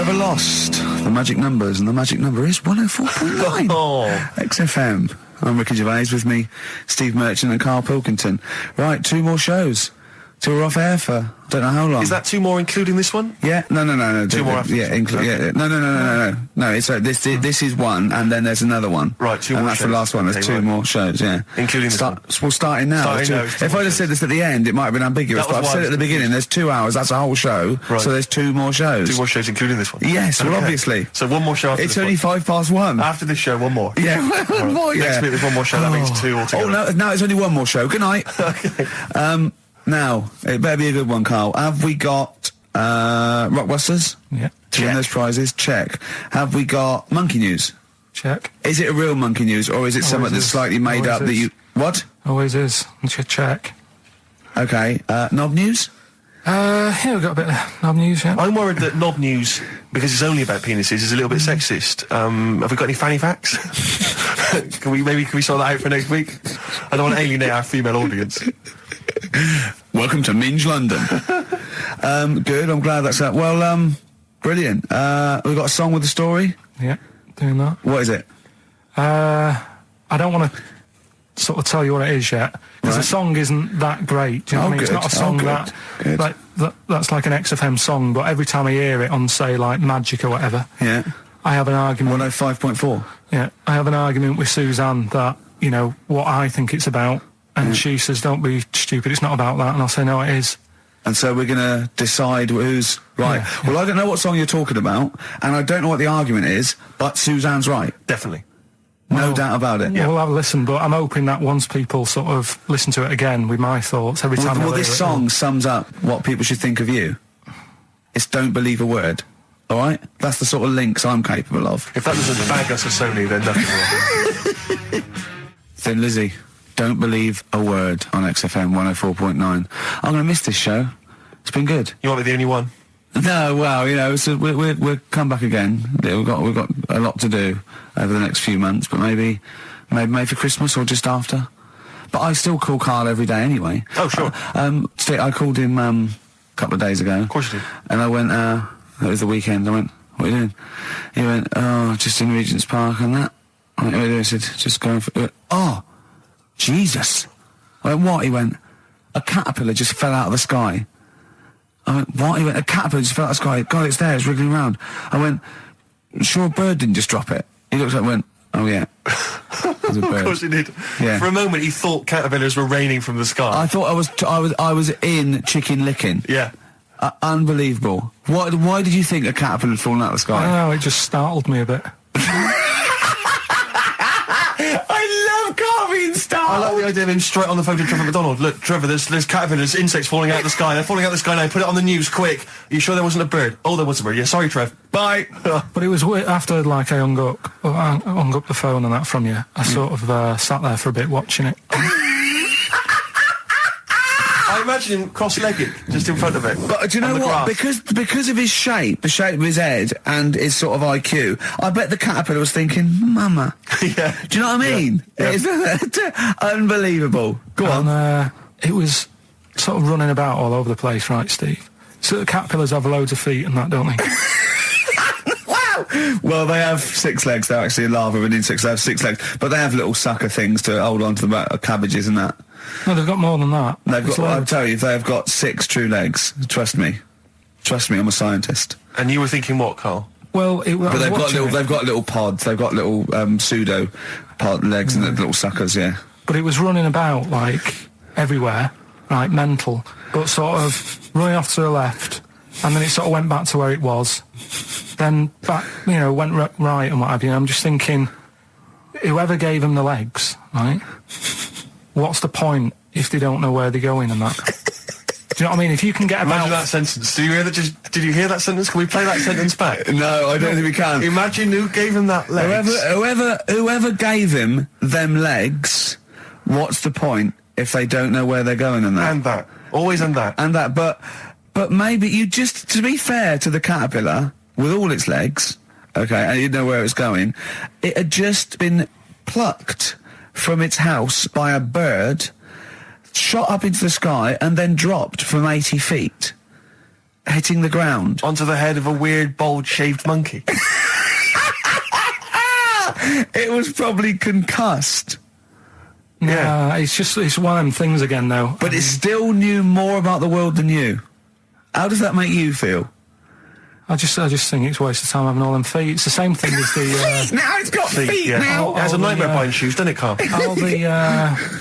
ever lost the magic numbers, and the magic number is 104.9. XFM. I'm Ricky Gervais, with me, Steve Merchant and Karl Pilkington. Right, 2 more shows. Till we're off air for don't know how long. Is that 2 more including this one? Yeah, no. 2 more after yeah, no. It's this is one, and then there's another one. Right, 2 more. And that's shows. the last one. There's 2 more shows. Yeah, including this one. We're starting now. If I'd have said this at the end, it might have been ambiguous. But I've said it at the beginning. There's 2 hours. That's a whole show. Right. So there's 2 more shows. 2 more shows, including this one. Yes, well, obviously. So 1 more show. After it's this only one. 1:05. After this show, 1 more. Yeah, one more. Yeah. Next week there's 1 more show. That means 2 altogether. Oh no, now it's only 1 more show. Good night. Okay. Now, it better be a good one, Karl. Have we got Rockbusters? Yeah. To win those prizes? Check. Have we got Monkey News? Check. Is it a real Monkey News, or is it something that's slightly made up that you... What? Always is. Check. Okay. Knob News? Yeah, we've got a bit of knob news, yeah. I'm worried that knob news, because it's only about penises, is a little bit sexist. Have we got any fanny facts? Can we sort that out for next week? I don't want to alienate our female audience. Welcome to Minge London. Good, I'm glad that's that. Well, brilliant. We've got a song with a story? Yeah, doing that. What is it? I don't want to sort of tell you what it is yet, because the song isn't that great, do you know what I mean? It's not a song that's like an XFM song, but every time I hear it on, say, like Magic or whatever, yeah, I have an argument. 105.4? Yeah, I have an argument with Suzanne that, you know, what I think it's about, and she says, don't be stupid, it's not about that, and I'll say, no, it is. And so we're going to decide who's right. Yeah. Well, I don't know what song you're talking about, and I don't know what the argument is, but Suzanne's right. Definitely. No doubt about it. Yeah, we'll have a listen, but I'm hoping that once people sort of listen to it again with my thoughts, every time Well, this song sums up what people should think of you. It's don't believe a word. All right? That's the sort of links I'm capable of. If that doesn't bag us as Sony, then nothing will. Thin Lizzy, don't believe a word on XFM 104.9. I'm going to miss this show. It's been good. You want to be the only one? No, well, you know, so we'll come back again. We've got a lot to do over the next few months, but maybe for Christmas or just after. But I still call Karl every day anyway. Oh, sure. I called him a couple of days ago. Of course you did. And I went, it was the weekend, I went, what are you doing? He went, oh, just in Regent's Park and that. I went, what are you doing? I said, just going for... He went, oh, Jesus. I went, what? He went, a caterpillar just fell out of the sky. I went, what? He went, a caterpillar just fell out of the sky. God, it's there, it's wriggling around. I went, sure a bird didn't just drop it? He looked up and went, oh yeah. It was a bird. Of course he did. Yeah. For a moment he thought caterpillars were raining from the sky. I thought I was in Chicken Licking. Yeah. Unbelievable. Why did you think a caterpillar had fallen out of the sky? I don't know, it just startled me a bit. I love Karl being startled. I like the idea of him straight on the phone to Trevor McDonald. Look, Trevor, there's caterpillars, insects falling out of the sky. They're falling out of the sky now. Put it on the news, quick. Are you sure there wasn't a bird? Oh, there was a bird. Yeah, sorry, Trev. Bye. But it was after, like, I hung up the phone and that from you. I sort of sat there for a bit watching it. I imagine him cross-legged, just in front of it. But do you know what? Because of his shape, the shape of his head, and his sort of IQ, I bet the caterpillar was thinking, Mama. Yeah. Do you know what I mean? Yeah. It's unbelievable. Go on. It was sort of running about all over the place, right, Steve? So the caterpillars have loads of feet and that, don't they? Wow! Well, they have 6 legs. They're actually a larva of an insect, so they have 6 legs. But they have little sucker things to hold on to the back of cabbages and that. No, they've got more than that. I'll tell you, they've got 6 true legs. Trust me. Trust me, I'm a scientist. And you were thinking what, Karl? Well, but they've got little pods. They've got little pseudo pod legs and little suckers. Yeah. But it was running about like everywhere, right? Mental, but sort of running off to the left, and then it sort of went back to where it was. Then back, you know, went right and what have you. And I'm just thinking, whoever gave them the legs, right? What's the point if they don't know where they're going and that? Do you know what I mean? If you can get about... Imagine that sentence. Did you hear that sentence? Can we play that sentence back? No, I don't think we can. Imagine who gave him that legs. Whoever gave him them legs, what's the point if they don't know where they're going and that? And that. Always and that. And that, but maybe you just, to be fair to the caterpillar, with all its legs, okay, and you know where it's going, it had just been plucked from its house by a bird, shot up into the sky, and then dropped from 80 feet. hitting the ground. Onto the head of a weird, bald-shaved monkey. It was probably concussed. Yeah, it's one of them things again, though. But it still knew more about the world than you. How does that make you feel? I just think it's a waste of time having all them feet. It's the same thing as the... Now it's got feet now. It has a nightmare buying shoes, doesn't it, Carl? all the...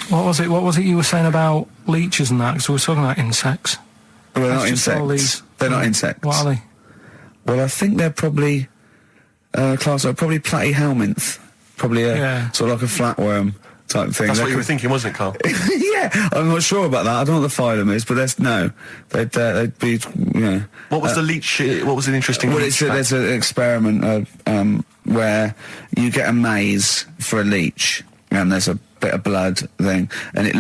what was it you were saying about leeches and that? Because we were talking about insects. Well, they're not That's just all insects. these- They're not insects. What are they? Well, I think they're probably... class are probably platyhelminth. Probably sort of like a flatworm type thing. That's what you were thinking, wasn't it, Carl? Yeah, I'm not sure about that. I don't know what the phylum is, but they'd be, What was the leech? What was an interesting? Well, leech fact? there's an experiment where you get a maze for a leech, and there's a bit of blood thing, and it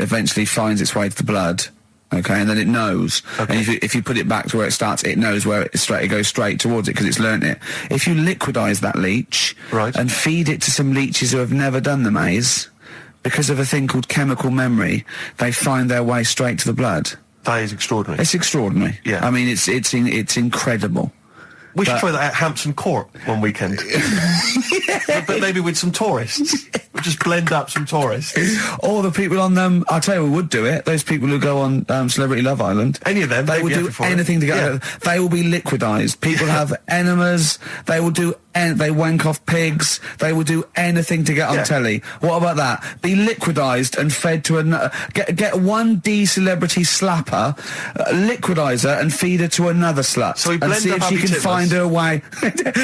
eventually finds its way to the blood. Okay, and then it knows. Okay. And if you put it back to where it starts, it knows where it goes straight towards it because it's learnt it. If you liquidize that leech and feed it to some leeches who have never done the maze, because of a thing called chemical memory, they find their way straight to the blood. That is extraordinary. It's extraordinary. Yeah. I mean, it's incredible. We should try that at Hampton Court one weekend. But maybe with some tourists. We'll just blend up some tourists. Or the people on them, I'll tell you who would do it, those people who go on Celebrity Love Island. Any of them. They will do anything to get They will be liquidized. People have enemas. They will do they wank off pigs. They will do anything to get on telly. What about that? Be liquidized and fed to another. Get one D-celebrity slapper, liquidize her and feed her to another slut. So we and blend see up if she Happy can Tippers. find her way.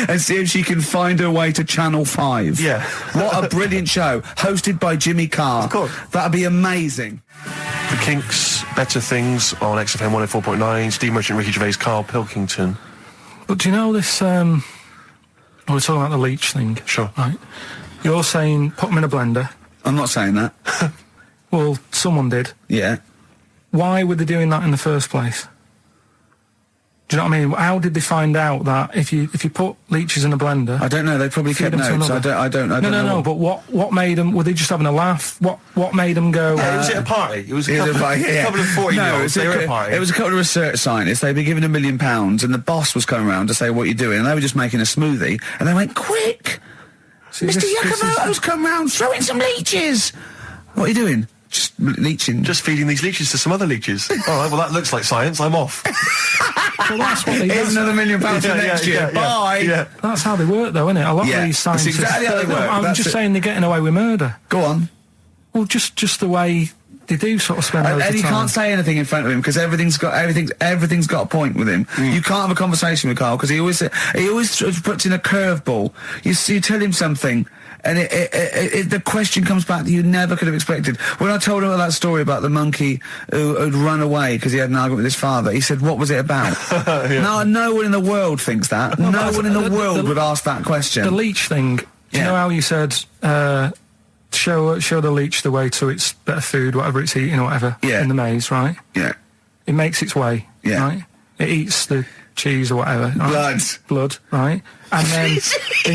And see if she can find her way to Channel 5. Yeah. What a brilliant show. Hosted by Jimmy Carr. Of course. That'd be amazing. The Kinks, Better Things on XFM 104.9. Steve Merchant, Ricky Gervais, Karl Pilkington. But do you know this... we're talking about the leech thing. Sure. Right. You're saying put them in a blender. I'm not saying that. Well, someone did. Yeah. Why were they doing that in the first place? Do you know what I mean? How did they find out that if you put leeches in a blender... I don't know. They probably kept feed them to notes. another- I don't know. No. But what made them? Were they just having a laugh? What made them go? Was it a party? It was a couple, a couple of 40-year-olds. They were at a party. It was a couple of research scientists. They'd been given £1 million, and the boss was coming around to say, "What are you doing?" And they were just making a smoothie, and they went, "Quick, See, Mr. this Yakamoto's come round, throw in some leeches." What are you doing? Just leeching. Just feeding these leeches to some other leeches. All right, well, that looks like science. I'm off. Well, that's what they Here's another £1 million for next year. Bye. Yeah. That's how they work, though, isn't it? A lot Yeah, of these that's scientists... exactly how they work. I'm That's just it. saying they're getting away with murder. Go on. Well, just the way they do sort of spend And loads you of time. can't say anything in front of him because everything's got a point with him. You can't have a conversation with Carl because he always sort of puts in a curveball. You tell him something, and the question comes back that you never could have expected. When I told him that story about the monkey who'd run away because he had an argument with his father, he said, "What was it about?" No one in the world thinks that. Well, no one in the world the- would ask that question. The leech thing. Do you know how you said show the leech the way to its better food, whatever it's eating or whatever, Yeah. in the maze, right? Yeah. It makes its way, Yeah. right? It eats the cheese or whatever. Right? Blood, right? And then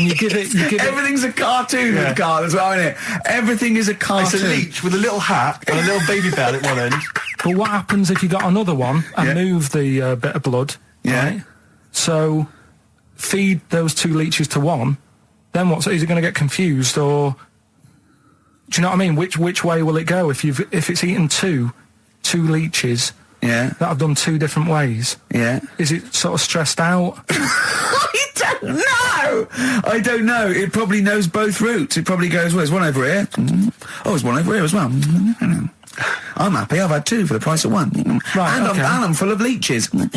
you give it... Everything's a cartoon with Carl as well, isn't it? Everything is a cartoon. It's a leech with a little hat and a little baby bell at one end. But what happens if you got another one and move the bit of blood, right? So feed those two leeches to one, then what? So is it going to get confused or... Do you know what I mean? Which way will it go if it's eaten two leeches that have done two different ways? Yeah. Is it sort of stressed out? I don't know. It probably knows both routes. It probably goes, well, there's one over here. Oh, there's one over here as well. I'm happy. I've had two for the price of one. Right, and okay. I'm full of leeches. Then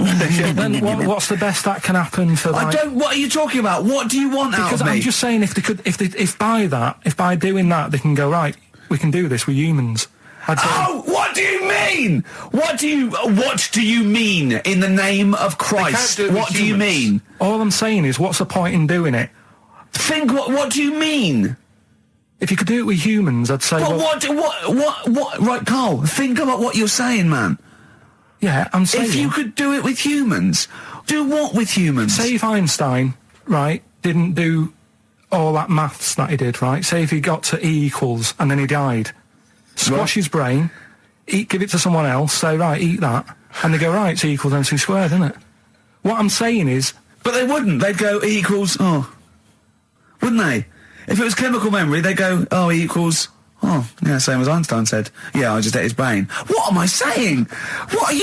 what's the best that can happen for? Like, What are you talking about? What do you want out because of me? I'm just saying, if by doing that they can go, right, we can do this. We're humans. I'd say, Oh, what do you mean? What do you mean in the name of Christ? do it with What do you humans. mean? all I'm saying is, what's the point in doing it? Think what do you mean? If you could do it with humans, I'd say. But well, what right, Carl, think about what you're saying, man. yeah, I'm saying. If you could do it with humans, do what with humans? Say if Einstein, right, didn't do all that maths that he did, right? Say if he got to E equals and then he died. Squash his brain, give it to someone else, say, right, eat that. And they go, right, it's E equals MC squared, isn't it? What I'm saying is... But they wouldn't. They'd go E equals... Oh. Wouldn't they? If it was chemical memory, they'd go, oh, E equals... Oh, yeah, same as Einstein said. Yeah, I just ate his brain. What am I saying? What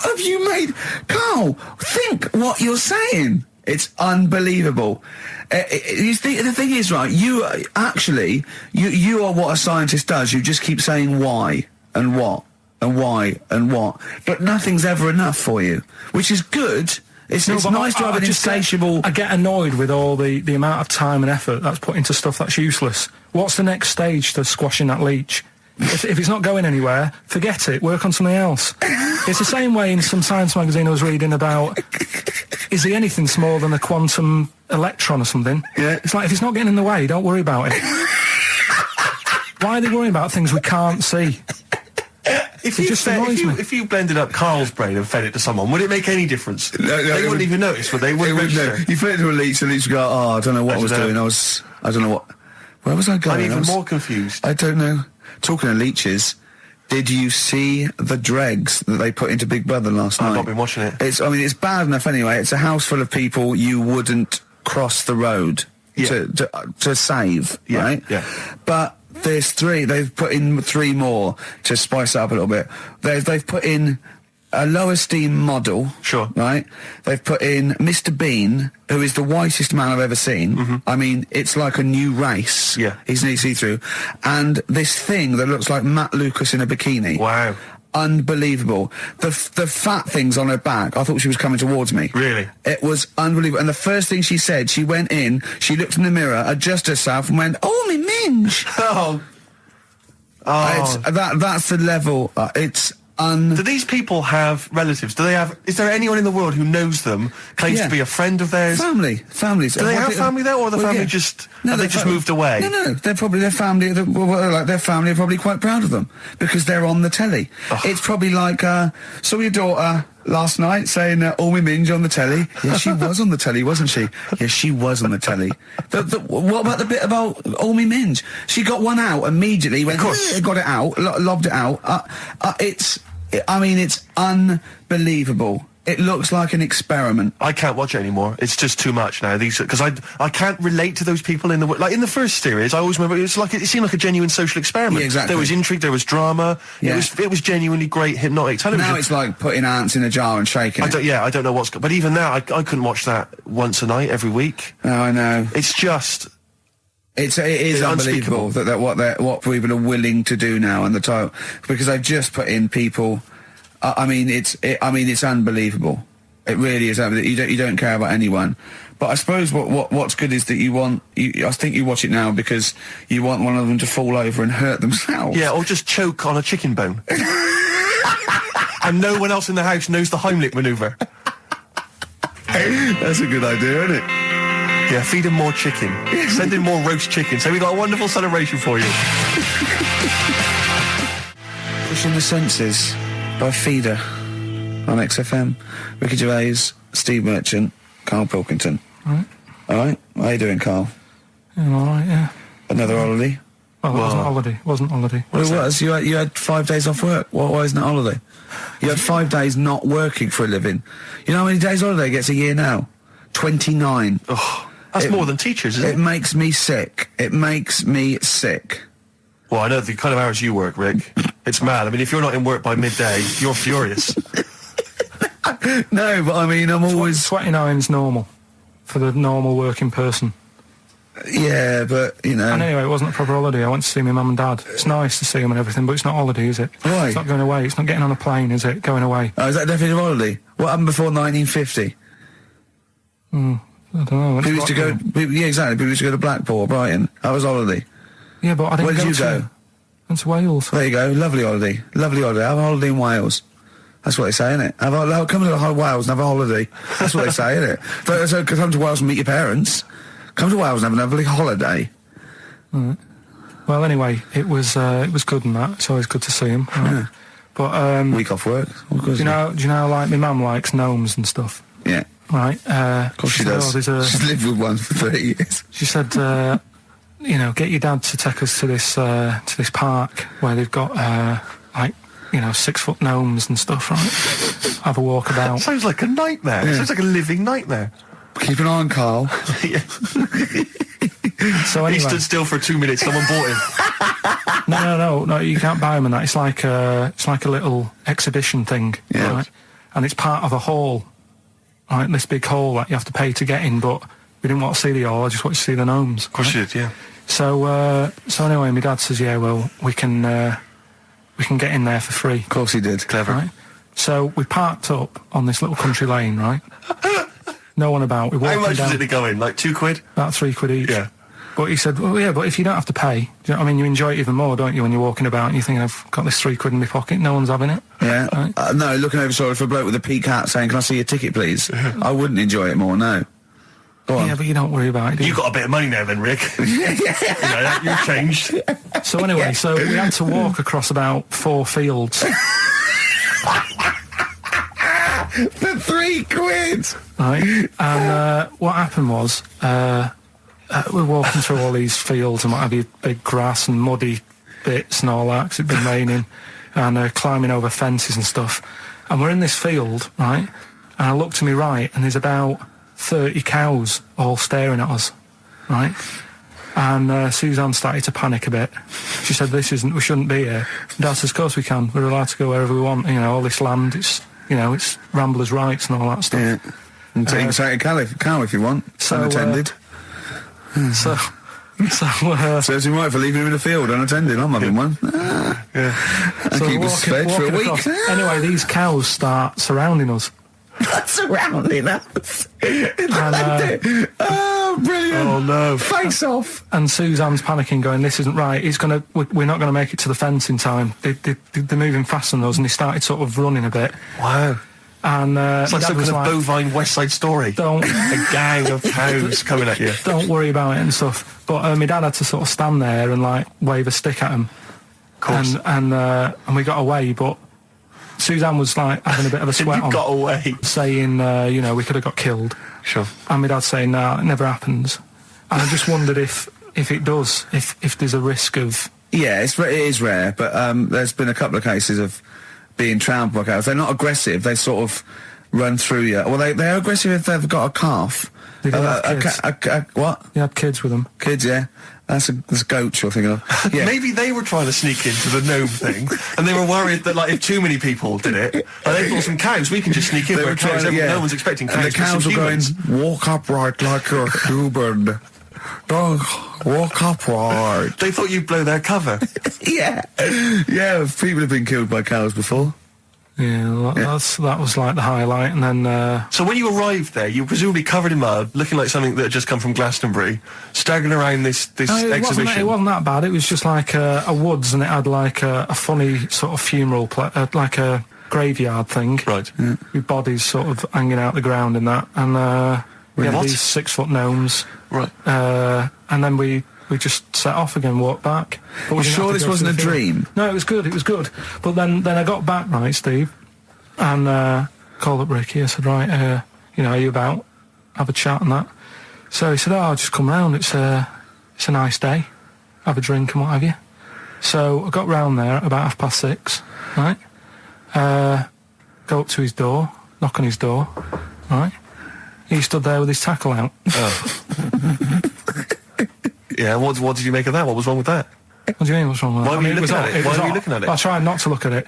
have you made? Carl, think what you're saying. It's unbelievable. The thing is, right, you are what a scientist does. You just keep saying why and what and why and what. But nothing's ever enough for you, which is good. It's nice to have an insatiable... I get annoyed with all the amount of time and effort that's put into stuff that's useless. What's the next stage to squashing that leech? If it's not going anywhere, forget it. Work on something else. It's the same way in some science magazine I was reading about, is he anything smaller than a quantum electron or something? Yeah. It's like, if it's not getting in the way, don't worry about it. Why are they worrying about things we can't see? If you blended up Carl's brain and fed it to someone, would it make any difference? No, they wouldn't even notice, would they? No. You fed it to a leech, and the leech would go, oh, I don't know what I was doing. I don't know what... Where was I going? I'm even more confused. I don't know. Talking of leeches, did you see the dregs that they put into Big Brother last night? I've not been watching it. It's bad enough anyway. It's a house full of people you wouldn't cross the road to save, right? Yeah. But there's three. They've put in three more to spice it up a little bit. They've put in a low esteem model. Sure. Right? They've put in Mr. Bean, who is the whitest man I've ever seen. Mm-hmm. I mean, it's like a new race. Yeah. He's nearly see-through. And this thing that looks like Matt Lucas in a bikini. Wow. Unbelievable. The fat things on her back, I thought she was coming towards me. Really? It was unbelievable. And the first thing she said, she went in, she looked in the mirror, adjusted herself and went, oh, me minge. Oh. That's the level. Do these people have relatives? Is there anyone in the world who knows them, claims to be a friend of theirs? Families. Do they have family there, or the family just moved away? No. They're probably their family. Their family are probably quite proud of them because they're on the telly. Oh. It's probably like saw your daughter last night saying "Oh, we minge" on the telly. Yeah, she was on the telly, wasn't she? Yeah, she was on the telly. What about the bit about "Oh, me minge"? She got one out immediately. Went, got it out, lobbed it out. It's unbelievable. It looks like an experiment. I can't watch it anymore. It's just too much now. Because I can't relate to those people in the first series. I always remember it seemed like a genuine social experiment. Yeah, exactly. There was intrigue, there was drama. Yeah. It was genuinely great hypnotic television. Now it's like putting ants in a jar and shaking it. I don't know but even now I couldn't watch that once a night every week. No, I know. It's just. It is unbelievable that what people are willing to do now and the title, because they've just put in people. It's unbelievable. It really is. You don't care about anyone. But I suppose what's good is that I think you watch it now because you want one of them to fall over and hurt themselves. Yeah, or just choke on a chicken bone. And no one else in the house knows the Heimlich manoeuvre. That's a good idea, isn't it? Yeah, feed him more chicken. Send in more roast chicken. So we got a wonderful celebration for you. Pushing the Senses by Feeder on XFM. Ricky Gervais, Steve Merchant, Karl Pilkington. Right. All right? How you doing, Carl? Yeah, all right, yeah. Another holiday? Well, it wasn't holiday. Well, it was. You had 5 days off work. Why isn't it holiday? You had 5 days not working for a living. You know how many days holiday gets a year now? 29. Oh. That's more than teachers, isn't it? It makes me sick. It makes me sick. Well, I know the kind of hours you work, Rick. It's mad. I mean, if you're not in work by midday, you're furious. No, but I mean, I'm always... 29's normal for the normal working person. Yeah, but, you know... And anyway, it wasn't a proper holiday. I went to see my mum and dad. It's nice to see them and everything, but it's not holiday, is it? Why? It's not going away. It's not getting on a plane, is it? Going away. Oh, is that definitely a holiday? What happened before 1950? I don't know. People used to go... Yeah, exactly. People used to go to Blackpool or Brighton. That was holiday. Yeah, but I didn't Where did you go? Went to Wales. There you go. Lovely holiday. Lovely holiday. Have a holiday in Wales. That's what they say, innit? Come to Wales and have a holiday. That's what they say, innit? So come to Wales and meet your parents. Come to Wales and have a lovely holiday. Right. Well, anyway, it was good and that. It's always good to see him. Right? Yeah. But week off work. Do you know, like my mum likes gnomes and stuff. Yeah. Right. Of course she does. She's lived with one for 30 years. She said, get your dad to take us to this park where they've got 6-foot gnomes and stuff, right? have a walk about. Sounds like a nightmare. It sounds like a living nightmare. Keep an eye on Carl. Yeah. So anyway, He stood still for 2 minutes. Someone bought him. No, you can't buy them and that. It's like a little exhibition thing, Yeah. right? And it's part of a hall, right? This big hall that you have to pay to get in, but we didn't want to see the hall, I just wanted to see the gnomes. Of course you did, yeah. So anyway, my dad says, yeah, well, we can get in there for free. Of course he did. Clever. Right? So we parked up on this little country lane, right? No one about. We walked How much down, was it to go in? Like £2? about £3 each. Yeah. But he said, well, yeah, but if you don't have to pay, do you know what I mean? You enjoy it even more, don't you, when you're walking about and you think, I've got this £3 in my pocket, no one's having it. Yeah. Right. No, looking over shoulder for a bloke with a peak hat saying, can I see your ticket, please? I wouldn't enjoy it more, no. Go on. Yeah, but you don't worry about it, do You got a bit of money now then, Rick. You've changed. So anyway, so we had to walk across about 4 fields. For £3! Right, and what happened was we're walking through all these fields and what have you, big grass and muddy bits and all that because it'd been raining, and climbing over fences and stuff. And we're in this field, right? And I look to my right, and there's about 30 cows all staring at us, right? And Suzanne started to panic a bit. She said, we shouldn't be here. Dad says, of course we can. We're allowed to go wherever we want. You know, all this land, it's ramblers' rights and all that stuff. Yeah. And take a cow if you want, So, unattended. Serves him right for leaving him in the field unattended. I'm having one. Yeah. I keep us fed for a week. across. Anyway, these cows start surrounding us. Surrounding us. Oh, brilliant. Oh, no. Face off. And Suzanne's panicking, going, this isn't right. We're not going to make it to the fence in time. They're moving faster than us, and he started sort of running a bit. Wow. And It's like Dad some was kind of bovine West Side Story. Don't A gang of cows coming at you. don't worry about it and stuff. But my dad had to sort of stand there and like wave a stick at him. Of course. And we got away, but Suzanne was like having a bit of a sweat You on, got away. saying, we could have got killed. Sure. And my dad saying, nah, it never happens. And I just wondered if it does, if there's a risk of... Yeah, it is rare, but there's been a couple of cases of being trampled by cows. They're not aggressive. They sort of run through you. Well, they're aggressive if they've got a calf. They do have kids. What? They had kids with them. Kids, yeah. That's goats you're thinking of. Yeah. Maybe they were trying to sneak into the gnome thing, and they were worried that, like, if too many people did it, and they thought some cows, we can just sneak in. They Where were trying, cows, yeah. no one's expecting cows. And the cows but were some going, humans. walk upright like you're human. Don't walk upright. They thought you'd blow their cover. Yeah. Yeah, people have been killed by cows before. Yeah, that was like the highlight. And then... So when you arrived there, you were presumably covered in mud, looking like something that had just come from Glastonbury, staggering around this exhibition. It wasn't that bad. It was just like a woods, and it had like a funny sort of funeral, like a graveyard thing. Right. Yeah. With bodies sort of hanging out the ground and that. And we had What? these 6-foot gnomes. Right. And then we just set off again, walked back. But we You didn't sure have to this go wasn't a through the field. dream? No, it was good. But then I got back, right, Steve, and called up Ricky. I said, right, are you about? Have a chat and that. So he said, I'll just come round. It's a nice day. Have a drink and what have you. So I got round there at about 6:30, right? Go up to his door, knock on his door, right? He stood there with his tackle out. Oh. Yeah, what did you make of that? What was wrong with that? What do you mean, what's wrong with that? Why were you looking at it? Why were you looking at it? I tried not to look at it.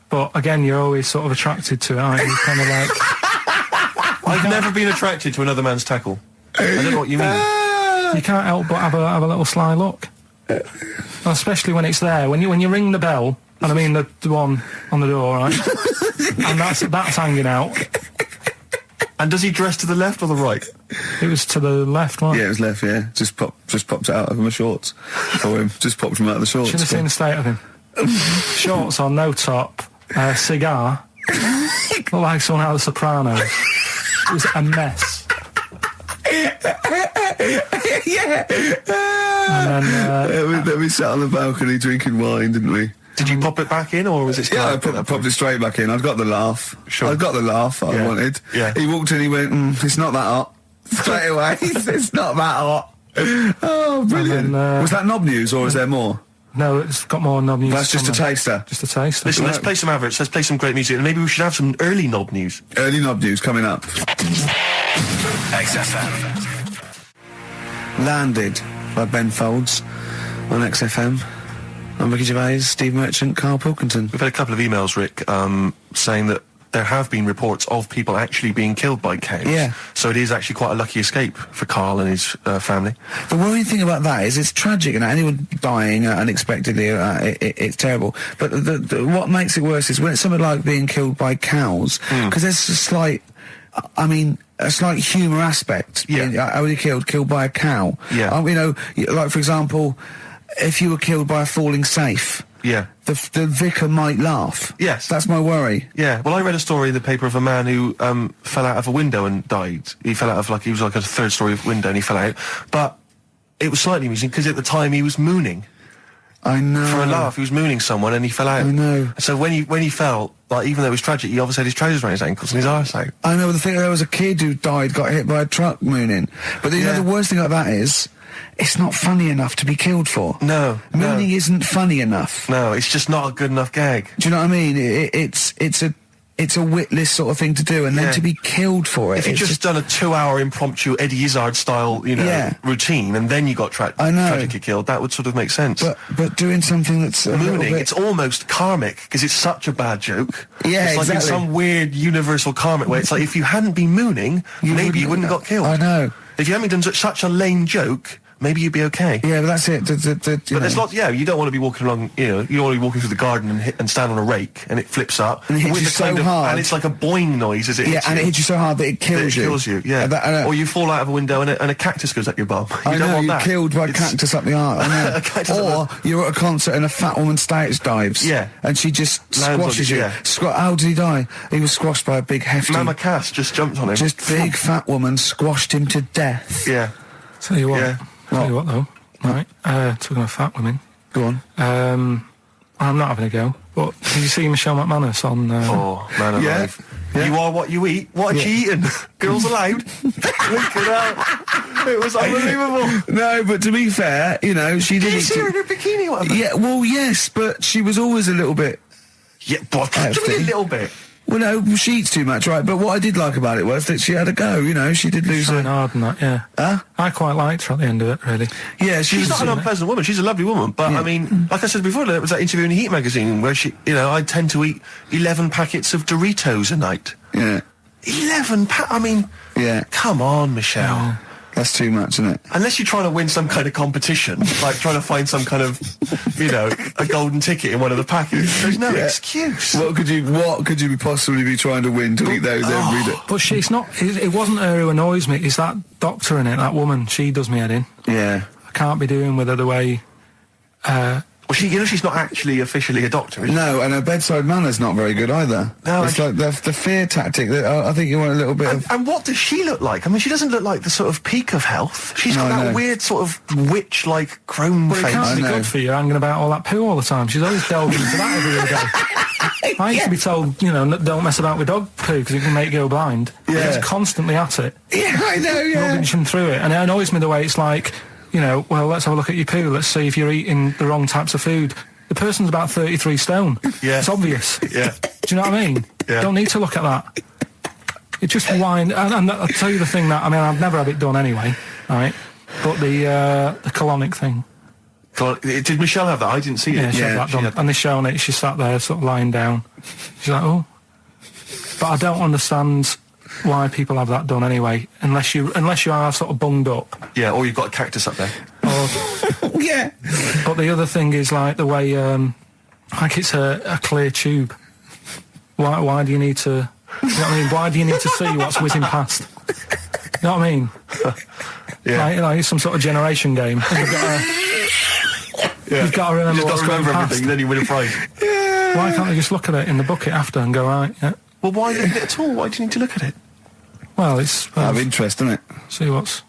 But again, you're always sort of attracted to it, aren't you? Kind of like... I've never been attracted to another man's tackle. I don't know what you mean. You can't help but have a little sly look. Well, especially when it's there. When you ring the bell, and I mean the one on the door, right? And that's hanging out. And does he dress to the left or the right? It was to the left, right? Yeah, it was left, yeah. Just popped it out of my shorts for him. Just popped him out of the shorts. Should have seen the state of him. Shorts on, no top, cigar. Looked like someone out of The Sopranos. It was a mess. Yeah. And then... Then we sat on the balcony drinking wine, didn't we? Did you pop it back in, or was it still... Yeah, I popped it straight back in. I'd got the laugh. Sure. I'd got the laugh I Yeah. wanted. Yeah. He walked in, he went, it's not that hot. Straight away, it's not that hot. Oh, brilliant. And then, was that knob news, or is there more? No, it's got more knob news. That's just a on there. taster. Just a taster. Listen, let's play some adverts, let's play some great music, and maybe we should have some early knob news. Early knob news coming up. XFM. Landed by Ben Folds on XFM. I'm Ricky Gervais, Steve Merchant, Karl Pilkington. We've had a couple of emails, Rick, saying that there have been reports of people actually being killed by cows. Yeah. So it is actually quite a lucky escape for Karl and his family. The worrying thing about that is it's tragic, and anyone dying unexpectedly, it's terrible. But what makes it worse is when it's something like being killed by cows, because there's a slight humour aspect. Yeah. How were you killed by a cow? Yeah. You know, like for example, if you were killed by a falling safe, Yeah. the vicar might laugh. Yes. That's my worry. Yeah, well, I read a story in the paper of a man who fell out of a window and died. He fell out of, he was like a third-story window and he fell out. But it was slightly amusing because at the time he was mooning. I know. For a laugh, he was mooning someone and he fell out. I know. So when he fell, even though it was tragic, he obviously had his trousers around his ankles and his arse out. I know, the thing, there was a kid who died, got hit by a truck mooning. But you know, the worst thing about that is, it's not funny enough to be killed for. No. Mooning isn't funny enough. No, it's just not a good enough gag. Do you know what I mean? It's a witless sort of thing to do, and then to be killed for it. If you'd just done a 2-hour impromptu Eddie Izzard style, routine, and then you got tragically killed, that would sort of make sense. But doing something that's mooning, it's almost karmic because it's such a bad joke. Yeah, it's like in some weird universal karmic way. It's like if you hadn't been mooning, maybe you wouldn't have got killed. I know. If you hadn't done such a lame joke, maybe you'd be okay. Yeah, but that's it. But there's lots. Yeah, you don't want to be walking along. You don't want to be walking through the garden and stand on a rake and it flips up and it hits you so hard, and it's like a boing noise as it hits you. and it hits you so hard that it kills you. It kills you. Yeah. Or you fall out of a window and a cactus goes up your bum. You don't want you're that. killed by a cactus up the arse. I know. Or you're at a concert and a fat woman stage dives. Yeah. And she just squashes you. Yeah. How did he die? He was squashed by a big hefty. Mama Cass just jumped on him. Just big fat woman squashed him to death. Yeah. Tell you what. Yeah. Tell you what though. Right, talking of fat women. Go on. I'm not having a go, but did you see Michelle McManus on... oh, man alive. Yeah. You are what you eat. What had she eaten? Girls allowed. Look at that. It was unbelievable. No, but to be fair, she didn't... Did you see her in her bikini, whatever? Yeah, well, yes, but she was always a little bit... Yeah, but a little bit. Well, no, she eats too much, right? But what I did like about it was that she had a go, she did lose her... hard and that, yeah. Huh? I quite liked her at the end of it, really. Yeah, she's not an unpleasant woman. She's a lovely woman. But, I mean, like I said before, there was that interview in Heat magazine where she, I tend to eat 11 packets of Doritos a night. Yeah. 11 I mean... Yeah. Come on, Michelle. Yeah. That's too much, isn't it? Unless you're trying to win some kind of competition, like trying to find some kind of, a golden ticket in one of the packets. There's no excuse. What could you possibly be trying to win to eat those every day? But she's not... It wasn't her who annoys me. It's that doctor in it, that woman. She does me head in. Yeah. I can't be doing with her the way... Well, she's not actually officially a doctor, is she? No, and her bedside manner's not very good either. No, it's like the fear tactic. I think you want a little bit of... And what does she look like? I mean, she doesn't look like the sort of peak of health. She's got that weird sort of witch-like crone face. Well, it can't be good for you hanging about all that poo all the time. She's always delving into that every other day. I used to be told, don't mess about with dog poo because it can make you go blind. Yeah. She's constantly at it. Yeah, I know, yeah. Rubbing through it. And it annoys me the way it's like... well, let's have a look at your poo. Let's see if you're eating the wrong types of food. The person's about 33 stone. Yeah. It's obvious. Yeah. Do you know what I mean? Yeah. Don't need to look at that. It just whine. And I'll tell you the thing that, I've never had it done anyway, right? But the colonic thing. Did Michelle have that? I didn't see it. Yeah, she had that done. And they're showing it. She sat there sort of lying down. She's like, oh. But I don't understand... why people have that done anyway, unless you are sort of bunged up. Yeah, or you've got a cactus up there. Yeah. But the other thing is like the way, like it's a clear tube. Why do you need to? You know what I mean? Why do you need to see what's whizzing past? You know what I mean? Yeah. Like it's some sort of generation game. You've got to remember what's going past. Everything, then you win a prize. Yeah. Why can't they just look at it in the bucket after and go, right, yeah. Well, why look at it at all? Why do you need to look at it? Well, it's... Out of interest, isn't it? See what's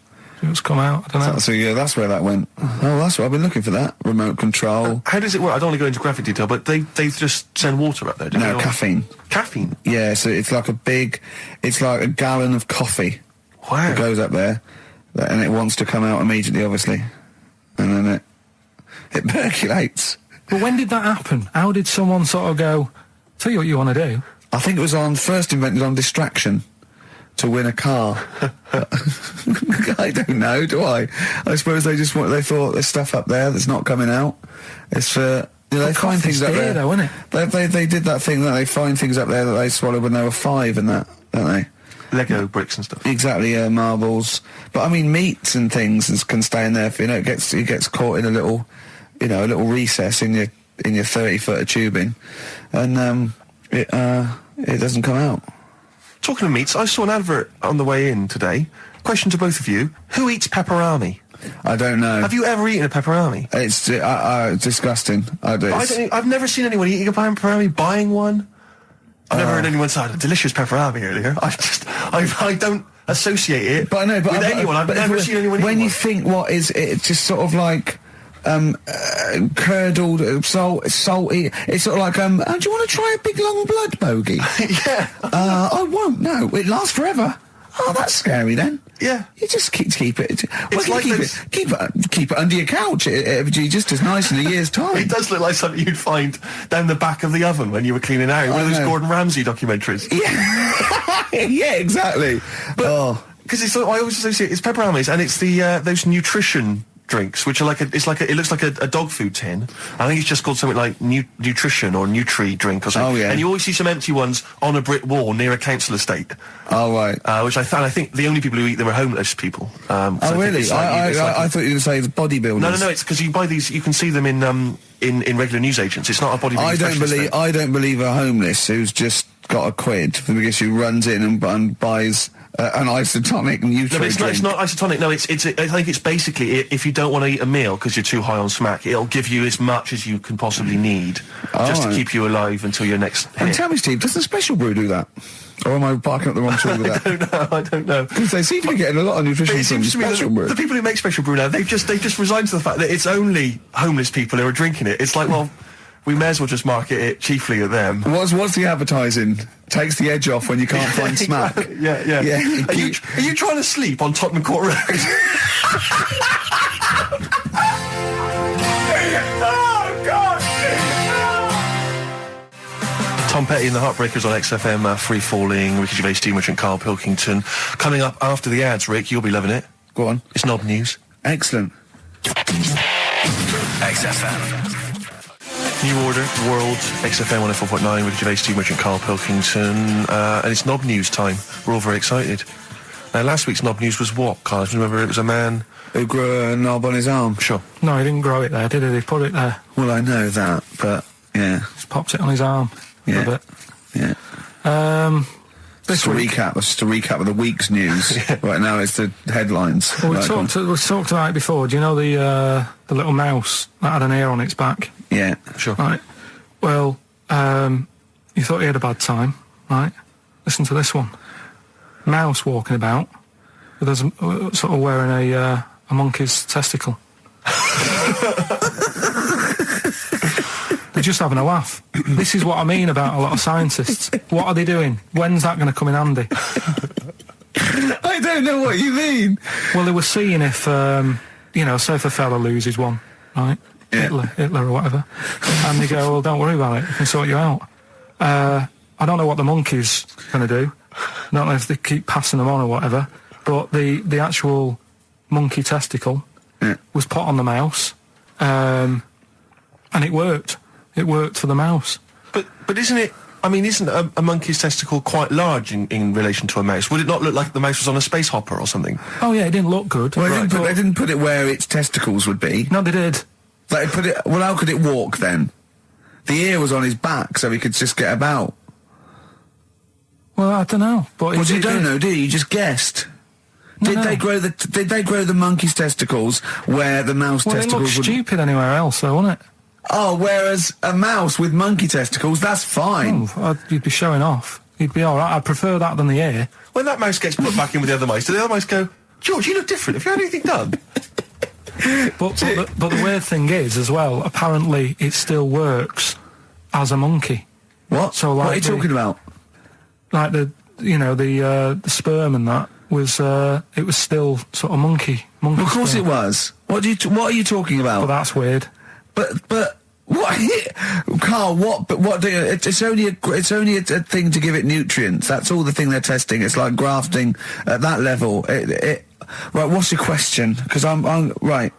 come out, I don't know. So, yeah, that's where that went. Oh, that's what I've been looking for, that. Remote control. How does it work? I don't want to go into graphic detail, but they just send water up there, don't they? No, caffeine. Caffeine? Yeah, so it's like a gallon of coffee. Wow. That goes up there, and it wants to come out immediately, obviously. And then It percolates. But when did that happen? How did someone sort of go, tell you what you want to do? I think it was first invented on distraction. To win a car. I don't know, do I? I suppose they thought there's stuff up there that's not coming out. It's for, they find things up there. Though, isn't it? They did that thing that they find things up there that they swallowed when they were 5 and that, don't they? Lego bricks and stuff. Exactly, marbles. But I mean, meats and things can stay in there. It gets caught in a little recess in your 30-foot of tubing, and it doesn't come out. Talking of meats, I saw an advert on the way in today. Question to both of you: who eats pepperami? I don't know. Have you ever eaten a pepperami? It's disgusting. I've never seen anyone eating a pepperami, buying one. I've never heard anyone say, "A delicious pepperami" earlier. I don't associate it with anyone. I've never seen anyone eat When one. you think, what is it? Just sort of like curdled, salty. It's sort of like, do you want to try a big long blood bogey? Yeah. I won't. No, it lasts forever. Oh, that's scary then. Yeah. You just keep it. It's like keep it under your couch. It'll be just as nice in a year's time. It does look like something you'd find down the back of the oven when you were cleaning out. One of those Gordon Ramsay documentaries. Yeah. Yeah, exactly. But because I always associate it's pepperami and it's the those nutrition drinks, which are it looks like a dog food tin. I think it's just called something like nutrition or Nutri drink or something. Oh, yeah. And you always see some empty ones on a brick wall near a council estate. Oh, right. Which I think the only people who eat them are homeless people. Oh, really? I thought you were going to say the bodybuilders. No. It's because you buy these. You can see them in regular newsagents. It's not a bodybuilding. I don't believe a homeless who's just got a quid because who runs in and buys an isotonic Nutri No, drink. it's not isotonic. No, I think it's basically if you don't want to eat a meal because you're too high on smack, it'll give you as much as you can possibly need just to keep you alive until your next hit. And tell me, Steve, doesn't Special Brew do that? Or am I barking up the wrong tree with that? I don't know. Because they seem to be getting a lot of nutrition from Special Brew. The people who make Special Brew now, they've just resigned to the fact that it's only homeless people who are drinking it. It's like, well, we may as well just market it chiefly at them. What's the advertising? Takes the edge off when you can't find smack. Yeah. Are you trying to sleep on Tottenham Court Road? Oh, God! Tom Petty and the Heartbreakers on XFM, Free Falling, Ricky Gervais, Steve Merchant, Karl Pilkington. Coming up after the ads, Rick, you'll be loving it. Go on. It's Knob News. Excellent. XFM. New Order, World, XFM 104.9, Ricky Gervais, Steve Merchant, Karl Pilkington, and it's Knob News time. We're all very excited. Now, last week's Knob News was what, Karl? Do you remember it was a man who grew a knob on his arm? Sure. No, he didn't grow it there, did he? He put it there. Well, I know that, but, yeah. Just popped it on his arm. Yeah. A bit. Yeah. This week. Just a recap of the week's news. Right now it's the headlines. Well, we Right, talked about it before. Do you know the little mouse that had an ear on its back? yeah. Sure. Right. Well, you thought he had a bad time, right? Listen to this one. Mouse walking about with us, sort of wearing a monkey's testicle. They're just having a laugh. This is what I mean about a lot of scientists. What are they doing? When's that going to come in handy? I don't know what you mean. Well, they were seeing if, say if a fella loses one, right? Yeah. Hitler or whatever. And they go, well, don't worry about it. We can sort you out. I don't know what the monkey's going to do. I don't know if they keep passing them on or whatever. But the actual monkey testicle was put on the mouse. And it worked. It worked for the mouse. But isn't it... I mean, isn't a monkey's testicle quite large in relation to a mouse? Would it not look like the mouse was on a space hopper or something? Oh, yeah, it didn't look good. Well, they didn't put it where its testicles would be. No, they did. They put it... Well, how could it walk then? The ear was on his back, so he could just get about. Well, I don't know. But Well, you don't know, do you? You just guessed. Did they grow the monkey's testicles where the mouse testicles it looked would... stupid anywhere else, though, wouldn't it? Oh, whereas a mouse with monkey testicles, that's fine. Oh, you'd be showing off. You'd be all right. I'd prefer that than the ear. When that mouse gets put back in with the other mice, do the other mice go, George, you look different. Have you had anything done? But the weird thing is, as well, apparently it still works as a monkey. What? So, like, what are you talking about? Like the sperm and that was it was still sort of monkey. Of course sperm. it was. What are you talking about? But that's weird. But what, Carl? What do you? It's only a thing to give it nutrients. That's all the thing they're testing. It's like grafting at that level. Right. What's your question? Because I'm right.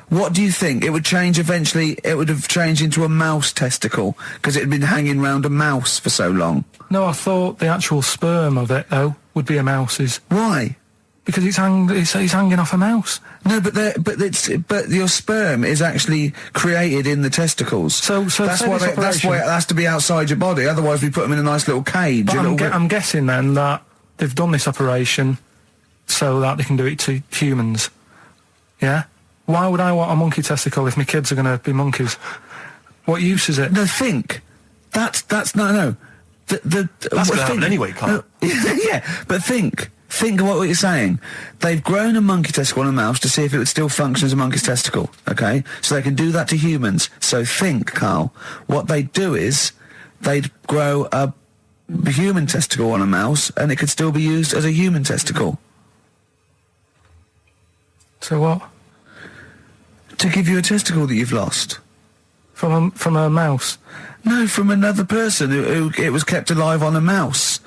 What do you think? It would change eventually. It would have changed into a mouse testicle because it had been hanging round a mouse for so long. No, I thought the actual sperm of it though would be a mouse's. Why? Because it's hanging off a mouse. No, but your sperm is actually created in the testicles. So that's why it has to be outside your body. Otherwise, we put them in a nice little cage. But I'm guessing then that they've done this operation so that they can do it to humans. Yeah. Why would I want a monkey testicle if my kids are going to be monkeys? What use is it? No, think. That's no. That's going to happen anyway, Carl. Yeah, but think. Think of what you're saying. They've grown a monkey testicle on a mouse to see if it would still function as a monkey's testicle, okay? So they can do that to humans. So think, Carl. What they'd do is they'd grow a human testicle on a mouse and it could still be used as a human testicle. So what? To give you a testicle that you've lost. From a mouse? No, from another person who it was kept alive on a mouse.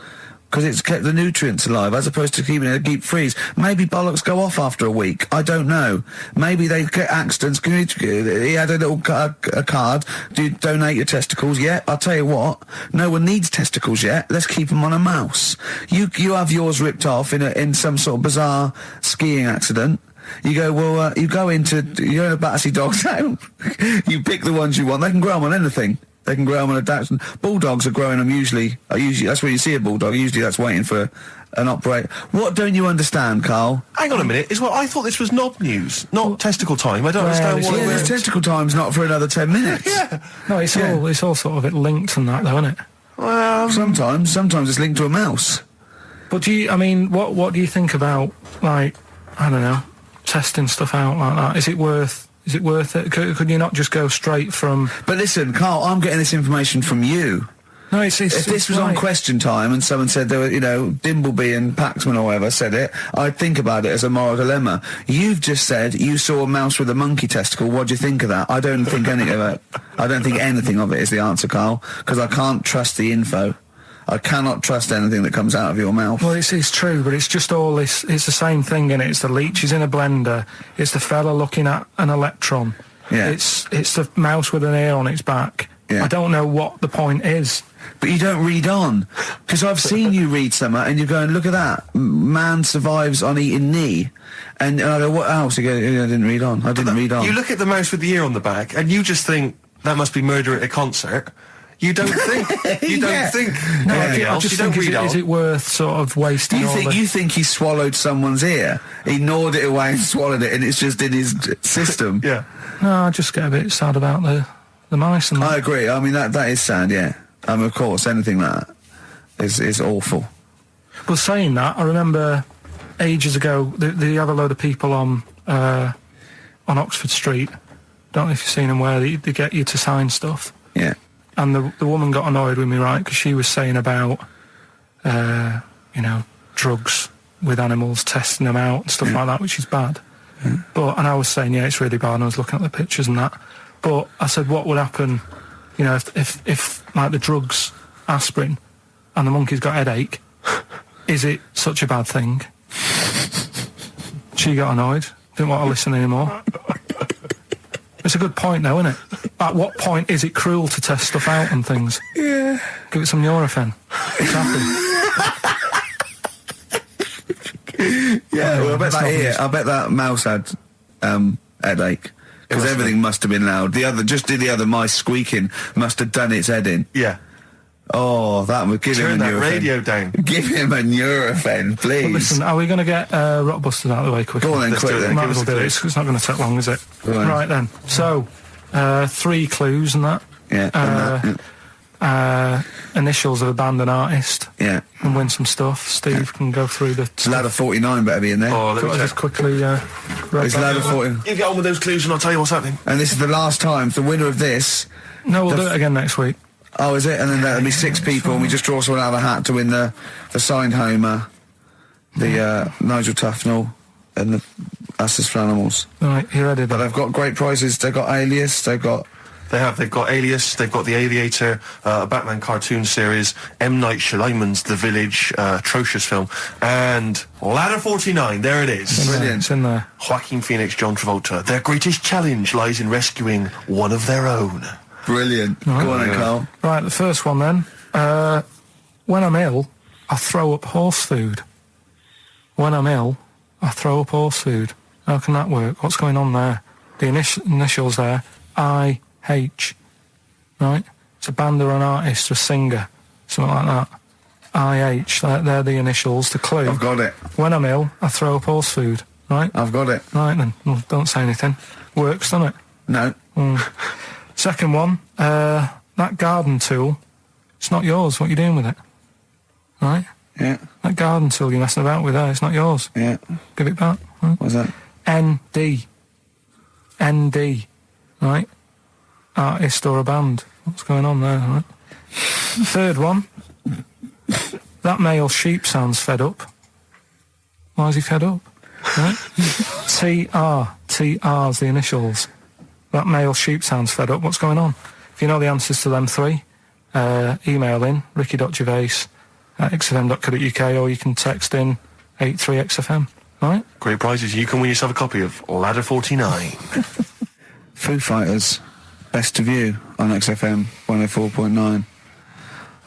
Because it's kept the nutrients alive, as opposed to keeping it in a deep freeze. Maybe bollocks go off after a week. I don't know. Maybe they get accidents. He had a little a card. Do you donate your testicles? Yeah, I'll tell you what. No one needs testicles yet. Let's keep them on a mouse. You have yours ripped off in some sort of bizarre skiing accident. You go, well, you're in a Battersea Dog Town. You pick the ones you want. They can grow them on anything. They can grow them on a Dachshund. Bulldogs are growing them usually, that's where you see a bulldog. Usually that's waiting for an operator. What don't you understand, Carl? Hang on a minute. I thought this was knob news, not testicle time. I don't understand what this testicle time's not for another 10 minutes. Yeah. No, it's all sort of linked and that though, isn't it? Well, sometimes it's linked to a mouse. But what do you think about, like, I don't know, testing stuff out like that? Is it worth it? Could you not just go straight from... But listen, Carl, I'm getting this information from you. No, if this was on Question Time and someone said there were, Dimbleby and Paxman or whatever said it, I'd think about it as a moral dilemma. You've just said you saw a mouse with a monkey testicle. What do you think of that? I don't think anything of it. I don't think anything of it is the answer, Carl, because I can't trust the info. I cannot trust anything that comes out of your mouth. Well, it's true, but it's just all this. It's the same thing, innit? It's the leeches in a blender. It's the fella looking at an electron. Yeah. It's the mouse with an ear on its back. Yeah. I don't know what the point is. But you don't read on. Because I've seen you read something and you're going, look at that. Man survives on eating knee. And I go, what else? You go, I didn't read on. I didn't read on. You look at the mouse with the ear on the back and you just think, that must be murder at a concert. You don't think. You don't think. No, anything I else. just You don't think, read is it worth sort of wasting You think he swallowed someone's ear? He gnawed it away and swallowed it and it's just in his system? Yeah. No, I just get a bit sad about the mice and that. I agree. I mean, that is sad, yeah. Of course, anything like that is awful. But saying that, I remember ages ago, they have a load of people on Oxford Street. Don't know if you've seen them, where they get you to sign stuff. Yeah. And the woman got annoyed with me, right, because she was saying about, drugs with animals, testing them out and stuff like that, which is bad. Mm. And I was saying, yeah, it's really bad, and I was looking at the pictures and that. But I said, what would happen, if like the drugs, aspirin, and the monkey's got headache, is it such a bad thing? She got annoyed, didn't want to listen anymore. It's a good point, though, isn't it? At what point is it cruel to test stuff out and things? Yeah. Give it some Nurofen. It's happy. Yeah, well, I bet that mouse had headache. Because everything must have been loud. The other mice squeaking must have done its head in. Yeah. Oh, that would give Turn him a that Nurofen. radio down. Give him a Nurofen, please. But listen, are we going to get Rockbusters out of the way quickly? Go on then, Let's quick do it then. Might as well do it. It's not going to take long, is it? Right then. So, 3 clues and that. Yeah. Initials of a band and artist. Yeah. And win some stuff. Steve can go through the... Ladder 49 better be in there. Oh, let me just quickly... It's Ladder 49. You get on with those clues and I'll tell you what's happening. And this is the last time. The winner of this... No, we'll do it again next week. Oh, is it? And then there'll be 6 people and we just draw someone out of a hat to win the signed Homer, the Nigel Tufnell, and the us as for animals. Right, you ready But then? they've got great prizes. They've got Alias. They've got They've got Alias, they've got The Aviator, a Batman cartoon series, M. Night Shyamalan's The Village, atrocious film, and Ladder 49, there it is. Brilliant. It's in there. Joaquin Phoenix, John Travolta. Their greatest challenge lies in rescuing one of their own. brilliant. Go on then, Carl. Right, the first one then. When I'm ill, I throw up horse food. When I'm ill, I throw up horse food. How can that work? What's going on there? The initials there, I-H. Right? It's a band or an artist or a singer. Something like that. I-H. They're the initials. The clue. I've got it. When I'm ill, I throw up horse food. Right? I've got it. Right then. Well, don't say anything. Works, doesn't it? No. Second one, that garden tool, it's not yours. What are you doing with it? Right? Yeah. That garden tool you're messing about with there, it's not yours. Yeah. Give it back. Right? What's that? ND. ND. Right? Artist or a band. What's going on there? Right? Third one, that male sheep sounds fed up. Why is he fed up? Right? TR. TR's the initials. That male sheep sounds fed up. What's going on? If you know the answers to them three, email in ricky.gervais@xfm.co.uk, or you can text in 83XFM. Right? Great prizes. You can win yourself a copy of Ladder 49. Foo Fighters. Best of You on XFM 104.9.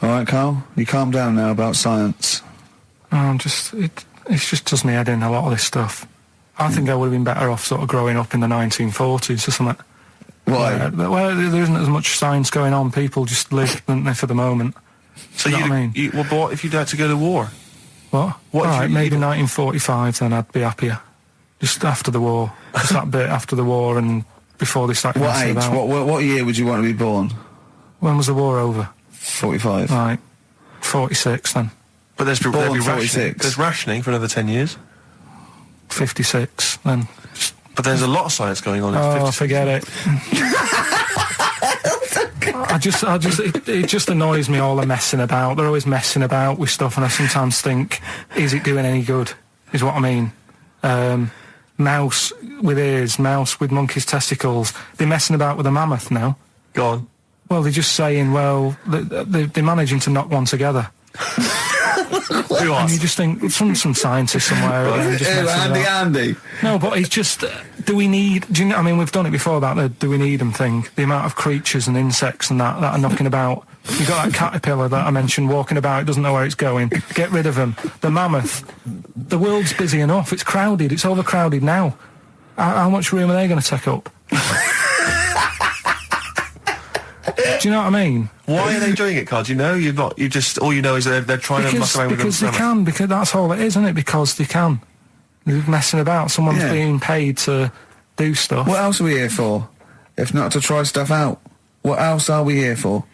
All right, Carl. You calm down now about science. It just does me head in, a lot of this stuff. I think I would have been better off sort of growing up in the 1940s or something. Why? Where there isn't as much science going on. People just live, don't they, for the moment. So You know what I mean? well, but what if you'd had to go to war? What? What if All right, you- maybe 1945, then I'd be happier. Just after the war. Just that bit after the war and before they started What messing age? about. What year would you want to be born? When was the war over? 45. Right. 46 then. But there'd be Born rationing. 46. There's rationing for another 10 years. 56 then. But there's a lot of science going on. Oh, forget it. It just annoys me, all the messing about. They're always messing about with stuff, and I sometimes think, is it doing any good? Is what I mean. Mouse with ears, mouse with monkey's testicles. They're messing about with a mammoth now. Go on. Well, they're just saying, well, they're managing to knock one together. Who And you asked? just think, some scientist somewhere. again, just messing about. Andy. No, but it's just, do you know, I mean, we've done it before about the do we need them thing. The amount of creatures and insects and that are knocking about. You've got that caterpillar that I mentioned walking about, it doesn't know where it's going. Get rid of them. The mammoth, the world's busy enough. It's crowded. It's overcrowded now. How much room are they going to take up? Do you know what I mean? Why are they doing it, Carl? Do you know? All you know is that they're trying to muck around with Because they them. can, because that's all it is, isn't it? Because they can. They're messing about. Someone's Yeah. being paid to do stuff. What else are we here for? If not to try stuff out. What else are we here for?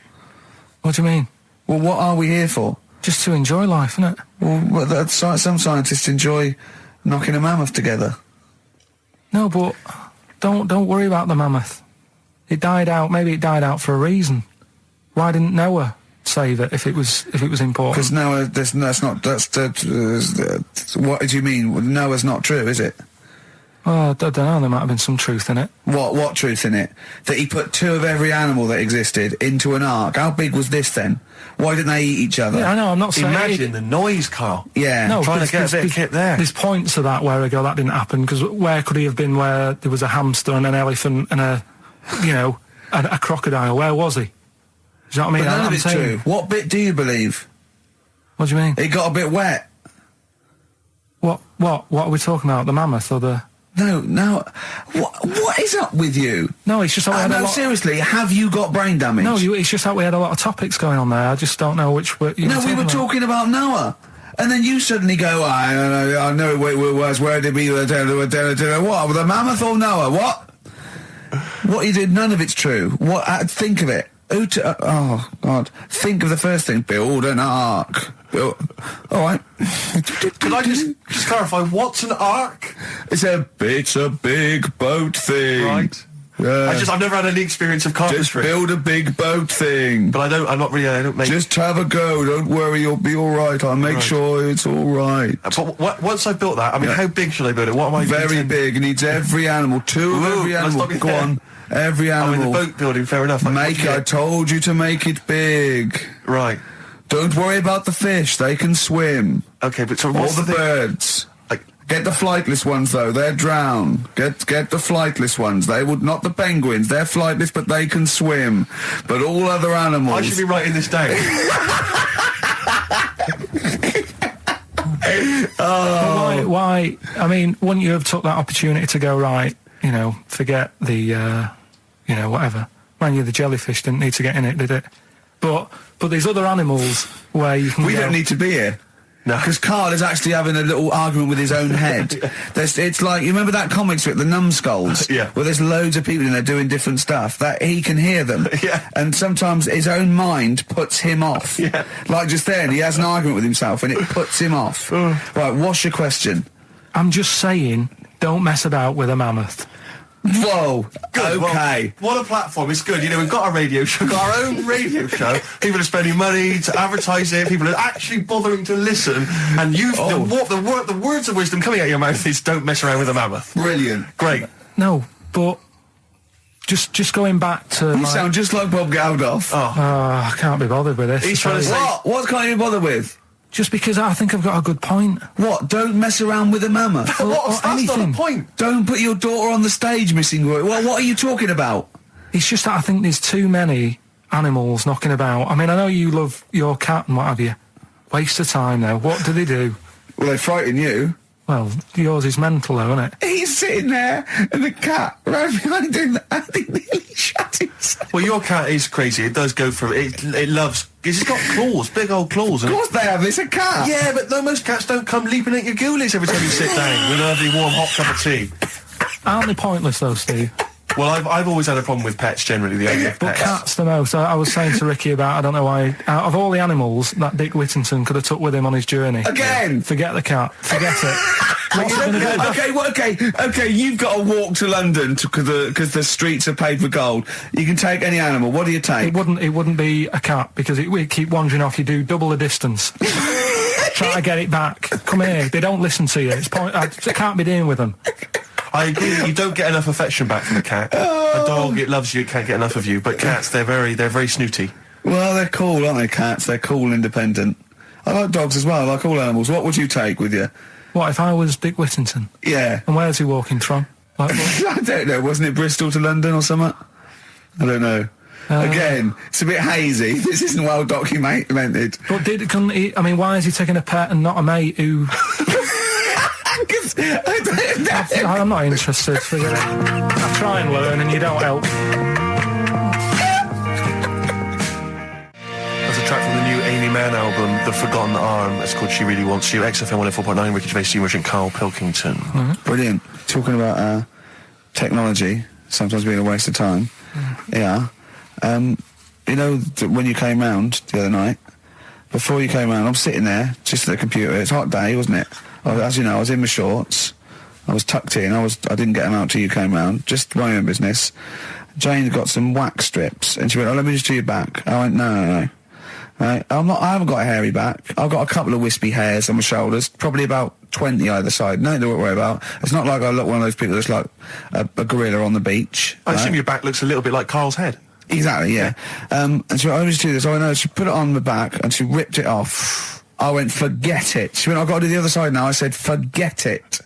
What do you mean? Well, what are we here for? Just to enjoy life, isn't it? Well, some scientists enjoy knocking a mammoth together. No, but don't worry about the mammoth. It died out. Maybe it died out for a reason. Why didn't Noah save it if it was important? Because Noah, what do you mean? Noah's not true, is it? Well, I don't know. There might have been some truth in it. What truth in it? That he put two of every animal that existed into an ark. How big was this then? Why didn't they eat each other? Yeah, I know. I'm not saying. Imagine the noise, Carl. Yeah. No, Trying to get a bit of kit there. There's points to that where I go, that didn't happen, because where could he have been where there was a hamster and an elephant and a crocodile? Where was he? Do you know what I mean? But none I'm of it's saying- true. What bit do you believe? What do you mean? It got a bit wet. What are we talking about? The mammoth or the... No. What is up with you? No, it's just that we had a No, lot... seriously, have you got brain damage? No, it's just that we had a lot of topics going on there. I just don't know which... No, we were talking about Noah. And then you suddenly go, I know where it was, where did we... What? The mammoth or Noah? What? What you did, none of it's true. What? Think of it. Oh, God. Think of the first thing. Build an ark. All right. Could I just clarify, what's an ark? It's a big boat thing. Right. I've never had any experience of Just carpentry. build a big boat thing. But I don't make... Just have a go. Don't worry, you'll be all right. I'll make sure it's all right. But once I've built that, I mean, how big should I build it? What am I... Very big. It needs every animal. Two of every animal. Go on. Every animal. in the boat building, fair enough. I told you to make it big. Right. Don't worry about the fish. They can swim. Okay, but so All what's the thing? birds. Like, Get the flightless ones though. They're drown. Get the flightless ones. They would not the penguins. They're flightless, but they can swim. But all other animals. I should be writing this down. Why? I mean, wouldn't you have took that opportunity to go, right, you know, forget the, whatever. Man, the jellyfish didn't need to get in it, did it? But there's other animals where you can We go, don't need to be here. No. Because Karl is actually having a little argument with his own head. It's like, you remember that comic strip, The Numbskulls? Yeah. Where there's loads of people in there doing different stuff, that he can hear them. Yeah. And sometimes his own mind puts him off. Yeah. Like just then, he has an argument with himself and it puts him off. Right, what's your question? I'm just saying, don't mess about with a mammoth. Whoa, Good, okay. Well, what a platform. It's good. You know, we've got a radio show, got our own radio show. People are spending money to advertise it. People are actually bothering to listen. And the words of wisdom coming out of your mouth is don't mess around with a mammoth. Brilliant. Great. No, but just going back to... You sound just like Bob Geldof. I can't be bothered with this. He's trying to say... What can't you be bothered with? Just because I think I've got a good point. What? Don't mess around with a mammoth. That's not anything. the point. Don't put your daughter on the stage, Missing Roy. Well, what are you talking about? It's just that I think there's too many animals knocking about. I mean, I know you love your cat and what have you. Waste of time, though. What do they do? Well, they frighten you. Well, yours is mental, though, isn't it? He's sitting there, and the cat right behind him, and he nearly shut himself. Well, your cat is crazy. It does go for it. It loves... It's got claws, big old claws. Of course they have. It's a cat. Yeah, but no, most cats don't come leaping at your ghoulies every time you sit down with a lovely warm hot cup of tea. Aren't they pointless, though, Steve? Well, I've always had a problem with pets generally, the idea of But pets. cats the most. I was saying to Ricky about, I don't know why, out of all the animals that Dick Whittington could have took with him on his journey. Again. Forget the cat. Forget it. What's it going to do? Okay, you've got to walk to London because the streets are paved with gold. You can take any animal. What do you take? It wouldn't be a cat because it would keep wandering off. You do double the distance. Try to get it back. Come here. They don't listen to you. I can't be dealing with them. I agree that you don't get enough affection back from a cat. A dog, it loves you, it can't get enough of you. But cats, they're very snooty. Well, they're cool, aren't they, cats? They're cool and independent. I like dogs as well. I like all animals. What would you take with you? What if I was Dick Whittington? Yeah. And where's he walking from? Like, I don't know. Wasn't it Bristol to London or something? I don't know. Again, it's a bit hazy. This isn't well documented. But couldn't he? I mean, why is he taking a pet and not a mate who? I'm not interested. Forget it. I try and learn, and you don't help. That's a track from the new Amy Mann album, The Forgotten Arm. It's called She Really Wants You. XFM 104.9, Ricky Gervais, Steve Merchant, Karl Pilkington. Brilliant. Talking about technology, sometimes being a waste of time. Yeah. You know, when you came round the other night, before you came round, I'm sitting there, just at the computer. It's a hot day, wasn't it? As you know, I was in my shorts. I was tucked in. I didn't get them out till you came round. Just my own business. Jane got some wax strips, and she went, "Oh, let me just do your back." I went, "No. Right? I haven't got a hairy back. I've got a couple of wispy hairs on my shoulders, probably about 20 either side. Nothing to worry about. It's not like I look one of those people that's like a gorilla on the beach." I assume your back looks a little bit like Karl's head. Exactly, yeah. And she went, "Oh, just do this." I went, "No." She put it on the back, and she ripped it off. I went, "Forget it." She went, "I've got to do the other side now." I said, "Forget it."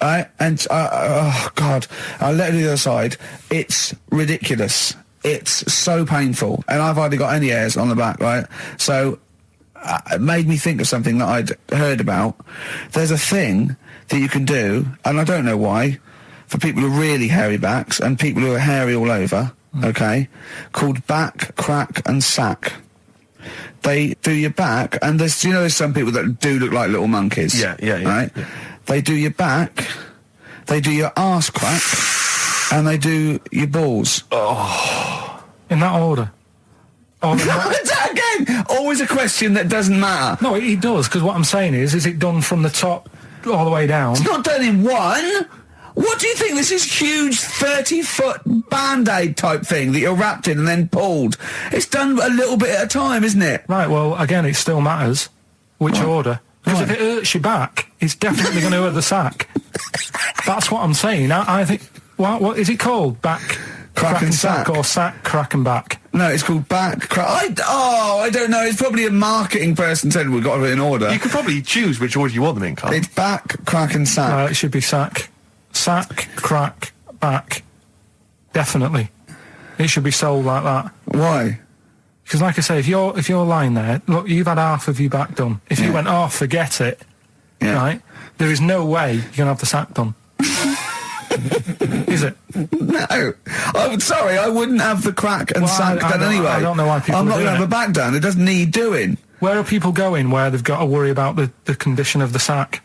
Right? And, oh, God, I let her do the other side. It's ridiculous. It's so painful. And I've hardly got any hairs on the back, right? So it made me think of something that I'd heard about. There's a thing that you can do, and I don't know why, for people with really hairy backs and people who are hairy all over, okay, called back, crack and sack. They do your back, and there's some people that do look like little monkeys. Yeah. Right? Yeah. They do your back, they do your arse crack, and they do your balls. Oh. In that order. Again, always a question that doesn't matter. No, it does, because what I'm saying is it done from the top all the way down? It's not done in one. What do you think? This is huge 30-foot Band-Aid type thing that you're wrapped in and then pulled. It's done a little bit at a time, isn't it? Right, well, again, it still matters which order. Because if it hurts your back, it's definitely going to hurt the sack. That's what I'm saying. I think... What is it called? Back... Crack and sack, or sack, crack and back? No, it's called back, crack... I don't know. It's probably a marketing person said we've got it in order. You could probably choose which order you want them in, Carl. It's back, crack and sack. It should be sack. Sack, crack, back. Definitely. It should be sold like that. Why? Because like I say, if you're lying there, look, you've had half of your back done. If you went, forget it, right, there is no way you're going to have the sack done. Is it? No. I'm sorry, I wouldn't have the crack and sack done anyway. I don't know why people I'm not going to have a back done. It doesn't need doing. Where are people going where they've got to worry about the condition of the sack?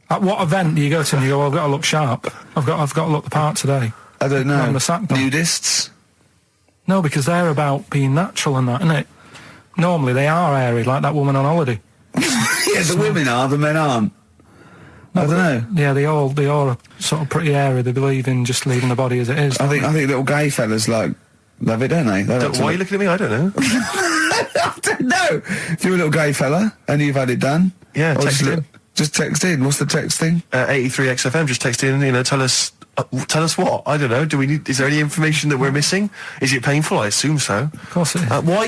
At what event do you go to and you go, I've got to look sharp. I've got to look the part today. I don't know. The sack done. Nudists? No, because they're about being natural and that, isn't it? Normally they are airy, like that woman on holiday. Yeah, the women are, the men aren't. I don't know. Yeah, they all are sort of pretty airy. They believe in just leaving the body as it is. I think little gay fellas love it, don't they? Why are you looking at me? I don't know. I don't know. If you're a little gay fella and you've had it done, text in. Just text in. What's the text thing? 83 XFM. Just text in. Tell us what. I don't know. Is there any information that we're missing? Is it painful? I assume so. Of course it is. Why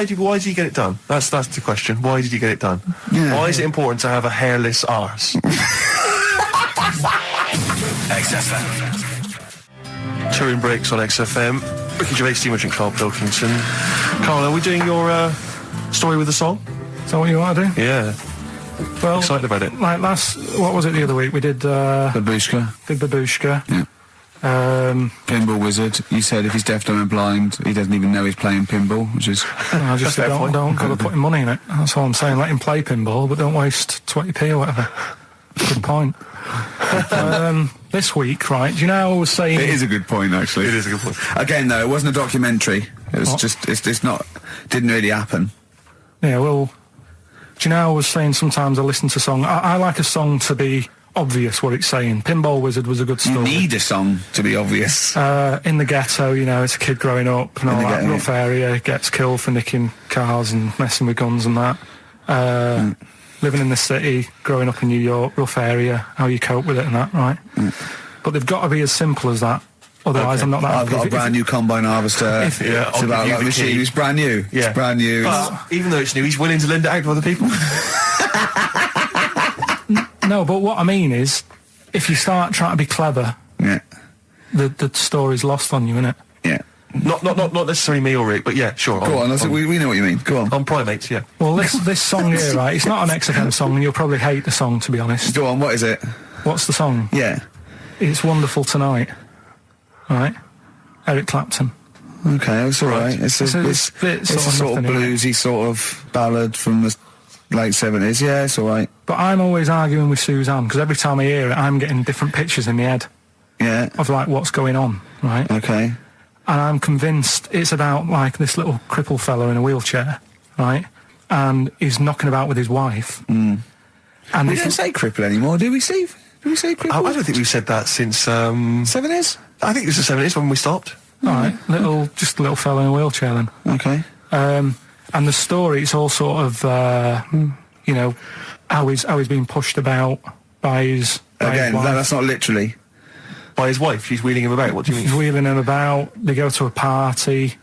did you get it done? That's the question. Why did you get it done? Yeah. Why is it important to have a hairless arse? XFM. Touring breaks on XFM. Ricky Gervais, Steve Merchant, Karl Pilkington. Karl, are we doing your story with a song? Is that what you want to do? Yeah. Well, excited about it. Like what was it the other week? We did Babushka. Did Babushka. Yeah. Pinball Wizard. You said if he's deaf, dumb and blind, he doesn't even know he's playing pinball, which is... I just Fair don't bother putting money in it. That's all I'm saying. Let him play pinball, but don't waste 20p or whatever. Good point. This week, right, do you know how I was saying... It is a good point, actually. It is a good point. Again, though, it wasn't a documentary. It was it's not... Didn't really happen. Yeah, well... Do you know how I was saying sometimes I listen to song... I like a song to be obvious what it's saying. Pinball Wizard was a good story. You need a song to be obvious. In the ghetto, it's a kid growing up and all that ghetto, rough area, gets killed for nicking cars and messing with guns and that. Living in the city, growing up in New York, rough area, how you cope with it and that, right? But they've got to be as simple as that. Otherwise, I'm not that I've got a brand new combine harvester. It's about like machine. It's brand new. Yeah. It's brand new. But even though it's new, he's willing to lend it out to other people. No, but what I mean is, if you start trying to be clever, the story's lost on you, innit? Yeah. Not necessarily me or Rick, but yeah, sure. Go on, we know what you mean. Go on. On Primates, yeah. Well, this song here, right, it's not an XFM song, and you'll probably hate the song, to be honest. Go on, what is it? What's the song? Yeah. It's Wonderful Tonight. Right? Eric Clapton. Okay, it's all right. It's a sort of bluesy sort of ballad from the late 70s. Yeah, it's all right. But I'm always arguing with Suzanne, because every time I hear it, I'm getting different pictures in my head. Yeah. Of, like, what's going on, right? Okay. And I'm convinced it's about, like, this little crippled fella in a wheelchair, right? And he's knocking about with his wife. And we don't say cripple anymore, do we, Steve? Do we say cripple? I don't think we've said that since... 70s? I think it was the 70s when we stopped. All right, just a little fella in a wheelchair then. Okay. And the story, it's all sort of, how he's being pushed about by his Again, wife. that's not literally. By his wife, she's wheeling him about. What do you mean? He's wheeling him about. They go to a party.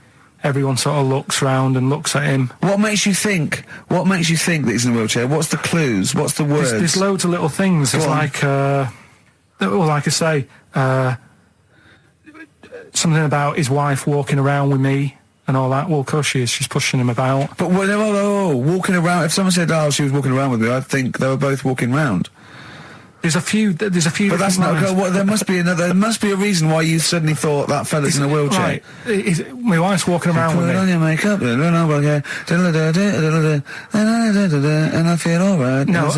Everyone sort of looks round and looks at him. What makes you think that he's in a wheelchair? What's the clues? What's the words? There's loads of little things. It's like, like I say, something about his wife walking around with me and all that. Well, of course she is. She's pushing him about. But walking around. If someone said, she was walking around with me, I'd think they were both walking round. There's a few. But that's not. There must be another. There must be a reason why you suddenly thought that fella's in a wheelchair. Right. My wife's walking around with me. Put on your makeup, and I feel alright. No,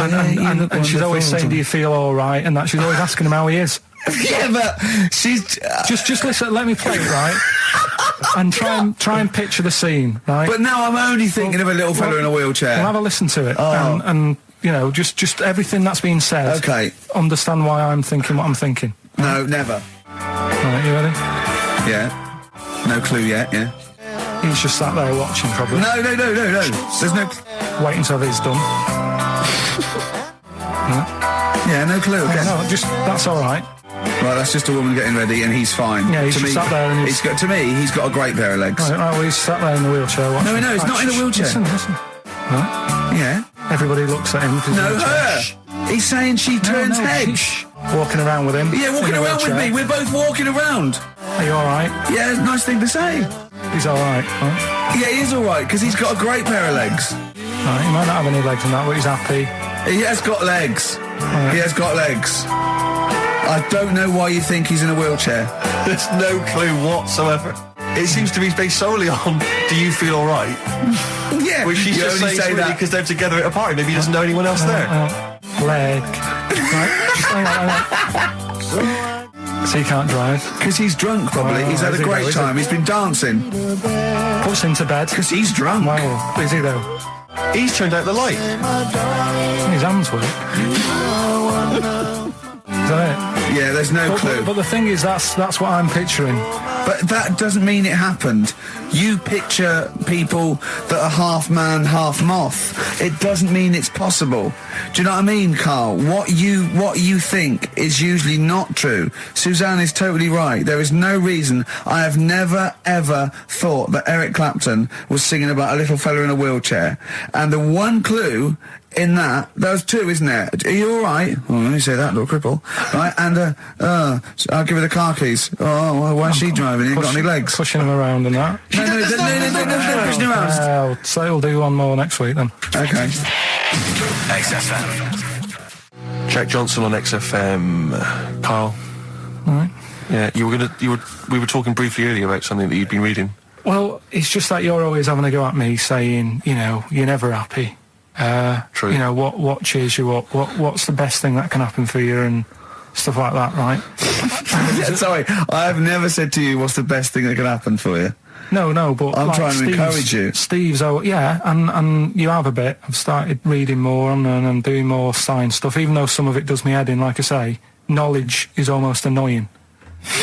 and she's always saying, "Do you feel all right?" And that she's always asking him how he is. Yeah, but she's just listen. Let me play it, right? And try and picture the scene, right? But now I'm only thinking of a little fella in a wheelchair. We'll have a listen to it, and you know, just everything that's been said. Okay. Understand why I'm thinking what I'm thinking. No, never. Right, you ready? Yeah. No clue yet, yeah. He's just sat there watching, probably. No. There's no... Wait until he's done. Yeah, no clue. Okay. No, that's all right. Right, that's just a woman getting ready, and he's fine. Yeah, he's just sat there and he's got a great pair of legs. Right, well, he's sat there in the wheelchair watching. No, he's not in a wheelchair. Listen. Right. Yeah. Everybody looks at him. No, her. He's saying she turns heads. Shh. Walking around with him. Yeah, walking around with me. We're both walking around. Are you all right? Yeah, nice thing to say. He's all right. Right? Yeah, he is all right, because he's got a great pair of legs. Right, he might not have any legs and that, but he's happy. He has got legs. Right. He has got legs. I don't know why you think he's in a wheelchair. There's no clue whatsoever. It seems to be based solely on, do you feel all right? Yeah. Which she's you just only saying say that because they're together at a party. Maybe he doesn't know anyone else there. Leg. Right, just hang on. So he can't drive. because he's drunk. Probably he's had a great time. He's been dancing Puts him to bed. because he's drunk. Wow, is he though? He's turned out the light. His hands work. Is that it? Yeah, there's no clue. But the thing is, that's what I'm picturing. But that doesn't mean it happened. You picture people that are half man, half moth. It doesn't mean it's possible. Do you know what I mean, Carl? What you think is usually not true. Suzanne is totally right. There is no reason. I have never, ever thought that Eric Clapton was singing about a little fella in a wheelchair. And the one clue in that, there's two, isn't there? Are you all right? Oh, let me say that, little cripple. Right, and I'll give her the car keys. Oh, why is she driving? He ain't got any legs. Pushing him around and that. No, pushing him around. Well, so he'll do one more next week then. Okay. XFM. Jack Johnson on XFM. Carl. All right. Yeah, we were talking briefly earlier about something that you'd been reading. Well, it's just that you're always having a go at me, saying, you know, you're never happy. True. You know, what cheers you up? What's the best thing that can happen for you and stuff like that, right? Yeah, sorry, I've never said to you what's the best thing that can happen for you. No, but I'm like trying to encourage you. Steve's, and you have a bit. I've started reading more and doing more science stuff, even though some of it does me head in. Like I say, knowledge is almost annoying.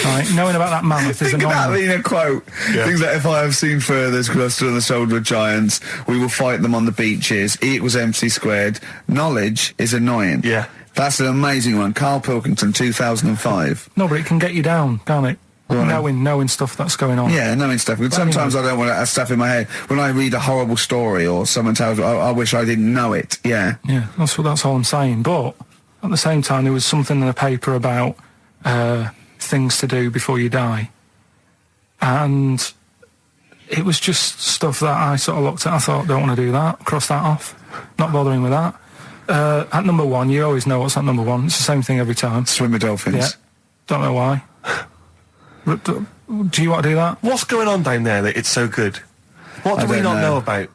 Right, knowing about that mammoth is Think annoying. about being a quote. Yeah. Things like, if I have seen furthers clustered on the shoulder of giants, we will fight them on the beaches. It was MC squared. Knowledge is annoying. Yeah. That's an amazing one. Karl Pilkington, 2005. No, but it can get you down, can't it? Right. Knowing stuff that's going on. Yeah, knowing stuff. But sometimes I don't want to have stuff in my head. When I read a horrible story or someone tells me, I wish I didn't know it. Yeah. Yeah, that's all I'm saying. But at the same time, there was something in the paper about things to do before you die, and it was just stuff that I sort of looked at. I thought, don't want to do that. Cross that off. Not bothering with that. At number one, you always know what's at number one. It's the same thing every time. Swim with dolphins. Yeah. Don't know why. Do you want to do that? What's going on down there that it's so good? What do we don't not know. know about?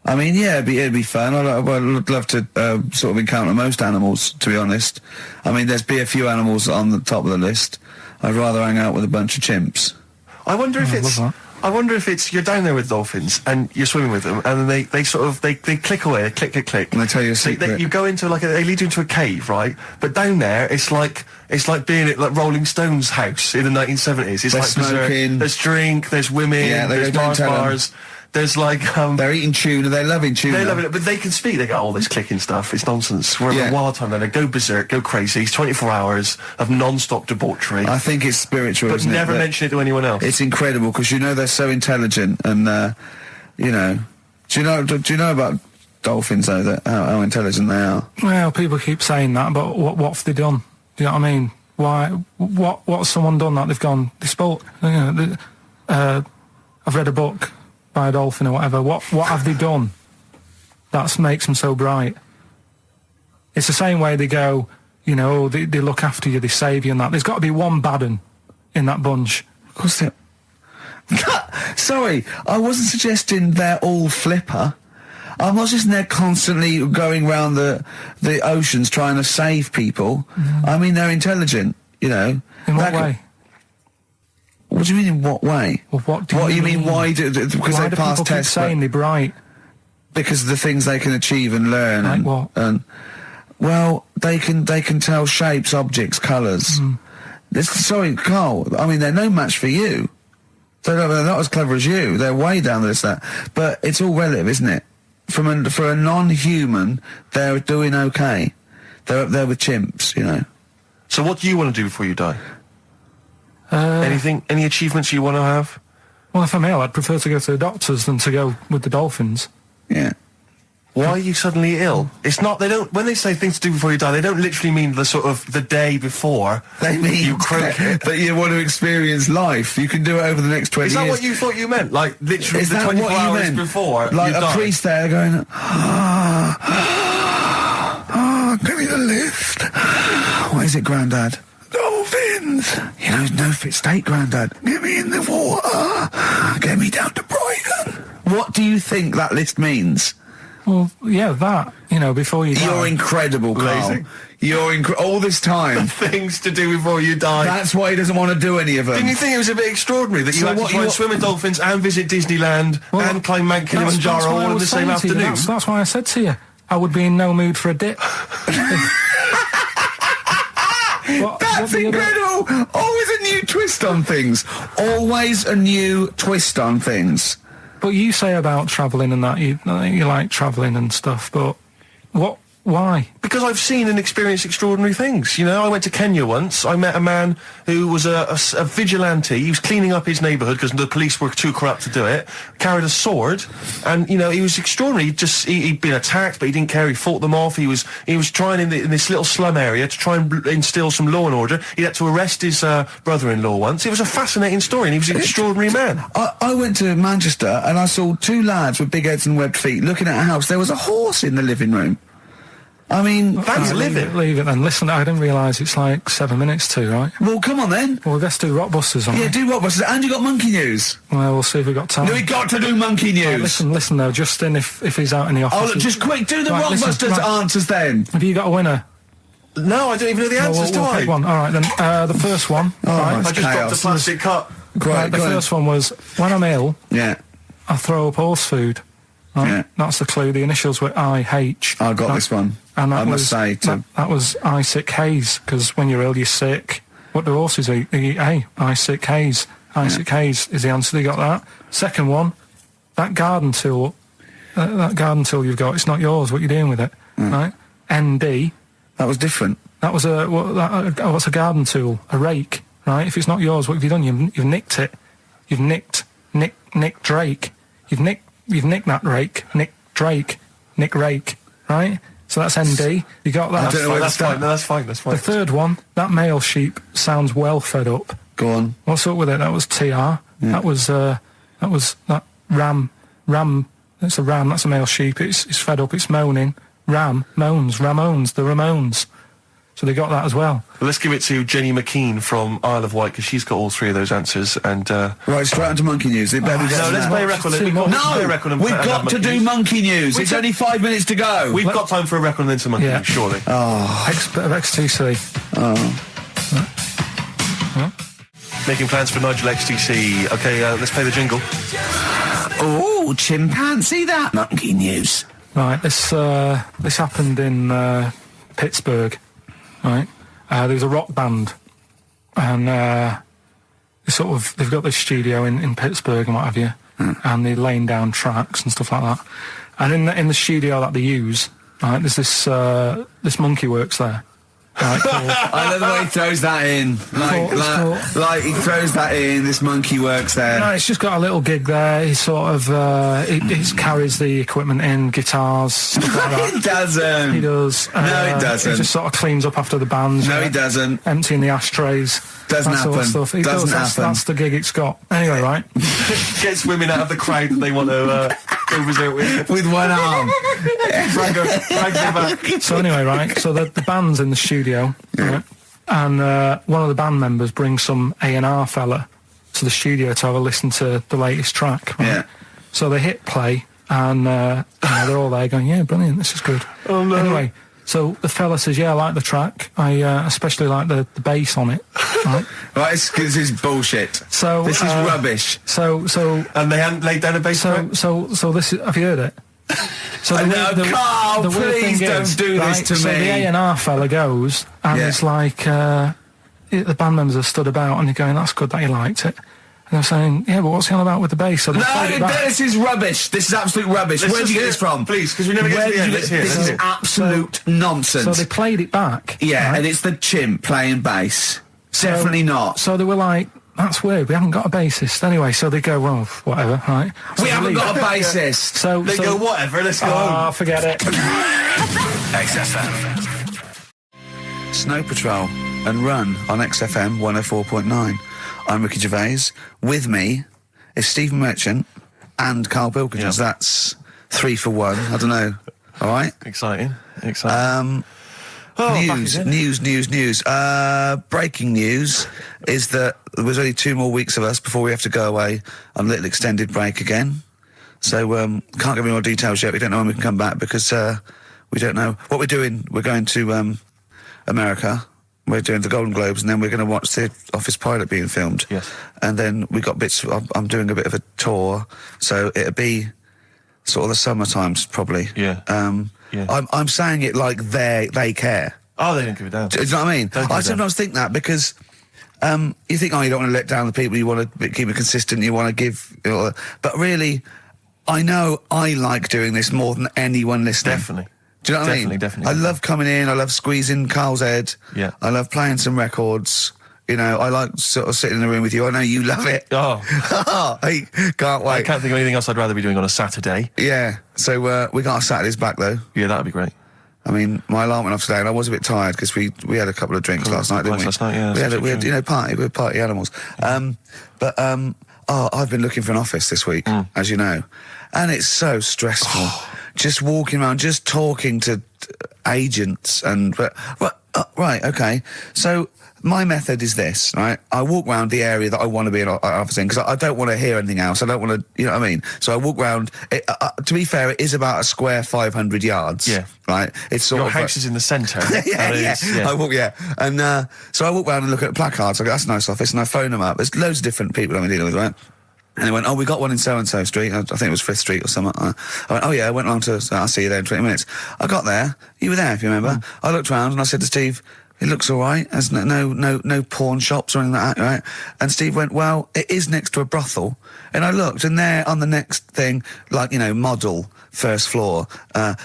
I mean, yeah, it'd be fun. I'd love to sort of encounter most animals, to be honest. I mean, there's be a few animals on the top of the list. I'd rather hang out with a bunch of chimps. I wonder if I it's. love I wonder if it's you're down there with dolphins and you're swimming with them, and then they sort of they click away, they click, And they tell you a secret. You go into they lead you into a cave, right? But down there, it's like being at like Rolling Stones' house in the 1970s. It's They're like berserk. smoking. There's drink, there's women, Yeah, there's don't tell 'em. bars. There's like They're eating tuna. They're loving tuna. they love it, but they can speak. They go, all this clicking stuff. It's nonsense. We're Yeah. having a wild time there. They go berserk, go crazy. It's 24 hours of non-stop debauchery, I think it's spiritual, but isn't never it? mention it to anyone else. It's incredible because they're so intelligent and you know. Do you know about dolphins though? That how intelligent they are. Well, people keep saying that, but what have they done? Do you know what I mean? What's someone done that they've gone? They spoke. You know, I've read a book by a dolphin or whatever. What have they done that makes them so bright? It's the same way they go, you know, they look after you, they save you and that. There's got to be one bad un in that bunch. Of course they. Sorry, I wasn't suggesting they're all flipper. I'm not just they're constantly going round the oceans trying to save people. I mean, they're intelligent, you know. In what way? What do you mean in what way? Well, what do you mean? Why do because Why they do pass people keep tests? saying they're bright? because of the things they can achieve and learn. Like and, what? And, well, they can tell shapes, objects, colours. Sorry, Carl, I mean, they're no match for you. They're not as clever as you. They're way down this, that. But it's all relative, isn't it? For a non-human, they're doing okay. They're up there with chimps, you know. So what do you want to do before you die? Anything? Any achievements you want to have? Well, if I'm ill, I'd prefer to go to the doctors than to go with the dolphins. Yeah. Why are you suddenly ill? It's not, they don't, when they say things to do before you die, they don't literally mean the sort of, the day before. They mean you croak. that you want to experience life. You can do it over the next 20 years. Is that what you thought you meant? Like, literally Is the that 24 what you hours meant? before Like you a die? priest there going, give me the lift. What is it, Grandad? Dolphins. You know, no fit state, Grandad. Get me in the water. Get me down to Brighton. What do you think that list means? Well, yeah, that, you know, before you die. You're incredible, Carl. Amazing. You're all this time. Things to do before you die. That's why he doesn't want to do any of them. Didn't you think it was a bit extraordinary that you So had to what try and you- swim with dolphins and visit Disneyland and climb Mount That's Kilimanjaro what I all in was the same saying to you. afternoon? That's why I said to you, I would be in no mood for a dip. That's incredible! Always a new twist on things. Always a new twist on things. But you say about travelling and that, you like travelling and stuff, but why? Because I've seen and experienced extraordinary things. You know, I went to Kenya once. I met a man who was a vigilante. He was cleaning up his neighbourhood because the police were too corrupt to do it. Carried a sword, and you know, he was extraordinary. He'd been attacked, but he didn't care. He fought them off. He was trying in this little slum area to try and instill some law and order. He had to arrest his brother-in-law once. It was a fascinating story, and he was an extraordinary man. I went to Manchester and I saw two lads with big heads and webbed feet looking at a house. There was a horse in the living room. I mean... That's living. Leave it then. Listen, I didn't realise it's like 7 minutes to, right? Well, come on then. Well, let's do Rockbusters on Yeah, it. do Rockbusters. And you got Monkey News. Well, we'll see if we've got time. We got to do Monkey News. Listen though, Justin, if he's out in the office... Oh, look, just quick, do the Right, listen, Rockbusters right. answers then. Have you got a winner? No, I don't even know the answers, we'll do I? pick one. All right, then. The first one. right. it's I just dropped chaos. a plastic cup. Right, the first one was, when I'm ill, Yeah. I throw up horse food. Right? Yeah. That's the clue. The initials were IH. I got Right? this one. And that I must was, say, to... that was I sick haze, because when you're ill, you're sick. What do horses eat? They eat hay. I sick haze. I sick haze is the answer. They got that. Second one, that garden tool you've got, it's not yours. What you doing with it? Right? ND. That was different. That was what's a garden tool? A rake. Right? If it's not yours, what have you done? You've nicked it. You've nicked Drake. You've nicked that rake. Nick Drake. Nick Rake. Right? So that's ND. You got that? I don't know where to That's start. fine. No, that's fine. That's fine. The third one, that male sheep sounds well fed up. Go on. What's up with it? That was TR. That was that ram. That's a ram. That's a male sheep. It's fed up. It's moaning. Ram moans. Ramones. The Ramones. So they got that as well. Well, let's give it to Jenny McKean from Isle of Wight, because she's got all three of those answers. And Right, straight on to Monkey News. It better be better no, than let's that. play a record. Too much. No, we've got to do Monkey News. It's only 5 minutes to go. We've got time for a record and then some monkey Yeah. news, surely. Bit of XTC. Making plans for Nigel XTC. Okay, let's play the jingle. Oh, chimpanzee that. Monkey News. Right. This happened in Pittsburgh. Right. There was a rock band, and they've got this studio in Pittsburgh and what have you, and they're laying down tracks and stuff like that. And in the studio that they use, right, there's this monkey works there. Right, called, I love the way he throws that in. Like he throws that in. This monkey works there. no, it's just got a little gig there. He sort of he carries the equipment in, guitars, stuff like that. He doesn't. He does. No, he doesn't. He just sort of cleans up after the bands. No, he doesn't. Emptying the ashtrays. Doesn't that sort of happen. stuff. He Doesn't does. happen. That's the gig it's got. Anyway, right. Gets women out of the crowd that they want to go visit with. With one arm. Drag them back. So anyway, right. So the band's in the studio, right? And one of the band members brings some A&R fella to the studio to have a listen to the latest track. Right? Yeah. So they hit play, and they're all there going, "Yeah, brilliant, this is good." Oh, no. Anyway, so the fella says, "Yeah, I like the track. I especially like the bass on it." Right. Right, this is bullshit. So This is rubbish. So And they hadn't laid down a bass track? so this is, have you heard it? So Carl, weird please thing don't is, do this to so me. the A&R fella goes, and it's like, the band members are stood about, and they're going, that's good that you liked it. And they're saying, yeah, but what's he on about with the bass? So No, this is rubbish. This is absolute rubbish. Where did you get this from? Please, because we never get to the end. Let's hear it. This is absolute nonsense. So they played it back. Yeah, right? and it's the chimp playing bass. Definitely not. So they were like, that's weird, we haven't got a bassist. Anyway, so they go, well, whatever, right? So we haven't got a bassist. So They go, whatever, let's go home. Forget it. XFM. Snow Patrol and Run on XFM 104.9. I'm Ricky Gervais. With me is Stephen Merchant and Karl Pilkington. Yep. So that's 3 for 1. I don't know. All right? Exciting. News. Breaking news is that there's only 2 more weeks of us before we have to go away on a little extended break again. So, can't give any more details yet. We don't know when we can come back because, we don't know what we're doing. We're going to, America. We're doing the Golden Globes, and then we're going to watch the Office pilot being filmed. Yes. And then we got bits. I'm doing a bit of a tour, so it'll be sort of the summer times probably. Yeah. Yeah. I'm saying it like they care. Oh, they don't give a damn. Do you know what I mean? Don't give a I damn. sometimes think that because you think, oh, you don't want to let down the people. You want to keep it consistent. You want to give, but really, I know I like doing this more than anyone listening. Definitely. Do you know what I mean? Definitely. I love coming in. I love squeezing Carl's head. Yeah. I love playing some records. You know, I like sort of sitting in the room with you. I know you love it. Oh. I can't wait. I can't think of anything else I'd rather be doing on a Saturday. Yeah. So we got our Saturdays back though. Yeah, that'd be great. I mean, my alarm went off today, and I was a bit tired because we had a couple of drinks last night, didn't we? Last night, yeah. We had party. We were party animals. I've been looking for an office this week, as you know, and it's so stressful. Just walking around, just talking to agents, and right, okay. So my method is this, right? I walk around the area that I want to be an office in because I don't want to hear anything else. I don't want to, you know what I mean? So I walk around. To be fair, it is about a square 500 yards. Yeah. Right? It's sort Your of house is in the centre. yeah. I walk, and so I walk around and look at placards. I go, that's a nice office, and I phone them up. There's loads of different people I'm dealing with, right? And they went, oh, we got one in so-and-so street. I think it was 5th Street or something. I went, oh, yeah, I went along to, I'll see you there in 20 minutes. I got there. You were there, if you remember. I looked around and I said to Steve, it looks all right. There's no pawn shops or anything like that, right? And Steve went, well, it is next to a brothel. And I looked, and there on the next thing, like, you know, model, first floor,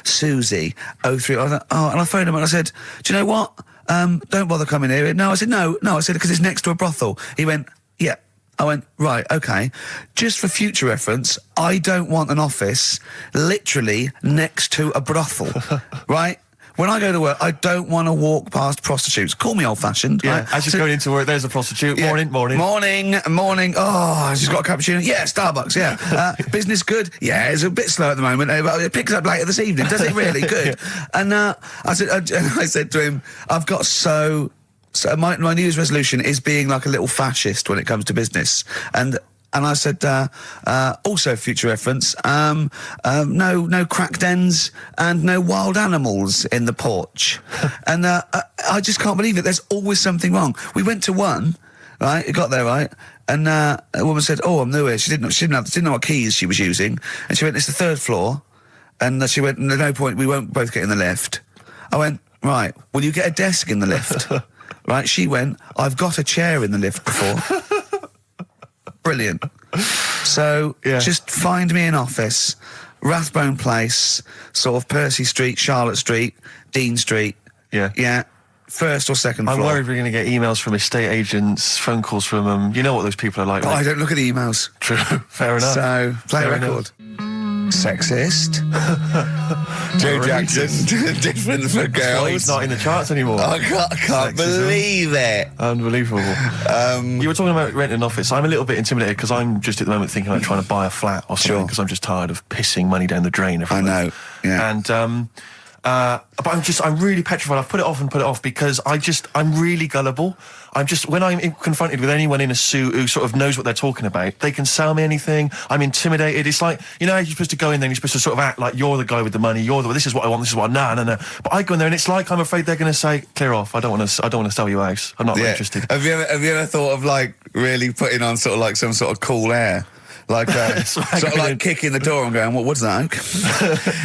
Susie, 03. I thought, and I phoned him and I said, do you know what? Don't bother coming here. No, I said, no, I said, because it's next to a brothel. He went, yeah. I went, right, okay. Just for future reference, I don't want an office literally next to a brothel, right? When I go to work, I don't want to walk past prostitutes. Call me old-fashioned. Yeah, right? as you're going into work, there's a prostitute. Yeah. Morning. Morning. Oh, she's got a cappuccino. Yeah, Starbucks, yeah. Business good? Yeah, it's a bit slow at the moment, but it picks up later this evening. Does it really? Good. And I said to him, I've got so my New Year's resolution is being like a little fascist when it comes to business. And I said, also future reference, no crack dens and no wild animals in the porch. And I just can't believe it. There's always something wrong. We went to one, right? It got there, right? And a woman said, oh, I'm new here. She didn't know what keys she was using. And she went, it's the 3rd floor. And she went, there's no point, we won't both get in the lift. I went, right, will you get a desk in the lift? Right, she went, I've got a chair in the lift before. Brilliant. So, just find me an office, Rathbone Place, sort of Percy Street, Charlotte Street, Dean Street. Yeah. Yeah. 1st or 2nd floor. I'm worried we're going to get emails from estate agents, phone calls from them. You know what those people are like. But I don't look at the emails. True. Fair enough. So, play a record. Sexist. Joe Jackson, different for girls. That's why he's not in the charts anymore. I can't believe it. Unbelievable. You were talking about renting an office. I'm a little bit intimidated because I'm just at the moment thinking about trying to buy a flat or something because I'm just tired of pissing money down the drain every month. I know, yeah. And but I'm really petrified. I've put it off because I'm really gullible. When I'm confronted with anyone in a suit who sort of knows what they're talking about, they can sell me anything. I'm intimidated. It's like, you know, you're supposed to go in there and you're supposed to sort of act like you're the guy with the money. This is what I want. This is what no. But I go in there and it's like I'm afraid they're going to say, clear off. I don't want to sell you a house. I'm not interested. Have you ever thought of like really putting on sort of like some sort of cool air? Like, sort of like kicking the door and going, what's that, Oak?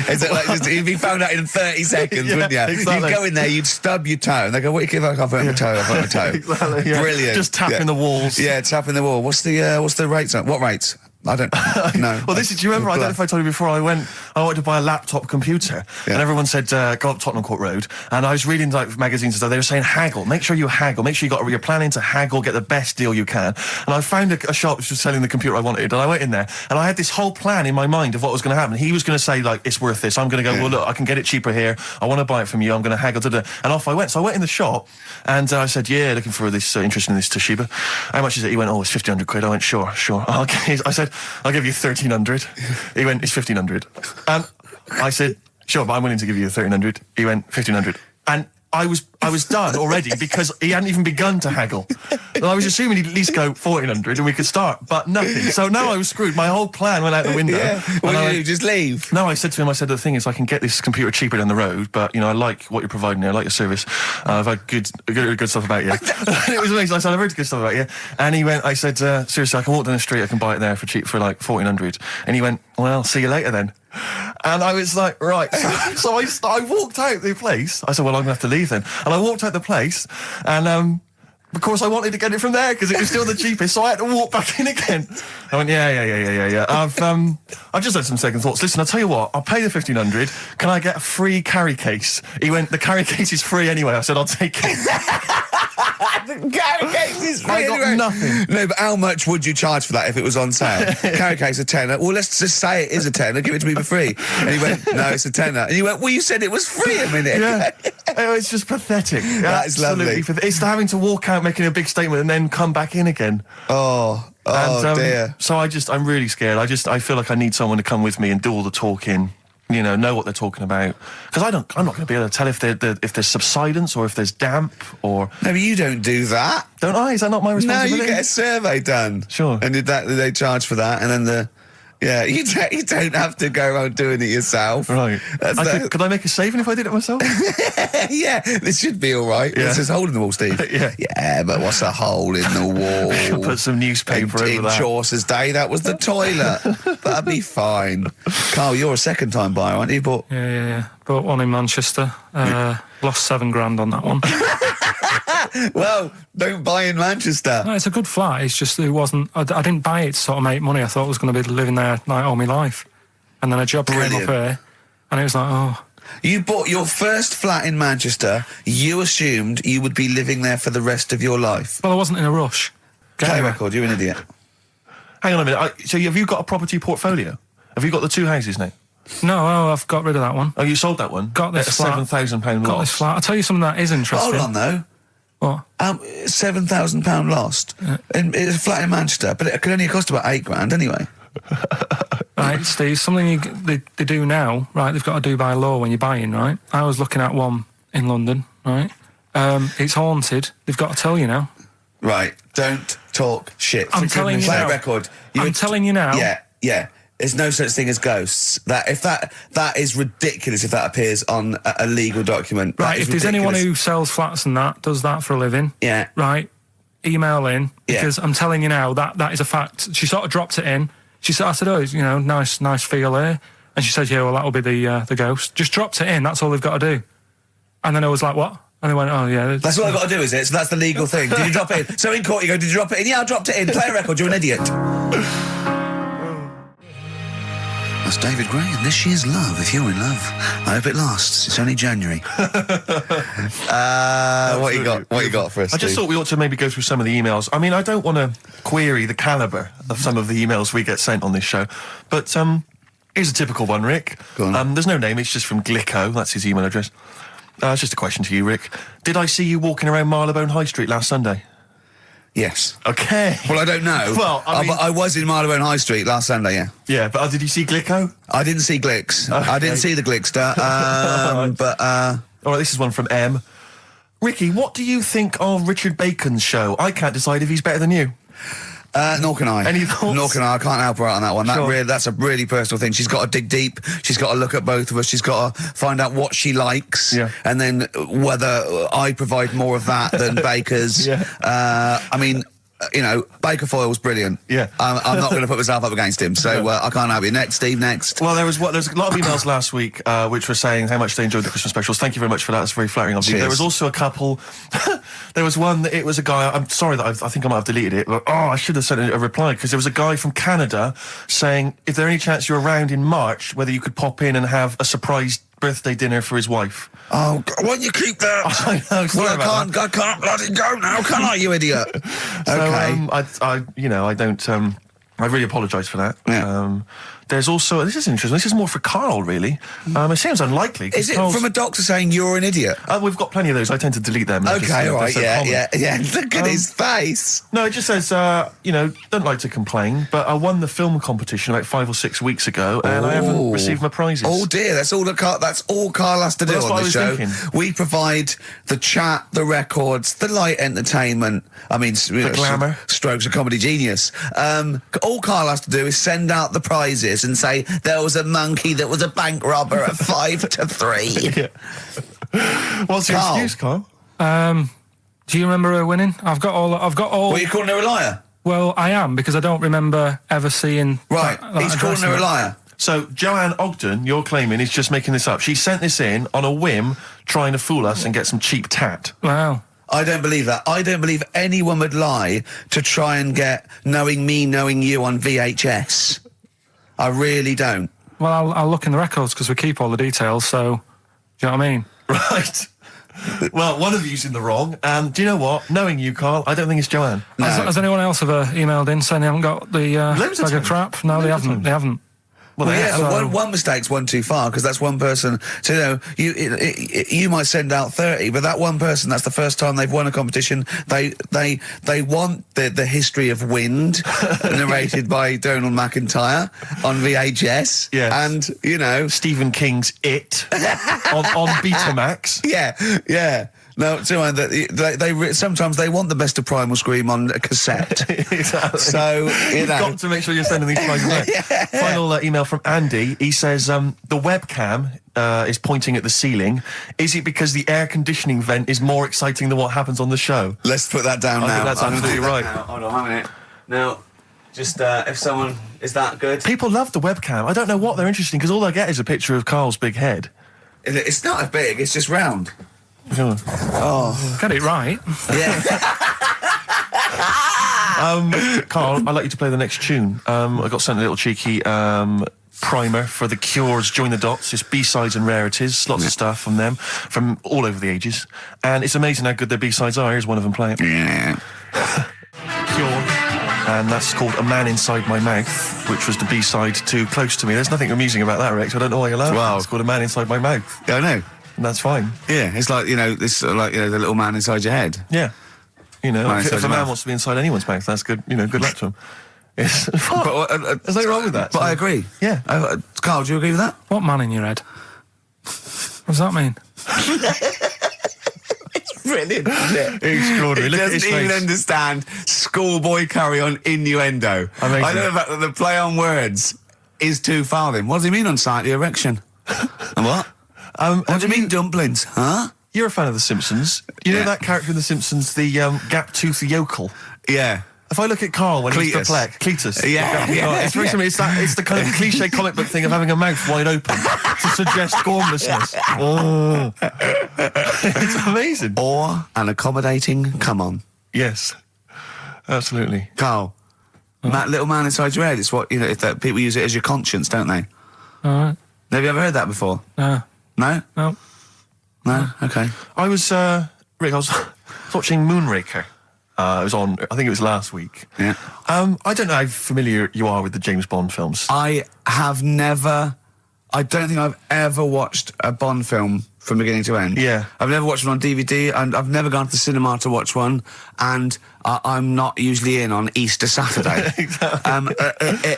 Is it like, you'd be found out in 30 seconds, wouldn't you? Exactly. You'd go in there, you'd stub your toe, and they go, what, you give like, I've hurt my toe, I've hurt my toe. Exactly, yeah. Brilliant. Just tapping the walls. Yeah, tapping the wall. What's the rates on? What rates? I don't know. Well, do you remember, I don't know if I told you before, I wanted to buy a laptop computer, and everyone said, go up Tottenham Court Road, and I was reading like magazines and stuff, they were saying haggle, make sure you haggle, make sure you're planning to haggle, get the best deal you can, and I found a shop which was selling the computer I wanted, and I went in there, and I had this whole plan in my mind of what was going to happen. He was going to say, like, it's worth this, I'm going to go, well, look, I can get it cheaper here, I want to buy it from you, I'm going to haggle, and off I went. So I went in the shop, and I said, yeah, looking for this, interested in this Toshiba. How much is it? He went, oh, it's 1,500 quid. I went, sure. Okay. I said, I'll give you 1,300. He went, it's 1,500. And I said, sure, but I'm willing to give you 1,300. He went, 1,500. And I was done already because he hadn't even begun to haggle. And I was assuming he'd at least go 1,400 and we could start, but nothing. So now I was screwed. My whole plan went out the window. Yeah. What did you do? Just leave? No, I said to him, the thing is, I can get this computer cheaper down the road, but, I like what you're providing here, I like your service. I've had good stuff about you. It was amazing. I said, I've heard good stuff about you. And he went, I said, seriously, I can walk down the street, I can buy it there for cheap, for like 1,400. And he went, well, see you later then. And I was like, right. So I walked out the place. I said, well, I'm going to have to leave then. And I walked out the place, and of course I wanted to get it from there because it was still the cheapest, so I had to walk back in again. I went, yeah. I've just had some second thoughts. Listen, I'll tell you what, I'll pay the 1,500. Can I get a free carry case? He went, the carry case is free anyway. I said, I'll take it. The carry case is free I got anyway. nothing. No, but how much would you charge for that if it was on sale? Carry case a tenner. Well, let's just say it is a tenner. Give it to me for free. And he went, no, it's a tenner. And you went, well, you said it was free a minute. Yeah. It's just pathetic. That is lovely. It's having to walk out making a big statement and then come back in again. Oh, dear. So I'm really scared. I feel like I need someone to come with me and do all the talking. Know what they're talking about. Because I'm not going to be able to tell if there's subsidence or if there's damp or... No, but you don't do that. Don't I? Is that not my responsibility? No, you get a survey done. Sure. And they charge for that, and then you don't have to go around doing it yourself. Right. Could I make a saving if I did it myself? Yeah, this should be all right. Yeah. There's a hole in the wall, Steve. Yeah, but what's a hole in the wall? Put some newspaper over in that. Chaucer's day, that was the toilet. That'd be fine. Carl, you're a second-time buyer, aren't you? But Yeah. Bought one in Manchester. Lost $7,000 on that one. well, don't buy in Manchester. No, it's a good flat. It's just it wasn't. I didn't buy it to sort of make money. I thought I was going to be living there like all my life, and then a job came up here, and it was like, oh. You bought your first flat in Manchester. You assumed you would be living there for the rest of your life. Well, I wasn't in a rush. Play record. You're an idiot. Hang on a minute. So have you got a property portfolio? Have you got the two houses now? No, I've got rid of that one. Oh, you sold that one? Got this at flat. £7,000 Got loss. this flat. I'll tell you something that is interesting. Hold on, though. What? £7,000 lost. It's a flat in Manchester, but it could only cost about £8,000 anyway. Right, Steve, something they do now, right, they've got to do by law when you're buying, right? I was looking at one in London, right? It's haunted. They've got to tell you now. Right, don't talk shit. I'm telling you now. Play record. I'm telling you now. Yeah. There's no such thing as ghosts. That is ridiculous if that appears on a legal document. Right, if there's anyone who sells flats and does that for a living, yeah, right, email in, because I'm telling you now that is a fact. She sort of dropped it in. She said, I said, oh, nice feel here. And she said, yeah, well, that'll be the ghost. Just dropped it in, that's all they've got to do. And then I was like, what? And they went, oh, yeah. That's all I've got to do, is it? So that's the legal thing. Did you drop it in? So in court you go, did you drop it in? Yeah, I dropped it in. Play a record, you're an idiot. That's David Gray, and this year's Love. If you're in love, I hope it lasts. It's only January. What you got for us, I just Steve? thought we ought to maybe go through some of the emails. I mean, I don't want to query the calibre of some of the emails we get sent on this show, but here's a typical one, Rick. Go on. There's no name, it's just from Glicko, that's his email address. It's just a question to you, Rick. Did I see you walking around Marylebone High Street last Sunday? Yes. Okay. Well, I don't know. Well, I mean... I was in Marylebone High Street last Sunday, yeah. Yeah, but did you see Glicko? I didn't see Glicks. Okay. I didn't see the Glickster. But all right, this is one from M. Ricky, what do you think of Richard Bacon's show? I can't decide if he's better than you. Nor can I. Any thoughts? Nor can I. I can't help her out on that one. Sure. That's a really personal thing. She's got to dig deep. She's got to look at both of us. She's got to find out what she likes, and then whether I provide more of that than Baker's. Yeah. I mean, Baker Foyle's brilliant. Yeah. I'm not going to put myself up against him, so I can't help you. Next, Steve, next. Well, there was a lot of emails last week which were saying how much they enjoyed the Christmas specials. Thank you very much for that. That's very flattering of you. Cheers. There was also a couple. There was one. It was a guy. I'm sorry that I think I might have deleted it. But, I should have sent a reply because there was a guy from Canada saying if there any chance you're around in March, whether you could pop in and have a surprise birthday dinner for his wife. Oh, why don't you keep that? I know. Sorry I can't bloody go now, can I, you idiot? Okay. So, I really apologise for that. Yeah. There's also, this is interesting, this is more for Karl, really. It seems unlikely. Is it from a doctor saying you're an idiot? We've got plenty of those. I tend to delete them. Okay, all right, yeah. Look at his face. No, it just says, don't like to complain, but I won the film competition about 5 or 6 weeks ago, and I haven't received my prizes. Oh dear, that's all Karl has to do on the show. We provide the chat, the records, the light entertainment. I mean, the glamour. Strokes of comedy genius. All Karl has to do is send out the prizes and say there was a monkey that was a bank robber at 5 to 3. Yeah. What's your excuse, Karl? Do you remember her winning? I've got all. Well, you calling her a liar? Well, I am, because I don't remember ever seeing. Right, he's calling her a liar. So, Joanne Ogden, you're claiming, is just making this up. She sent this in on a whim, trying to fool us and get some cheap tat. Wow. I don't believe that. I don't believe anyone would lie to try and get Knowing Me, Knowing You on VHS. I really don't. Well, I'll look in the records because we keep all the details, so... Do you know what I mean? Right. Well, one of you's in the wrong, and do you know what? Knowing you, Karl, I don't think it's Joanne. No. Has anyone else ever emailed in saying they haven't got the bag of crap? No, they haven't. Well, yeah, but one mistake's one too far, because that's one person. So, you might send out 30, but that one person, that's the first time they've won a competition. They want the history of Wind narrated by Donald McIntyre on VHS. Yes. And, Stephen King's It on Betamax. Yeah. No, they sometimes they want the best of Primal Scream on a cassette. Exactly. So, You've got to make sure you're sending these prizes out. Yeah. Final email from Andy. He says, the webcam is pointing at the ceiling. Is it because the air conditioning vent is more exciting than what happens on the show? Let's put that down now. I think that's absolutely right. Hold on a minute. Now, just if someone... Is that good? People love the webcam. I don't know what they're interested in, because all they get is a picture of Karl's big head. It's not as big, it's just round. Oh, get it right. Yeah. Karl, I'd like you to play the next tune. I got sent a little cheeky primer for The Cure's Join the Dots. It's B-sides and rarities, lots of stuff from them, from all over the ages. And it's amazing how good their B-sides are. Here's one of them playing. Yeah. Cure. And that's called A Man Inside My Mouth, which was the B-side to Close to Me. There's nothing amusing about that, Rex. I don't know why you're laughing. Wow. It's called A Man Inside My Mouth. Yeah, I know. And that's fine. Yeah, it's like, the little man inside your head. Yeah. Man If inside a your man mouth. wants to be inside anyone's mouth, that's good. Good luck to him. Yes. But, There's nothing wrong with that. But I agree. Yeah. Karl, do you agree with that? What man in your head? What does that mean? Brilliant, isn't it? Extraordinary. He Look at doesn't his even face. understand schoolboy carry-on innuendo. Amazing. I know the fact that the play on words is too far then. What does he mean on slightly erection? And what? What do you mean dumplings? Huh? You're a fan of The Simpsons. You know that character in The Simpsons, the gap-toothed yokel? Yeah. If I look at Karl when he's Cletus. perplexed, Cletus. Yeah. It's very similar. It's the kind of cliche comic book thing of having a mouth wide open to suggest gormlessness. Oh. It's amazing. Or an accommodating come on. Yes. Absolutely. Karl, that little man inside your head, it's what, if that people use it as your conscience, don't they? All right. Have you ever heard that before? No. No? No. No? Okay. I was, Rick, I was watching Moonraker. It was on, I think it was last week. Yeah. I don't know how familiar you are with the James Bond films. I don't think I've ever watched a Bond film from beginning to end. Yeah. I've never watched one on DVD, and I've never gone to the cinema to watch one, and I'm not usually in on Easter Saturday. Exactly. The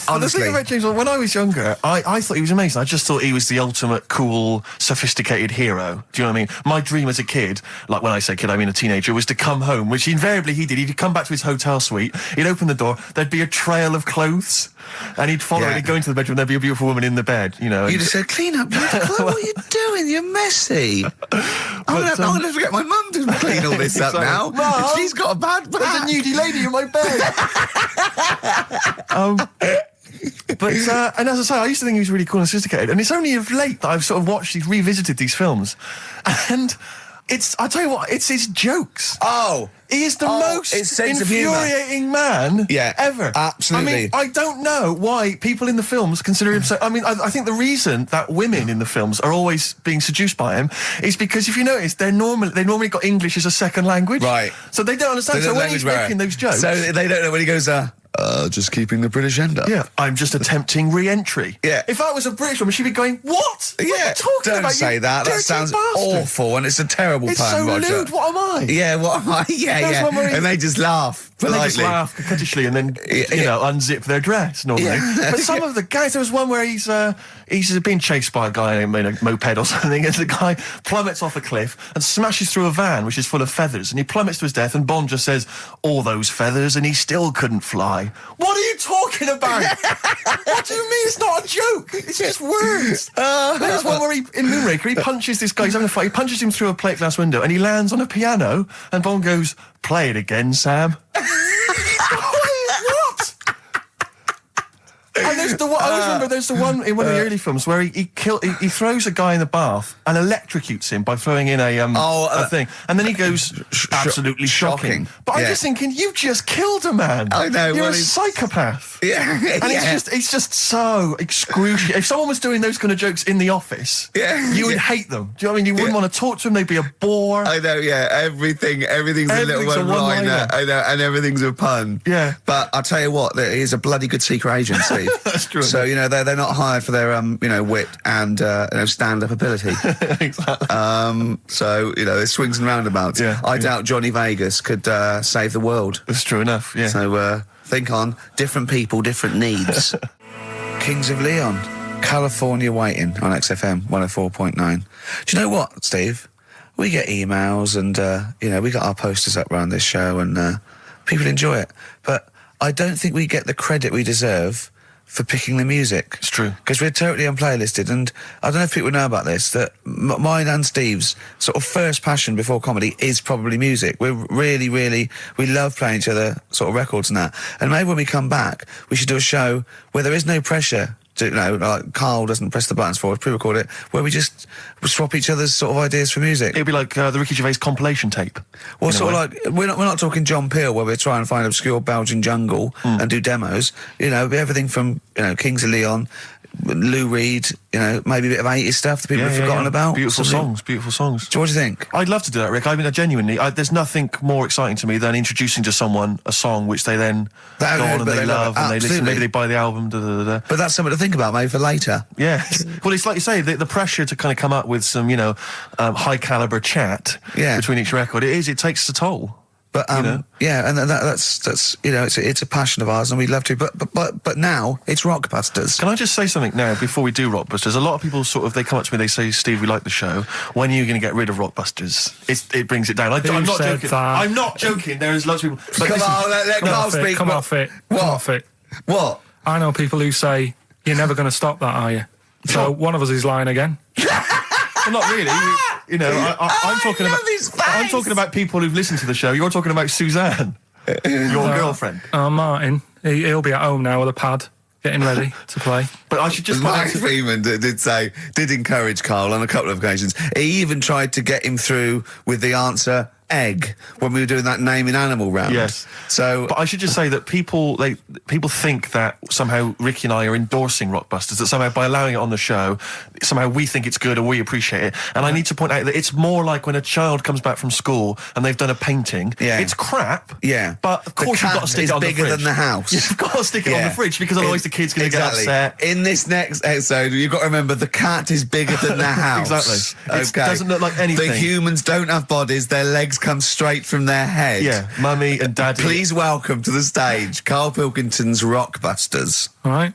Honestly. thing about James Bond, when I was younger, I thought he was amazing. I just thought he was the ultimate cool, sophisticated hero. Do you know what I mean? My dream as a kid, like when I say kid, I mean a teenager, was to come home, which invariably he did. He'd come back to his hotel suite, he'd open the door, there'd be a trail of clothes, and he'd follow it, he'd go into the bedroom, there'd be a beautiful woman in the bed, You'd have said, clean up, what are you doing? You're messy. I'm going to get my mum to clean all this up now. Mum, She's got a bad back. There's a nudie lady in my bed. But and as I say, I used to think he was really cool and sophisticated, and it's only of late that I've sort of revisited these films, and I tell you what, it's his jokes. Oh, he is the most his sense of humour. infuriating man ever. Absolutely. I mean, I don't know why people in the films consider him so. I mean, I think the reason that women in the films are always being seduced by him is because if you notice, they normally got English as a second language, right? So they don't understand. So when he's making those jokes, so they don't know when he goes, just keeping the British end up. Yeah, I'm just attempting re-entry. Yeah. If I was a British woman, she'd be going, what? What are you talking about? Don't say that. That sounds awful, and it's a terrible pun, It's so Roger. lewd. What am I? Yeah, what am I? Yeah. And they just laugh politely. They just laugh coquettishly and then, unzip their dress normally. Yeah. But some of the guys, there was one where he's being chased by a guy in a moped or something, and the guy plummets off a cliff and smashes through a van which is full of feathers, and he plummets to his death, and Bond just says, all those feathers, and he still couldn't fly. What are you talking about? What do you mean it's not a joke? It's just words. There's one where in Moonraker, he punches this guy, he's having a fight, he punches him through a plate glass window, and he lands on a piano, and Bond goes, play it again, Sam. What? And I always remember there's the one in one of the early films where he throws a guy in the bath and electrocutes him by throwing in a thing, and then he goes absolutely shocking. But I'm just thinking, you just killed a man. I know. You're a psychopath. Yeah. And it's just so excruciating. If someone was doing those kind of jokes in the office, you would hate them. Do you know what I mean? You wouldn't want to talk to them. They'd be a bore. I know. Yeah. Everything's a little one-liner. I know, and everything's a pun. Yeah. But I'll tell you what, he's a bloody good secret agent, Steve. That's true. So they're not hired for their wit and stand-up ability. Exactly. So there's swings and roundabouts. Yeah, I doubt Johnny Vegas could save the world. That's true enough. Yeah. So think on different people, different needs. Kings of Leon, California Waiting on XFM 104.9. Do you know what, Steve? We get emails and we got our posters up around this show and people enjoy it, but I don't think we get the credit we deserve for picking the music. It's true. Because we're totally unplaylisted, and I don't know if people know about this, that mine and Steve's sort of first passion before comedy is probably music. We're really, we love playing each other sort of records and that. And maybe when we come back, we should do a show where there is no pressure to, like Carl doesn't press the buttons for us, pre-record it, where we just swap each other's sort of ideas for music. It'd be like the Ricky Gervais compilation tape. Well, sort of like, we're not talking John Peel, where we're trying to find obscure Belgian jungle and do demos. It'd be everything from, Kings of Leon, Lou Reed, maybe a bit of 80s stuff that people have forgotten about. Beautiful songs. So what do you think? I'd love to do that, Rick. I mean, genuinely, there's nothing more exciting to me than introducing to someone a song which they then go on and they love and they listen. Maybe they buy the album. But that's something to think about, maybe for later. Yeah. Well, it's like you say, the pressure to kind of come up with some, high caliber chat between each record. It takes a toll. But and that's it's a passion of ours, and we'd love to. But now it's Rockbusters. Can I just say something now before we do Rockbusters? A lot of people they come up to me, they say, "Steve, we like the show. When are you going to get rid of Rockbusters?" It brings it down. I'm not joking. I'm not joking. There's lots of people. But come on, let Carl speak. Come off it. What? Come off it. What? I know people who say you're never going to stop that, are you? So one of us is lying again. Well, not really. I'm talking about people who've listened to the show. You're talking about Suzanne, your girlfriend. Martin, he'll be at home now with a pad, getting ready to play. But I should just... Mike Freeman did encourage Carl on a couple of occasions. He even tried to get him through with the answer egg when we were doing that naming animal round. Yes. So, but I should just say that people think that somehow Ricky and I are endorsing Rockbusters, that somehow by allowing it on the show, somehow we think it's good or we appreciate it. And I need to point out that it's more like when a child comes back from school and they've done a painting. Yeah. It's crap. Yeah. But of course you've got to stick it on the fridge. It's bigger than the house. You've got to stick it on the fridge because otherwise the kid's going to get upset. In this next episode, you've got to remember the cat is bigger than the house. Exactly. It doesn't look like anything. The humans don't have bodies. Their legs come straight from their head. Yeah, Mummy and Daddy. Please welcome to the stage Karl Pilkington's Rockbusters. All right.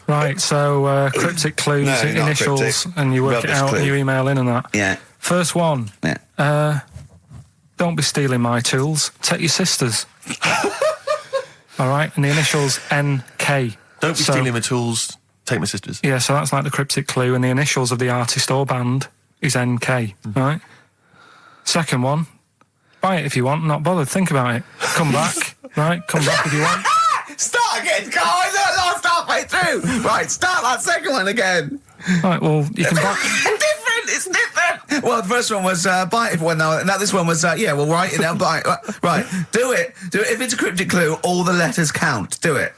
Right, so cryptic clues, initials, cryptic. And you work it out and you email in and that. Yeah. First one. Yeah. Don't be stealing my tools. Take your sister's. All right, and the initials NK. Don't be stealing my tools. Take My Sisters. Yeah, so that's like the cryptic clue, and the initials of the artist or band is NK, right? Second one, buy it if you want, not bothered, think about it. Come back, right? Come back if you want. Start again, Carl. I lost halfway through. Right, start that second one again. Right, well, you can buy... It's different. Well, the first one was buy it if one. Now this one was yeah. Well, write it down. Buy it. Right, do it. If it's a cryptic clue, all the letters count. Do it.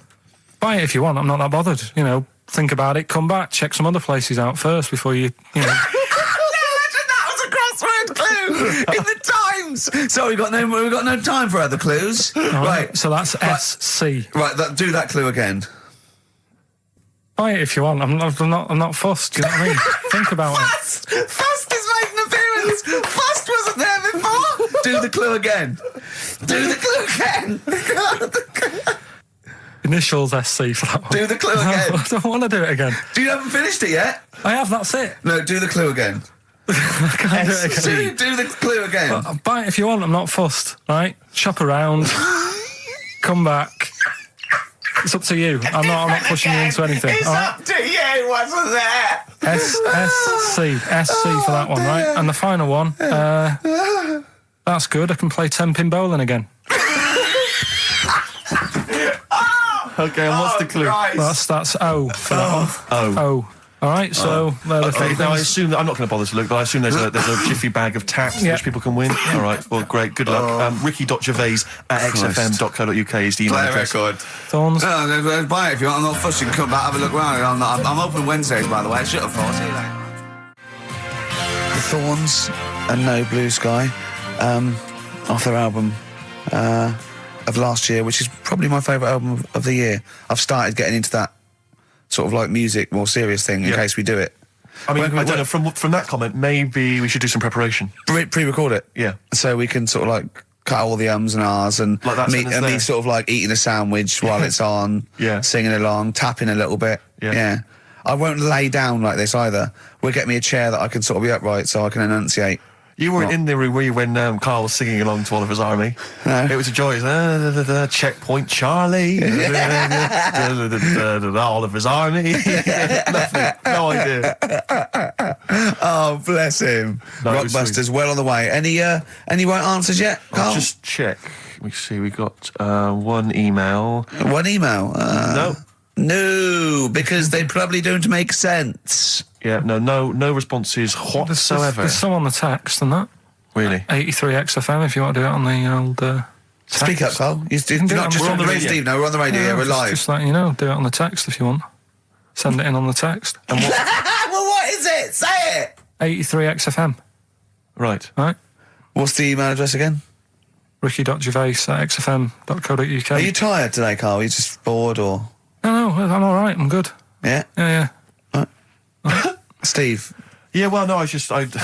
Buy it if you want, I'm not that bothered. You know, think about it, come back, check some other places out first before you know... That was a crossword clue in the Times. So we've got no time for other clues. Right. So that's SC. Right, do that clue again. Buy it if you want. I'm not fussed. You know what I mean? Think about it. Fust is making an appearance. Fust wasn't there before. Do the clue again. Do the clue again. Initials SC for that one. Do the clue again. No, I don't want to do it again. You haven't finished it yet. I have. That's it. No, do the clue again. I can't do it again. Do the clue again. Buy it if you want. I'm not fussed. Right? Shop around. Come back. It's up to you. I'm not pushing you into anything. It's up to you, wasn't there? SC for that one, right? And the final one, that's good. I can play 10-pin bowling again. Okay, and what's the clue? Christ. That's O for that one. O. All right, so they're the three Now I things. assume that I'm not going to bother to look, but I assume there's a jiffy bag of taps which people can win. All right, well, great, good luck. Ricky.gervais@xfm.co.uk is the email Play a address. record. Thorns. No, buy it if you want. I'm not fussing. Come back, have a look around. I'm open Wednesdays, by the way. Shut up, for. See you later. The Thorns and No Blue Sky, off their album of last year, which is probably my favourite album of the year. I've started getting into that sort of like music, more serious thing in case we do it. I mean, I don't know, from that comment, maybe we should do some preparation. Pre-record it. Yeah. So we can sort of like cut out all the ums and ahs and Like that me sentence there. sort of like eating a sandwich while it's on, singing along, tapping a little bit. Yeah. I won't lay down like this either. We'll get me a chair that I can sort of be upright so I can enunciate. You weren't in the room, were you, when Carl was singing along to Oliver's Army? No. It was a joy. Checkpoint Charlie. Oliver's Army. Nothing. No idea. Oh, bless him. No, it was Rockbusters, well on the way. Any right answers yet, Carl? I'll just check. Let me see, we got one email. One email? No. No, because they probably don't make sense. Yeah, no responses whatsoever. There's some on the text and that. Really? 83 XFM if you want to do it on the old text. Speak up, Carl. We're on the radio. Steve, no, we're on the radio. Yeah, we're live. Just letting you know, do it on the text if you want. Send it in on the text. And what? Well, what is it? Say it. 83 XFM. Right. Right? What's the email address again? Ricky.gervais@xfm.co.uk. Are you tired today, Carl? Are you just bored or? No, I'm all right. I'm good. Yeah? Yeah. Steve? Yeah, well, no, I just wanted to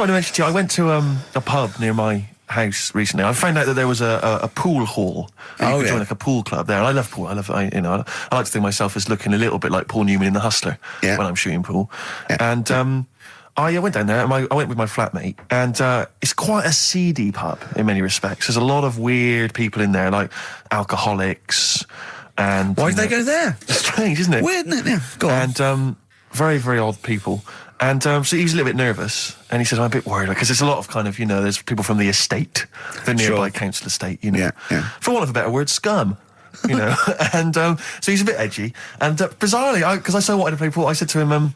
mention to you, I went to a pub near my house recently. I found out that there was a pool hall. You could join like a pool club there. And I love pool. I like to think of myself as looking a little bit like Paul Newman in The Hustler when I'm shooting pool. Yeah. And I went down there and I went with my flatmate, and it's quite a seedy pub in many respects. There's a lot of weird people in there, like alcoholics. And Why did they go there? Strange, isn't it? Weird, isn't it? Yeah, go on. And very, very odd people. And so he was a little bit nervous, and he said, I'm a bit worried, because there's a lot of kind of, there's people from the estate, the nearby council estate, Yeah. For want of a better word, scum, And so he's a bit edgy. And bizarrely, because I so wanted to play pool, I said to him,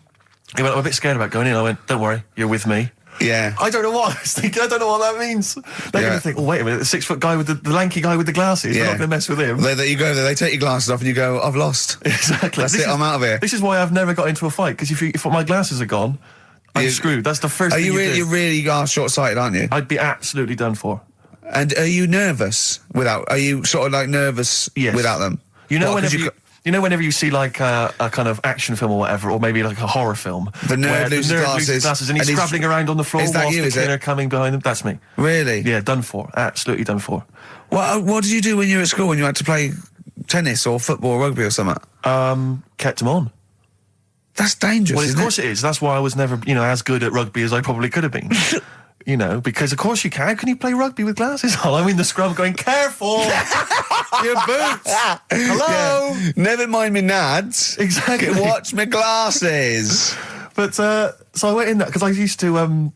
he went, I'm a bit scared about going in. I went, don't worry, you're with me. Yeah. I don't know what I was thinking. I don't know what that means. They're going to think, oh, wait a minute, the 6-foot guy with the lanky guy with the glasses. We're not going to mess with him. You go there, they take your glasses off and you go, I've lost. Exactly. That's it, I'm out of here. This is why I've never got into a fight, because if my glasses are gone, I'm screwed. That's the first thing you do. You really are short-sighted, aren't you? I'd be absolutely done for. And are you nervous without? Are you sort of like nervous without them? Whenever you see like a kind of action film or whatever, or maybe like a horror film, the nerd loses glasses and he's scrabbling around on the floor whilst the killer coming behind him. That's me. Really? Yeah, done for. Absolutely done for. What did you do when you were at school, when you had to play tennis or football or rugby or something? Kept them on. That's dangerous. Well, of course it is. That's why I was never, as good at rugby as I probably could have been. Because of course you can. How can you play rugby with glasses on? I'm in the scrum going, careful! Your boots. Hello. Yeah. Never mind me nads. Exactly. Watch my glasses. But so I went in there because I used to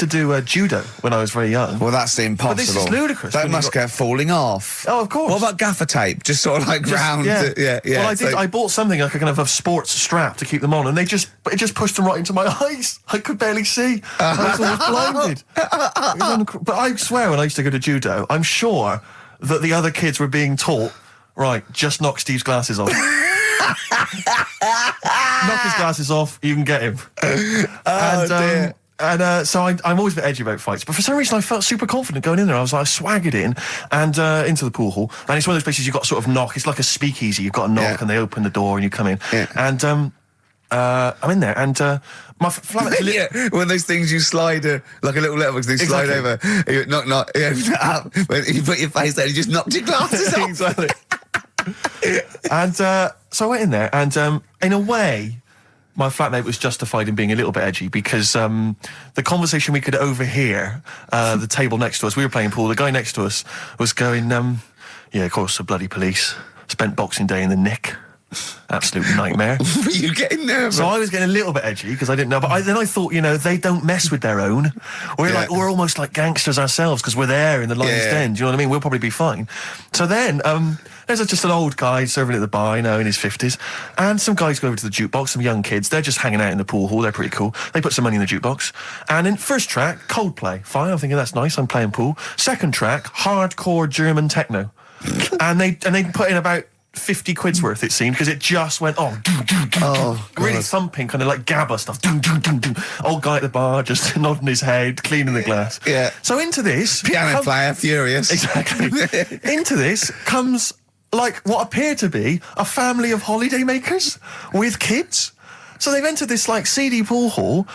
do judo when I was very young. Well, that's impossible. But this is ludicrous. That must get falling off. Oh, of course. What about gaffer tape? Just sort of like round. Yeah. Yeah. Well, I did. I bought something like a kind of a sports strap to keep them on, and it just pushed them right into my eyes. I could barely see. I was almost blinded. But I swear, when I used to go to judo, I'm sure that the other kids were being taught, right, just knock Steve's glasses off. Knock his glasses off, you can get him. Dear. And so I'm always a bit edgy about fights, but for some reason I felt super confident going in there. I swaggered in and into the pool hall, and it's one of those places you've got to sort of knock. It's like a speakeasy. You've got to knock, and they open the door, and you come in. Yeah. And I'm in there, and my flatmate. Yeah, one of those things you slide like a little letterbox. They slide over. You knock. You open it up. When you put your face there, you just knocked your glasses off. Exactly. And so I went in there, and in a way, my flatmate was justified in being a little bit edgy because the conversation we could overhear, the table next to us, we were playing pool, the guy next to us was going, yeah, of course, the bloody police. Spent Boxing Day in the Nick. Absolute nightmare. Were you getting nervous? So I was getting a little bit edgy because I didn't know, but then I thought, they don't mess with their own. We're almost like gangsters ourselves because we're there in the lion's den. Do you know what I mean? We'll probably be fine. So then there's just an old guy serving at the bar, in his 50s, and some guys go over to the jukebox, some young kids. They're just hanging out in the pool hall. They're pretty cool. They put some money in the jukebox, and in first track, Coldplay. Fine, I'm thinking that's nice. I'm playing pool. Second track, hardcore German techno, and they put in about 50 quid's worth, it seemed, because it just went on. Really thumping, kind of like GABA stuff. Old guy at the bar just nodding his head, cleaning the glass. Yeah. So into this... Piano player, furious. Exactly. Into this comes, like, what appeared to be a family of holidaymakers with kids. So they've entered this, like, seedy pool hall.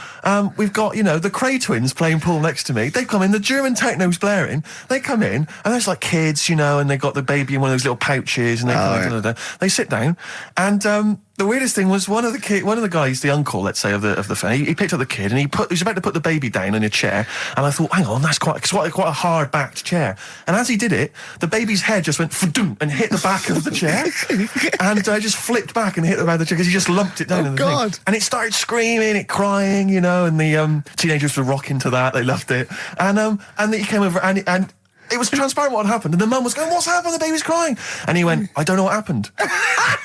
We've got, the Cray twins playing pool next to me. They've come in, the German techno's blaring. They come in, and there's, like, kids, and they've got the baby in one of those little pouches, and they sit down, and the weirdest thing was one of the guys, the uncle, let's say, of the family, he picked up the kid, and he was about to put the baby down in a chair, and I thought, hang on, that's quite a hard-backed chair. And as he did it, the baby's head just went fa-doom and hit the back of the chair, and just flipped back and hit the back of the chair because he just lumped it down in the God. thing. And it started screaming, it crying, and the teenagers were rocking to that. They loved it. And then he came over and it was transparent what had happened, and the mum was going, "What's happened? The baby's crying." And he went, "I don't know what happened." And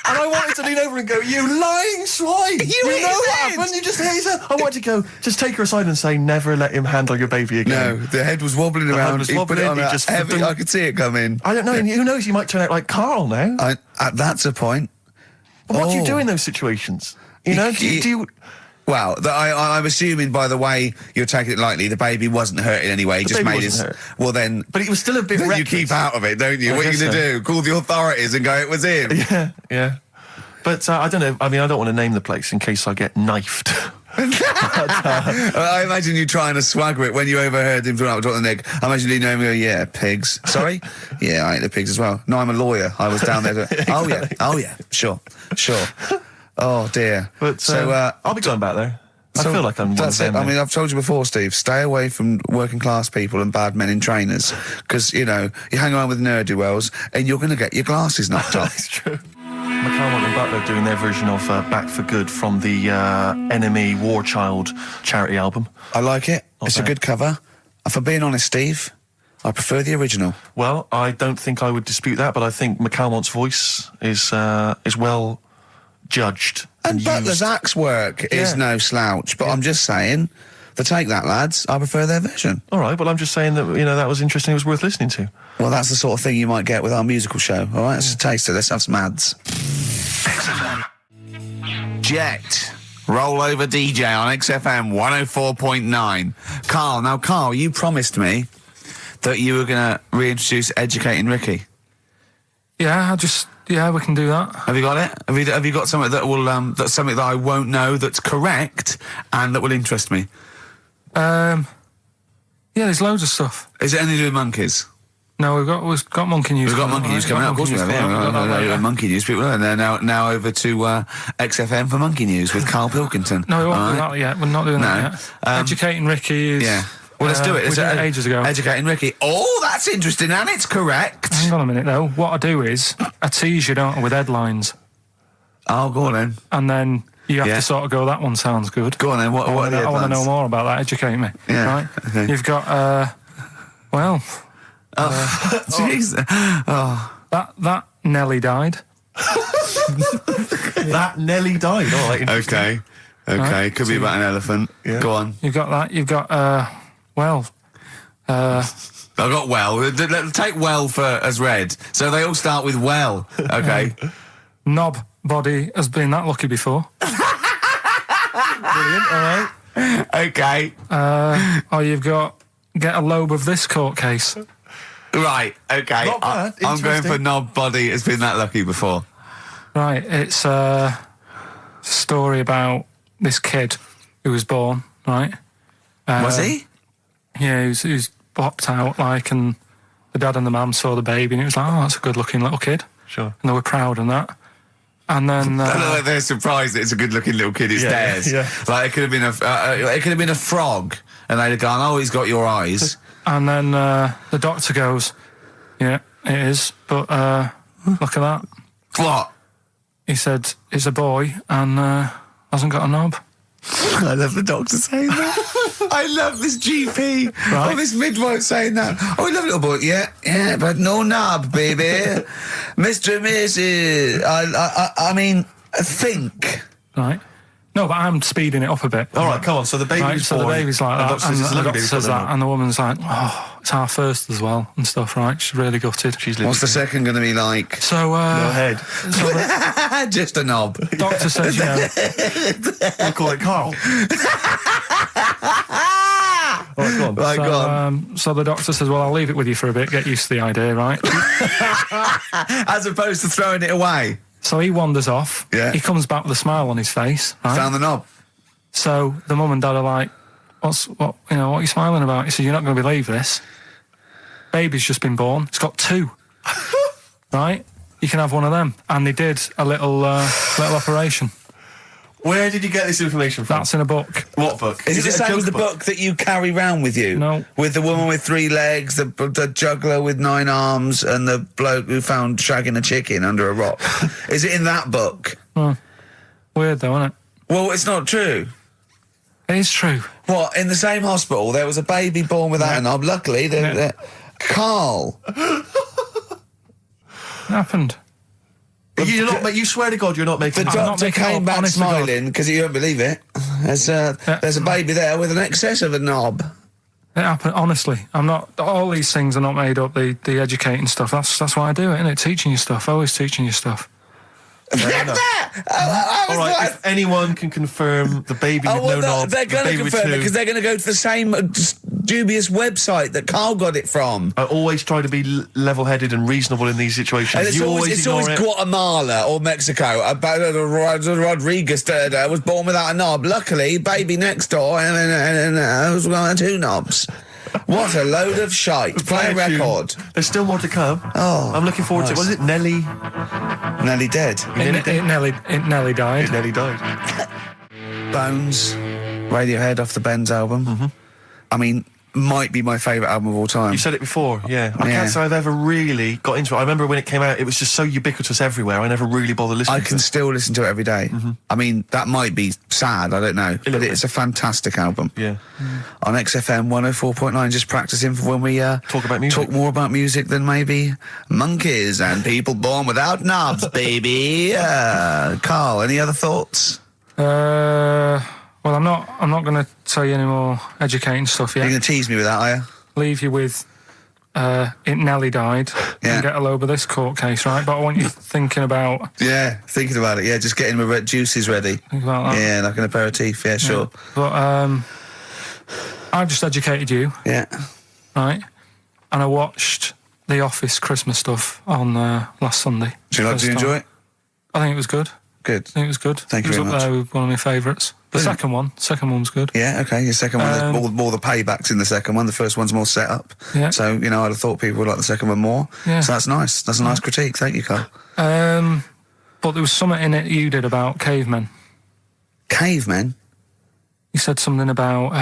I wanted to lean over and go, "You lying swine! You know what happened? You just hit his head." I wanted to go, just take her aside and say, "Never let him handle your baby again." No, the head was wobbling around. He put it on just heavy. I could see it coming. I don't know. Who knows? He might turn out like Karl now. That's a point. But what do you do in those situations? Do you? Well, I'm assuming by the way you're taking it lightly, the baby wasn't hurt in any way. The baby wasn't hurt. Well, then. But it was still a bit. Then you keep out of it, don't you? What are you going to do? Call the authorities and go, "It was him." Yeah. But I don't know. I mean, I don't want to name the place in case I get knifed. I imagine you trying to swagger it when you overheard him talking about the Nick. I imagine you know him go, "Yeah, pigs." Sorry? Yeah, I ate the pigs as well. No, I'm a lawyer. I was down there. Exactly. Oh yeah. Sure. Oh dear. But so I'll be going back there. I feel like I'm one of them. I mean, I've told you before, Steve, stay away from working class people and bad men in trainers, because, you hang around with ne'er-do-wells and you're going to get your glasses knocked off. That's true. McCarmont and Butler doing their version of Back for Good from the Enemy War Child charity album. I like it. It's a good cover. For being honest, Steve, I prefer the original. Well, I don't think I would dispute that, but I think McCalmont's voice is well judged. And Butler's axe work is no slouch, but I'm just saying, to take that, lads, I prefer their version. All right, well, I'm just saying that, that was interesting, it was worth listening to. Well, that's the sort of thing you might get with our musical show, all right? It's a taster, let's have some ads. Jet, rollover DJ on XFM 104.9. Karl, you promised me that you were going to reintroduce Educating Ricky. Yeah, we can do that. Have you got it? Have you got something that will that's something that I won't know that's correct and that will interest me? Yeah, there's loads of stuff. Is it anything to do with monkeys? No, we've got monkey news. We've got monkey news coming out. Of course we have. Yeah, monkey news people. And they're now over to XFM for monkey news with Karl Pilkington. No, we won't do that yet. We're not doing that yet. Educating Ricky is Well, let's do it. We did it ages ago. Educating Ricky. Oh, that's interesting, and it's correct. Hang on a minute, though. What I do is, I tease you, don't I, with headlines. Oh, go on then. And then you have to sort of go, that one sounds good. Go on then. What are the I want to headlines? know more about that. Educate me. Yeah, Right? okay. You've got, Jeez. that Nelly died. That Nelly died. All right. Okay. Right. Could be about an elephant. Yeah. Go on. You've got that. You've got, I got well. Take well for as read. So they all start with well. Okay. knob body has been that lucky before. Brilliant. All right. Okay. Or you've got get a lobe of this court case. Right. Okay. Not bad. I'm going for Interesting. knob body has been that lucky before. Right, it's a story about this kid who was born, right? Was he? Yeah, he was popped out, like, and the dad and the mum saw the baby, and it was like, oh, that's a good-looking little kid. Sure. And they were proud and that. And then... I don't know, they're surprised that it's a good-looking little kid. It's theirs. yeah. Like it could have been a frog, and they'd have gone, "Oh, he's got your eyes." And then the doctor goes, yeah, it is, but look at that. What? He said, it's a boy and hasn't got a knob. I love the doctor saying that. I love this GP. Right. Oh, this midwife saying that. Oh, I love little boy. Yeah, but no knob, baby. Mr. and Mrs. I mean, think. Right. No, but I'm speeding it up a bit. All right, come on. So the baby's Right, so born. the baby's like that, and the doctor says that, and and the woman's like, oh, it's our first as well, and stuff, right? She's really gutted. she's What's the second going to be like? So, no head. so the Just a knob. doctor says, you know, We'll call it Carl. All right, go on. Right, go on. so the doctor says, well, I'll leave it with you for a bit, get used to the idea, right? As opposed to throwing it away. So he wanders off. Yeah. He comes back with a smile on his face, right? Found the knob. So the mum and dad are like, what are you smiling about? He said, you're not going to believe this. Baby's just been born. It's got two. Right? You can have one of them. And they did a little operation. Where did you get this information from? That's in a book. What book? Is it the a same joke as the book that you carry round with you? No. With the woman with 3 legs, the juggler with 9 arms, and the bloke who found shagging a chicken under a rock. Is it in that book? Weird though, isn't it? Well, it's not true. It is true. What, in the same hospital, there was a baby born without a knob. Luckily, Carl. It happened. You're not, you swear to God you're not making The this I'm up. not doctor making it came up, back honest to God. smiling because you won't believe it. There's a baby there with an excess of a knob. It happened, honestly. I'm not, all these things are not made up, the educating stuff. That's why I do it, innit? Teaching you stuff, always teaching you stuff. Fair enough. All right, if anyone can confirm the baby with no knob, they're the going to baby with confirm it two, because they're going to go to the same dubious website that Carl got it from. I always try to be level-headed and reasonable in these situations. And it's You always ignore it. Guatemala or Mexico. Rodriguez was born without a knob. Luckily, baby next door was got 2 knobs. What a load of shite. Play a Play a tune. record. There's still more to come. Oh, I'm looking forward to it. Was it Nelly? Nearly dead. It nearly died. Nelly died. Bones, Radiohead off the Benz album. I mean, might be my favourite album of all time. You said it before, yeah. I Yeah. can't say I've ever really got into it. I remember when it came out, it was just so ubiquitous everywhere. I never really bothered listening I to can it. still listen to it every day. I mean, that might be sad, I don't know. But bit. it's a fantastic album. Yeah. On XFM 104.9, just practicing for when we Talk about music. talk more about music than maybe monkeys and people born without knobs, baby. Carl, any other thoughts? Well, I'm not going to tell you any more educating stuff You're yet. going to tease me with that, are you? Leave you with it nearly died. Yeah. And get a load of this court case, right? But I want you thinking about Yeah, thinking about it. Yeah, just getting my juices ready. think about that. Yeah, like an aperitif. Yeah, sure. But I've just educated you, Yeah. right? And I watched The Office Christmas stuff on last Sunday. Do you enjoy it? I think it was good. Good. I think it was good. Thank you it was very up there with one of my favourites. The second one was good. Yeah, okay. Your second one, there's Um, more the paybacks in the second one. The first one's more set up. Yeah. So, I'd have thought people would like the second one more. Yeah. So that's nice. That's a nice critique. Thank you, Carl. But there was something in it you did about cavemen. Cavemen? You said something about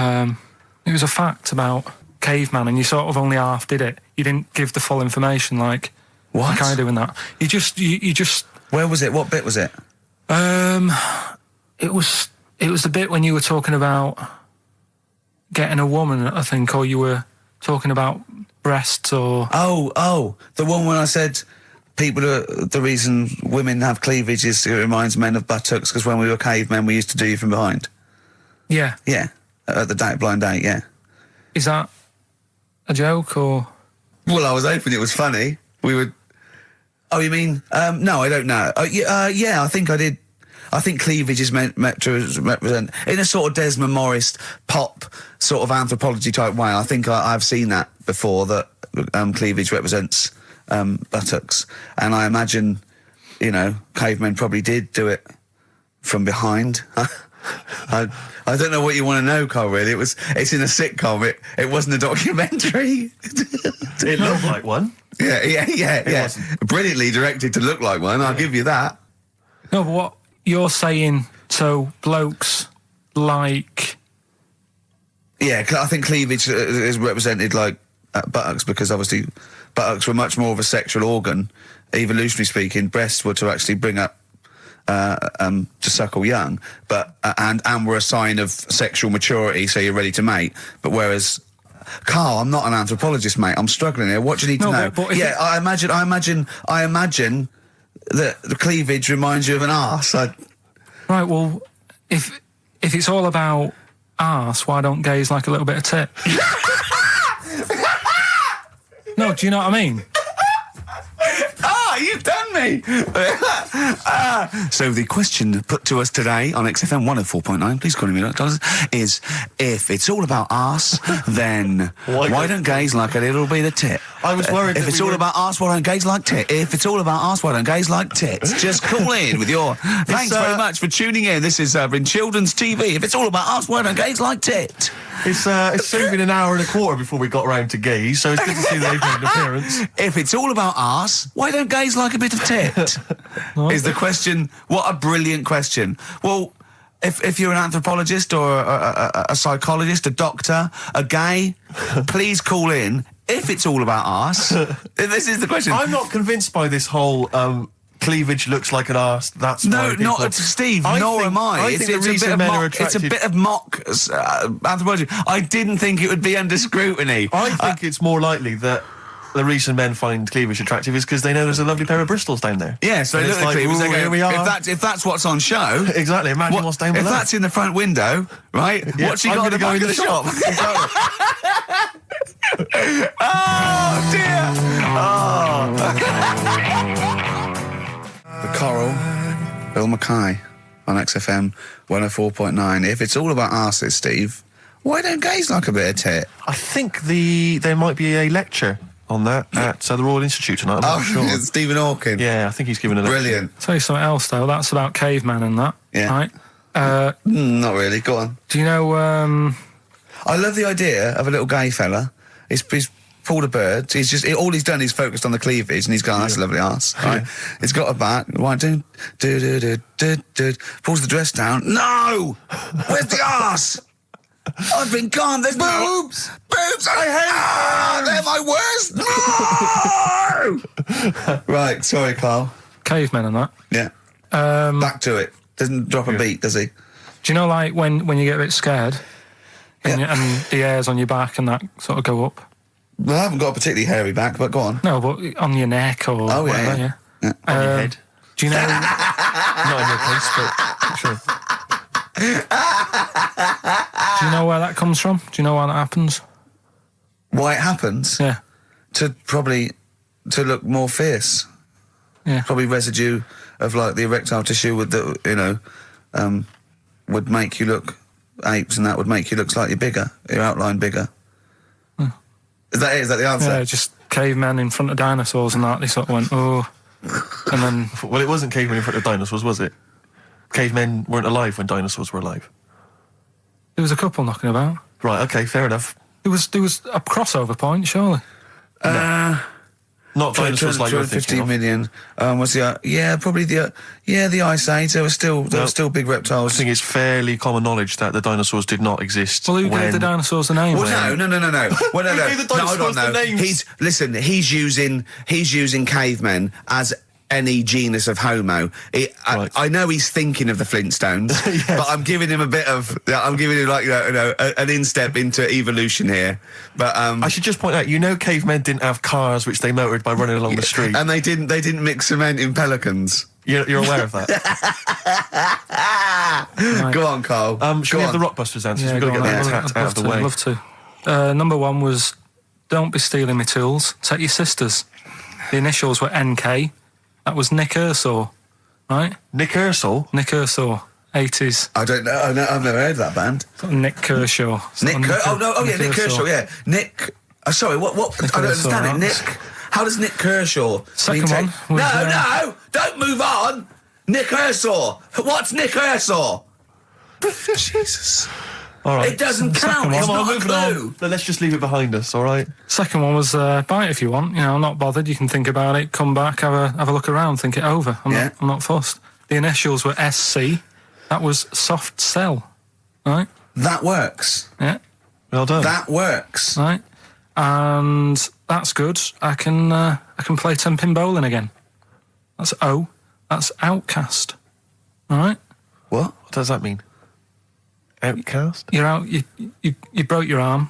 It was a fact about caveman, and you sort of only half did it. You didn't give the full information, like... What? Kind of doing that. You just... Where was it? What bit was it? It was the bit when you were talking about getting a woman, I think, or you were talking about breasts or... Oh, the one when I said the reason women have cleavage is it reminds men of buttocks because when we were cavemen we used to do you from behind. Yeah. Yeah, at the blind date, yeah. Is that a joke or...? Well, I was hoping it was funny. We would... Oh, you mean... no, I don't know. Yeah, I think I did... I think cleavage is meant to represent... In a sort of Desmond Morris pop sort of anthropology type way, I think I've seen that before, that cleavage represents buttocks. And I imagine, you know, cavemen probably did do it from behind. I don't know what you want to know, Carl, really. It's in a sitcom. It wasn't a documentary. It looked like one. Yeah. Brilliantly directed to look like one, I'll give you that. No, but what you're saying, so blokes like... Yeah, I think cleavage is represented like buttocks because obviously buttocks were much more of a sexual organ. Evolutionary speaking, breasts were to actually bring up to suckle young, but and were a sign of sexual maturity, so you're ready to mate. But whereas, Carl, I'm not an anthropologist, mate. I'm struggling here. What do you need to know? But I imagine that the cleavage reminds you of an arse. Right. Well, if it's all about arse, why don't gays like a little bit of tit? No, do you know what I mean? You've done me! So the question put to us today on XFM 104.9, please call me $1, is if it's all about arse, then why don't gays like a little bit of tit? I was worried if it's all about arse, why don't gays like tit? If it's all about arse, why don't gays like tits? Just call in with your... Thanks very much for tuning in. This is in Children's TV. If it's all about arse, why don't gays like tit? It's soon been an hour and a quarter before we got round to gays, so it's good to see they've made an appearance. If it's all about arse, why don't gays like a bit of tit? Is the question. What a brilliant question. Well, if you're an anthropologist or a psychologist, a doctor, a gay, please call in. If it's all about arse, this is the question. I'm not convinced by this whole... cleavage looks like an arse. That's no, why people... not Steve. Nor am I. It's a bit of mock anthropology. I didn't think it would be under scrutiny. I think it's more likely that the reason men find cleavage attractive is because they know there's a lovely pair of Bristols down there. Yeah, so they look at cleavage. They go, here we are. If that's what's on show, exactly. Imagine what's down below. If that's in the front window, right? Yeah, what's she got in the back of the shop? Oh dear. The Coral, Bill Mackay on XFM 104.9. If it's all about arses, Steve, why don't gays like a bit of tit? I think there might be a lecture on that at the Royal Institute tonight. I'm not sure. Stephen Hawking. Yeah, I think he's giving a lecture. Brilliant. I'll tell you something else, though. That's about caveman and that. Yeah. Right? Not really. Go on. Do you know... I love the idea of a little gay fella. He's pulled a bird. All he's done is focused on the cleavage, and he's gone, that's a lovely arse. Right? He's got a bat. Right, pulls the dress down. No! Where's the arse? I've been gone. There's boobs. Boobs. I hate them. They're my worst. No! Right. Sorry, Carl. Cavemen and that. Yeah. Back to it. Doesn't drop a beat, does he? Do you know, like, when you get a bit scared and the hairs on your back and that sort of go up? Well, I haven't got a particularly hairy back, but go on. No, but on your neck or whatever, yeah. On your head. Do you know... Not in your case, but sure. Do you know where that comes from? Do you know why that happens? Why it happens? Yeah. To look more fierce. Yeah. Probably residue of like the erectile tissue would make you look apes, and that would make you look slightly bigger, your outline bigger. Is that it? Is that the answer? Yeah, just cavemen in front of dinosaurs and that. They sort of went, oh. And then... Well, it wasn't cavemen in front of dinosaurs, was it? Cavemen weren't alive when dinosaurs were alive. There was a couple knocking about. Right, okay, fair enough. There was a crossover point, surely. No, Not dinosaurs like you're thinking 250 of. million. What's the... probably the Ice Age. There were still big reptiles. I think it's fairly common knowledge that the dinosaurs did not exist. Well, who gave the dinosaurs the name? Well, no. Well, no. Who gave the dinosaurs the names? He's using cavemen as any genus of Homo. Right. I know he's thinking of the Flintstones, Yes. but I'm giving him like an instep into evolution here. But I should just point out, cavemen didn't have cars which they motored by running along the street. and they didn't mix cement in pelicans. You're aware of that? Right. Go on, Carl. Should we have the Rockbusters answers? We've got to get that attacked out of the way. I'd love to. Number one was, don't be stealing my tools. Take your sisters. The initials were NK. That was Nick Ursaw, right? Nick Ursaw? Nick Ursaw, 80s. I don't know. I've never heard of that band. Sort of Nick Kershaw. Nick Kershaw. Yeah, Nick. Sorry, what? Nick I don't Kershaw, understand it. right? Nick. How does Nick Kershaw? Second one was, No, don't move on. Nick Ursaw. What's Nick Ursaw? Jesus. All right. It doesn't count. It's not a clue. Then let's just leave it behind us, all right? Second one was, buy it if you want. I'm not bothered. You can think about it, come back, have a look around, think it over. I'm not fussed. The initials were SC. That was soft sell, right? That works. Yeah. Well done. That works. Right. And that's good. I can play 10-pin bowling again. That's O. That's outcast. All right. What? What does that mean? Outcast? You're out. You broke your arm.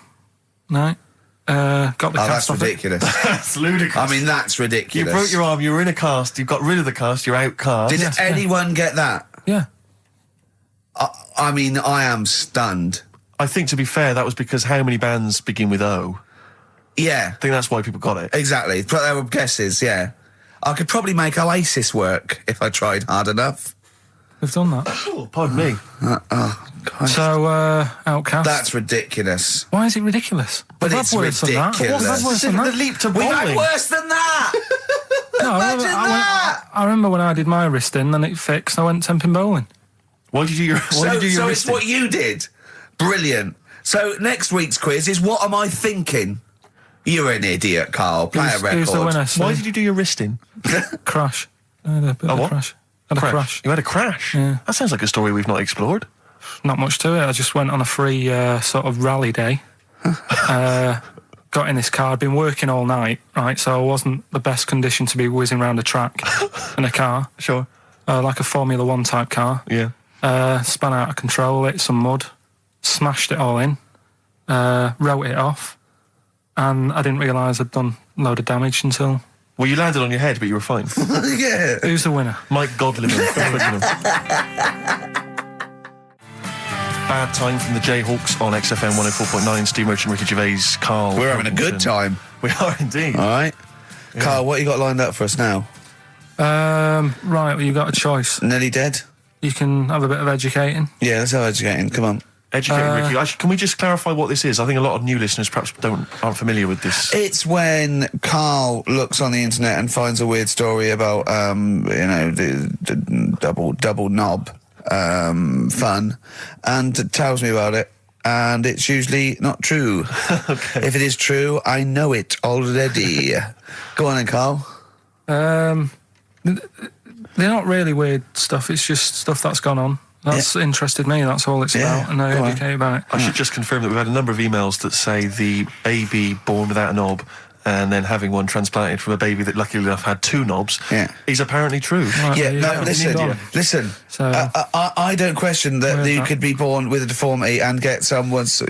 Right. Got the cast That's off ridiculous. That's ludicrous. I mean, that's You ridiculous. broke your arm, you were in a cast, you got rid of the cast, you're outcast. Did Yes, anyone get that? it. Yeah. I mean, I am stunned. I think, to be fair, that was because how many bands begin with O? Yeah, I think that's why people got it. exactly. But there were guesses, yeah. I could probably make Oasis work if I tried hard enough. We've done that. Oh, pardon me. God. So, outcast. That's ridiculous. Why is it ridiculous? But We've it's had worse than that. ridiculous. We've had worse than The that. leap to We've had bowling. worse than that! No, Imagine that! I remember when I did my wrist in, then it fixed. I went 10-pin bowling. Why did you do your So it's wristing? what you did. Brilliant. So next week's quiz is, what am I thinking? You're an idiot, Carl. Play a record. Who's the winner? Why did you do your wristing? Crash. I had a bit of a what? crash. Had a crash. You had a crash? Yeah. That sounds like a story we've not explored. Not much to it. I just went on a free sort of rally day. Got in this car. I'd been working all night, right? So I wasn't the best condition to be whizzing around a track in a car, Sure. like a Formula 1 type car. Yeah. Spun out of control, hit some mud, smashed it all in, wrote it off, and I didn't realise I'd done a load of damage until... Well, you landed on your head, but you were fine. Yeah. Who's the winner? Mike Godliman. Bad Time from the Jayhawks on XFM 104.9. Steve Merchant, Ricky Gervais, Karl. We're having a good Pilkington. time. We are indeed. All right. Carl, what you got lined up for us now? Right, well, you've got a choice. Nearly dead? You can have a bit of educating. Yeah, let's have educating. Come on. Educating Ricky. Can we just clarify what this is? I think a lot of new listeners perhaps aren't familiar with this. It's when Carl looks on the internet and finds a weird story about, the double knob fun, and tells me about it. And it's usually not true. Okay. If it is true, I know it already. Go on then, Carl. They're not really weird stuff. It's just stuff that's gone on. That's interested me. That's all it's about, and I go on. educate about it. I should just confirm that we've had a number of emails that say the baby born without a knob and then having one transplanted from a baby that luckily enough had two knobs is apparently true. Right, Yeah, there you no, go. listen. So- I don't question that Where's you that? could be born with a deformity and get someone's,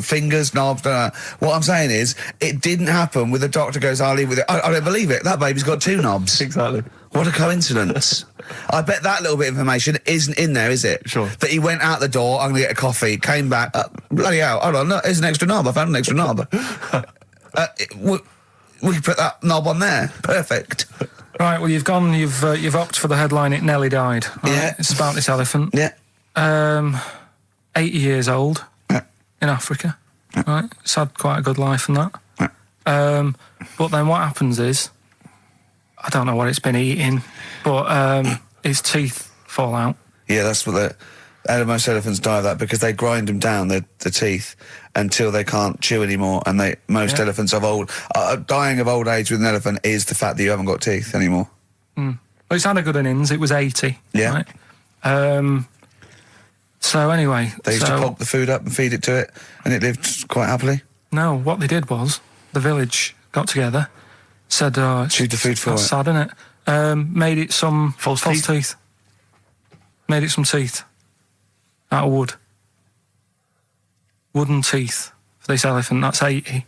fingers, knobs. What I'm saying is, it didn't happen with the doctor goes, I'll leave with it. I don't believe it. That baby's got two knobs. Exactly. What a coincidence. I bet that little bit of information isn't in there, is it? Sure. That he went out the door, I'm going to get a coffee, came back, bloody hell, hold on, look, here's an extra knob. I found an extra knob. We can put that knob on there. Perfect. Right, well, you've opted for the headline, It Nearly Died. Right? Yeah. It's about this elephant. Yeah. 80 years old in Africa. Right? It's had quite a good life and that. But then what happens is, I don't know what it's been eating, but its teeth fall out. Yeah, that's what most elephants die of that because they grind them down, the teeth, until they can't chew anymore. And most elephants dying of old age with an elephant is the fact that you haven't got teeth anymore. Well, it's had a good innings. It was 80. Yeah. Right? So anyway... They used to pulp the food up and feed it to it, and it lived quite happily? No, what they did was, the village got together, said, chewed the food for that's it. sad, isn't it? Made it some False teeth. Made it some teeth. Out of wood. Wooden teeth for this elephant, that's 80.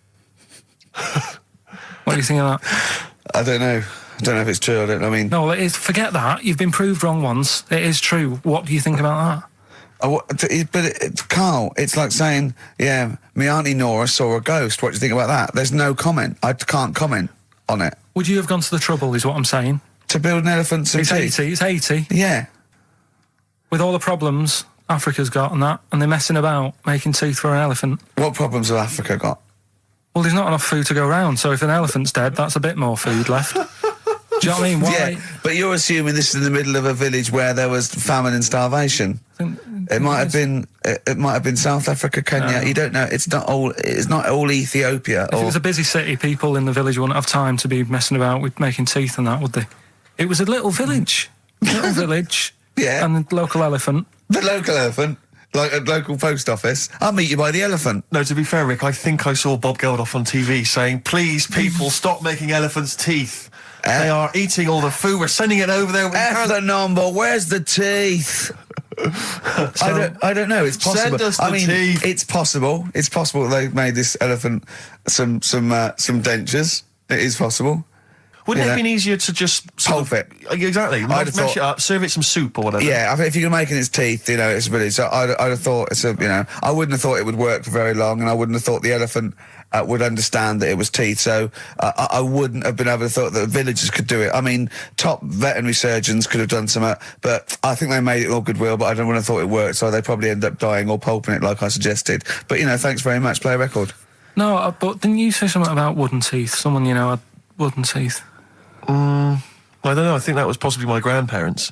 What do you think of that? I don't know. I don't know if it's true. No, well, forget that. You've been proved wrong once. It is true. What do you think about that? Carl, it's like saying, yeah, my Auntie Nora saw a ghost. What do you think about that? There's no comment. I can't comment on it. Would you have gone to the trouble, is what I'm saying? To build an elephant some teeth? It's 80. Yeah. With all the problems Africa's got and that, and they're messing about making teeth for an elephant. What problems have Africa got? Well, there's not enough food to go around, so if an elephant's dead, that's a bit more food left. Do you know what I mean? Why? Yeah, but you're assuming this is in the middle of a village where there was famine and starvation. It might have been South Africa, Kenya. No. You don't know. It's not all Ethiopia. If it was a busy city, people in the village wouldn't have time to be messing about with making teeth and that, would they? It was a little village. Little village. Yeah. And the local elephant. The local elephant, like a local post office. I'll meet you by the elephant. No, to be fair, Rick, I think I saw Bob Geldof on TV saying, please, people, stop making elephants' teeth. They are eating all the food. We're sending it over there. F the number. Where's the teeth? I don't know. It's possible. Send us the teeth. It's possible. It's possible they made this elephant some dentures. It is possible. Wouldn't it have been easier to just pulp it? Exactly. Mash it up, serve it some soup or whatever. Yeah, I think if you're making its teeth, it's really. So I'd have thought I wouldn't have thought it would work for very long, and I wouldn't have thought the elephant would understand that it was teeth. So I wouldn't have been able to thought that villagers could do it. I mean, top veterinary surgeons could have done some, but I think they made it all goodwill. But I don't want to thought it worked, so they probably end up dying or pulping it like I suggested. But thanks very much. Play a record. No, but didn't you say something about wooden teeth? Someone had wooden teeth. I don't know. I think that was possibly my grandparents.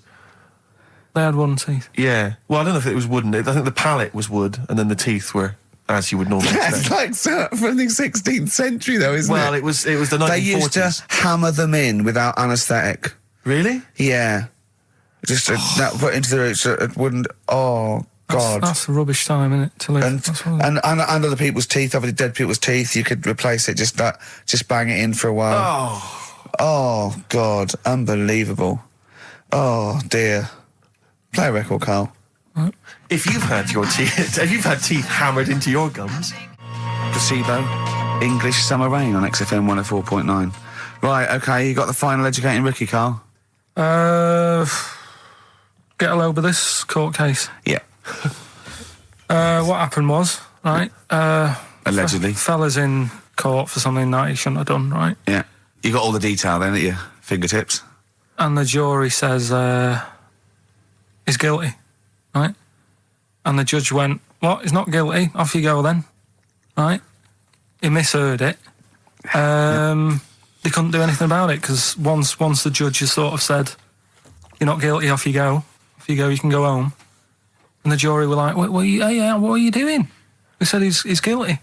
They had wooden teeth. Yeah. Well, I don't know if it was wooden. I think the palate was wood, and then the teeth were as you would normally expect. That's like from the 16th century, though, isn't it? Well, it was the 1940s. They used to hammer them in without anaesthetic. Really? Yeah. Just that put into the roots. It wouldn't. Oh God. That's a rubbish time, isn't it? To live. And other people's teeth, obviously dead people's teeth, you could replace it. Just bang it in for a while. Oh God, unbelievable. Oh dear. Play a record, Carl. If you've had teeth hammered into your gums. Placebo, English Summer Rain on XFM 104.9. Right, okay, you got the final educating Ricky, Carl? Get a load of this court case. Yeah. What happened was, right, allegedly. Fella's in court for something that he shouldn't have done, right? Yeah. You got all the detail then at your fingertips. And the jury says he's guilty, right? And the judge went, what, he's not guilty, off you go then, right? He misheard it. They couldn't do anything about it, because once the judge has sort of said, you're not guilty, off you go, you can go home. And the jury were like, what are you doing? We said he's guilty.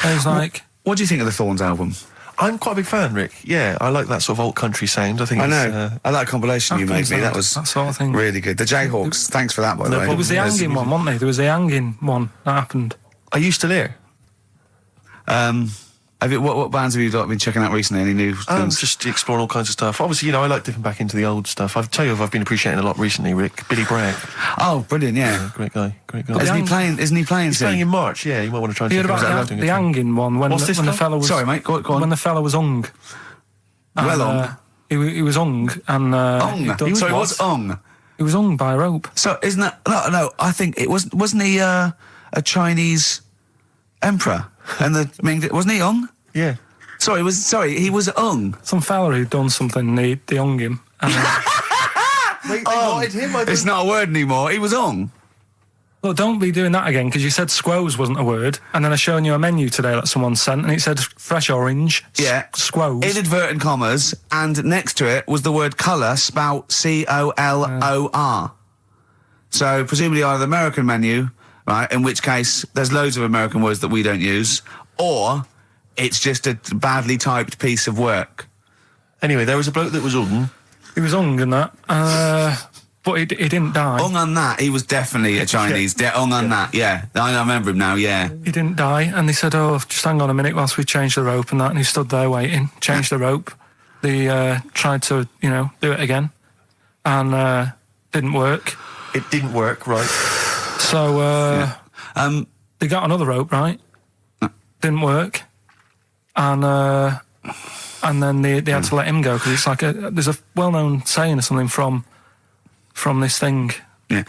And he's like... What do you think of the Thorns album? I'm quite a big fan, Rick. Yeah, I like that sort of alt country sound. I know. I like that compilation you made me. That was that sort of thing. Really good. The Jayhawks. Thanks for that, by the way. It was the hanging one, wasn't it? There was the hanging one that happened. Are you still here? What bands have you been checking out recently? Any new things? Just exploring all kinds of stuff. Obviously, I like dipping back into the old stuff. I've tell you I've been appreciating a lot recently, Rick. Billy Bragg. Oh, brilliant, yeah. Great guy. Isn't he playing He's playing in March, yeah. You might want to try and check it out. The hanging one, when the fella was... Sorry, mate, go on. When the fella was hung. He was hung, and... He was hung? He was hung by a rope. So, isn't that... No, I think it wasn't he a Chinese emperor? And wasn't he hung? Yeah. He was hung. Some fella who'd done something, they hung him. And, they wanted him, it's not a word anymore. He was hung. Look, don't be doing that again, because you said squoze wasn't a word, and then I showed you a menu today that someone sent, and it said fresh orange, squoze. Inadvertent commas, and next to it was the word colour, spelt C-O-L-O-R. So presumably either the American menu, right, in which case there's loads of American words that we don't use, or it's just a badly typed piece of work. Anyway, there was a bloke that was He was ung and that, but he didn't die. Ung on that, he was definitely a Chinese. Ung on that, yeah. I remember him now, yeah. He didn't die, and they said, "Oh, just hang on a minute whilst we change the rope and that." And he stood there waiting, changed the rope. They tried to, do it again, and didn't work. It didn't work, right? So they got another rope, right? Didn't work, and then they had to let him go because it's like there's a well-known saying or something from this thing. Yeah.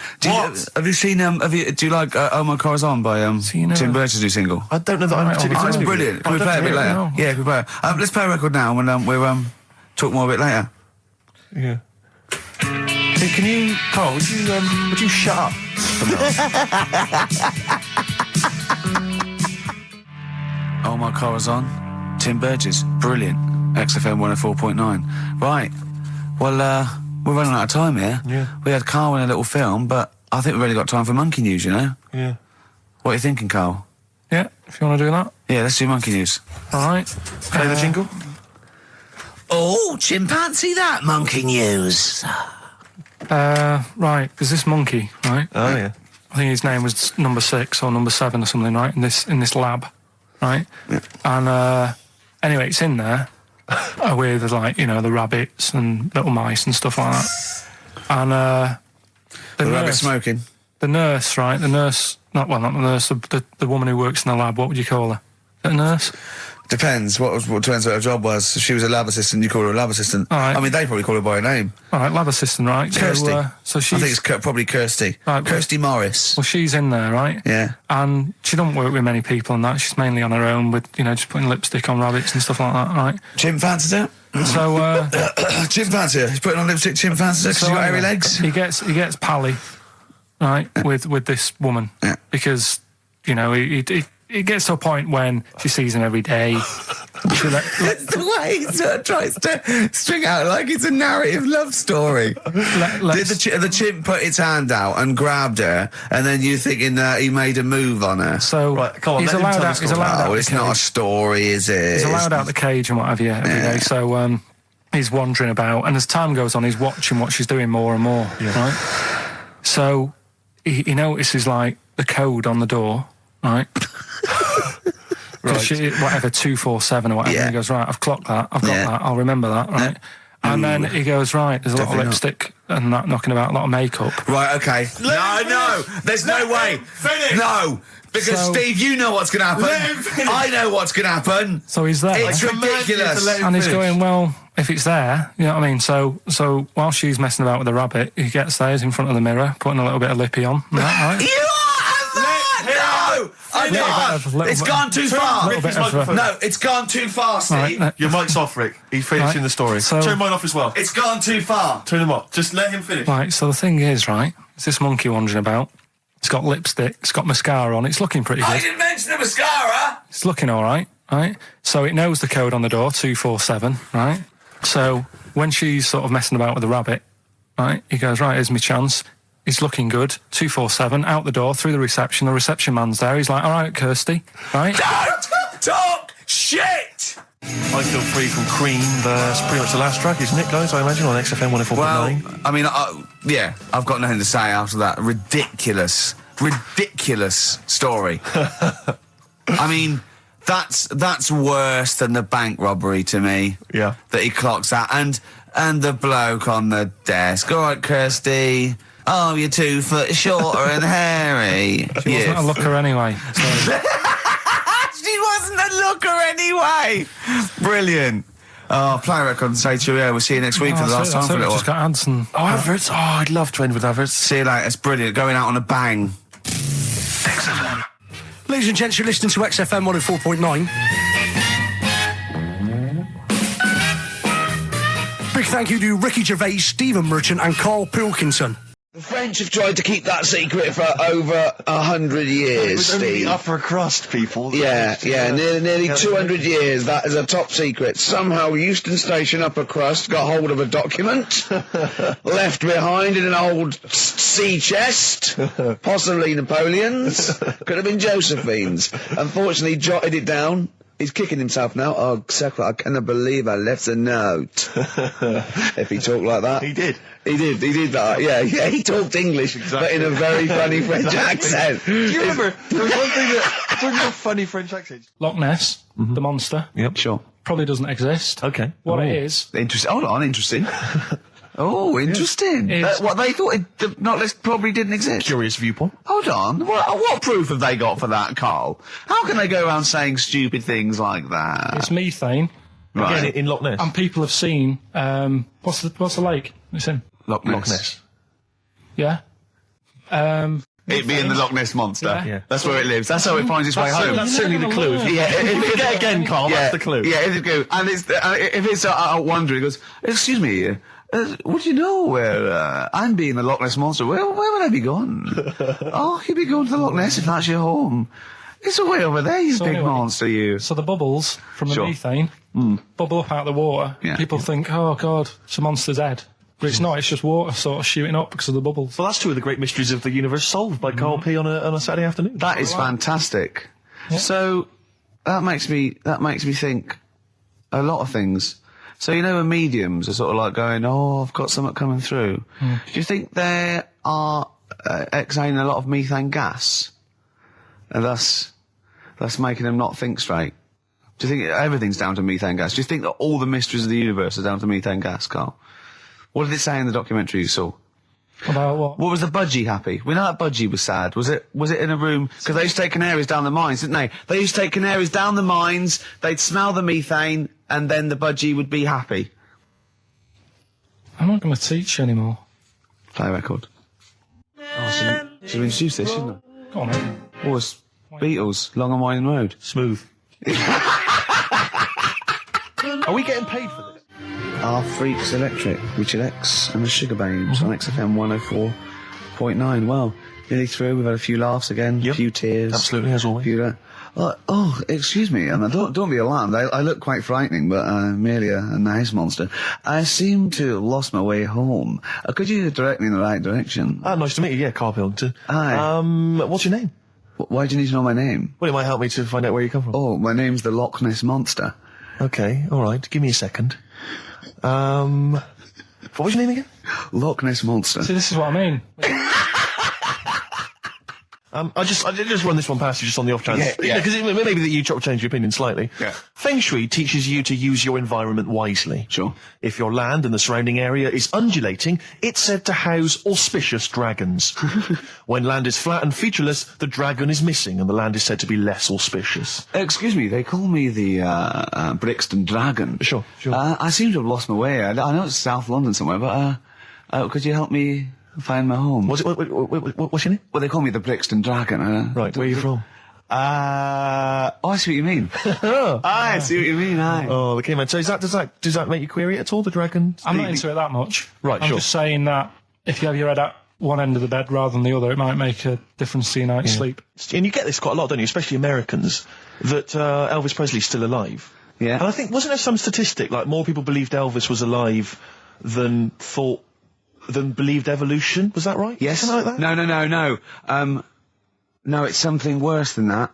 Have you seen? Do you like "Oh My Car's On" by Tim Burton's new single? I don't know that I'm particularly. It's brilliant. Can we play it a bit later? No. Yeah, can we play it? Let's play a record now, and we'll talk more a bit later. Yeah. Hey, can you, Carl? Would you shut up? "Oh My Car Is On," Tim Burgess, brilliant. XFM 104.9. Right. Well, we're running out of time here. Yeah. We had Carl in a little film, but I think we've only got time for Monkey News, Yeah. What are you thinking, Carl? Yeah, if you want to do that. Yeah, let's do Monkey News. All right. Play the jingle. Oh, chimpanzee that Monkey News. Right, there's this monkey, right? Oh, yeah. I think his name was number 6 or number 7 or something, right? In this lab, right? Yeah. And anyway, it's in there with the rabbits and little mice and stuff like that. And The rabbit smoking. the nurse, right? Not the nurse, the woman who works in the lab. What would you call her? Is that a nurse? Depends. What depends what her job was. If she was a lab assistant, you call her a lab assistant. All right. I mean, they probably call her by her name. All right, lab assistant, right? Kirsty. So she's, I think it's probably Kirsty. Right, Kirsty Morris. well, she's in there, right? Yeah. And she don't work with many people and that. She's mainly on her own with, just putting lipstick on rabbits and stuff like that, right? Chimp fancies it. So, Chimp fancies it. He's putting on lipstick. Chimp fancies it because she's got hairy legs. He gets pally, right, with this woman. Yeah. Because, it gets to a point when she sees him every day. It's the way he sort of tries to string out like it's a narrative love story. Did the chimp put its hand out and grabbed her, and then you thinking that he made a move on her? So Right, come on, he's let him allowed tell out. the He's story. allowed out. Oh, the it's not a cage. story, is it? He's allowed out the cage and what have you every day. So he's wandering about, and as time goes on, he's watching what she's doing more and more. Right. So he notices like the code on the door, right? Because whatever 247 or whatever. Yeah. And he goes, right, I've clocked that. I've got that. I'll remember that. Right. And then he goes, right, there's a lot of Definitely lipstick and that knocking about, a lot of makeup. Right, okay. No, there's no way. Finish. No, because So- Steve, you know what's going to happen. Let him finish. I know what's going to happen. So he's there. It's ridiculous. And he's going, well, if it's there, you know what I mean? So while she's messing about with the rabbit, he gets there, he's in front of the mirror, putting a little bit of lippy on. Right? You are mad! No! I can't! It's gone too far! little bit of a- No, it's gone too far, Steve. Right, Your mic's off, Rick. He's finishing Right. the story. So- Turn mine off as well. It's gone too far. Turn them off. Just let him finish. Right, so the thing is, right, it's this monkey wandering about. It's got lipstick, it's got mascara on, it's looking pretty I good. didn't mention the mascara! It's looking all right, right? So it knows the code on the door, 247, right? So when she's sort of messing about with the rabbit, right, he goes, right, here's my chance. He's looking good, 247, out the door, through the reception man's there. He's like, all right, Kirsty, right? Don't talk shit! I Feel Free from Cream. That's pretty much the last track, isn't it, guys? I imagine on XFM 104.9. Well, I mean, yeah, I've got nothing to say after that ridiculous story. I mean, that's worse than the bank robbery to me. Yeah. That he clocks that, and the bloke on the desk. All right, Kirsty. Oh, you're 2 foot shorter and hairy. She wasn't a looker anyway. So. She wasn't a looker anyway. Brilliant. Oh, play a record and say cheerio. We'll see you next week for the last time for a little Just while. got ads and... Oh, adverts. Oh, I'd love to end with adverts. See you later. It's brilliant. Going out on a bang. XFM. Ladies and gents, you're listening to XFM 104.9. Big thank you to Ricky Gervais, Stephen Merchant and Karl Pilkington. The French have tried to keep that secret for over 100 years, It was only Steve. the upper crust people. Nearly 200 years. That is a top secret. Somehow Euston Station upper crust got hold of a document left behind in an old sea chest, possibly Napoleon's. Could have been Josephine's. Unfortunately, jotted it down. He's kicking himself now. Oh, Secret, I cannot believe I left a note. If he talked like that. He did. He did that. Yeah, he talked English, but in a very funny French accent. Do you remember, there was one thing that, talking about funny French accents. Loch Ness, the monster, Yep. Sure. probably doesn't exist. Okay. What it is, Interesting. Hold on, interesting. Oh, interesting. It's- What they thought the Not List probably didn't exist. Curious viewpoint. Hold on. What proof have they got for that, Carl? How can they go around saying stupid things like that? it's methane, Right. Again, in Loch Ness. and people have seen, what's the lake it's in? Loch Loch Ness. Yeah? It being the Loch Ness monster. Yeah. That's where it lives. That's how it finds its way home. That's certainly the clue. Yeah, Get again, Carl, that's the clue. Yeah, it's the clue. And it's if it's out wandering, it goes, excuse me, would you know where I'm being the Loch Ness monster? Where would I be going? Oh, you'd be going to the Loch Ness if that's your home. It's way over there, you So big anyway, monster, you. So the bubbles from the Sure. methane bubble up out of the water. Yeah. People think, oh God, it's a monster's head. But it's not, it's just water sort of shooting up because of the bubbles. Well, that's two of the great mysteries of the universe solved by Karl P on a Saturday afternoon. That is fantastic. So that makes me think a lot of things. So you know when mediums are sort of like going, oh, I've got something coming through. Do you think they are exhaling a lot of methane gas, and thus making them not think straight? Do you think everything's down to methane gas? Do you think that all the mysteries of the universe are down to methane gas, Carl? What did it say in the documentary you saw? About what? What was the budgie happy? We know that budgie was sad. Was it in a room? Because they used to take canaries down the mines, didn't they? They used to take canaries down the mines, they'd smell the methane, and then the budgie would be happy. I'm not going to teach you anymore. Play a record. Oh, should we introduce this, shouldn't Go on, then. it? Oh, it's Beatles, Long and Winding Road. Smooth. Are we getting paid for this? Our Freaks Electric, Richard X and the Sugar Babes on XFM 104.9. Well, nearly through. We've had a few laughs again, a Yep. few tears. Absolutely, as always. Oh, excuse me, and don't be alarmed. I look quite frightening, but I'm merely a nice monster. I seem to have lost my way home. Could you direct me in the right direction? Nice to meet you. Yeah, Karl Pilkington. Hi. What's your name? Why do you need to know my name? Well, it might help me to find out where you come from. Oh, my name's the Loch Ness Monster. Okay, all right. Give me a second. What was your name again? Loch Ness Monster. See, this is what I mean. I just run this one past you just on the off chance. Yeah. Because maybe that you change your opinion slightly. Yeah. Feng Shui teaches you to use your environment wisely. Sure. If your land and the surrounding area is undulating, it's said to house auspicious dragons. When land is flat and featureless, the dragon is missing and the land is said to be less auspicious. Excuse me, they call me the Brixton Dragon. Sure. I seem to have lost my way. I know it's South London somewhere, but could you help me find my home? What's your name? Well, they call me the Brixton Dragon. Right, where are you from? I see what you mean. I see what you mean, aye. Oh, okay, man. So does that make you query it at all, the dragon? I'm not into it that much. Right, I'm sure. just saying that if you have your head at one end of the bed rather than the other, it might make a difference to your night's sleep. And you get this quite a lot, don't you? Especially Americans, that Elvis Presley's still alive. Yeah. And I think, wasn't there some statistic, like more people believed Elvis was alive than believed evolution? Was that right? Yes. Something like that? No. No, it's something worse than that.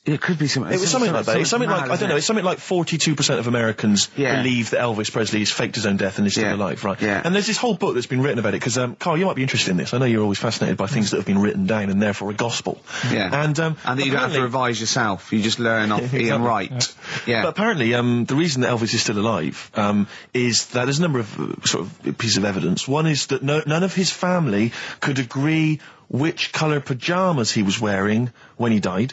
It could be something. It was something like that. It's something like, I don't know, it's something like 42% of Americans believe that Elvis Presley has faked his own death and is still alive, right? Yeah. And there's this whole book that's been written about it, because, Carl, you might be interested in this. I know you're always fascinated by things that have been written down and therefore a gospel. Yeah. And that you don't have to revise yourself. You just learn off Ian Wright. Yeah. But apparently, the reason that Elvis is still alive, is that there's a number of sort of pieces of evidence. One is that none of his family could agree which colour pyjamas he was wearing when he died.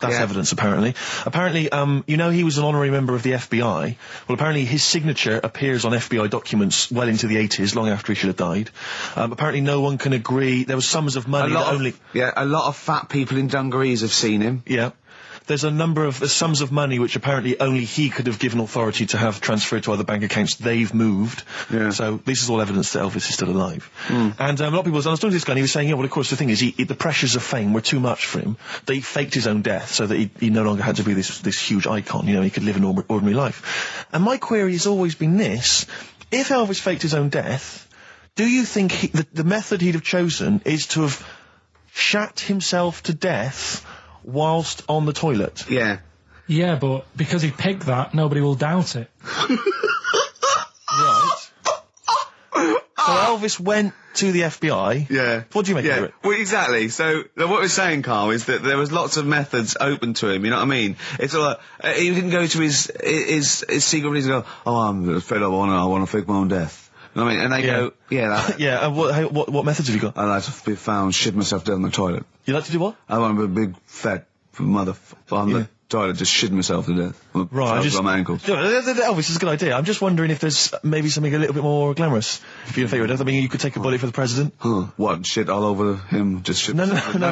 That's evidence, apparently. Apparently, he was an honorary member of the FBI. Well, apparently his signature appears on FBI documents well into the 80s, long after he should have died. Apparently no one can agree. There was sums of money a lot of fat people in dungarees have seen him. Yeah. there's a number of sums of money which apparently only he could have given authority to have transferred to other bank accounts. They've moved. Yeah. So this is all evidence that Elvis is still alive. And a lot of people, I was talking to this guy and he was saying, yeah, well, of course, the thing is, the pressures of fame were too much for him. That he faked his own death so that he no longer had to be this huge icon. You know, he could live an ordinary life. And my query has always been this. If Elvis faked his own death, do you think the method he'd have chosen is to have shat himself to death whilst on the toilet? Yeah. Yeah, but because he picked that, nobody will doubt it. Right. So Elvis went to the FBI. Yeah. What do you make of it? Well, exactly. So what we're saying, Carl, is that there was lots of methods open to him. You know what I mean? It's all like, he didn't go to his secret reason and go, oh, I'm fed up. I want to fake my own death. You know what I mean? And they go, yeah, that. Yeah. And what methods have you got? I like to be found shit myself down the toilet. You like to do what? I want to be a big fat motherfucker on the toilet, just shitting myself to death. Right, on my ankles. Yeah, Elvis is a good idea. I'm just wondering if there's maybe something a little bit more glamorous. If you're in favour of death, I mean, you could take a bullet for the president. What? Shit all over him? Just shit? No,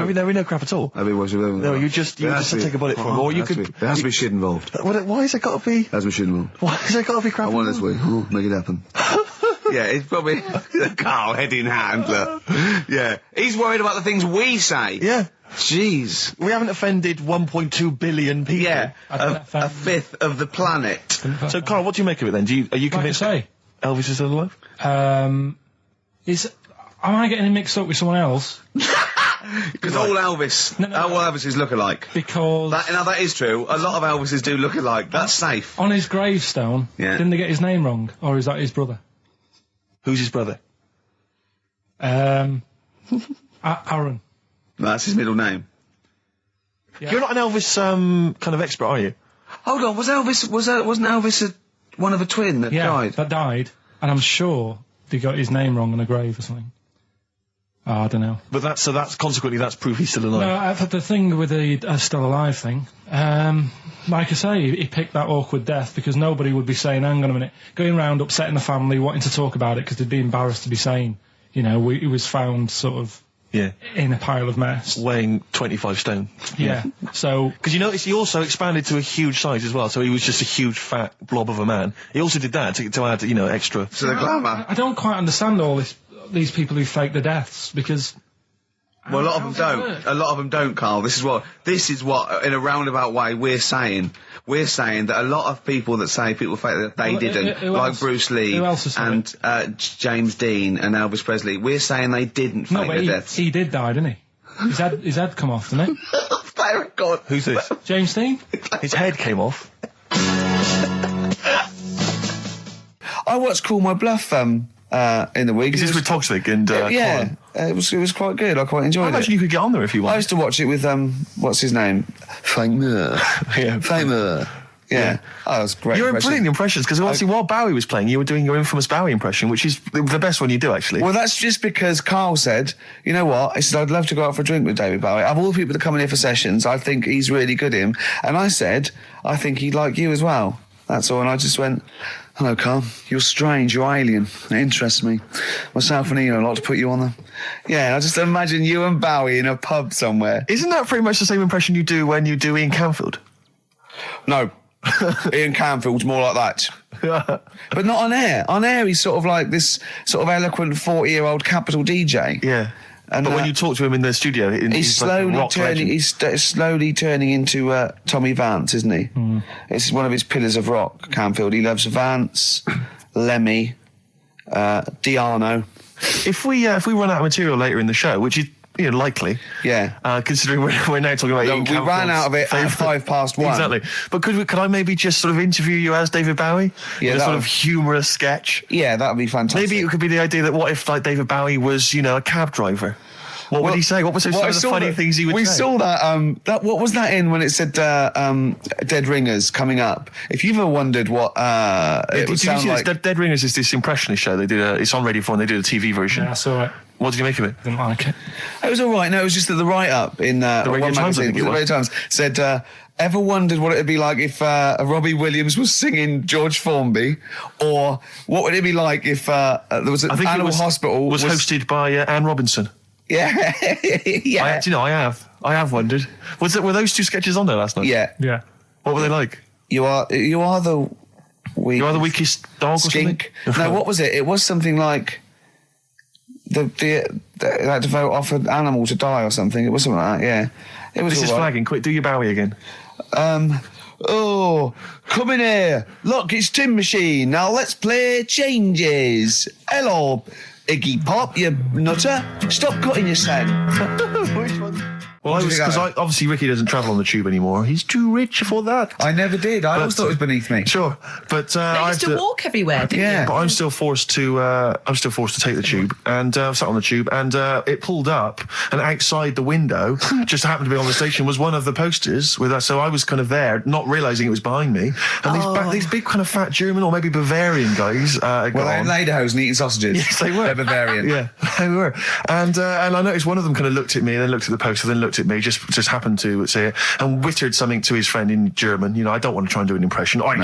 we know crap at all. That'd be what you No, you just take a bullet for him, or you could. There has to be shit involved. Why has it got to be? There has to be shit involved. Why has it got to be crap? I want it this way. Make it happen. Yeah, it's probably Carl, head in hand, look. Yeah. He's worried about the things we say. Yeah. Jeez. We haven't offended 1.2 billion people. Yeah. A fifth of the planet. So, Carl, what do you make of it then? Are you convinced Elvis is still alive? Am I getting him mixed up with someone else? Because all Elvis, all Elvises look alike. Because... that is true. A lot of Elvises do look alike. That's safe. On his gravestone, didn't they get his name wrong? Or is that his brother? Who's his brother? Aaron. That's his middle name. Yeah. You're not an Elvis kind of expert, are you? Hold on, wasn't Elvis one of a twin that died? That died, and I'm sure they got his name wrong on a grave or something. Oh, I don't know. But that's consequently that's proof he's still alive. No, I've had the thing with the still alive thing. Like I say, he picked that awkward death because nobody would be saying, hang on a minute, going round upsetting the family, wanting to talk about it because they'd be embarrassed to be saying, you know, he was found sort of in a pile of mess. Weighing 25 stone. Yeah. So... Because you notice he also expanded to a huge size as well, so he was just a huge fat blob of a man. He also did that to add, you know, extra... To the glamour. I don't quite understand these people who fake the deaths, because... Well, a lot of them don't. A lot of them don't, Carl. This is what, in a roundabout way, we're saying. We're saying that a lot of people that say people fake that they didn't, like Bruce Lee and James Dean and Elvis Presley, we're saying they didn't fake their deaths. He did die, didn't he? His head come off, didn't it? Thank God. Who's this? James Dean? His head came off. I watched Call My Bluff in the week. Is this with Toxic and Colin? It was quite good. I quite enjoyed it. I imagine you could get on there if you want. I used to watch it with what's his name? Famer. Famer. Yeah. Oh, that was great. You're brilliant impressions, because obviously while Bowie was playing, you were doing your infamous Bowie impression, which is the best one you do, actually. Well, that's just because Carl said, you know what? He said, I'd love to go out for a drink with David Bowie. Of all the people that come in here for sessions, I think he's really good at him. And I said, I think he'd like you as well. That's all. And I just went, hello, Carl. You're strange. You're alien. It interests me. Myself and Ian, I'd like to put you on there. Yeah, I just imagine you and Bowie in a pub somewhere. Isn't that pretty much the same impression you do when you do Ian Canfield? No. Ian Canfield's more like that. But not on air. On air, he's sort of like this sort of eloquent 40-year-old capital DJ. Yeah. But when you talk to him in the studio, he's slowly turning into Tommy Vance, isn't he? Mm. It's one of his pillars of rock, Canfield. He loves Vance, Lemmy, Diano. If we run out of material later in the show, which is likely, considering we're now talking about we ran out of it at 1:05. Exactly. But could I maybe just sort of interview you as David Bowie? Yeah, in a sort of humorous sketch. Yeah, that would be fantastic. Maybe it could be the idea that what if like David Bowie was a cab driver? What would he say? What was some of the funny things he would say? We saw that, what was that in when it said Dead Ringers coming up? If you've ever wondered what it would sound like... Dead Ringers is this impressionist show. They did it's on Radio 4 and they did a TV version. Yeah, I saw it. What did you make of it? Didn't like it. It was all right. No, it was just that the write-up in the Radio Times, magazine, the Radio Times, said... ever wondered what it would be like if Robbie Williams was singing George Formby? Or what would it be like if there was an Animal Hospital... was hosted by Anne Robinson. Yeah. Yeah. Do you know, I have wondered. Were those two sketches on there last night? Yeah. Yeah. What were they like? You are the weakest dog skink. or something? No, what was it? It was something like they had to vote off an animal to die or something. It was something like that, yeah. It was This is all right. flagging. Quick, do your Bowie again. Oh, come in here. Look, it's Tin Machine. Now let's play Changes. Hello, Iggy Pop, you nutter. Stop cutting your sound. Which one? Well, What do you think because that- obviously Ricky doesn't travel on the tube anymore. He's too rich for that. I never did. I always But- thought it was beneath me. Sure, but They I used have to walk everywhere, didn't Yeah. you? But I'm still forced to. Take the tube, and I sat on the tube, and it pulled up, and outside the window, just happened to be on the station, was one of the posters with us. So I was kind of there, not realising it was behind me, and these big kind of fat German or maybe Bavarian guys. Well, they're in lederhosen eating sausages. Yes, they were. They're Bavarian. Yeah, they were. And I noticed one of them kind of looked at me, then looked at the poster, then looked at me, just happened to say it, and wittered something to his friend in German. You know, I don't want to try and do an impression. That's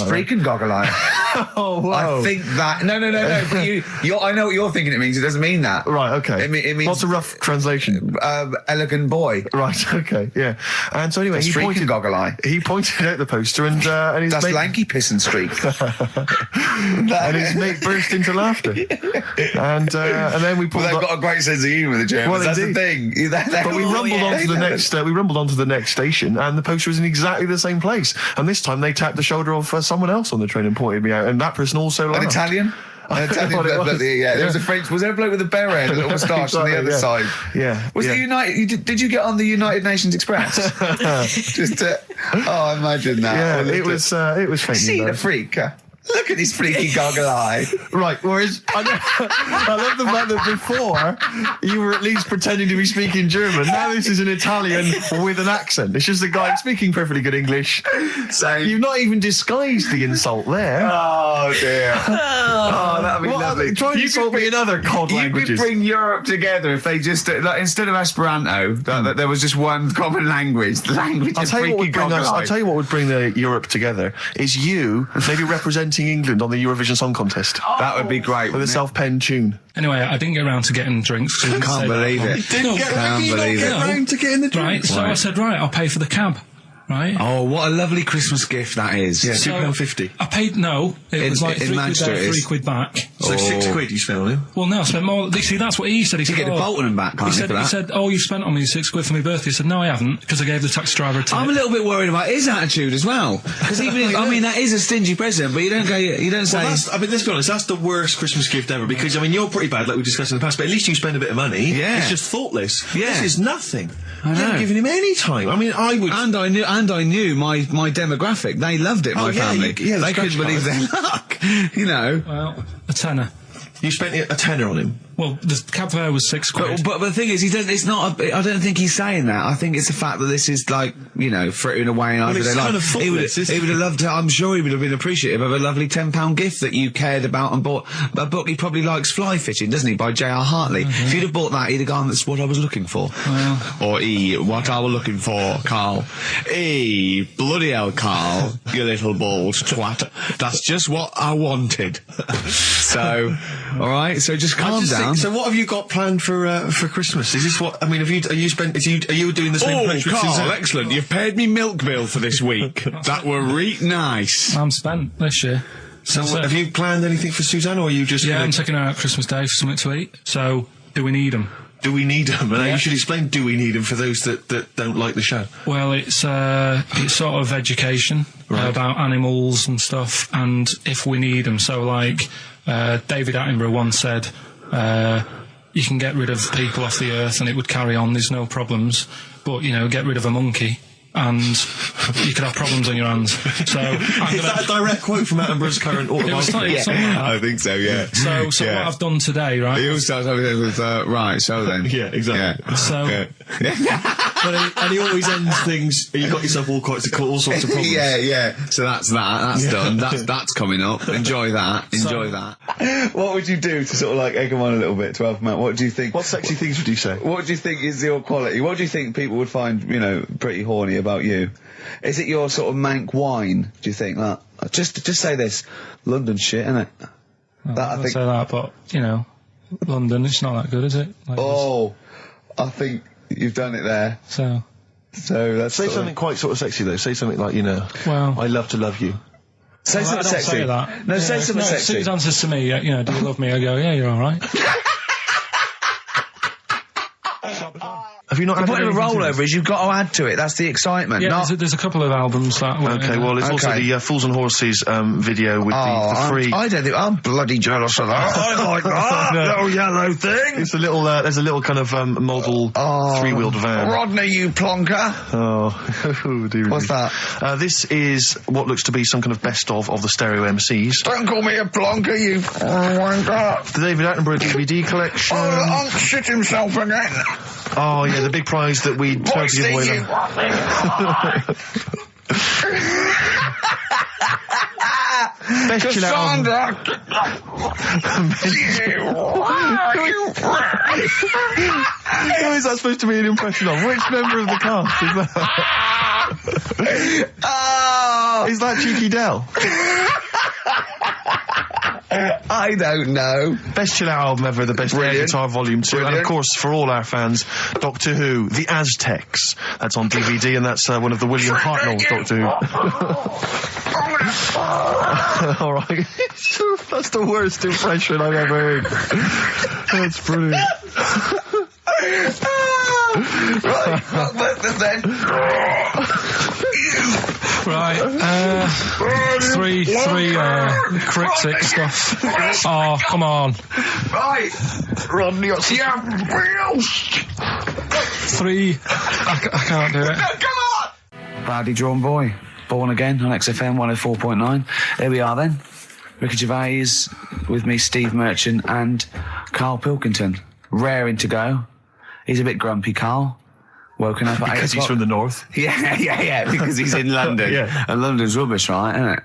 freaking goggle-eye. Oh, whoa. I think that... No. But I know what you're thinking it means. It doesn't mean that. Right, okay. It means... What's a rough translation? Elegant boy. Right, okay, yeah. And so anyway, That's freaking goggle-eye. he pointed out the poster, and his That's mate, lanky piss and streak. and his mate burst into laughter. And then we pulled Well, they've up. got a great sense of humour, the Germans. Well, That's indeed. the thing. But we rumbled onto the Yeah. next. We rumbled onto the next station, and the poster was in exactly the same place. And this time, they tapped the shoulder of someone else on the train and pointed me out, and that person also laughed. An Italian? An Italian What it bloke, was. yeah. There was a French... Was there a bloke with a beret, a little moustache on the Exactly, other yeah. side? Yeah. Was yeah. the United... Did you get on the United Nations Express? Just to... Oh, imagine that. Yeah, Or it was faintly See the embarrassing. freak. Look at this freaky goggle eye. Right, whereas I love the fact that before you were at least pretending to be speaking German. Now this is an Italian with an accent. It's just a guy speaking perfectly good English. Same. You've not even disguised the insult there. Oh dear. Oh, that'd be lovely. Try and insult me in other cod You languages. could bring Europe together if they just like, instead of Esperanto, that there was just one common language. The language I'll of tell you what freaky would bring us. goggle I'll eye. tell you what would bring the Europe together is you maybe representing England on the Eurovision Song Contest That would be great. with a wouldn't it? self-penned tune. Anyway, I didn't get around to getting drinks. I can't believe it. Can't believe it. round to getting the Right, so I said, right, I'll pay for the cab. Right? Oh, what a lovely Christmas gift that is. Yeah, So, £2.50. I paid, no, it was like in £3 Manchester there, it is. £3 back. So £6 you spent on him. Well, no, I spent more. See, that's what he said. He said, get the Bolton and back, can't you, for that? He said, oh, you spent on me £6 for my birthday. I said, no, I haven't, because I gave the taxi driver a tip. I'm a little bit worried about his attitude as well. Because even if, I mean, that is a stingy present, but you don't say... Well, I mean, let's be honest, that's the worst Christmas gift ever, because, I mean, you're pretty bad, like we discussed in the past, but at least you spend a bit of money. Yeah. It's just thoughtless. Yeah. This is nothing. I You know. haven't given him any time. I mean, I would... And I knew my demographic. They loved it, my Oh, yeah, family. yeah, the they couldn't scratch believe card. their luck. You know. Well, a tenner. You spent a tenner on him. Well, the cab fare was £6. But the thing is, I don't think he's saying that. I think it's the fact that this is like, you know, frittering away in Well, everyday it's life. kind of thoughtless, isn't He would have loved to, I'm sure he would have been appreciative of a lovely £10 gift that you cared about and bought. A book he probably likes, Fly Fishing, doesn't he, by J.R. Hartley. If you'd have bought that, he'd have gone, that's what I was looking for. Or what I was looking for, Carl. Bloody hell, Carl, you little bald twat. That's just what I wanted. So, alright, so just calm down. So what have you got planned for Christmas? Is this what, I mean, are you doing the same approach with Suzanne? Excellent. You've paid me milk bill for this week. That were nice. I'm spent this year. So That's it. have you planned anything for Suzanne, or are you just... Yeah, gonna- I'm taking her out Christmas Day for something to eat. So, do we need them? Do we need them? And Yeah. you should explain, do we need them, for those that don't like the show. Well, it's sort of education about animals and stuff, and if we need them. So, like, David Attenborough once said, you can get rid of people off the earth and it would carry on, there's no problems, but, you know, get rid of a monkey and you could have problems on your hands. So, Is that a direct quote from Attenborough's current it was autobiography? something like that. I think so, yeah. So what I've done today, right? He always starts everything with, right, so then. Yeah, exactly. Yeah. So, And he always ends things, you got yourself all sorts of problems. Yeah. So that's that. That's done. That's coming up. Enjoy that. Enjoy that. What would you do to sort of like egg them on a little bit to help them out? What do you think? What sexy things would you say? What do you think is your quality? What do you think people would find, you know, pretty horny about you? Is it your sort of mank wine? Do you think that? Just say this, London shit, innit? I say that, but, you know, London. It's not that good, is it? Like Oh, I think you've done it there. So that's Say something quite sort of sexy though. Say something like, well, I love to love you. Say well, I something don't sexy. say that. No, say something As sexy. soon as answers to me, do you love me? I go, yeah, you're all right. Have you not The added point of a anything to rollover this? is you've got to add to it. That's the excitement. Yeah, not there's a couple of albums that. Okay, well, it's also Okay. the Fools and Horses video with the free. I don't think I'm bloody jealous of that. I like that little yellow thing. It's a little. There's a little kind of model three-wheeled van. Rodney, you plonker. Oh, dear. What's that? This is what looks to be some kind of best of the stereo MCs. Don't call me a plonker, you wanker. The David Attenborough DVD collection. Oh, Unc shit himself again. Oh yeah, the big prize that we tried to give away. you Best chill out album. Who is that supposed to be an impression of? Which member of the cast is that? Oh, Is that Cheeky Dell? I don't know. Best chill out album ever, the best air Brilliant. guitar volume 2, and Brilliant. of course for all our fans, Doctor Who, The Aztecs. That's on DVD, and that's one of the William Hartnell's Doctor Who. All right, that's the worst impression I've ever heard. That's brilliant. Right, what's this then? Right, three cryptic stuff. Oh, come on. Right, Rodney, Three. I can't do it. come on! Badly drawn boy. Born again on XFM 104.9. Here we are then. Ricky Gervais with me, Steve Merchant and Karl Pilkington. Raring to go. He's a bit grumpy, Karl. Woken up at 8 Because he's o'clock. from the north. Yeah, because he's in London. Yeah. And London's rubbish, right, isn't it?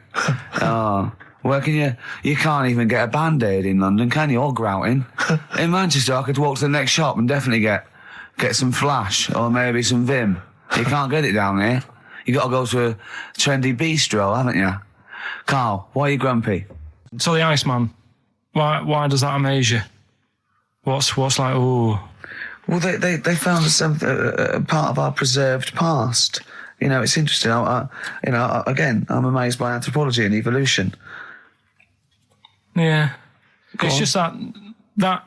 Oh. Well, you can't even get a Band-Aid in London, can you? Or grouting. In Manchester, I could walk to the next shop and definitely get some Flash or maybe some Vim. You can't get it down here. You got to go to a trendy bistro, haven't you? Karl, why are you grumpy? So the Iceman, why does that amaze you? What's like, ooh. Well, they found some part of our preserved past. It's interesting. Again, I'm amazed by anthropology and evolution. Yeah. It's just that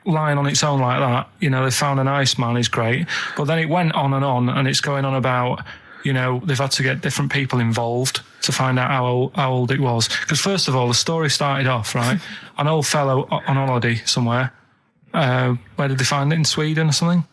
line on its own like that, they found an Iceman is great, but then it went on, and it's going on about, they've had to get different people involved to find out how old it was. Because first of all, the story started off, right, an old fellow on holiday somewhere. Where did they find it? In Sweden or something?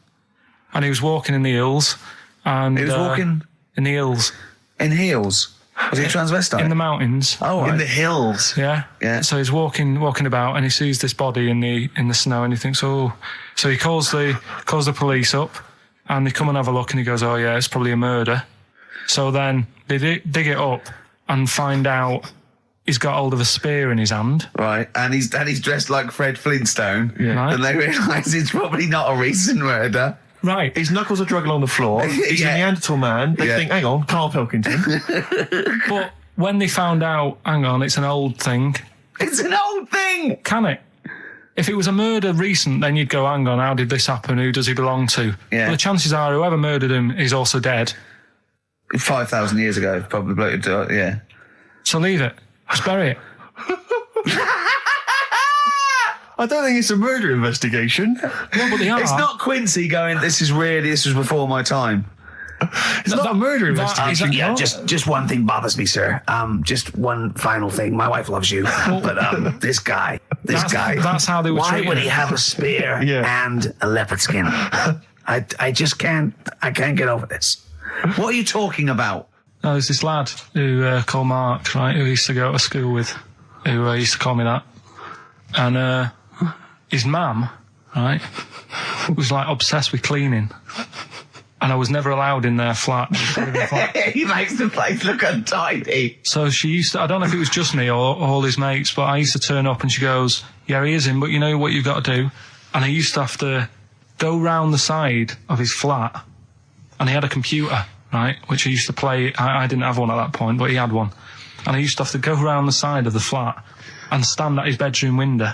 And he was walking in the hills. And He was walking in the hills. in heels. Was he a transvestite? In the mountains. Oh, right. In the hills. Yeah. Yeah. So he's walking about, and he sees this body in the snow, and he thinks, oh. So he calls the police up, and they come and have a look, and he goes, oh yeah, it's probably a murder. So then they dig it up and find out he's got hold of a spear in his hand. Right, and he's dressed like Fred Flintstone. Yeah. Right. And they realise it's probably not a recent murder. Right. His knuckles are dragging along the floor. He's Yeah. a Neanderthal man. They Yeah. think, hang on, Karl Pilkington. But when they found out, hang on, it's an old thing. It's an old thing! Can it? If it was a murder recent, then you'd go, hang on, how did this happen? Who does he belong to? Yeah. But the chances are whoever murdered him is also dead. 5,000 years ago, probably, yeah. So leave it. Just bury it. I don't think it's a murder investigation. No, but they are. It's not Quincy going, this was before my time. It's not a murder investigation. Yeah, just one thing bothers me, sir. Just one final thing. My wife loves you, but this guy. That's how they were Why treating would him. he have a spear Yeah. and a leopard skin? I just can't. I can't get over this. What are you talking about? No, there's this lad who called Mark, right, who I used to go to school with, who used to call me that. And his mum, right, was like obsessed with cleaning. And I was never allowed in their flat. He makes the place look untidy. So she used to, I don't know if it was just me or all his mates, but I used to turn up and she goes, yeah, he is in, but you know what you've got to do? And I used to have to go round the side of his flat, and he had a computer, right, which I used to play. I didn't have one at that point, but he had one. And I used to have to go round the side of the flat and stand at his bedroom window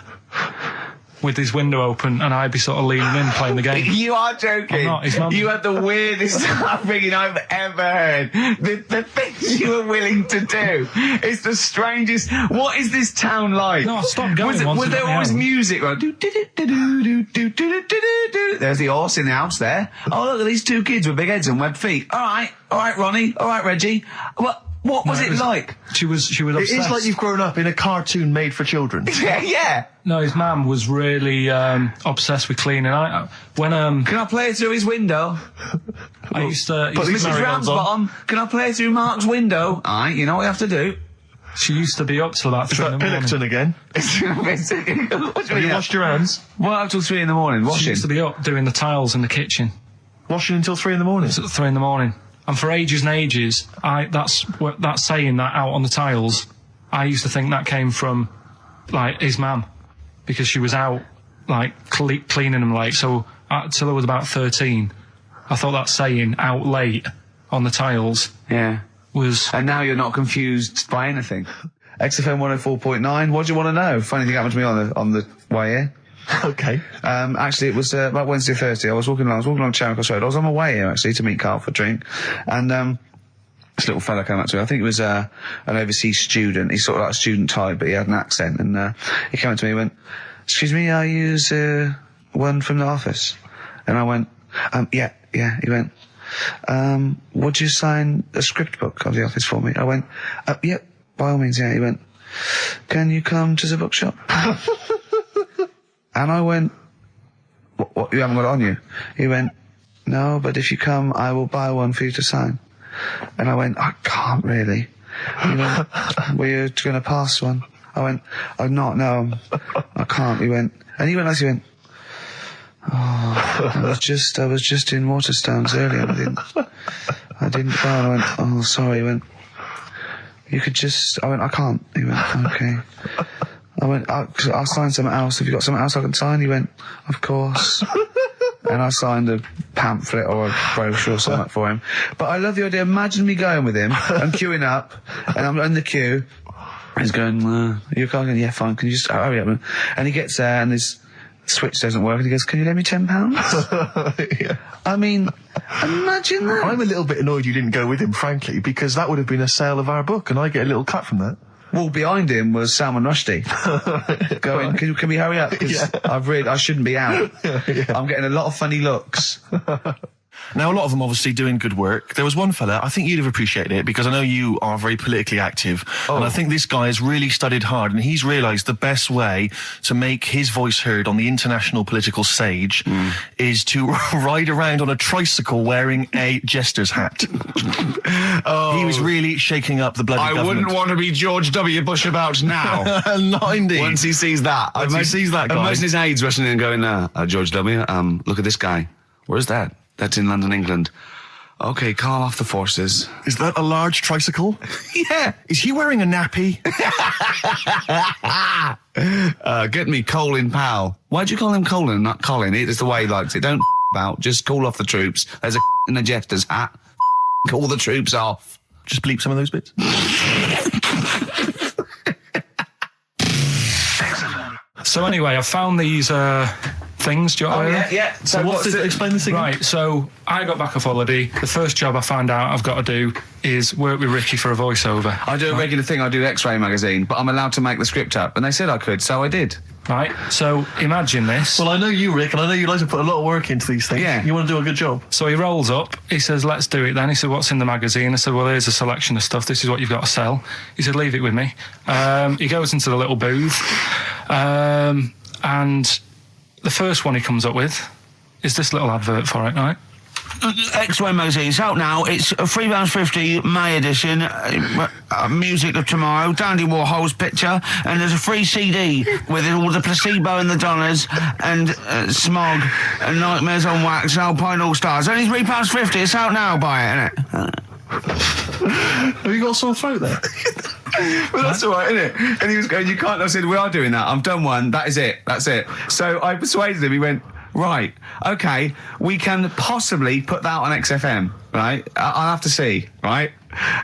with his window open, and I'd be sort of leaning in playing the game. You are joking. I'm not, his mum. You had the weirdest upbringing I've ever heard. The things you were willing to do. It's the strangest. What is this town like? No, I stopped going once Was it there got me always home. music? Like, there's the horse in the house there. Oh, look at these two kids with big heads and webbed feet. All right, Ronnie. All right, Reggie. What was it like? She was obsessed. It's like you've grown up in a cartoon made for children. Yeah. No, his mum was really obsessed with cleaning. Can I play it through his window? I used to... Mrs. Ramsbottom, can I play it through Mark's window? Aye, you know what you have to do. She used to be up till about 3 in the morning. Pilkington again. Have you washed your hands? What, up till 3 in the morning? She Washing? used to be up doing the tiles in the kitchen. Washing until 3 in the morning? It's at 3 in the morning. And for ages and ages, that saying that out on the tiles, I used to think that came from, like, his mum. Because she was out, like, cleaning them late. So, till I was about 13, I thought that saying, out late, on the tiles, was... And now you're not confused by anything. XFM 104.9, what do you want to know? Funny thing happened to me on the way here. Okay. Actually, it was about Wednesday or Thursday. I was walking along Charing Cross Road. I was on my way here, actually, to meet Karl for a drink. And this little fella came up to me. I think it was an overseas student. He's sort of like a student type, but he had an accent. And he came up to me and went, "Excuse me, are you one from the office?" And I went, yeah. He went, "Would you sign a script book of the office for me?" I went, "Yeah, by all means, yeah." He went, "Can you come to the bookshop?" And I went, what, you haven't got it on you? He went, "No, but if you come, I will buy one for you to sign." And I went, "I can't really." He went, "Were you going to pass one?" I went, "I'm not, no, I can't." He went, "Oh, I was just in Waterstones earlier. I didn't buy one." I went, "Oh, sorry." He went, "You could just," I went, "I can't." He went, "Okay." I went, "I'll sign something else. Have you got something else I can sign?" He went, "Of course." And I signed a pamphlet or a brochure or something for him. But I love the idea. Imagine me going with him. I'm queuing up, and I'm in the queue. He's going, "You're going?" "Yeah, fine. Can you just hurry up?" And he gets there, and his switch doesn't work, and he goes, "Can you lend me £10? Yeah. I mean, imagine that. I'm a little bit annoyed you didn't go with him, frankly, because that would have been a sale of our book, and I get a little cut from that. Well, behind him was Salman Rushdie going, can we hurry up? Because I shouldn't be out. I'm getting a lot of funny looks. Now, a lot of them obviously doing good work. There was one fella, I think you'd have appreciated it, because I know you are very politically active. And I think this guy has really studied hard, and he's realised the best way to make his voice heard on the international political stage is to ride around on a tricycle wearing a jester's hat. He was really shaking up the bloody government. wouldn't want to be George W. Bush about now. Not indeed. Once he sees that. Once he sees that guy. Imagine his aides rushing in and going, "George W., look at this guy. Where's that? That's in London, England. Okay, call off the forces." Is that a large tricycle? Yeah. Is he wearing a nappy? Get me Colin Powell. Why'd you call him Colin, not Colin? It's the way he likes it. Don't about. Just call off the troops. There's a in a jester's hat. Call the troops off. Just bleep some of those bits. So anyway, I found these things. Do you want to hear them? Yeah. So explain this again. Right, so I got back off holiday. The first job I found out I've got to do is work with Ricky for a voiceover. I do a regular thing. I do X-Ray magazine, but I'm allowed to make the script up. And they said I could, so I did. Right, so imagine this. Well, I know you, Rick, and I know you like to put a lot of work into these things. Yeah. You want to do a good job. So he rolls up, he says, "Let's do it then." He said, "What's in the magazine?" I said, "Well, here's a selection of stuff. This is what you've got to sell." He said, "Leave it with me." He goes into the little booth, and the first one he comes up with is this little advert for it, right? X-Ray magazine. It's out now. It's £3.50 May edition. Music of Tomorrow. Dandy Warhol's picture, and there's a free CD with all the Placebo and the Donners and Smog and Nightmares on Wax and Alpine All Stars. Only £3.50. It's out now. Buy it, innit? Have you got a sore throat there? Well, that's all right, isn't it? And he was going, "You can't." I said, "We are doing that. I've done one. That is it. That's it." So I persuaded him. He went, "Right, okay, we can possibly put that on XFM, right? I'll have to see, right?"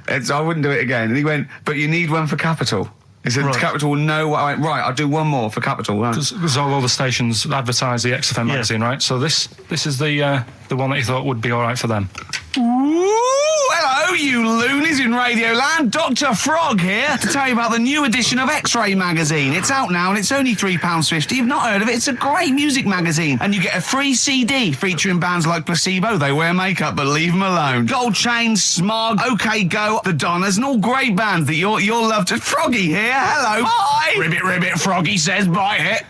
And so I wouldn't do it again. And he went, "But you need one for Capital." He said Capital no. I went, right, I'll do one more for Capital. Right. Because all the stations advertise the XFM magazine, right? So this is the one that he thought would be all right for them. Ooh, hello, you loonies in Radioland. Dr. Frog here to tell you about the new edition of X-Ray magazine. It's out now and it's only £3.50. You've not heard of it? It's a great music magazine. And you get a free CD featuring bands like Placebo. They wear makeup, but leave them alone. Gold Chain, Smog, OK Go, The Donners, and all great bands that you'll love to... Froggy here, hello. Bye. Ribbit, ribbit, Froggy says bye it.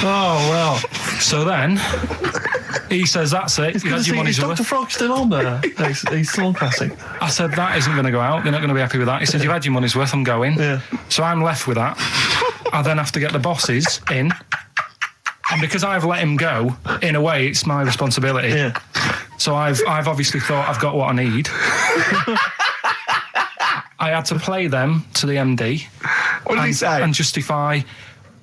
Oh, well. So then... He says, that's it. You had your money's worth. Dr. Frog still on there? He's still on Classic. I said, that isn't going to go out. They're not going to be happy with that. He said, you've had your money's worth. I'm going. Yeah. So I'm left with that. I then have to get the bosses in. And because I've let him go, in a way, it's my responsibility. Yeah. So I've obviously thought I've got what I need. I had to play them to the MD. What did he say? And justify...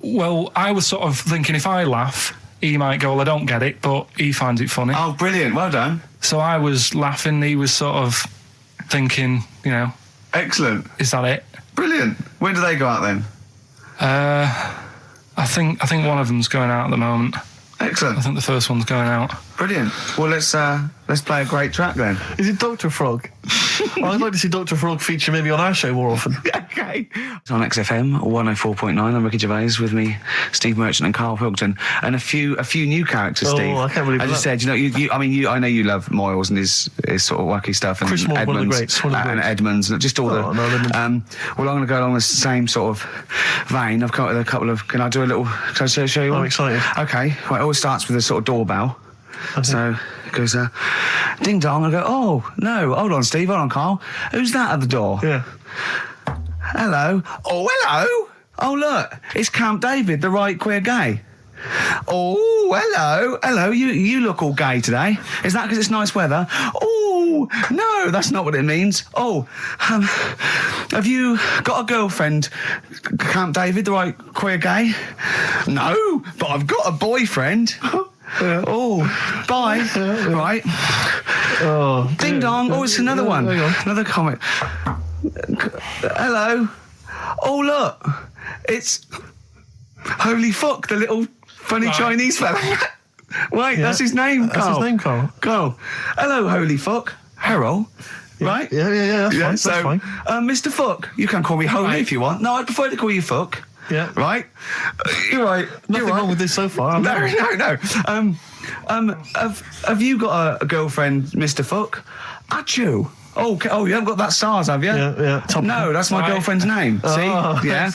Well, I was sort of thinking if I laugh... He might go, well, I don't get it, but he finds it funny. Oh, brilliant. Well done. So I was laughing. He was sort of thinking, you know... Excellent. Is that it? Brilliant. When do they go out then? I think one of them's going out at the moment. Excellent. I think the first one's going out. Brilliant. Well, let's play a great track then. Is it Dr. Frog? I'd like to see Dr. Frog feature maybe on our show more often. Okay. It's on XFM 104.9. I'm Ricky Gervais, with me, Steve Merchant and Karl Pilkington, and a few new characters. Oh, Steve. I can't believe I just said, I know you love Moyles and his sort of wacky stuff, and Chris Moyles, Edmonds, one of the greats, and Edmonds, and just all well, I'm going to go along the same sort of vein. I've come up with a couple of. Can I do a little? Can I show you one? I'm excited. Okay. Well, it always starts with a sort of doorbell. Okay. So it goes, ding dong. I go, oh no, hold on, Steve, hold on, Karl. Who's that at the door? Yeah. Hello. Oh, hello. Oh, look, it's Camp David, the right queer gay. Oh, hello. You look all gay today. Is that because it's nice weather? Oh, no, that's not what it means. Oh, have you got a girlfriend, Camp David, the right queer gay? No, but I've got a boyfriend. Yeah. Oh, bye. Right. Oh, ding dong. Oh, it's another one. Another comment. Hello. Oh, look. It's Holy Fuck, the little funny Chinese fella. Wait, that's his name, Karl. That's his name, Karl. Karl. Hello, Holy Fuck. Harold. Yeah. Right? Yeah, that's so, fine. Mr. Fuck, you can call me Holy if you want. No, I'd prefer to call you Fuck. Yeah. Right? You're right. Nothing wrong with this so far. No. Have you got a girlfriend, Mr. Fuck? Achoo. Oh, you haven't got that SARS, have you? Yeah. No, that's my girlfriend's name. See? Yeah.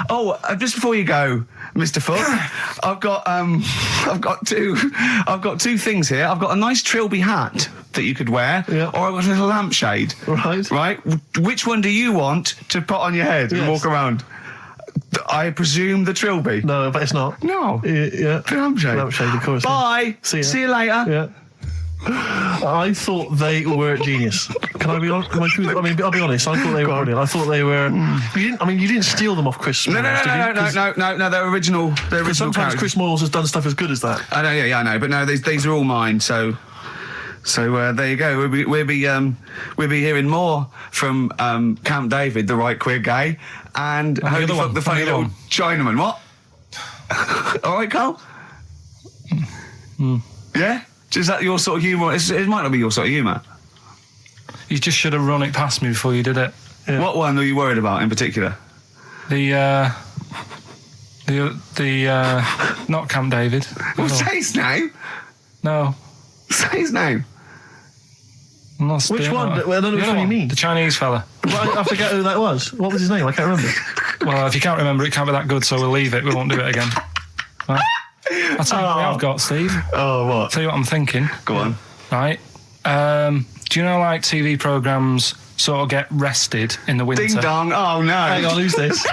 Oh, just before you go, Mr. Fuck, I've got two things here. I've got a nice trilby hat that you could wear, or I've got a little lampshade. Right. Which one do you want to put on your head and walk around? I presume the trilby. No, but it's not. No. Yeah. The lampshade. Lampshade, of course. Bye. See you later. Yeah. I thought they were genius. Can I be honest? I'll be honest. I thought they were brilliant. I thought they were. You didn't steal them off Chris. No. They're original. They're original. Sometimes characters. Chris Moyles has done stuff as good as that. I know. Yeah, I know. But no, these are all mine. So there you go. We'll be hearing more from Camp David, the right queer gay, and Holy Fuck, the funny little Chinaman. What? All right, Karl. Yeah. Is that your sort of humour? It might not be your sort of humour. You just should have run it past me before you did it. Yeah. What one are you worried about in particular? The not Camp David. Well, say his name. No. Say his name. Which one? I don't know which one you mean. The Chinese fella. Well, I forget who that was. What was his name? I can't remember. Well, if you can't remember, it can't be that good, so we'll leave it. We won't do it again. Right? I'll tell you what I've got, Steve. Oh, what? I'll tell you what I'm thinking. Go on. Right. Do you know, like, TV programmes sort of get rested in the winter? Ding dong. Oh, no. Hang on, who's this?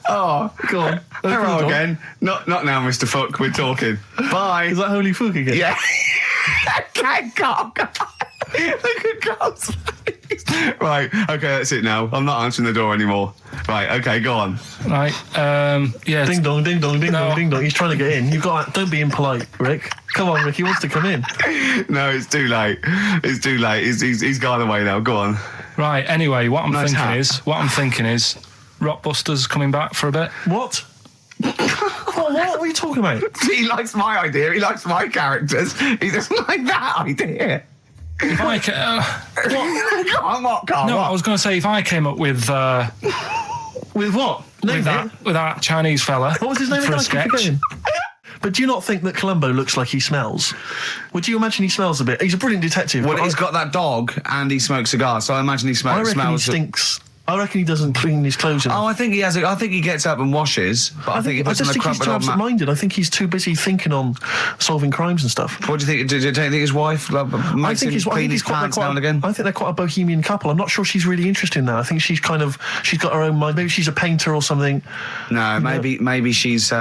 Oh, go on. Hello again. Not now, Mr. Fuck. We're talking. Bye. Is that Holy Fuck again? Yeah. Okay, Karl. Look at Karl's face. Right. Okay, that's it now. I'm not answering the door anymore. Right. Okay, go on. Right. Yeah. Ding dong, ding dong, ding dong, ding dong. He's trying to get in. Don't be impolite, Rick. Come on, Rick, he wants to come in. No, it's too late. It's too late. He's gone away now. Go on. Right, anyway, what I'm Nice thinking is Rockbusters coming back for a bit. What? What are you talking about? He likes my idea. He likes my characters. He doesn't like that idea. If I Go on, what, Carl? no, what? I was going to say, if I came up with With what? Name it. with that Chinese fella What was his name for again? a I keep sketch. forgetting. But do you not think that Columbo looks like he smells? Would you imagine he smells a bit? He's a brilliant detective. Well, but he's got that dog and he smokes cigars, so I imagine he I reckon smells. he stinks. I reckon he doesn't clean his clothes enough. Oh, I think he has. I think he gets up and washes, but I think he I puts on just a think he's crumpled too old mat. absent-minded. I think he's too busy thinking on solving crimes and stuff. What do you think? Do you think his wife makes him clean his pants now and again? I think they're quite a bohemian couple. I'm not sure she's really interested in that. I think she's got her own mind. Maybe she's a painter or something. No, maybe she's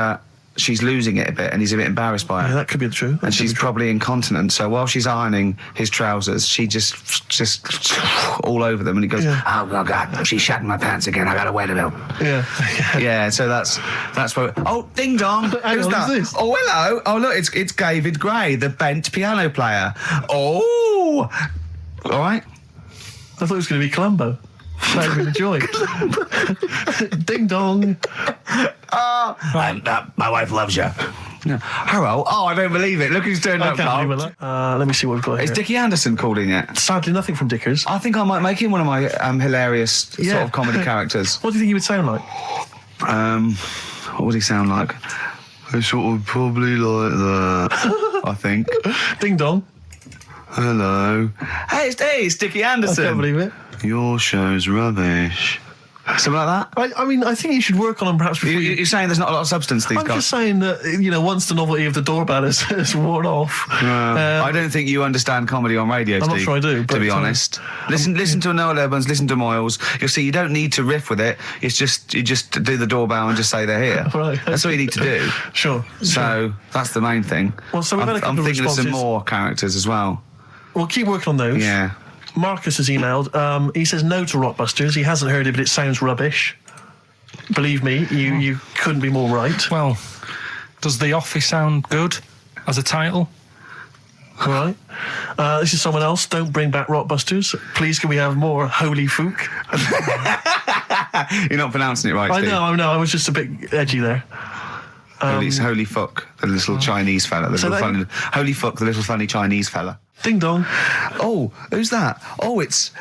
losing it a bit, and he's a bit embarrassed by Yeah, her. that could be the truth. And she's probably incontinent, so while she's ironing his trousers, she just all over them, and he goes, Yeah. "Oh God, she's shatting my pants again. I gotta wear them out." Yeah. Yeah, so that's what. Oh, ding dong! Hang Who's on, that? who's this? Oh, hello! Oh, look, it's David Gray, the bent piano player. Oh, all right. I thought it was going to be Columbo. That would be the joy. Ding dong. My wife loves you. No. Hello. Oh, I don't believe it. Look who's turned I up, can't Carl. believe it. Let me see what we've got Is here. Dickie Anderson called in yet? Sadly, nothing from Dickers. I think I might make him one of my hilarious sort Yeah. of comedy characters. What do you think he would sound like? What would he sound like? I sort of probably like that, I think. Ding dong. Hello. Hey, it's Dickie I Anderson. can't believe it. Your show's rubbish. Something like that? I mean, I think you should work on them perhaps before You're saying there's not a lot of substance to these I'm guys? just saying that, once the novelty of the doorbell has worn off. I don't think you understand comedy on radio, I'm not Steve, sure I do, to but, be honest. Listen to Noel Evans, listen to Moyles. You'll see you don't need to riff with it. It's just you just do the doorbell and just say they're here. Right, That's all you need to do. Sure. So that's the main thing. Well, so we've had a couple I'm of thinking of some responses. more characters as well. We'll keep working on those. Yeah. Marcus has emailed. He says no to Rockbusters. He hasn't heard it, but it sounds rubbish. Believe me, you couldn't be more right. Well, does The Office sound good as a title? All right. This is someone else. Don't bring back Rockbusters. Please, can we have more Holy Fook? You're not pronouncing it right, Steve. I know. I was just a bit edgy there. It's Holy Fuck, the little Chinese fella. Holy Fuck, the little funny Chinese fella. Ding dong. Oh, who's that? Oh, it's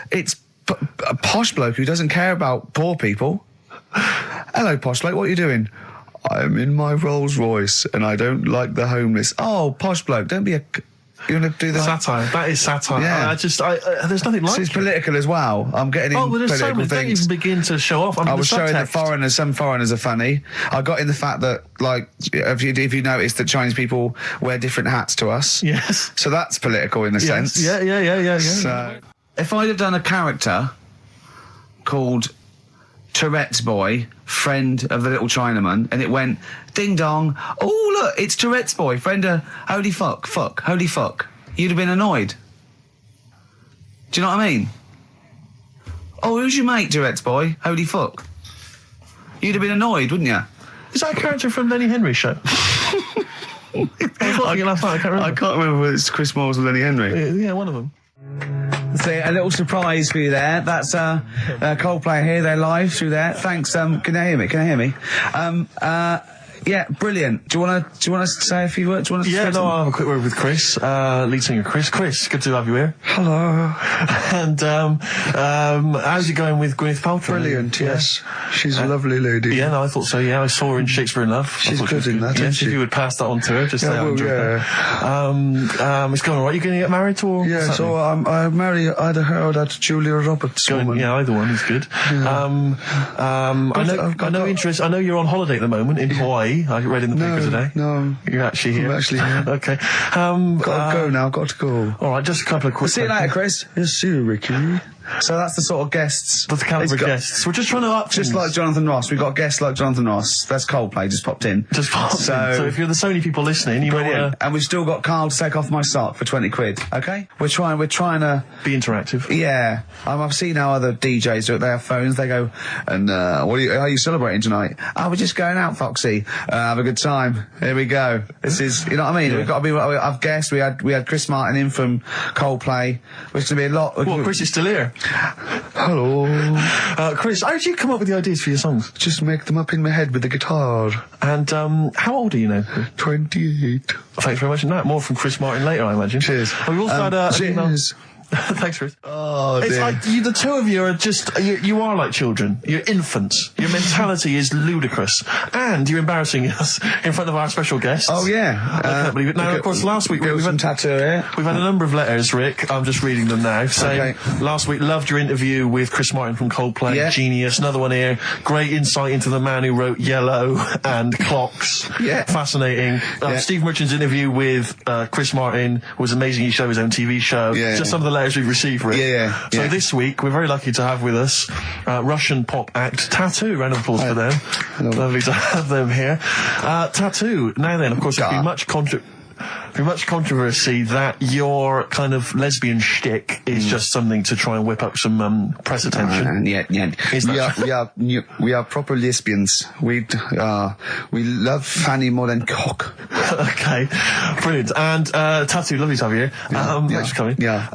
a posh bloke who doesn't care about poor people. Hello, posh bloke, what are you doing? I'm in my Rolls Royce and I don't like the homeless. Oh, posh bloke, don't be a... You want to do that? Satire. That is satire. Yeah. There's nothing like It's it. political as well. I'm getting in Oh, well, there's so political many. Don't things. even begin to show off. I the was showing that subtext. some foreigners are funny. I got in the fact that, like, if you notice that Chinese people wear different hats to us. Yes. So that's political in a sense. Yeah. So, if I'd have done a character called Tourette's Boy, friend of the little Chinaman, and it went, ding dong, oh, look, it's Tourette's Boy, friend of holy fuck, holy fuck, you'd have been annoyed. Do you know what I mean? Oh, who's your mate, Tourette's Boy? Holy fuck. You'd have been annoyed, wouldn't you? Is that a character from Lenny Henry's show? I was last night. I can't remember. I can't remember whether it's Chris Moores or Lenny Henry. Yeah, one of them. So a little surprise for you there. That's Coldplay here. They're live through there. Thanks. Can you hear me? Yeah, brilliant. Do you want to say a few words? Do you want to say I'll have a quick word with Chris, lead singer Chris. Chris, good to have you here. Hello. And how's it going with Gwyneth Paltrow? Brilliant, yes. She's a lovely lady. Yeah, no, I thought so. Yeah, I saw her in Shakespeare in Love. She's I thought good she was in that, Yes, isn't she? if you would pass that on to her, just say Yeah, I well, enjoyed that. It's going all right. You going to get married or? what's Yeah, happening? so I marry either her or that Julia Roberts woman. Yeah, either one is good. I know you're on holiday at the moment in Hawaii. I read in the paper today. No, You're actually here. I'm actually here. Okay. Got to go now, got to go. All right, just a couple of quick See you later, Chris. Yes, see you, Ricky. So that's the sort of guests. That's the caliber of guests. We're just trying to up Just things. like Jonathan Ross. We've got guests like Jonathan Ross. That's Coldplay, just popped in. Just pop in. So if you're the Sony people listening, you might Brilliant. want to And we've still got Carl to take off my sock for 20 quid, okay? We're trying to... be interactive. Yeah. I've seen how other DJs do it. They have phones, they go, and how are you celebrating tonight? Oh, we're just going out, Foxy. Have a good time. Here we go. This is, you know what I mean? Yeah. We've got to be, I've guessed, we had Chris Martin in from Coldplay, which is going to be a lot... Well, Chris is still here. Hello. Chris, how did you come up with the ideas for your songs? Just make them up in my head with the guitar. And how old are you now? 28. Thanks very much. And that more from Chris Martin later, I imagine. Cheers. We've also had an email. Cheers. Thanks, Chris. Oh, It's dear. like the two of you are just, you are like children. You're infants. Your mentality is ludicrous. And you're embarrassing us in front of our special guests. Oh, yeah. I can't believe it. Now, of course, last week we've had tattoo here. We've had a number of letters, Rick. I'm just reading them now. Saying, Okay. last week, loved your interview with Chris Martin from Coldplay. Yeah. Genius. Another one here. Great insight into the man who wrote Yellow and Clocks. Yeah. Fascinating. Yeah. Steve Merchant's interview with Chris Martin was amazing. He showed his own TV show. Yeah. Just some of the letters we've received, Rick. Yeah. So Yeah. this week, we're very lucky to have with us Russian pop act Tattoo. Round of applause for them. Hello. Lovely to have them here. Tattoo. Now then, of course, there's been God. much controversy that your kind of lesbian shtick is just something to try and whip up some press attention. Yeah. Is that We are proper lesbians. We love Fanny more than cock. Okay, brilliant. And Tattoo, lovely to have you here. Thanks for coming. Yeah.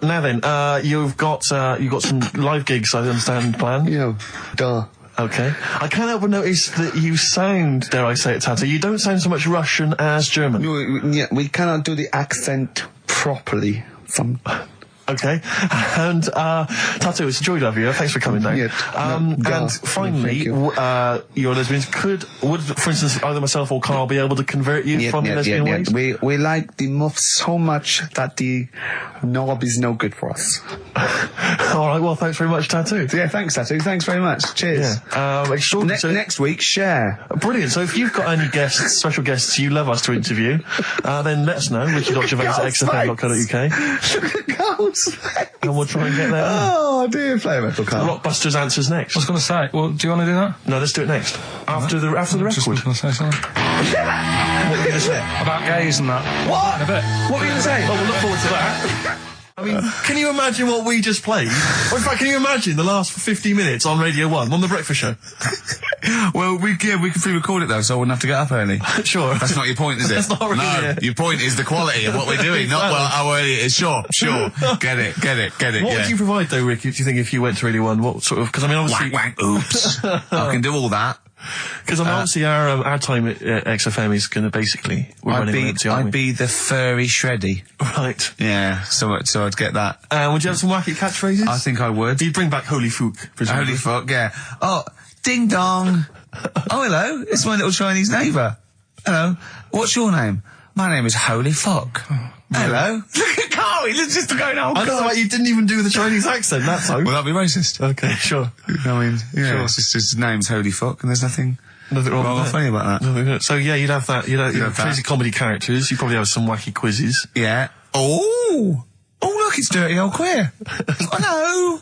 Now then, you've got some live gigs, I understand, planned. Duh. Okay. I can't help but notice that you sound, dare I say it, Tattoo, you don't sound so much Russian as German. We cannot do the accent properly. Okay. And Tattoo, it's a joy to have you. Thanks for coming down. And finally, your lesbians would, for instance, either myself or Carl be able to convert you from lesbian ways? We like the muff so much that the knob is no good for us. All right, well, thanks very much, Tattoo. Yeah, thanks, Tattoo. Thanks very much. Cheers. Yeah. Extraordinary. So- Next week, share. Brilliant. So if you've got any guests, special guests you love us to interview, then let us know. Ricky.Gervais at xfm.co.uk. Look at Carl's face. And we'll try and get there. Oh, dear. Play a metal, Carl. Rockbusters answers next. I was going to say, well, do you want to do that? No, let's do it next. After the Just record. going to say something. What were you going to say? About gays and that. What? In a bit. What were you going to say? Well, we'll look forward to that. I mean, can you imagine what we just played? Or in fact, can you imagine the last 50 minutes on Radio 1, on The Breakfast Show? Well, we can pre-record it though, so I wouldn't have to get up early. Sure. That's not your point, is it? That's not really No, it. your point is the quality of what we're doing, not well how early it is. Sure. Get it. What yeah. would you provide, though, Rick, do you think, if you went to Radio 1? What sort of... Because, I mean, obviously... Wank, oops. I can do all that. Because, I mean, obviously, our time at XFM is going to basically... We're running on empty, aren't I'd be the furry shreddy. we? Right. Yeah, so I'd get that. Would you have some wacky catchphrases? I think I would. You'd bring back Holy Fook, presumably. Holy fuck, yeah. Oh, ding dong. Oh, hello. It's my little Chinese neighbour. Hello. What's your name? My name is Holy Fuck. Hello. Look at Carl. He's just going, oh, I don't know God. why you didn't even do the Chinese accent that time. Well, that'd be racist. Okay, sure. I mean, yeah, Sure. it's just his name's Holy Fuck, and there's nothing Nothing wrong with that. funny about that. So, yeah, you'd have that. You'd have have that. crazy comedy characters. You'd probably have some wacky quizzes. Yeah. Oh, look, it's Dirty Old Queer. Hello.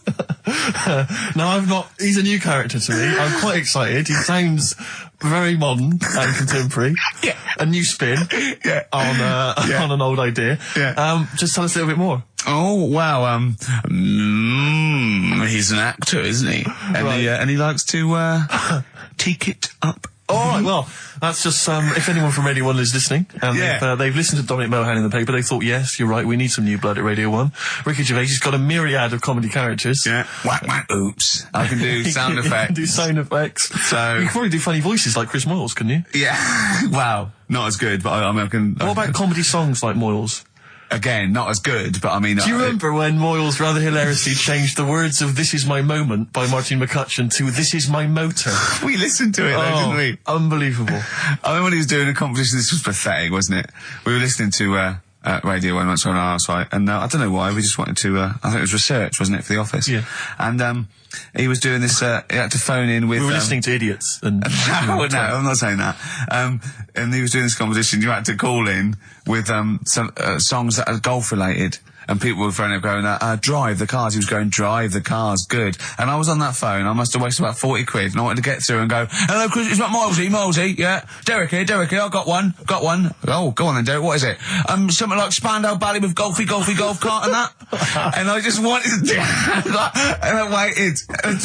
No, I'm not. He's a new character to me. I'm quite excited. He sounds very modern and contemporary. Yeah. A new spin Yeah. on an old idea. Yeah. Just tell us a little bit more. Oh, wow, he's an actor, isn't he? And, Right. and he likes to, teak it up. All right, well, that's just, if anyone from Radio 1 is listening, and Yeah. they've listened to Dominic Mohan in the paper, they thought, yes, you're right, we need some new blood at Radio 1. Ricky Gervais, he's got a myriad of comedy characters. Yeah. Whack, oops. I can do sound You effects. can do sound effects. So- You could probably do funny voices like Chris Moyles, couldn't you? Yeah. Wow. Not as good, but I mean, I can... What about comedy songs like Moyles? Again, not as good, but I mean... Do you remember when Moyles rather hilariously changed the words of This Is My Moment by Martin McCutcheon to This Is My Motor? We listened to it, though, didn't we? Unbelievable. I mean, when he was doing a competition, this was pathetic, wasn't it? We were listening to Radio 1 once on our site, and I don't know why, we just wanted to, I think it was research, wasn't it, for The Office? Yeah. And he was doing this, he had to phone in with... We were listening to idiots. And No, I'm not saying that. And he was doing this competition, you had to call in with some songs that are golf related. and people were phoning up going, drive the cars. He was going, drive the cars, good. And I was on that phone, I must have wasted about 40 quid, and I wanted to get through and go, hello, Chris, it's not Milesy, yeah. Derek here, I got one. Oh, go on then, Derek, what is it? Something like Spandau Ballet with golf cart and that. And I just wanted to do and I waited. I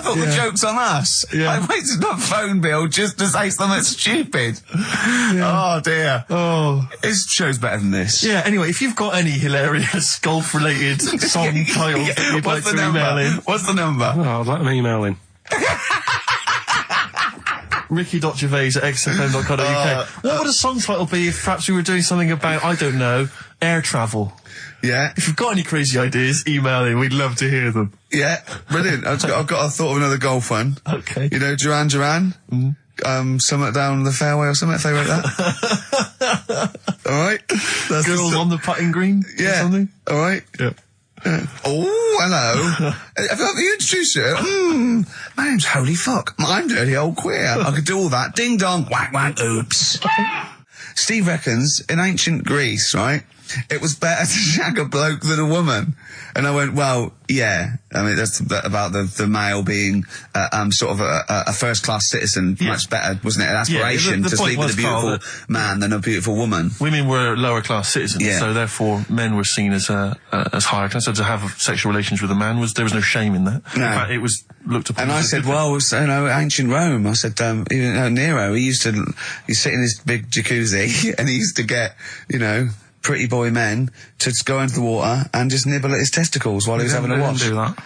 thought the joke's on us. Yeah. I waited my phone bill just to say something stupid. Oh, dear. Oh. His show's better than this. Yeah, anyway, if you've got any hilarious golf-related song titles that you'd like to email in... What's the number? Oh, let me email in. ricky.gervais@xfm.co.uk. What would a song title be if perhaps we were doing something about, I don't know, air travel? Yeah. If you've got any crazy ideas, email in. We'd love to hear them. Yeah, brilliant. I've got a thought of another golf one. Okay. You know, Duran Duran? Something down the fairway or something, if they wrote that. Alright? Girls on the putting green? Yeah. Or something? Alright? Yeah. Oh, hello. Have you introduced you? My name's Holy Fuck. I'm Dirty Old Queer. I could do all that. Ding dong, whack whack, oops. Steve reckons, in ancient Greece, right, it was better to shag a bloke than a woman. And I went, well, yeah. I mean, that's about the male being sort of a first-class citizen. Yeah. Much better, wasn't it? An aspiration the to point sleep with a was, Carl, beautiful man than a beautiful woman. Women were lower-class citizens, Yeah. so therefore men were seen as higher class. So to have sexual relations with a man, there was no shame in that. No. In fact, it was looked upon And as I a said, good thing. well, you know, ancient Rome. I said, Nero, he'd sit in his big jacuzzi and he used to get, you know, pretty boy men to just go into the water and just nibble at his testicles while he was having a wash. He didn't do that.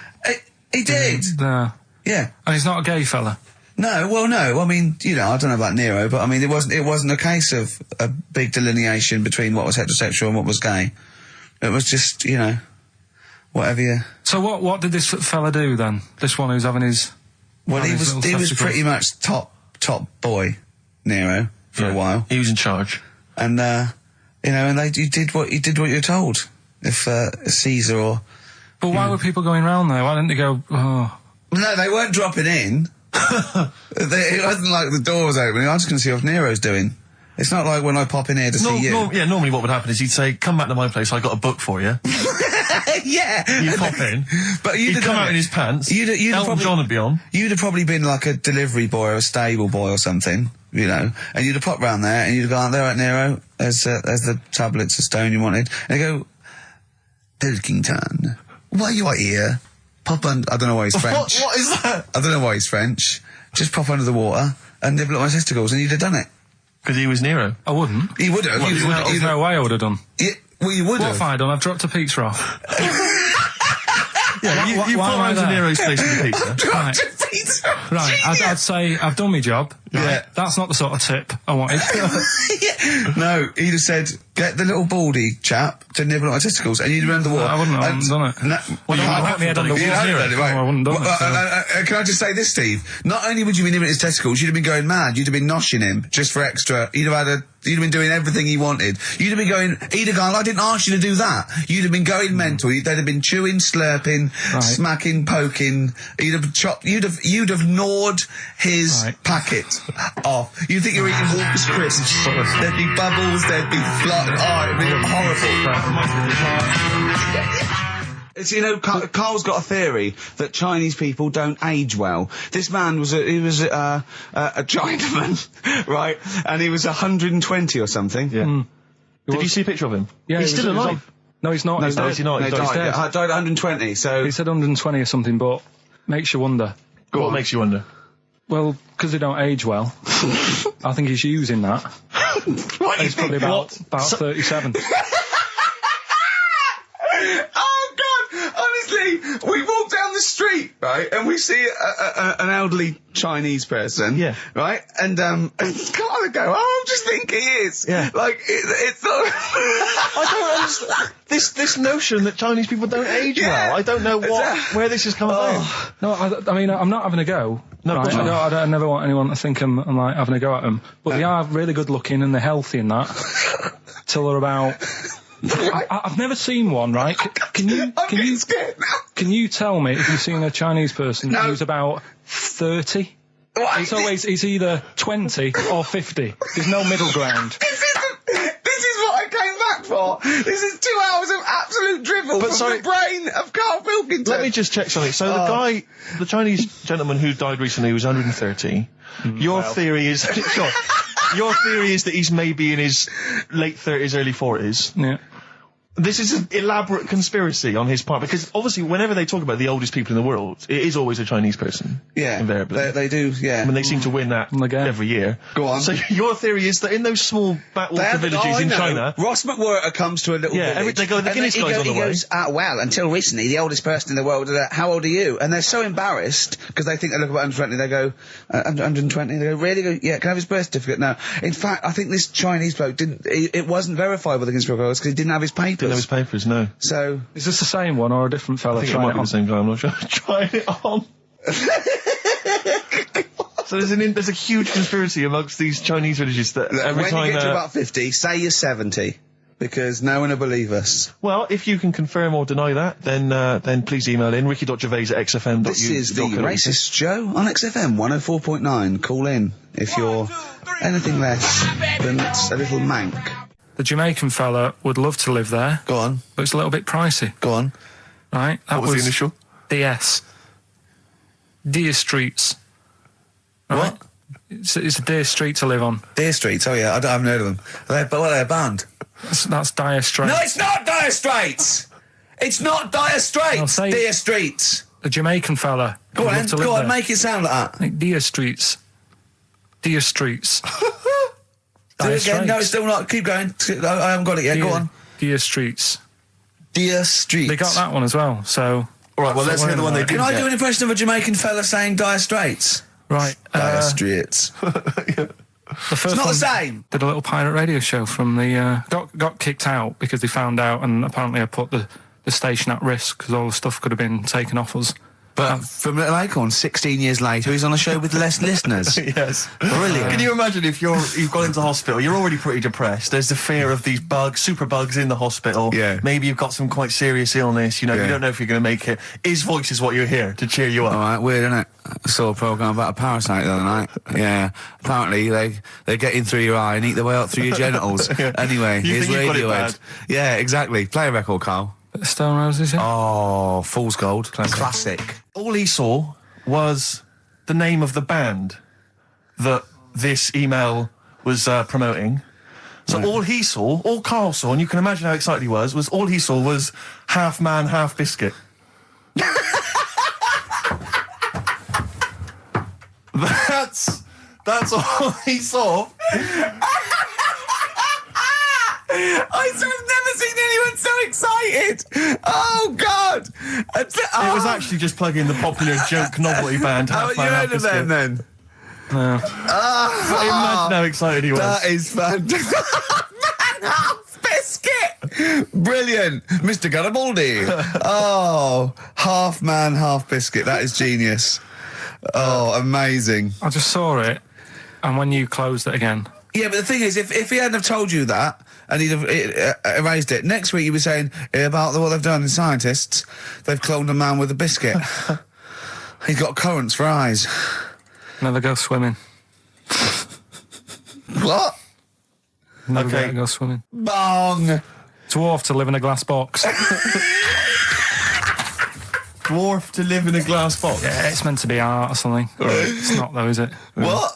He did. No. Yeah. And he's not a gay fella. No, well, no. I mean, you know, I don't know about Nero, but I mean, it wasn't a case of a big delineation between what was heterosexual and what was gay. It was just, you know, whatever you... So what did this fella do then? This one who's having his... Well, he was pretty much top boy, Nero, for a while. He was in charge. And, you know, and you did what you're told. If Caesar or... But why were people going round there? Why didn't they go, oh... No, they weren't dropping in. It wasn't like the door was opening. I'm just going to see what Nero's doing. It's not like when I pop in here to see you. Normally what would happen is he'd say, come back to my place, I got a book for you. Yeah. You'd pop in. But he'd come out in his pants. Elton John would be on. You'd have probably been like a delivery boy or a stable boy or something, you know, and you'd have popped round there and you'd have gone, there, right, Nero, there's the tablets of stone you wanted. And they go, Pilkington, why are you here? Pop under, I don't know why he's French. What is that? I don't know why he's French. Just pop under the water and nibble at my testicles and you'd have done it. Because he was Nero. I wouldn't. You would have. There's no way I would have done. Well, you would What have. have I done? I've dropped a pizza off. Yeah, you why put am I around to there? Nero's place with the pizza. Right. Right, I'd say I've done my job. Right? Yeah. That's not the sort of tip I wanted. No, he'd have said, get the little baldy chap to nibble at my testicles, and you'd have run the water. I wouldn't have done it. No, Well, you I hadn't put my head on the done it. wall. You hadn't done it, right. No, I wouldn't have done it, Can I just say this, Steve? Not only would you be nibbling at his testicles, you'd have been going mad. You'd have been noshing him just for extra. You'd have been doing everything he wanted. You'd have been going, he'd have gone, I didn't ask you to do that. You'd have been going mental. They'd have been chewing, slurping, smacking, poking. You'd have chopped, you'd have gnawed his packet off. You'd think you're eating Walker's crisps. There'd be bubbles, there'd be blood. Oh, it'd be horrible. It's, you know, Carl's got a theory that Chinese people don't age well. This man was a Chinaman, right? And he was 120 or something. Yeah. Did you see a picture of him? Yeah, he's still alive. No, he's not. No, He's no, dead. he's not. No, He's he dead. died at 120, so... He said 120 or something, but makes you wonder. What makes you wonder? Well, because they don't age well. I think he's using that. What He's probably about 37. Oh, God! Honestly, we walk down the street, right, and we see an elderly Chinese person, Yeah. right, and kind of go, oh, I just think he is. Yeah. Like, it's not... I don't understand this notion that Chinese people don't age Yeah. well. I don't know where this has come about. No, I mean, I'm not having a go. No, right? of course not. I never want anyone to think I'm like having a go at them. But they are really good looking and they're healthy and that. Till they're about... I've never seen one, right? Can you scared now. Can you tell me if you've seen a Chinese person who's about 30? It's either 20 or 50. There's no middle ground. This is what I came back for? This is 2 hours of absolute drivel from sorry- the brain of Karl Pilkington. Let me just check something. So the Chinese gentleman who died recently was 130. Your theory is sure. Your theory is that he's maybe in his late 30s, early 40s. Yeah. This is an elaborate conspiracy on his part, because obviously whenever they talk about the oldest people in the world, it is always a Chinese person. Yeah, invariably. they do. Yeah, I mean, they seem to win that every year. Go on. So your theory is that in those small backwater villages in China, Ross McWhirter comes to a little village. they go, the Guinness guy's on the way. He goes, well, until recently, the oldest person in the world. How old are you? And they're so embarrassed because they think they look about 120. They go, 120. They go, really? They go, yeah. Can I have his birth certificate? No. In fact, I think this Chinese bloke didn't. It wasn't verified by the Guinness Book of Records because he didn't have his papers. Didn't have his papers. No. So is this the same one or a different fella? I think it might be the same guy. I'm not sure. Trying it on. So there's a huge conspiracy amongst these Chinese villages that every when time you get to about 50, say you're 70, because no one will believe us. Well, if you can confirm or deny that, then please email in ricky.gervais@xfm.u. This is the Racist Show on XFM 104.9. Call in if you're anything less than a little mank. The Jamaican fella would love to live there. Go on. But it's a little bit pricey. Go on. Right? That What was the initial? DS. Deer Streets. Right? What? It's a Deer Street to live on. Deer Streets, oh yeah, I haven't heard of them. But what are they, a band? That's Dire Straits. No, it's not Dire Straits! It's not Dire Straits! Deer Streets! The Jamaican fella. Go would on, love to live there. make it sound like that. Like Deer Streets. Deer Streets. Do it again, no, it's still not. Keep going. I haven't got it yet, go on. Deer Streets. Deer Streets. They got that one as well, so... All right, well, let's hear the one they didn't Can I get. do an impression of a Jamaican fella saying Dire Straits? Right. Dire Straits. The first It's not one the same. did a little pirate radio show from the... got kicked out because they found out, and apparently I put the station at risk because all the stuff could have been taken off us. But from Little Acorn, 16 years later, he's on a show with less listeners. Yes. Brilliant. Can you imagine if you've gone into hospital, you're already pretty depressed, there's the fear of these super bugs in the hospital. Yeah. Maybe you've got some quite serious illness, you don't know if you're going to make it. His voice is what you hear to cheer you up. All right, weird, isn't it? I saw a programme about a parasite the other night. Yeah. Apparently, they get in through your eye and eat their way up through your genitals. Anyway, You here's think you've got it Radiohead. bad? Yeah, exactly. Play a record, Carl. Stone Roses, yeah? Oh, Fool's Gold. Classic. All he saw was the name of the band that this email was promoting. So all he saw, all Carl saw, and you can imagine how excited he was all he saw was Half Man, Half Biscuit. That's all he saw. I've never seen anyone so excited. Oh, God. It was actually just plugging the popular joke novelty band Half you Man, Half heard of Biscuit. them, then? Imagine how excited he was. That is fantastic. Man, half biscuit. Brilliant. Mr. Garibaldi. Oh, half man, half biscuit. That is genius. Oh, amazing. I just saw it, and when you closed it again... Yeah, but the thing is, if he hadn't have told you that, and he'd have erased it, next week you'd be saying about what they've done in scientists, they've cloned a man with a biscuit. He's got currants for eyes. Never go swimming. What? Never go swimming. Bong! Dwarf to live in a glass box. Dwarf to live in a glass box. Yeah, it's meant to be art or something. It's not though, is it? What?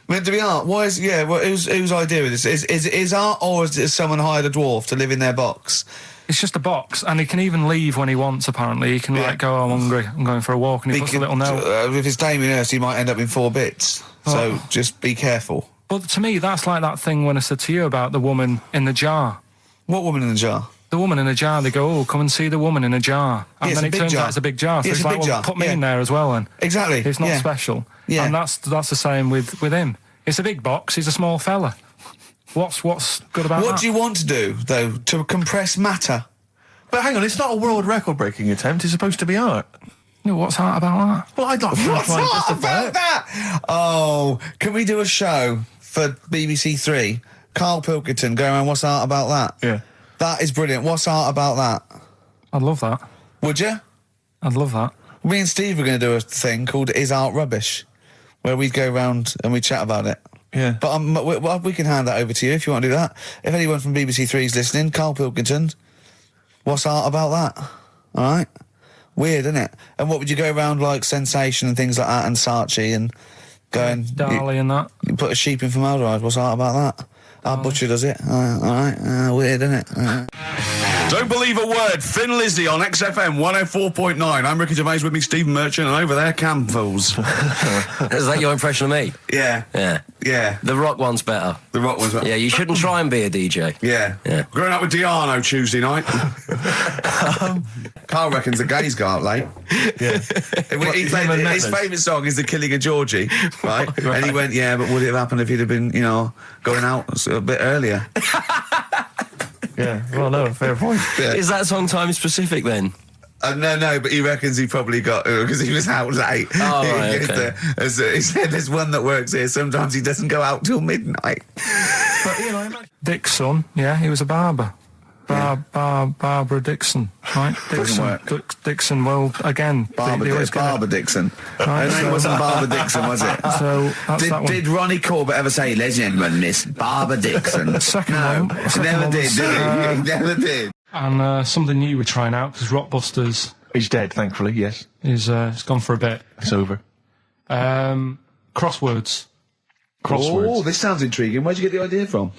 Meant to be art? Why is... Yeah, whose idea is this? Is art, or is it someone hired a dwarf to live in their box? It's just a box, and he can even leave when he wants, apparently. He can, go, I'm hungry, I'm going for a walk, and he puts a little note. If it's Damien Hirst, he might end up in 4 bits. So just be careful. But to me, that's like that thing when I said to you about the woman in the jar. What woman in the jar? The woman in a jar, they go, oh, come and see the woman in a jar. And Yeah, then it's a it big turns jar. out it's a big jar. So Yeah, it's it's a like, big well, jar. put me Yeah. in there as well then. Exactly. It's not Yeah. special. Yeah. And that's the same with him. It's a big box, he's a small fella. What's good about that? What do you want to do, though, to compress matter? But hang on, it's not a world record-breaking attempt. It's supposed to be art. No, what's art about that? Well, I'd like to What's try and that justify about it. that? Oh, can we do a show for BBC 3? Karl Pilkington going around, what's art about that? Yeah. That is brilliant. What's art about that? I'd love that. Would you? I'd love that. Me and Steve are going to do a thing called Is Art Rubbish, where we'd go round and we'd chat about it. Yeah. But we can hand that over to you if you want to do that. If anyone from BBC Three's listening, Karl Pilkington, what's art about that? All right? Weird, isn't it? And what would you go around like Sensation and things like that and Saatchi and going... Dali and that. You put a sheep in formaldehyde, what's art about that? Our butcher does it. All right. Weird, isn't it? Don't believe a word. Thin Lizzy on XFM 104.9. I'm Ricky Gervais, with me Stephen Merchant, and over there, Cam Fools. Is that your impression of me? Yeah. Yeah. The rock one's better. The rock one's better. Yeah, you shouldn't try and be a DJ. Yeah. Growing up with Diano Tuesday night. Carl reckons the gays go out late. Yeah. He played, his favourite song is The Killing of Georgie, right? And he went, yeah, but would it have happened if he'd have been, going out a bit earlier? Yeah, well, no, fair point. Yeah. Is that song time specific then? No, but he reckons he probably got, because he was out late. Oh, right, okay. He said there's one that works here, sometimes he doesn't go out till midnight. But, Dick's son, he was a barber. Barbara Dixon, right? Dixon, well, again... Barbara Dixon. Right, Her name wasn't Barbara Dixon, was it? So, that's that one. Did Ronnie Corbett ever say, ladies and gentlemen, Miss Barbara Dixon? The second no, one... he never did he? He never did. And something new we're trying out, because Rockbusters... He's dead, thankfully, yes. Is gone for a bit. It's over. Crosswords. Oh, this sounds intriguing. Where'd you get the idea from?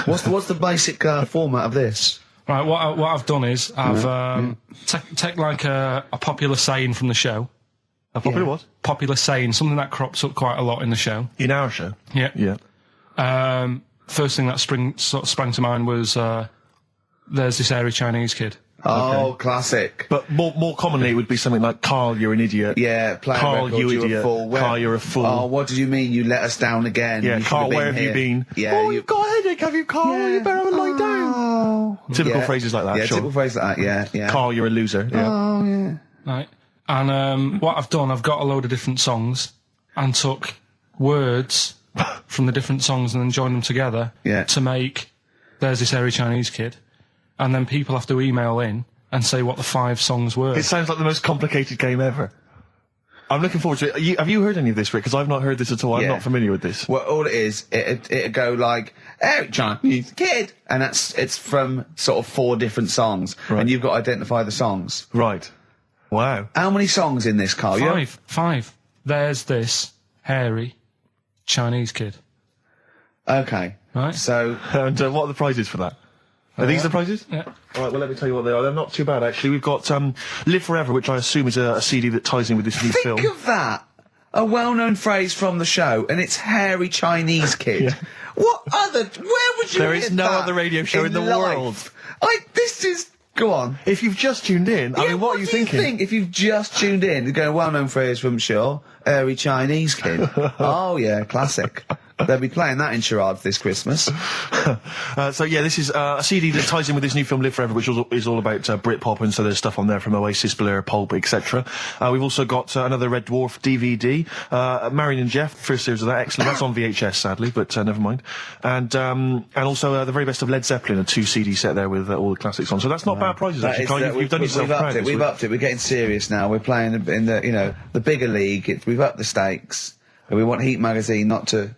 What's the basic format of this? Right, what I've done is I've take like a popular saying from the show. A popular what? Popular saying, something that crops up quite a lot in the show. In our show? Yeah. Yeah. First thing that sprang to mind was there's this airy Chinese kid. Oh, classic. But more commonly, it would be something like, Carl, you're an idiot. Yeah, Carl, you idiot. Carl, you're a fool. Oh, what did you mean? You let us down again. Yeah, Carl, where have you been? Yeah, you've got a headache, have you, Carl? Yeah. You better lie down. Typical phrases like that, yeah, sure. typical phrases like that, yeah. Carl, you're a loser. Yeah. Oh, yeah. Right. And what I've done, I've got a load of different songs and took words from the different songs and then joined them together to make There's This Airy Chinese Kid. And then people have to email in and say what the 5 songs were. It sounds like the most complicated game ever. I'm looking forward to it. Have you heard any of this, Rick? Because I've not heard this at all. I'm not familiar with this. Well, all it is, it'd go like, Eric Chinese Kid, and it's from sort of 4 different songs, and you've got to identify the songs. Right. Wow. How many songs in this, Carl? 5. There's this hairy Chinese kid. Okay. Right. So... And what are the prizes for that? Are these the prizes? Yeah. All right, well, let me tell you what they are. They're not too bad, actually. We've got Live Forever, which I assume is a CD that ties in with this new film. Think of that! A well-known phrase from the show, and it's hairy Chinese kid. Yeah. Where would you There hear is no that other radio show in the life? world. This is... Go on. If you've just tuned in, I mean, what are you thinking? Think if you've just tuned in? You're going, well-known phrase from Shaw, hairy Chinese kid. Oh, yeah, classic. They'll be playing that in charades this Christmas. So yeah, this is a CD that ties in with this new film Live Forever, which is all about Britpop, and so there's stuff on there from Oasis, Blur, Pulp, etc. We've also got another Red Dwarf DVD, Marion and Jeff, first series of that, excellent. That's on VHS, sadly, but never mind. And also the very best of Led Zeppelin, a 2 CD set there with all the classics on. So that's not bad prizes, actually. Carl, you've done yourself proud. We've upped it. We're getting serious now. We're playing in the the bigger league. We've upped the stakes. And we want Heat Magazine not to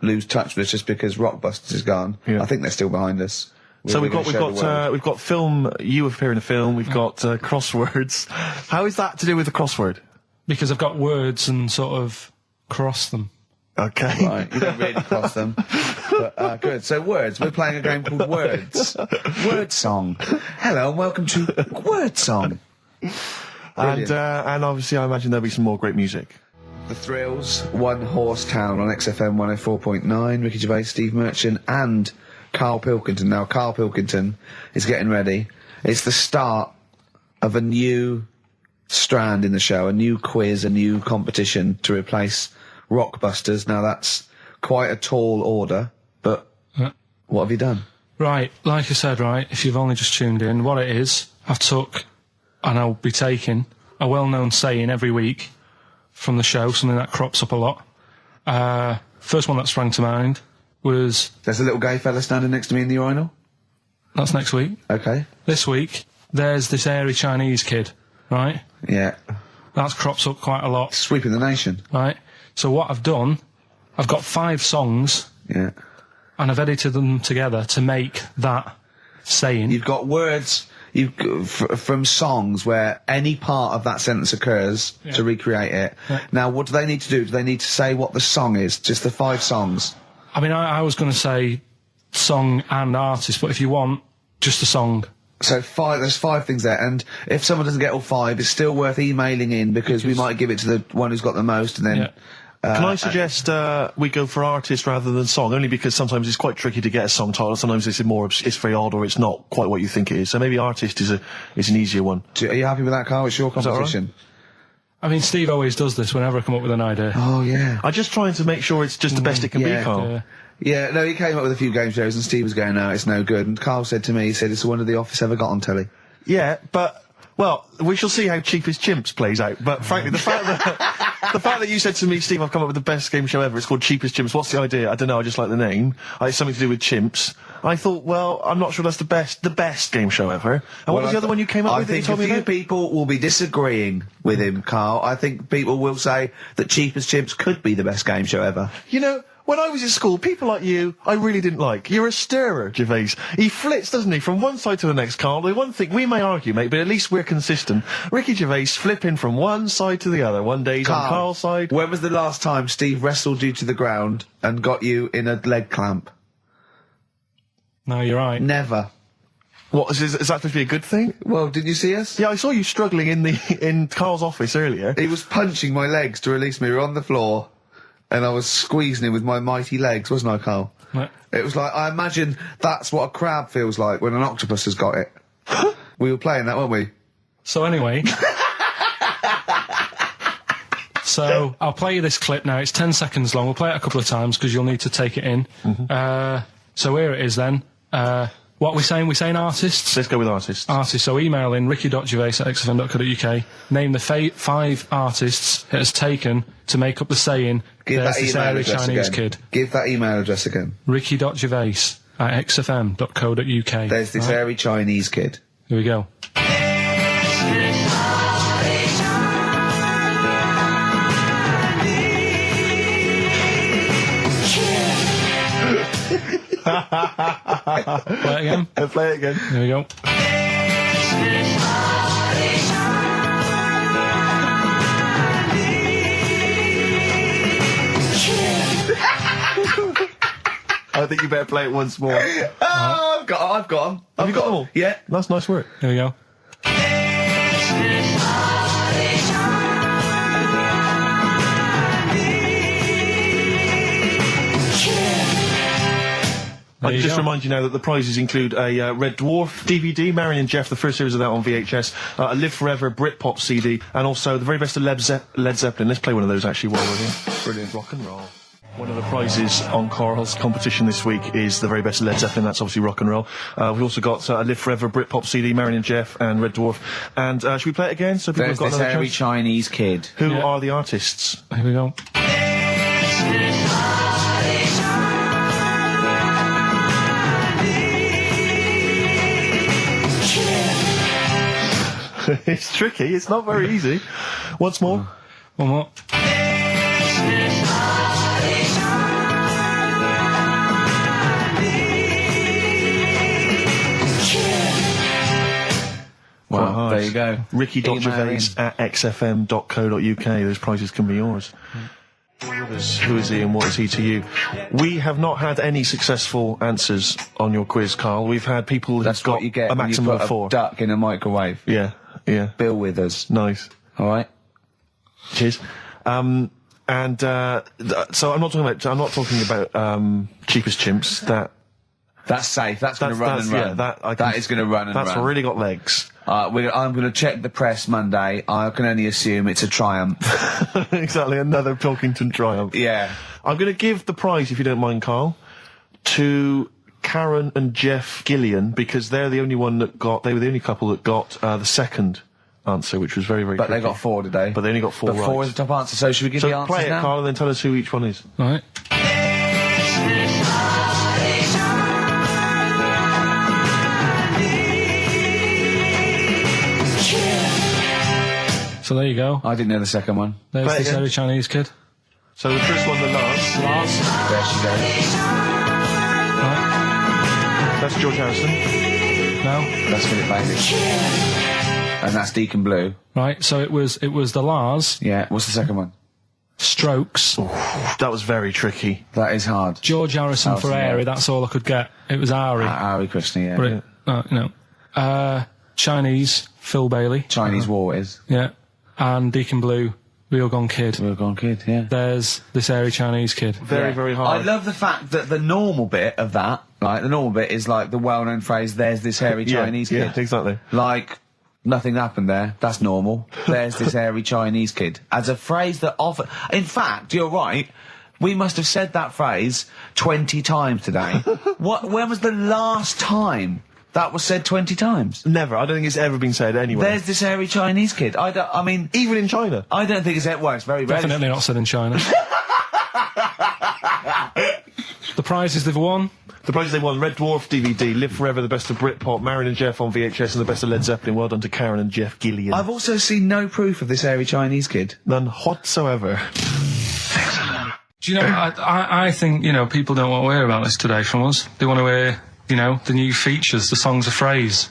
lose touch with us just because Rockbusters is gone. I think they're still behind us. So we've got film. You appear in a film. We've got crosswords. How is that to do with the crossword? Because I've got words and sort of cross them. Okay. Right, you don't really cross them. But, good. So words. We're playing a game called Words. Word Song. Hello and welcome to Word Song. And obviously I imagine there'll be some more great music. The Thrills, One Horse Town on XFM 104.9, Ricky Gervais, Steve Merchant and Karl Pilkington. Now, Karl Pilkington is getting ready. It's the start of a new strand in the show, a new quiz, a new competition to replace Rockbusters. Now, that's quite a tall order, but what have you done? Right, like I said, if you've only just tuned in, what it is, I've took, and I'll be taking, a well-known saying every week from the show, something that crops up a lot. First one that sprang to mind was... There's a little gay fella standing next to me in the urinal? That's next week. Okay. This week, there's this airy Chinese kid, right? Yeah. That's crops up quite a lot. Sweeping the nation. Right. So what I've done, I've got 5 songs. Yeah. And I've edited them together to make that saying. You've got words from songs where any part of that sentence occurs to recreate it. Yeah. Now, what do they need to do? Do they need to say what the song is? Just the 5 songs? I mean, I was going to say song and artist, but if you want, just a song. So there's 5 things there, and if someone doesn't get all 5, it's still worth emailing in because we might give it to the one who's got the most, and then... Yeah. Can I suggest we go for artist rather than song? Only because sometimes it's quite tricky to get a song title. Sometimes it's very odd, or it's not quite what you think it is. So maybe artist is an easier one. Are you happy with that, Carl? It's your competition. I mean, Steve always does this whenever I come up with an idea. Oh, yeah. I'm just trying to make sure it's just the best it can be, Carl. Yeah, no, he came up with a few game shows, and Steve was going, no, it's no good. And Carl said to me, he said, it's the one of The Office ever got on telly. Yeah, but... Well, we shall see how Cheapest Chimps plays out. But frankly, the fact that you said to me, Steve, I've come up with the best game show ever, it's called Cheapest Chimps, what's the idea? I don't know, I just like the name. It's something to do with chimps. I thought, well, I'm not sure that's the best game show ever. And what was the other one you came up with that you told me about? I think a few people will be disagreeing with him, Carl. I think people will say that Cheapest Chimps could be the best game show ever. You know, when I was in school, people like you, I really didn't like. You're a stirrer, Gervais. He flits, doesn't he, from one side to the next, Carl. The one thing, we may argue, mate, but at least we're consistent. Ricky Gervais flipping from one side to the other. One day he's on Carl's side. When was the last time Steve wrestled you to the ground and got you in a leg clamp? No, you're right. Never. What, is that supposed to be a good thing? Well, didn't you see us? Yeah, I saw you struggling in Carl's office earlier. He was punching my legs to release me. We were on the floor. And I was squeezing him with my mighty legs, wasn't I, Carl? Right. It was like, I imagine that's what a crab feels like when an octopus has got it. We were playing that, weren't we? So anyway... So, I'll play you this clip now. It's 10 seconds long. We'll play it a couple of times because you'll need to take it in. So here it is then. What are we saying? We're saying artists? Let's go with artists. Artists. So email in ricky.gervais@xfm.co.uk. Name the 5 artists it has taken to make up the saying, Give there's that this email hairy address Chinese again. kid. Give that email address again. ricky.gervais@xfm.co.uk. There's this hairy Chinese kid. Here we go. Play it again. Play it again. Here we go. I think you better play it once more. Oh, I've got them. Have you got them all? Yeah. That's nice work. Here we go. I can just remind you now that the prizes include a Red Dwarf DVD, Marion and Jeff, the first series of that on VHS, a Live Forever Britpop CD, and also the very best of Led Zeppelin. Let's play one of those actually while we're here. Brilliant. Rock and roll. One of the prizes on Carl's competition this week is the very best of Led Zeppelin. That's obviously rock and roll. We've also got a Live Forever Britpop CD, Marion and Jeff, and Red Dwarf. And should we play it again? So people There's have got this another hairy chance? Chinese kid. Who are the artists? Here we go. It's tricky. It's not very easy. Once more. One more. Well, there you go. Ricky.gervais@xfm.co.uk. Those prizes can be yours. Who is he and what is he to you? We have not had any successful answers on your quiz, Carl. We've had people who've got what you get a when maximum you of put 4. a duck in a microwave. Yeah, yeah. Bill Withers. Nice. All right. Cheers. So I'm not talking about Cheapest Chimps. That's safe. That's going to run and run. Yeah, that is going to run and run. That's really got legs. I'm going to check the press Monday. I can only assume it's a triumph. Exactly, another Pilkington triumph. Yeah. I'm going to give the prize, if you don't mind, Carl, to Karen and Jeff Gillian, because they're the only they were the only couple that got the second answer, which was very, very But tricky. they got 4 today. But they only got 4 right. 4 is the top answer, so should we give the answers play it, now? Carl, and then tell us who each one is. All right. So there you go. I didn't know the second one. There's Play it this again. hairy Chinese kid. So the first one, the Lars. There she goes. That's George Harrison. No. That's Philip Bailey. And that's Deacon Blue. Right, so it was the Lars, Yeah, what's the second one? Strokes, That was very tricky. That is hard. George Harrison for yeah. Airy, that's all I could get. It was Ari. Ari Krishna, yeah. But it, Chinese, Phil Bailey. Chinese War is. Yeah. And Deacon Blue, Real Gone Kid. Real Gone Kid, yeah. There's this Airy Chinese kid. Very, very hard. I love the fact that the normal bit of that, like, the normal bit is like the well-known phrase, there's this hairy Chinese kid. Yeah, exactly. Like, nothing happened there. That's normal. There's this hairy Chinese kid. As a phrase that often... In fact, you're right. We must have said that phrase 20 times today. When was the last time that was said 20 times? Never. I don't think it's ever been said anywhere. There's this hairy Chinese kid. I mean... Even in China. I don't think it's... Well, it's very rare. Definitely not said in China. The prizes they've won. The prizes they won: Red Dwarf DVD, Live Forever, the best of Britpop, Marion and Jeff on VHS, and the best of Led Zeppelin. Well done to Karen and Jeff Gillian. I've also seen no proof of this hairy Chinese kid. None whatsoever. Do you know, I think, you know, people don't want to hear about this today from us. They want to hear, you know, the new features, the songs of phrase.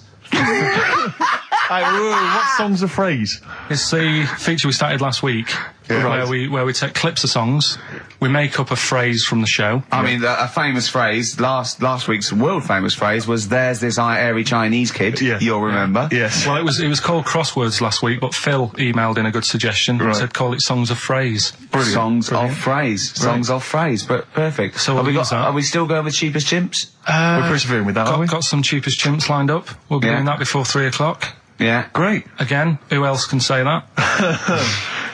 What song's a phrase? It's the feature we started last week, where we take clips of songs, we make up a phrase from the show. I mean, a famous phrase, last week's world famous phrase was, there's this hairy Chinese kid. Yeah. You'll remember. Yes. Well, it was called Crosswords last week, but Phil emailed in a good suggestion and said call it Songs of Phrase. Brilliant. Songs of phrase. Songs of phrase. But perfect. So are we still going with Cheapest Chimps? We're persevering with that, aren't we? Got some Cheapest Chimps lined up. We'll be doing that before 3 o'clock. Yeah. Great. Again, who else can say that?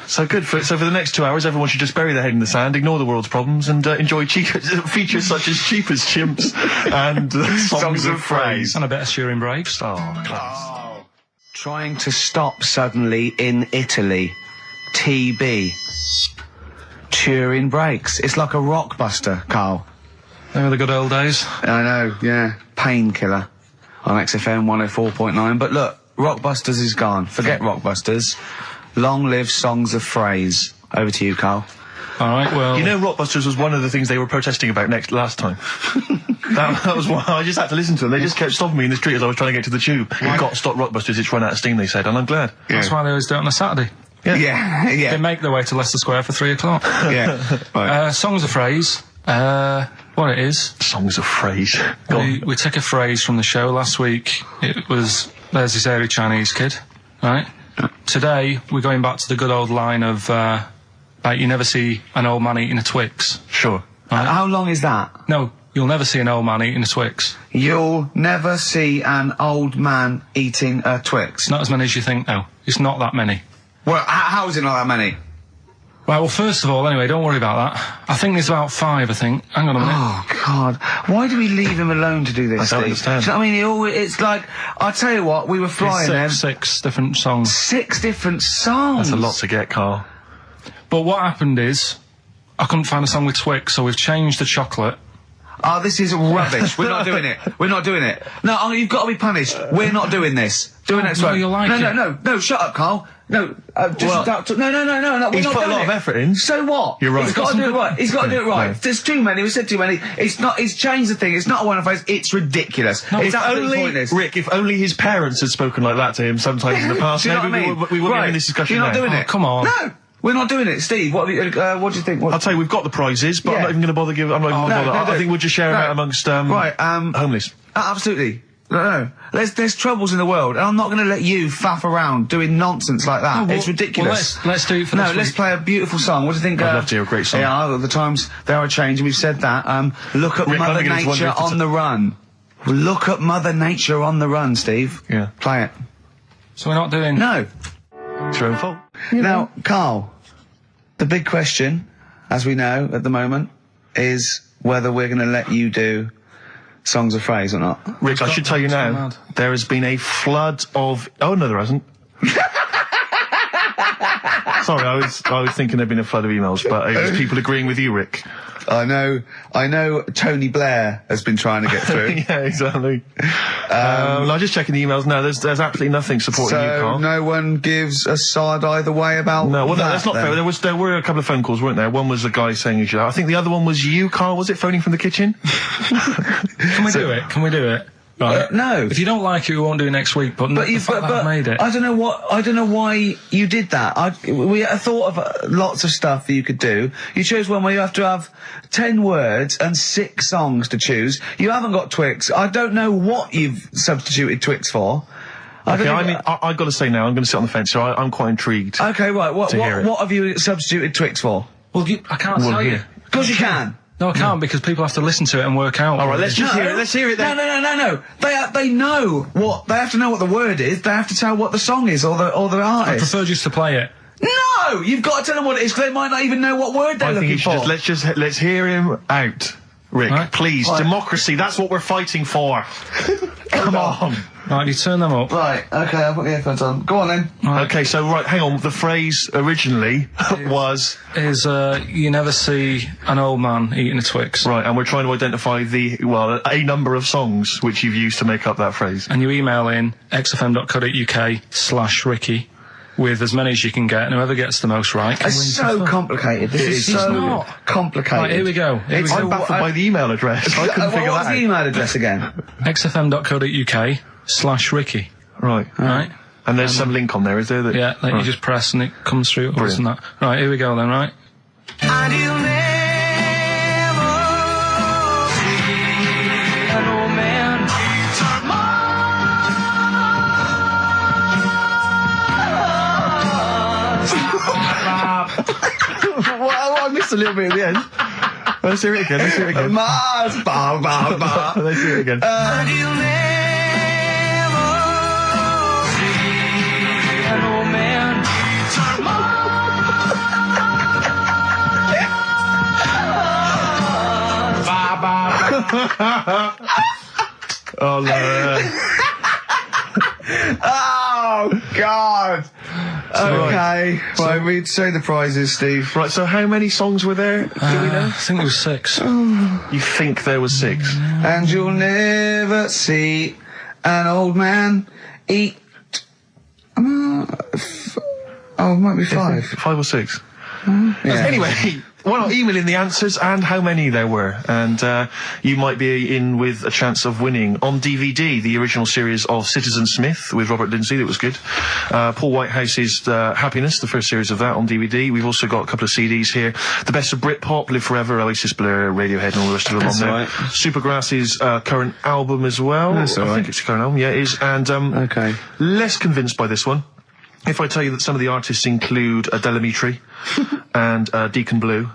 So good. So for the next 2 hours, everyone should just bury their head in the sand, ignore the world's problems, and enjoy features such as Cheapest Chimps and Songs of Phrase. And a bit of Shearing Braves. Oh, class. Trying to stop suddenly in Italy. TB. Turing brakes. It's like a rockbuster, Carl. They were the good old days. I know, yeah. Painkiller on XFM 104.9. But look, Rockbusters is gone. Forget Rockbusters. Long live Songs of Phrase. Over to you, Carl. All right, well... You know, Rockbusters was one of the things they were protesting about last time. that was why I just had to listen to them. They just kept stopping me in the street as I was trying to get to the tube. You've got to stop Rockbusters, it's run out of steam, they said, and I'm glad. Yeah. That's why they always do it on a Saturday. Yeah. They make their way to Leicester Square for 3 o'clock. Yeah. Right. Songs of Phrase. What it is... Songs of Phrase. We took a phrase from the show last week. It was, there's this hairy Chinese kid, right? Today, we're going back to the good old line of, like, you never see an old man eating a Twix. Sure. Right? How long is that? No, you'll never see an old man eating a Twix. You'll never see an old man eating a Twix. It's not as many as you think, though. It's not that many. Well, how is it not that many? Right, well, first of all, anyway, don't worry about that. I think there's about 5, I think. Hang on a minute. Oh, God. Why do we leave him alone to do this, I don't Steve? understand. Do you know what I mean? It's like, I'll tell you what, we were flying then. 6 different songs. 6 different songs. That's a lot to get, Carl. But what happened is, I couldn't find a song with Twix, so we've changed the chocolate. Oh, this is rubbish. We're not doing it. We're not doing it. No, you've got to be punished. We're not doing this. Do it next no, week. you'll like it. No, shut up, Carl. No, just no. We're He's not put a doing lot it. of effort in. So what? You're right. He's got to do it right. He's got to do it right. No. There's too many. We said too many. It's not. He's changed the thing. It's not a one-off phrase. It's ridiculous. No, it's If absolutely only, pointless. Rick, if only his parents had spoken like that to him sometimes in the past, Do you know maybe what I mean? we wouldn't be having this discussion You're not now. doing Oh, it. come on. No, we're not doing it, Steve. What do you think? I'll tell you, we've got the prizes, but Yeah. I'm not even going to bother giving. I'm not even going to no, bother. no, I think we'll just share them no. out amongst homeless. Absolutely. No. There's troubles in the world, and I'm not going to let you faff around doing nonsense like that. No, well- it's ridiculous. well, let's do it for No, this let's week. play a beautiful song. What do you think? I'd love to hear a great song. Yeah, the times they are changing. We've said that. Look at Rick, I'm Mother beginning to wonder Nature if it's on the run. Look at Mother Nature on the run, Steve. Yeah. Play it. So we're not doing... No. It's your own fault. Now, Carl, the big question, as we know at the moment, is whether we're going to let you do Songs of Phrase or not. Rick, I should tell you now, mad. there has been a flood of... Oh, no, there hasn't. Sorry, I was thinking there'd been a flood of emails, but it was people agreeing with you, Rick. I know Tony Blair has been trying to get through. Yeah, exactly. I'm just checking the emails now. There's absolutely nothing supporting you, Carl. No one gives a side either way about No, well, that's not then. fair. There were a couple of phone calls, weren't there? One was a guy saying you should. I think the other one was you, Carl. Was it phoning from the kitchen? Can we do it? Can we do it? Right. No. If you don't like it, we won't do it next week. But the fact that I've made it. I don't know why you did that. I thought of lots of stuff that you could do. You chose one where you have to have 10 words and 6 songs to choose. You haven't got Twix. I don't know what you've substituted Twix for. Okay, I've got to say now, I'm going to sit on the fence, so I'm quite intrigued. Okay, right. What have you substituted Twix for? Well, I can't tell you. Of course you can. No, I can't because people have to listen to it and work out. All right, let's just hear it. Let's hear it then. No. They know what they have to know what the word is. They have to tell what the song is or the artist. I prefer just to play it. No, you've got to tell them what it is because they might not even know what word they're looking for. Let's hear him out, Rick. Right. Please, democracy. That's what we're fighting for. Come on. Right, you turn them up. Right, okay, I'll put the headphones on. Go on then. Right. Okay, so hang on. The phrase originally was you never see an old man eating a Twix. right, and we're trying to identify a number of songs which you've used to make up that phrase. And you email in xfm.co.uk/Ricky with as many as you can get, and whoever gets the most right. It's so complicated. This is so complicated. Right, here we go. I'm baffled by the email address. I couldn't figure What's that the out. email address again? xfm.co.uk/Ricky. Right. Right? And there's some link on there, is there? That, Yeah, that you just press and it comes through. Brilliant. And that. Right, here we go then, right? And you'll never see an old man Well, I missed a little bit at the end. Let's hear it again. Mars, ba ba ba. Let's hear it again. and you'll never see an old man Oh, no. Oh God. Okay. Right, we'd say the prizes, Steve. Right, so how many songs were there? Do we know? I think it was 6. You think there was 6? And you'll never see an old man eat. It might be 5. 5 or 6? Yeah. Anyway, why not email in the answers and how many there were, and you might be in with a chance of winning on DVD the original series of Citizen Smith with Robert Lindsay. That was good. Paul Whitehouse's Happiness, the first series of that on DVD. We've also got a couple of CDs here. The Best of Britpop, Live Forever, Oasis, Blur, Radiohead, and all the rest of them on there. Right. Supergrass's current album as well. That's all I right. think it's a current album. Yeah, it is. And Okay. less convinced by this one. If I tell you that some of the artists include Delamitri and Deacon Blue,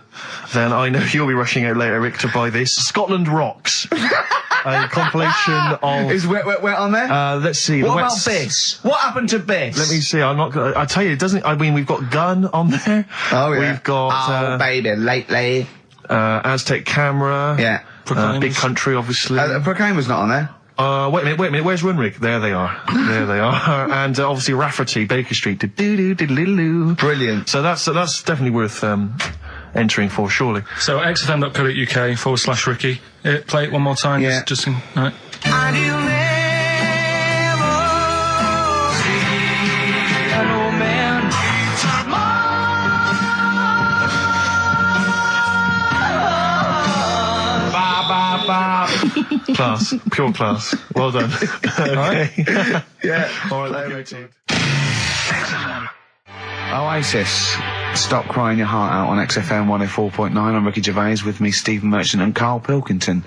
then I know you'll be rushing out later, Rick, to buy this. Scotland Rocks. A compilation of... Is Wet on there? let's see. What the about Wets- Biss? What happened to Biss? Let me see. I'm not gonna... I tell you, it doesn't... I mean, we've got Gun on there. Oh, yeah. We've got... baby, lately. Aztec Camera. Yeah. Big Country, obviously. Proclaimer's not on there. Wait a minute, where's Runrig? There they are. And obviously Rafferty, Baker Street. Do-do-do-do-do-do. Brilliant. So that's definitely worth entering for, surely. So xfm.co.uk/Ricky. Play it one more time. Yeah. Just right. and you'll never see an old man Class. Pure class. Well done. Okay. Yeah. All right, let's go. Oasis. Stop Crying Your Heart Out on XFM 104.9. I'm Ricky Gervais, with me Stephen Merchant and Karl Pilkington.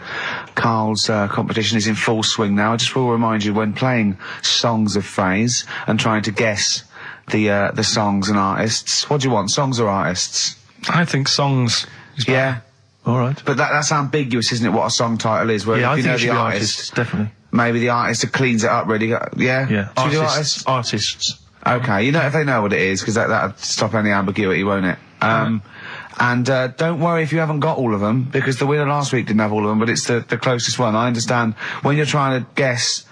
Karl's competition is in full swing now. I just will remind you, when playing songs of phrase and trying to guess the songs and artists, what do you want, songs or artists? I think songs is better. Yeah. All right. But that's ambiguous, isn't it, what a song title is? Where Yeah, I if you think know it should the be artist, artists, definitely. maybe the artist cleans it up really. Yeah? Yeah. Should we do artists? Artists. Okay, you know if they know what it is, because that'll stop any ambiguity, won't it? And don't worry if you haven't got all of them, because the winner last week didn't have all of them, but it's the closest one. I understand when you're trying to guess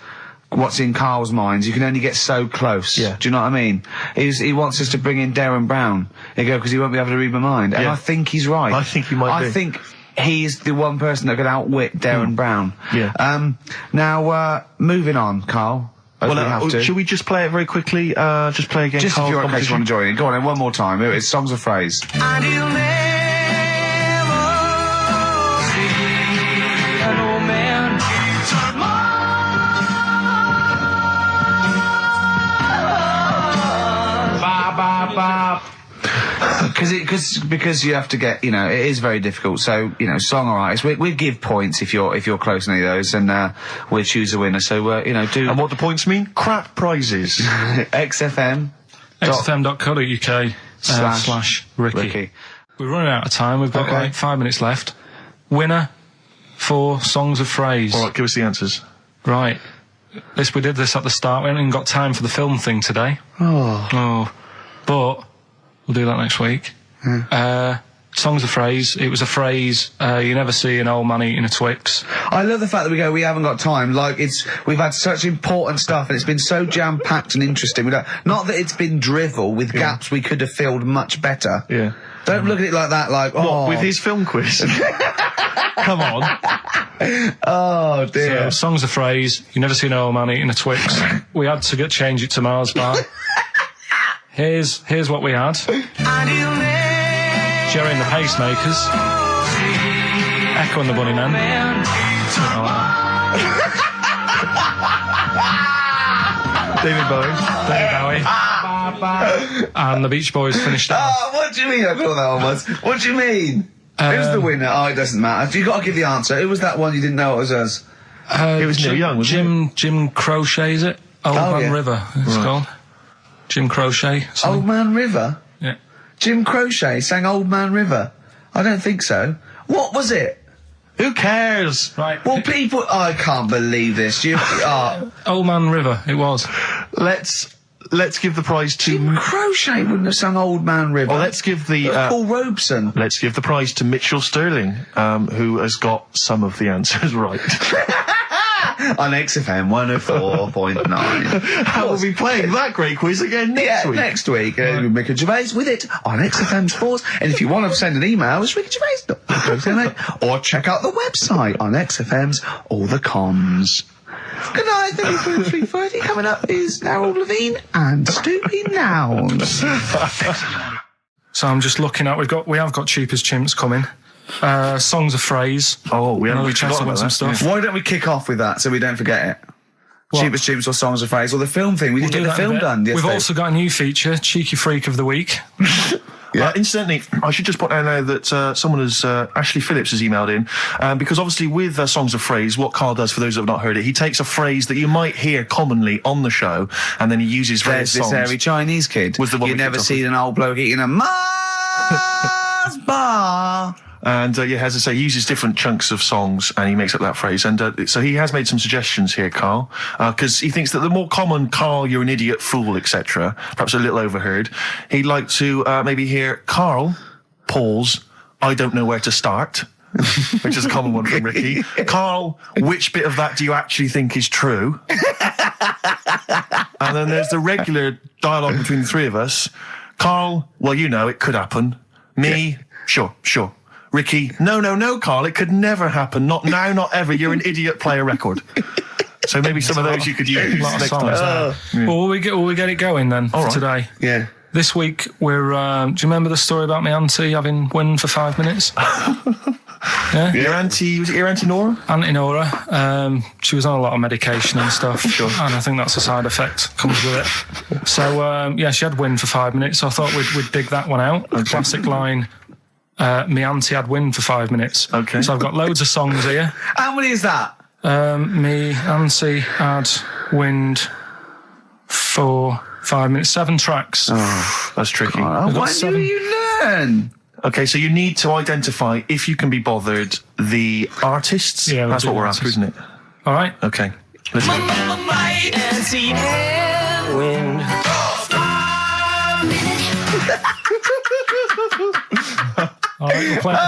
what's in Carl's mind. You can only get so close. Yeah. Do you know what I mean? He wants us to bring in Darren Brown. He go, because he won't be able to read my mind. And Yeah. I think he's right. I think he might be. I think he's the one person that could outwit Darren Brown. Yeah. Now, moving on, Carl. As we have to. Should we just play it very quickly? Just play again. Just if Carl's you're in case you competition? want to join in. Go on then, one more time. It's Songs of Phrase. And you'll never see an old man. Because you have to get, you know, it is very difficult. So, you know, song or artist, we give points if you're close to any of those, and we'll choose a winner. So, you know, do. And what the points mean? Crap prizes. XFM. XFM.co.uk /Ricky. Ricky. We're running out of time. We've got like 5 minutes left. Winner for Songs of Phrase. All right, give us the answers. Right. We did this at the start. We haven't even got time for the film thing today. Oh. But we'll do that next week. Songs of Phrase. It was a phrase you never see an old man eating a Twix. I love the fact that we haven't got time. Like, we've had such important stuff, and it's been so jam-packed and interesting. Not that it's been drivel with gaps we could have filled much better. Yeah. Don't look at it like that, like, What, with his film quiz? Come on. Oh, dear. So, Songs of Phrase. You never see an old man eating a Twix. We had to change it to Mars Bar. Here's what we had. Jerry and the Pacemakers. Echo and the Bunnymen. David Bowie. And the Beach Boys finished off. Oh, what do you mean I thought that one was? What do you mean? Who's the winner? Oh, it doesn't matter. You've got to give the answer. Who was that one you didn't know it was us? It was Neil Young, wasn't Jim Crochet, is it? Old Man River, it's called. Jim Crochet. Old Man River? Yeah. Jim Crochet sang Old Man River? I don't think so. What was it? Who cares? Right. Well, people... I can't believe this. Old Man River, it was. Let's give the prize to... Jim Crochet wouldn't have sung Old Man River. Well, let's give the... Paul Robeson. Let's give the prize to Mitchell Sterling, who has got some of the answers right. On XFM 104.9. How will we be playing that great quiz again next week? Next week. Ricky Gervais with it on XFM Sports. And if you want to send an email, it's rickygervais.co.uk, or check out the website on XFM's All the Comms. Good night, 3:30. Coming up is Harold Levine and Stoopy Nouns. So I'm just looking at, we have got Cheap as Chimps coming. Songs of Phrase. Oh, we haven't chatted about some stuff. Why don't we kick off with that so we don't forget it? What? Cheap as Chimps or Songs of Phrase, or the film thing. We didn't get the film done yesterday. We've also got a new feature, Cheeky Freak of the Week. Incidentally, I should just point out now that someone has, Ashley Phillips has emailed in, because obviously with Songs of Phrase, what Carl does, for those that have not heard it, he takes a phrase that you might hear commonly on the show, and then he uses various There's songs. this hairy Chinese kid. Was the one you we never kicked off seen an old bloke eating a Mars bar. And, as I say, he uses different chunks of songs and he makes up that phrase. And so he has made some suggestions here, Carl, because he thinks that the more common Carl, you're an idiot, fool, etc., perhaps a little overheard, he'd like to maybe hear Carl, pause, I don't know where to start, which is a common one from Ricky. Carl, which bit of that do you actually think is true? And then there's the regular dialogue between the three of us. Carl, well, you know, it could happen. Me, sure. Ricky, no, Carl, it could never happen. Not now, not ever. You're an idiot, play a record. So maybe some of those you could use next time. Well, will we get it going then for today? Yeah. This week we're, do you remember the story about my auntie having wind for 5 minutes? Yeah? Your auntie, was it your auntie Nora? Auntie Nora, she was on a lot of medication and stuff, and I think that's a side effect comes with it. So, she had wind for 5 minutes, so I thought we'd dig that one out. Okay. Classic line, me auntie had wind for 5 minutes. Okay. So I've got loads of songs here. How many is that? Me auntie had wind for 5 minutes. 7 tracks. Oh, that's tricky. Why do you learn? Okay, so you need to identify, if you can be bothered, the artists. Yeah, that's what we're after, isn't it? All right. Okay. Let's go. My auntie had wind. All right, we'll play it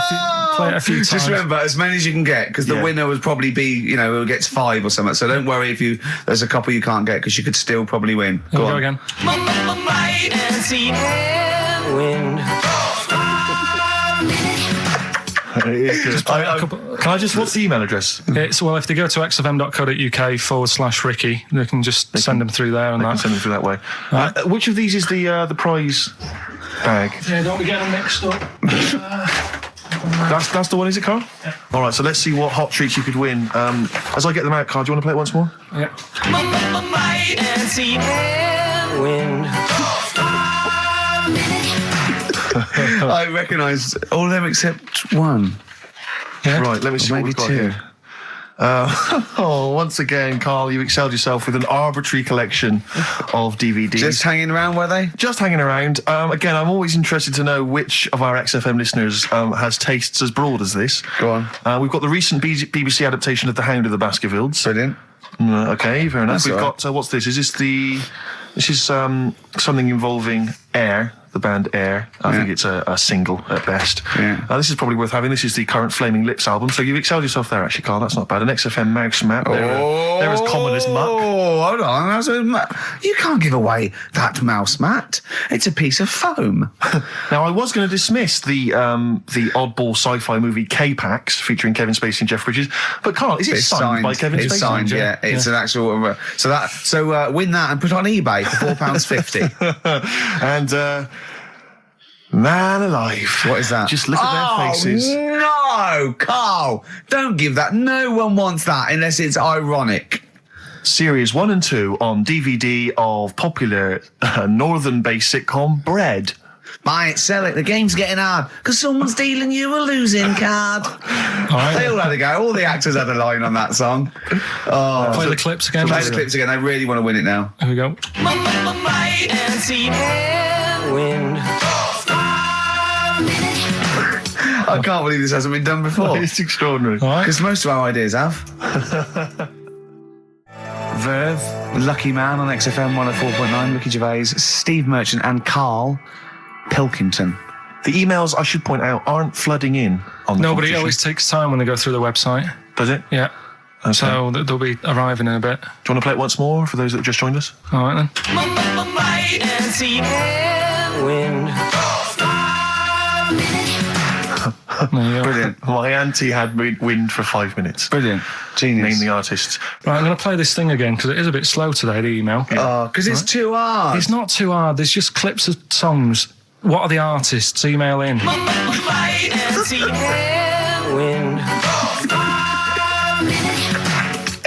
a few times. Just remember, as many as you can get, because the winner would probably be, who gets 5 or something. So don't worry if there's a couple you can't get, because you could still probably win. Go on. Again. Wait and see and win. It is good. Can I just, what's the email address? It's, well, if they go to xfm.co.uk/Ricky, they can just send them through there and that. Send them through that way. Which of these is the prize bag? Yeah, don't be getting them mixed up. That's the one, is it, Carl? Yeah. All right, so let's see what hot treats you could win. As I get them out, Carl, do you want to play it once more? Yeah. Wait and see and win. I recognise all of them except one. Yeah. Right, let me see what Maybe we've got 2. here. Once again, Carl, you excelled yourself with an arbitrary collection of DVDs. Just hanging around, were they? Just hanging around. Again, I'm always interested to know which of our XFM listeners has tastes as broad as this. Go on. We've got the recent BBC adaptation of The Hound of the Baskervilles. Brilliant. Okay, fair enough. That's We've all right. got, what's this? This is something involving Air, the band Air. I think it's a single at best. Yeah. This is probably worth having. This is the current Flaming Lips album. So you've excelled yourself there, actually, Carl. That's not bad. An XFM mouse map. They're as common as muck. Oh, hold on. You can't give away that mouse mat. It's a piece of foam. Now, I was going to dismiss the oddball sci-fi movie K-Pax featuring Kevin Spacey and Jeff Bridges, but Carl, is it It's signed by Kevin Spacey? It's signed, yeah. It's an actual. So win that and put it on eBay for £4.50. And man alive, What is that? Just look at their faces. No, Carl, don't give that. No one wants that unless it's ironic. Series 1 and 2 on DVD of popular northern-based sitcom Bread. Buy it, sell it. The game's getting hard because someone's dealing you a losing card. They all had a go. All the actors had a line on that song. Play the clips again. Play the clips again. They really want to win it now. Here we go. Wait and see and win. I can't believe this hasn't been done before. It's extraordinary. All right. Because most of our ideas have. Verve, Lucky Man on XFM 104.9, Ricky Gervais, Steve Merchant and Karl Pilkington. The emails, I should point out, aren't flooding in on the No, but it competition. always takes time when they go through the website. Does it? Yeah. Okay. So they'll be arriving in a bit. Do you want to play it once more for those that have just joined us? All right, then. Wait and see and win. There you go. Brilliant. My auntie had wind for 5 minutes. Brilliant. Genius. Name the artists. Right, I'm going to play this thing again because it is a bit slow today, the email. Oh, because it's too hard. It's not too hard. There's just clips of songs. What are the artists? Email in. Wait and see and win.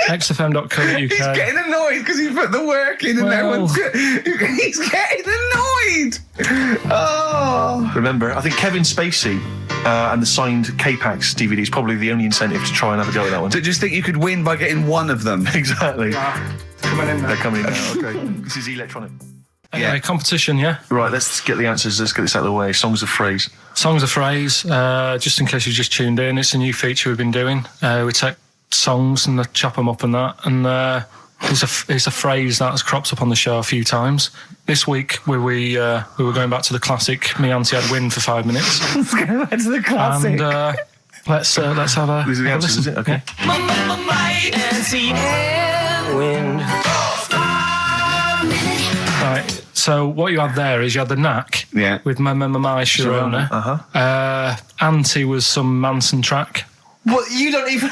XFM.co.uk. He's getting annoyed because he put the work in and no Well. one's he's getting annoyed. Oh. Remember, I think Kevin Spacey and the signed K-Pax DVD is probably the only incentive to try and have a go at that one. Do you just think you could win by getting one of them? Exactly. Coming in They're there. coming in now. Okay. This is electronic. Anyway, competition, yeah? Right, let's get the answers. Let's get this out of the way. Songs of phrase. Songs of phrase. Just in case you just tuned in, it's a new feature we've been doing. We take songs and chop them up and that. And it's a phrase that has cropped up on the show a few times. This week we were going back to the classic Me Auntie Had Win for 5 minutes. Let's go back to the classic. And let's have a These are the have a answers, listen. is it? Okay. Wait and see and win. Right. So what you had there is you had the knack Yeah. with My Sharona. Uh-huh. Auntie was some Manson track. What? You don't even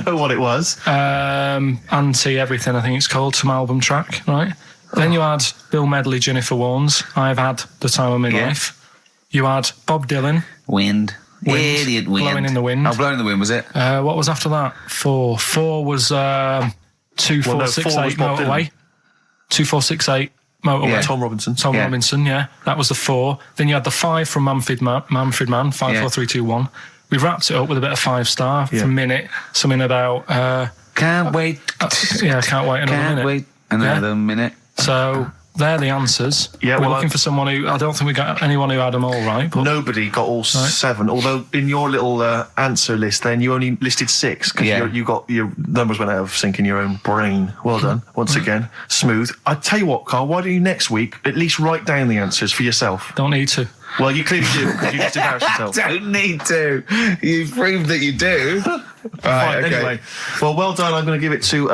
know what it was. Auntie Everything, I think it's called, some album track, right? Then you had Bill Medley, Jennifer Warnes, I've Had the Time of My Yeah. Life. You had Bob Dylan, Wind. Idiot wind. Blowing in the Wind. Oh, Blowing in the Wind, was it? What was after that? Four was 2468 Bob Dylan. Motorway. 2468 Motorway. Yeah. Tom Robinson. Tom Yeah. Robinson, yeah. That was the 4. Then you had the 5 from Manfred Man, 5, 4, 3, 2, 1. We wrapped it up with a bit of 5-star for a minute, something about... Can't wait. yeah, can't wait another Can't minute. wait another minute. So they're the answers. Yeah, We're well, looking for someone who... I don't think we got anyone who had them all right. But Nobody got all 7, although in your little answer list then you only listed 6 because Yeah. you got your numbers went out of sync in your own brain. Well done. Once again, smooth. I tell you what, Carl, why don't you next week at least write down the answers for yourself? don't need to. Well, you clearly do, because you just embarrassed yourself. Don't need to. You've proved that you do. Fine, anyway. Well, well done. I'm going to give it to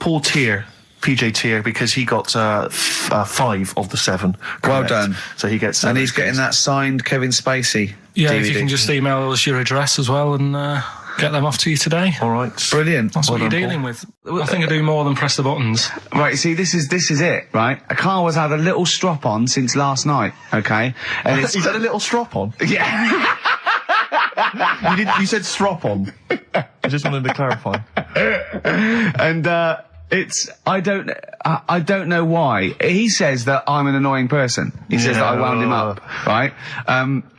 Paul Tier, PJ Tier, because he got 5 of the 7 correct. Well done. So he gets... And he's getting that signed Kevin Spacey Yeah, DVD. if you can just email us your address as well and get them off to you today. All right. Brilliant. That's what you're dealing with. I think I do more than press the buttons. Right, see, this is it, right? Carl has had a little strop on since last night, okay? And it's... He's had a little strop on? Yeah. You said strop on. I just wanted to clarify. And, I don't know why. He says that I'm an annoying person. He says that I wound him up, right?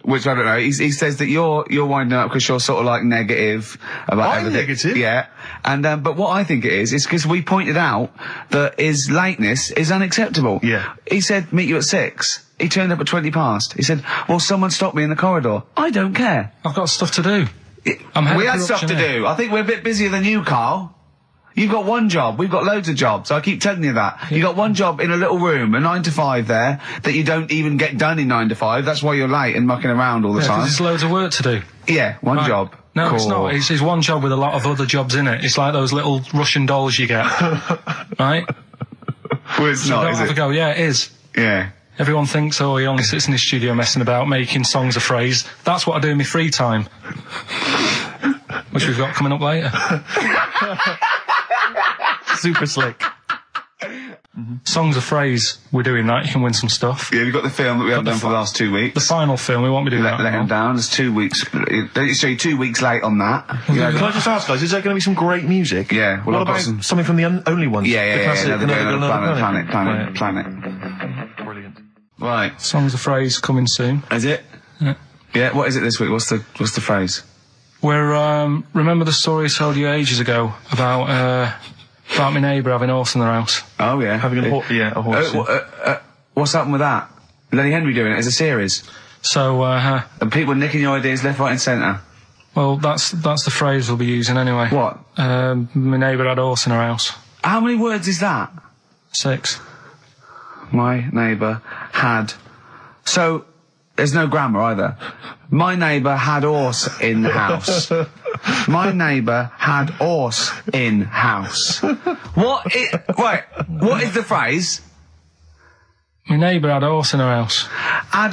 Which I don't know. He says that you're winding up because you're sort of like negative about I'm everything. negative? Yeah. And, but what I think it is because we pointed out that his lateness is unacceptable. Yeah. He said, meet you at 6. He turned up at 20 past. He said, well, someone stopped me in the corridor. I don't care. I've got stuff to do. We had stuff to do. I think we're a bit busier than you, Carl. You've got one job. We've got loads of jobs. I keep telling you that. You got one job in a little room, a 9 to 5 there, that you don't even get done in 9 to 5. That's why you're late and mucking around all the time. There's loads of work to do. Yeah, one job. No, cool. it's not. It's one job with a lot of other jobs in it. It's like those little Russian dolls you get. Right? Well, it's not, is have it? a go. Yeah, it is. Yeah. Everyone thinks, oh, he only sits in his studio messing about, making songs a phrase. That's what I do in my free time. Which we've got coming up later. Super slick. Songs a phrase, we're doing that. You can win some stuff. Yeah, we've got the film that we haven't done for the last 2 weeks. The final film, we won't be doing that. Let him down. There's 2 weeks. So you're 2 weeks late on that. Can I just ask, guys, is there going to be some great music? Yeah. Well, what I've got about something from the only ones? Yeah, The classic, Another Planet. Brilliant. Right. Songs a phrase coming soon. Is it? Yeah. Yeah, what is it this week? What's the phrase? We're, remember the story I told you ages ago about my neighbour having a horse in their house? Oh, yeah. Having a horse. What's happened with that? Lenny Henry doing it as a series. So, And people nicking your ideas left, right and centre. well, that's the phrase we'll be using anyway. What? My neighbour had a horse in her house. How many words is that? 6. My neighbour had... So, there's no grammar either. My neighbour had horse in the house. My neighbour had horse in house. What is the phrase? My neighbour had a horse in her house. Are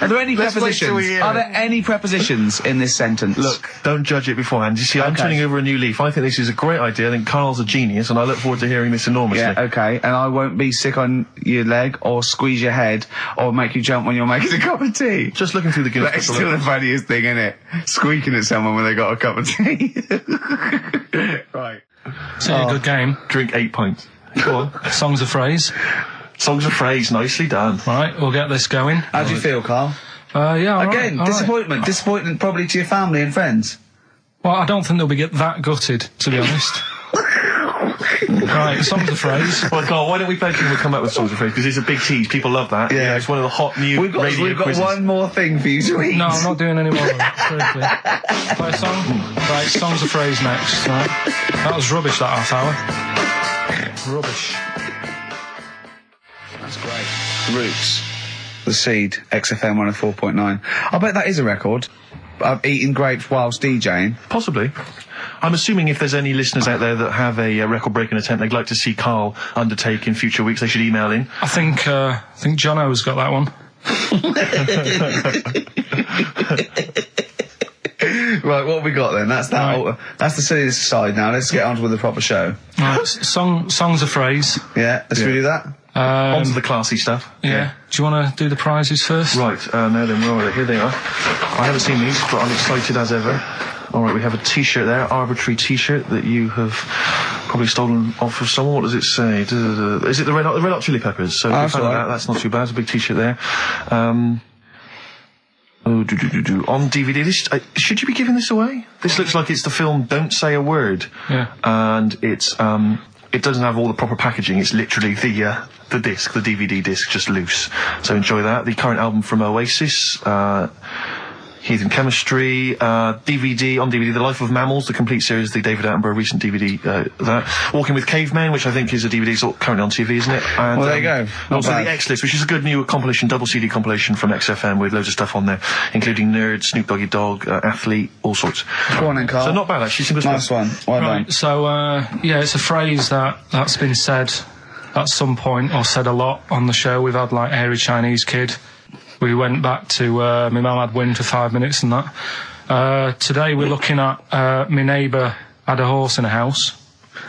there any prepositions? Are there any prepositions in this sentence? Look, don't judge it beforehand. You see, I'm turning over a new leaf. I think this is a great idea. I think Carl's a genius, and I look forward to hearing this enormously. Yeah, okay. And I won't be sick on your leg, or squeeze your head, or make you jump when you're making a cup of tea. Just looking through the Guinness That's still the funniest thing, isn't it? Squeaking at someone when they got a cup of tea. Right. It's a good game. Drink 8 pints. Go on. Songs a phrase. Songs of phrase, nicely done. Right, we'll get this going. How do you feel, Carl? Yeah, all Again, right, all disappointment. right. Disappointment probably to your family and friends. Well, I don't think they'll be that gutted, to be honest. Right, songs a phrase. Well, Carl, why don't we beg you to come up with songs of phrase? Because it's a big tease. People love that. Yeah. It's one of the hot new We've got quizzes. one more thing for you to eat. No, I'm not doing any more of that, seriously. Play a song? Right, songs a phrase next, right? That was rubbish, that half hour. Rubbish. That's great. Roots. The Seed, XFM 104.9. I bet that is a record. I've eaten grapes whilst DJing. Possibly. I'm assuming if there's any listeners out there that have a record-breaking attempt they'd like to see Carl undertake in future weeks, they should email in. I think Jono's got that one. Right, what have we got then? That's that. Right. That's the serious side now. Let's get on with the proper show. Right, songs a phrase. Yeah, let's redo that. On to the classy stuff. Yeah. Do you want to do the prizes first? Right, now then, where are they? Here they are. I haven't seen these, but I'm excited as ever. Alright, we have a t-shirt there, arbitrary t-shirt that you have probably stolen off of someone. What does it say? Is it the Red Hot Chili Peppers? So if you found that, that's not too bad. It's a big t-shirt there. On DVD. This, should you be giving this away? This looks like it's the film Don't Say a Word. Yeah. And it's, it doesn't have all the proper packaging. It's literally the disc, the DVD disc, just loose. So enjoy that. The current album from Oasis, Heathen Chemistry, DVD, on DVD, The Life of Mammals, the complete series, the David Attenborough recent DVD, that. Walking with Cavemen, which I think is a DVD, it's currently on TV, isn't it? And, Well, there you go. Not Also bad. the X-List, which is a good new compilation, double CD compilation from XFM with loads of stuff on there, including Nerd, Snoop Doggy Dogg, Athlete, all sorts. Go on then, Carl. So not bad, actually. Simple as Nice one. Well done. Right, so, yeah, it's a phrase that's been said at some point, or said a lot on the show. We've had, like, Hairy Chinese Kid. We went back to, my mum had wind for 5 minutes and that. Today we're looking at, my neighbour had a horse in a house,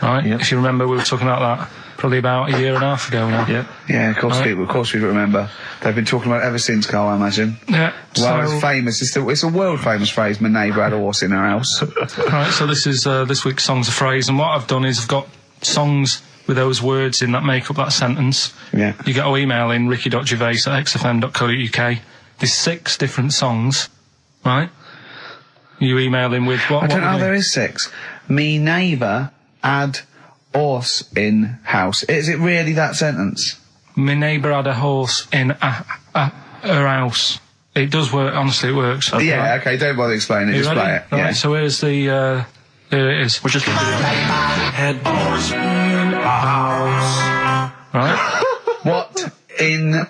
right? Yep. If you remember, we were talking about that probably about a year and a half ago now. Yeah. Yeah, of course, Right. of course we remember. They've been talking about it ever since, Carl, I imagine. Yeah. Well, so, it's famous. It's a world famous phrase. My neighbour had a horse in her house. right, so this is, this week's Songs of Phrase, and what I've done is I've got songs with those words in that make up that sentence. Yeah. You get to email in ricky.gervais@xfm.co.uk. There's 6 different songs, right? You email in with what? I don't what know. would There you- is 6. Me neighbour had horse in house. Is it really that sentence? My neighbour had a horse in her house. It does work. Honestly, it works. Yeah. Okay. Don't bother explaining it. You Just ready? play it. Right, Yeah. so here's the. Here it is. We're just going to do Had horse in a house. Right? What in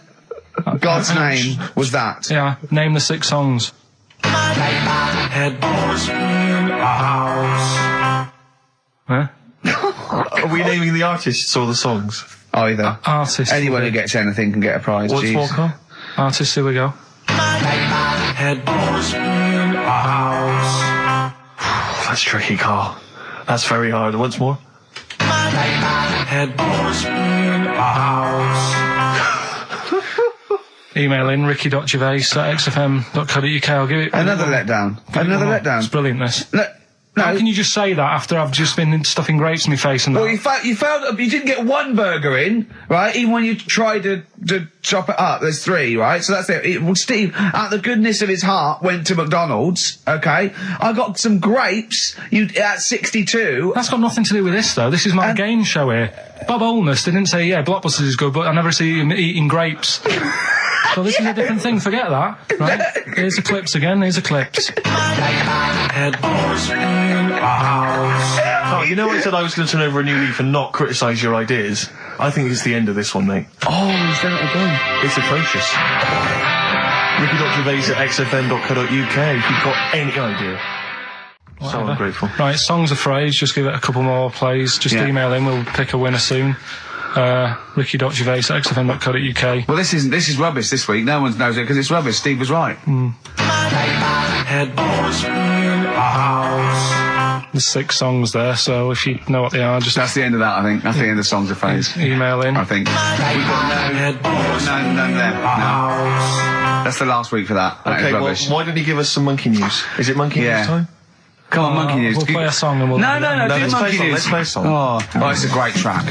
God's name was that? Yeah. Name the 6 songs. Had horse in a house. Huh? Are we naming the artists or the songs? Either. Artist. Anyone who gets anything can get a prize. What's Jeez. more, Carl? Artist. Here we go. Had horse in a house. That's tricky, Carl. That's very hard. Once more. Had horse in a house. Email in ricky.gervais@xfm.co.uk. I'll give it Another letdown. Another It's letdown. brilliant, this. No. How No. can you just say that after I've just been stuffing grapes in my face and that? Well, you failed. You didn't get one burger in, right? Even when you tried to chop it up, there's 3, right? So that's it. Well, Steve, out of the goodness of his heart, went to McDonald's. Okay, I got some grapes. You at 62. That's got nothing to do with this, though. This is my game show here. Bob Holness didn't say, yeah, Blockbusters is good, but I never see him eating grapes. So this is a different thing. Forget that. Right? Here's the clips again. Here's the clips. Had horse in a house. Oh, you know I said I was going to turn over a new leaf and not criticise your ideas? I think it's the end of this one, mate. Oh, he's done it again. It's atrocious. ricky.gervais@xfm.co.uk if you've got any idea. So Whatever. ungrateful. Right, songs of phrase. Just give it a couple more plays. Just Yeah. email in. We'll pick a winner soon. ricky.gervais@xfm.co.uk. Well, this is rubbish this week. No one knows it because it's rubbish. Steve was right. Had horse in a house. There's 6 songs there, so if you know what they are, just That's the end of that. I think. That's the end of songs of phrase. email in. I think. We've got Had horse none there. No. house. That's the last week for that. That is Okay, well, rubbish. why don't you give us some monkey news? Is it monkey Yeah. news time? Come on, monkey news. We'll play a song and we'll... No, No, do let's play monkey a song, news. let's play a song. Oh, it's a great track.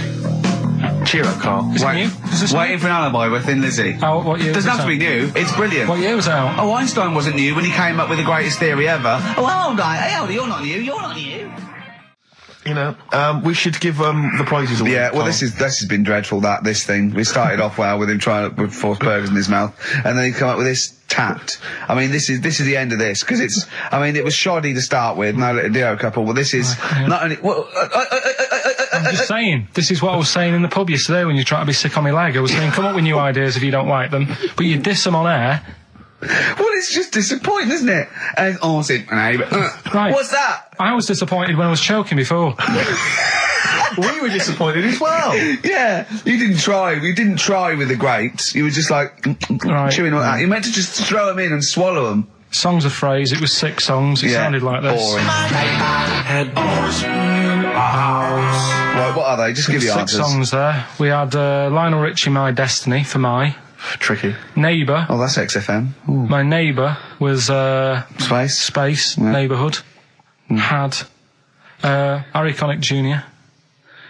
Cheer up, Carl. Is it new? Is this Waiting for an alibi with Thin Lizzy. What year was Doesn't have this to be out? new. It's brilliant. What year was it out? Oh, Einstein wasn't new when he came up with the greatest theory ever. Oh, hold on. Hey, hold on. You're not new. You're not new. You know, we should give the prizes away. Yeah, well, Carl. this has been dreadful. This thing. We started off well with him trying to force burgers in his mouth, and then he come up with this tat. I mean, this is the end of this because it's. I mean, it was shoddy to start with. No little Dio couple. Well, this is not only. Well, I'm just saying, this is what I was saying in the pub yesterday when you try to be sick on my leg. I was saying, come up with new ideas if you don't like them, but you diss them on air. well, it's just disappointing, isn't it? And Right. What's that? I was disappointed when I was choking before. We were disappointed as well. Yeah, you didn't try. You didn't try with the grapes. You were just like Right. chewing on that. You meant to just throw them in and swallow them. Songs of phrase, it was 6 songs, it sounded like this. Boring. Had horse in a house. Right, what are they? Just give you 6 answers. songs there. We had Lionel Richie, My Destiny, for my. Tricky. Neighbour. Oh, that's XFM. Ooh. My neighbour was Space. Space, Yeah. Neighbourhood. Had Harry Connick Jr.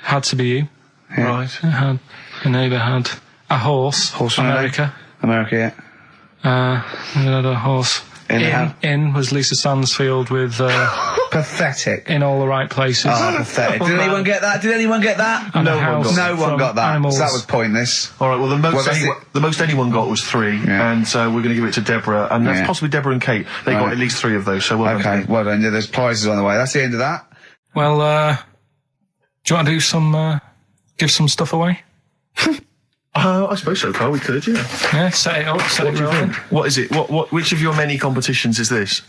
Had to be you. Yeah. Right. Had a neighbour had a horse. Horse from America. America, yeah. We had a horse. In the house. In was Lisa Stansfield with Pathetic. in all the right places. Oh, pathetic. Did anyone get that? Did anyone get that? And No a house one got that. Animals. So that was pointless. All right, well, the most anyone got was 3, Yeah. and we're going to give it to Deborah, and that's Yeah. possibly Deborah and Kate. They got Right. at least 3 of those, so well done. Okay, well done. Yeah, there's prizes on the way. That's the end of that. Well, do you want to do some, give some stuff away? I suppose so, Carl. We could, yeah. Yeah, set it up, set What it do you rolling. think? What is it? Which of your many competitions is this?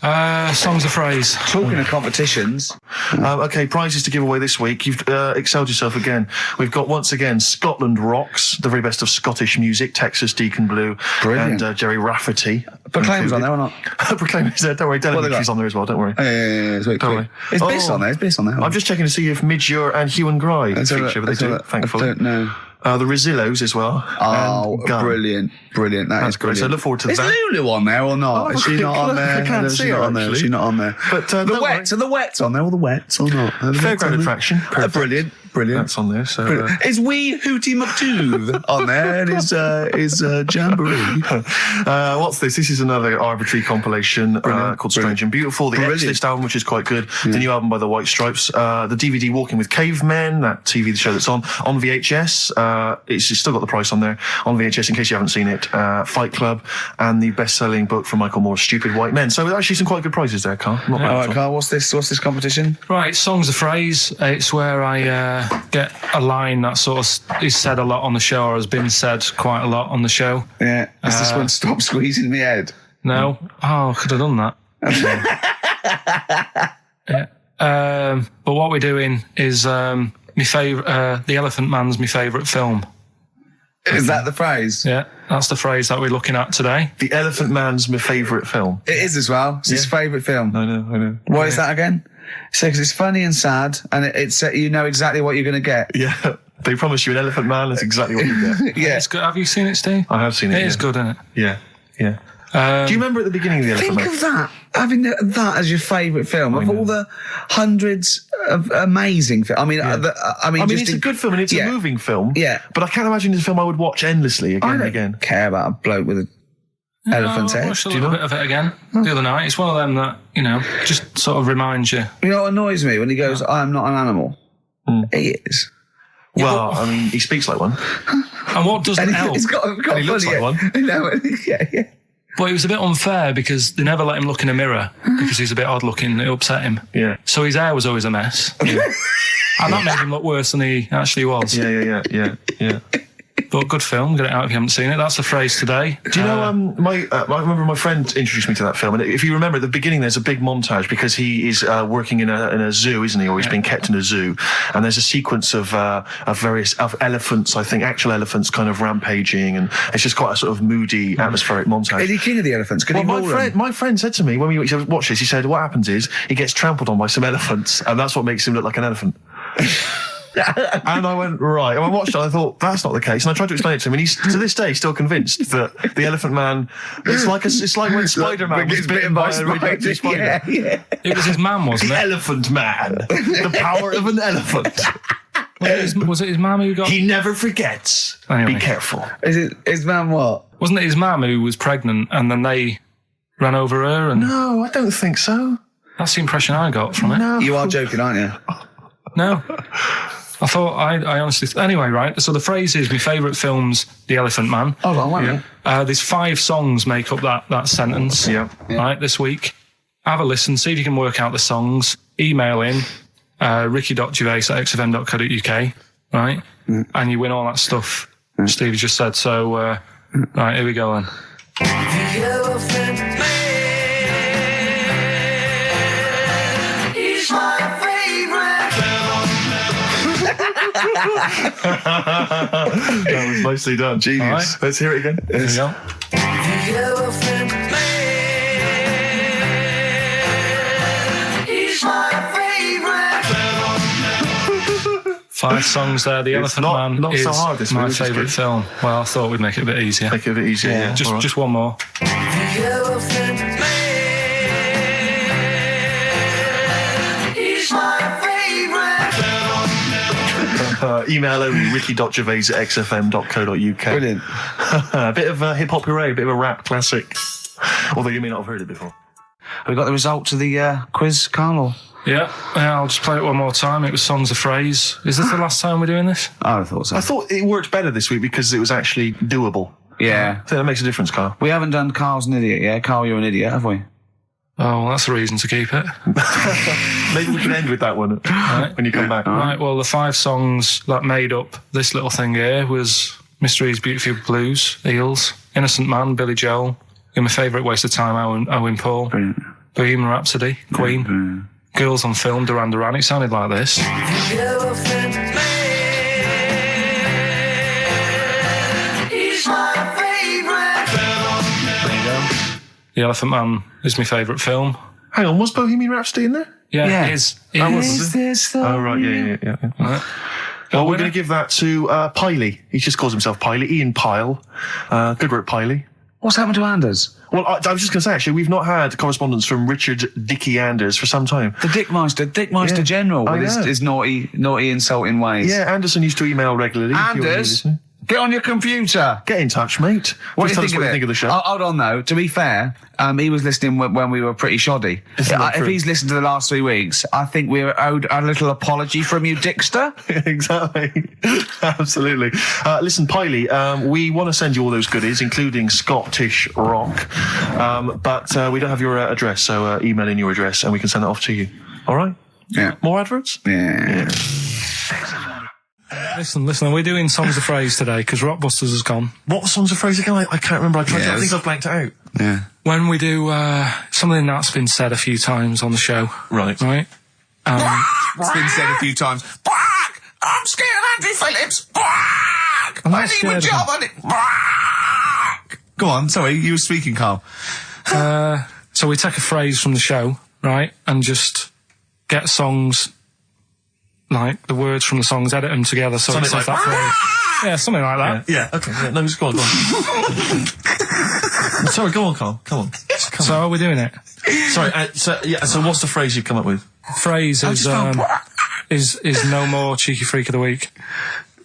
Songs of phrase. Talking of competitions, Okay, prizes to give away this week. You've excelled yourself again. We've got, once again, Scotland Rocks, the very best of Scottish music, Texas Deacon Blue, Brilliant. and Jerry Rafferty. Proclaim's on there or not? Proclaim's there. Don't worry, What they Delegate's got? on there as well, don't worry. Yeah, it's very Don't quick. worry. There's Biss on there. There's Biss on there. I'm just checking to see if Midgure and Hugh and Gry feature, but they do, thankfully. I don't know. The Rosillos as well. Oh, and Gun. brilliant. That's great. So Brilliant. look forward to Is that. Lulu on there or not? Oh, Is she not on there? I can't Is see she her, not on there? actually. Is she not on there? But, the don't Wets, are the Wets on there? All the Wets or not? Are the Wets Fairground on there? attraction. Perfect. Brilliant. That's on there. So Brilliant. Is Wee Hootie McDooth on there? And is Jamboree? what's this? This is another arbitrary compilation called Strange and Beautiful. The Brilliant. X-List album, which is quite good. The new album by the White Stripes. The DVD Walking with Cavemen, that TV show that's on VHS. It's still got the price on there. On VHS, in case you haven't seen it. Fight Club and the best-selling book from Michael Moore's Stupid White Men. So actually some quite good prizes there, Carl. Not bad All at right, all. Carl, what's this competition? Right, Songs of Phrase. It's where I get a line that sort of is said a lot on the show, or has been said quite a lot on the show. Yeah. Is this one Stop Squeezing Me Head? No? Oh, I could have done that. Yeah. But what we're doing is my favourite. The Elephant Man's my favourite film. Is that the phrase? Yeah, that's the phrase that we're looking at today. The Elephant Man's my favourite film. It is as well. It's his favourite film. I know. Why is that again? So, because it's funny and sad, and it's you know exactly what you're going to get. Yeah. They promise you an Elephant Man, that's exactly what you get. Yeah. It's good. Have you seen it, Steve? I have seen it. It is yeah. good, isn't it? Yeah. Do you remember at the beginning of the Elephant Think Man? of that. Having that as your favourite film of all the hundreds of amazing films. I mean, I mean, it's a good film and it's a moving film. Yeah. But I can't imagine it's a film I would watch endlessly again I and don't again. care about a bloke with an elephant's I head. watched a little bit of it again the other night. It's one of them that, just sort of reminds you. You know what annoys me when he goes, "I am not an animal." He is. Well, I mean, he speaks like one. And what doesn't And help? he's got And he looks funny, like one. No, yeah. But it was a bit unfair because they never let him look in a mirror because he's a bit odd looking. It upset him. Yeah. So his hair was always a mess. And that made him look worse than he actually was. Yeah. But good film. Get it out if you haven't seen it. That's the phrase today. Do you know, I remember my friend introduced me to that film, and if you remember at the beginning there's a big montage because he is working in a zoo, isn't he, or he's being kept in a zoo, and there's a sequence of various elephants, I think, actual elephants kind of rampaging, and it's just quite a sort of moody, atmospheric montage. Is he king of the elephants? Could he Well, rule them? my friend said to me when we watched this, he said, what happens is he gets trampled on by some elephants, and that's what makes him look like an elephant. And I went, right. And I watched it and I thought, that's not the case. And I tried to explain it to him, and he's, to this day, still convinced that the Elephant Man, it's like when Spider-Man was bitten by a radioactive spider. Yeah. It was his mum, wasn't it? Elephant Man. The power of an elephant. Was it his mum who got... He never forgets. Anyway. Be careful. Is it his man? What? Wasn't it his mum who was pregnant and then they ran over her? And No, I don't think so. that's the impression I got from it. No. You are joking, aren't you? No. I thought, I honestly... Anyway, right, so the phrase is, my favourite film's The Elephant Man. Hold on, wait a minute. There's 5 songs make up that sentence. Yeah. Right, this week. Have a listen, see if you can work out the songs. Email in, ricky.gervais@xfm.co.uk, right? And you win all that stuff Steve just said. So, right, here we go then. The Elephant Man is my That was nicely done. Genius. All right. Let's hear it again. Here we go. The Elephant Man is my favorite. 5 songs there. The Elephant Man not is so hard, this my one, which is favourite good. film. Well, I thought we'd make it a bit easier. Make it a bit easier, yeah. All right. Just one more. The Elephant Man is my favorite. Email only, ricky.gervais@xfm.co.uk. Brilliant. A bit of hip hop hooray, a bit of a rap classic. Although you may not have heard it before. Have we got the result to the quiz, Carl? Or? Yeah, I'll just play it one more time. It was Songs of Phrase. Is this the last time we're doing this? Oh, I thought so. I thought it worked better this week because it was actually doable. Yeah. I think that makes a difference, Carl. We haven't done Carl's an idiot yet. Carl, you're an idiot, have we? Oh, well, that's a reason to keep it. Maybe we can end with that one when you come back. Right, well, the 5 songs that made up this little thing here was Mr. E's Beautiful Blues, Eels, Innocent Man, Billy Joel, My Favourite Waste of Time, Owen Paul, Brilliant. Bohemian Rhapsody, Queen, Brilliant. Girls on Film, Duran Duran. It sounded like this. The Elephant Man is my favourite film. Hang on, was Bohemian Rhapsody in there? Yeah, it is. Oh, right, yeah. Right. Well, we're going to give that to Piley. He just calls himself Piley. Ian Pyle. Good work, Piley. What's happened to Anders? Well, I was just going to say, actually, we've not had correspondence from Richard Dickie Anders for some time. The Dickmeister Yeah, General I with know. his naughty, insulting ways. Yeah, Anderson used to email regularly. if you're Anders, listening. get on your computer. Get in touch, mate. What Just do you tell us think of it? the show. Hold on, though. To be fair, he was listening when we were pretty shoddy. Isn't that If true? he's listened to the last 3 weeks, I think we're owed a little apology from you, Dickster. Exactly. Absolutely. Listen, Piley, we want to send you all those goodies, including Scottish rock, but we don't have your address, so email in your address and we can send it off to you. All right? Yeah. More adverts? Yeah. Listen, we're doing Songs of Phrase today because Rockbusters has gone. What songs of phrase again? I can't remember. I think I've blanked it out. Yeah. When we do something that's been said a few times on the show. Right. Right? It's been said a few times. Bark! I'm scared of Andrew Phillips. Bark! I'm not I need my scared of job on it. Bark! Go on, sorry, you were speaking, Carl. So we take a phrase from the show, right, and just get songs, like the words from the songs, edit them together so Something it says like that phrase. Yeah, something like that. Yeah, okay. Yeah, no, just go on. Sorry, go on, Carl. Come on. So are we doing it? Sorry, so what's the phrase you've come up with? Phrase is no more cheeky freak of the week.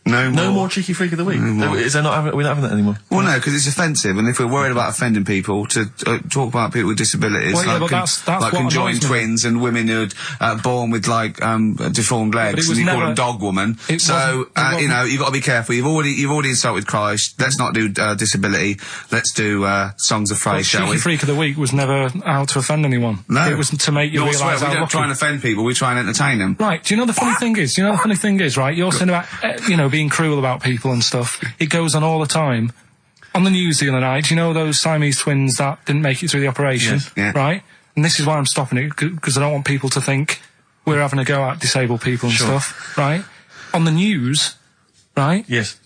No more cheeky freak of the week. Is there not? We're not having that anymore. Well, no, because it's offensive, and if we're worried about offending people, to talk about people with disabilities, Well, yeah, like, but that's like what conjoined annoys me. twins and women who are born with like deformed legs, was and you call never- them dog woman. It So wasn't- you know, you've got to be careful. You've already insulted Christ. Let's not do disability. Let's do songs of phrase, shall Cheeky we? freak of the week was never out to offend anyone. No, It was to make you You're swear, realise we how don't lucky. try and offend people. We try and entertain them. Right, do you know the funny thing is? Right, you're saying about, being cruel about people and stuff. It goes on all the time. On the news the other night, do you know those Siamese twins that didn't make it through the operation? Yes. Yeah. Right? And this is why I'm stopping it, because I don't want people to think we're having a go at disabled people and stuff. Right? On the news, right? Yes.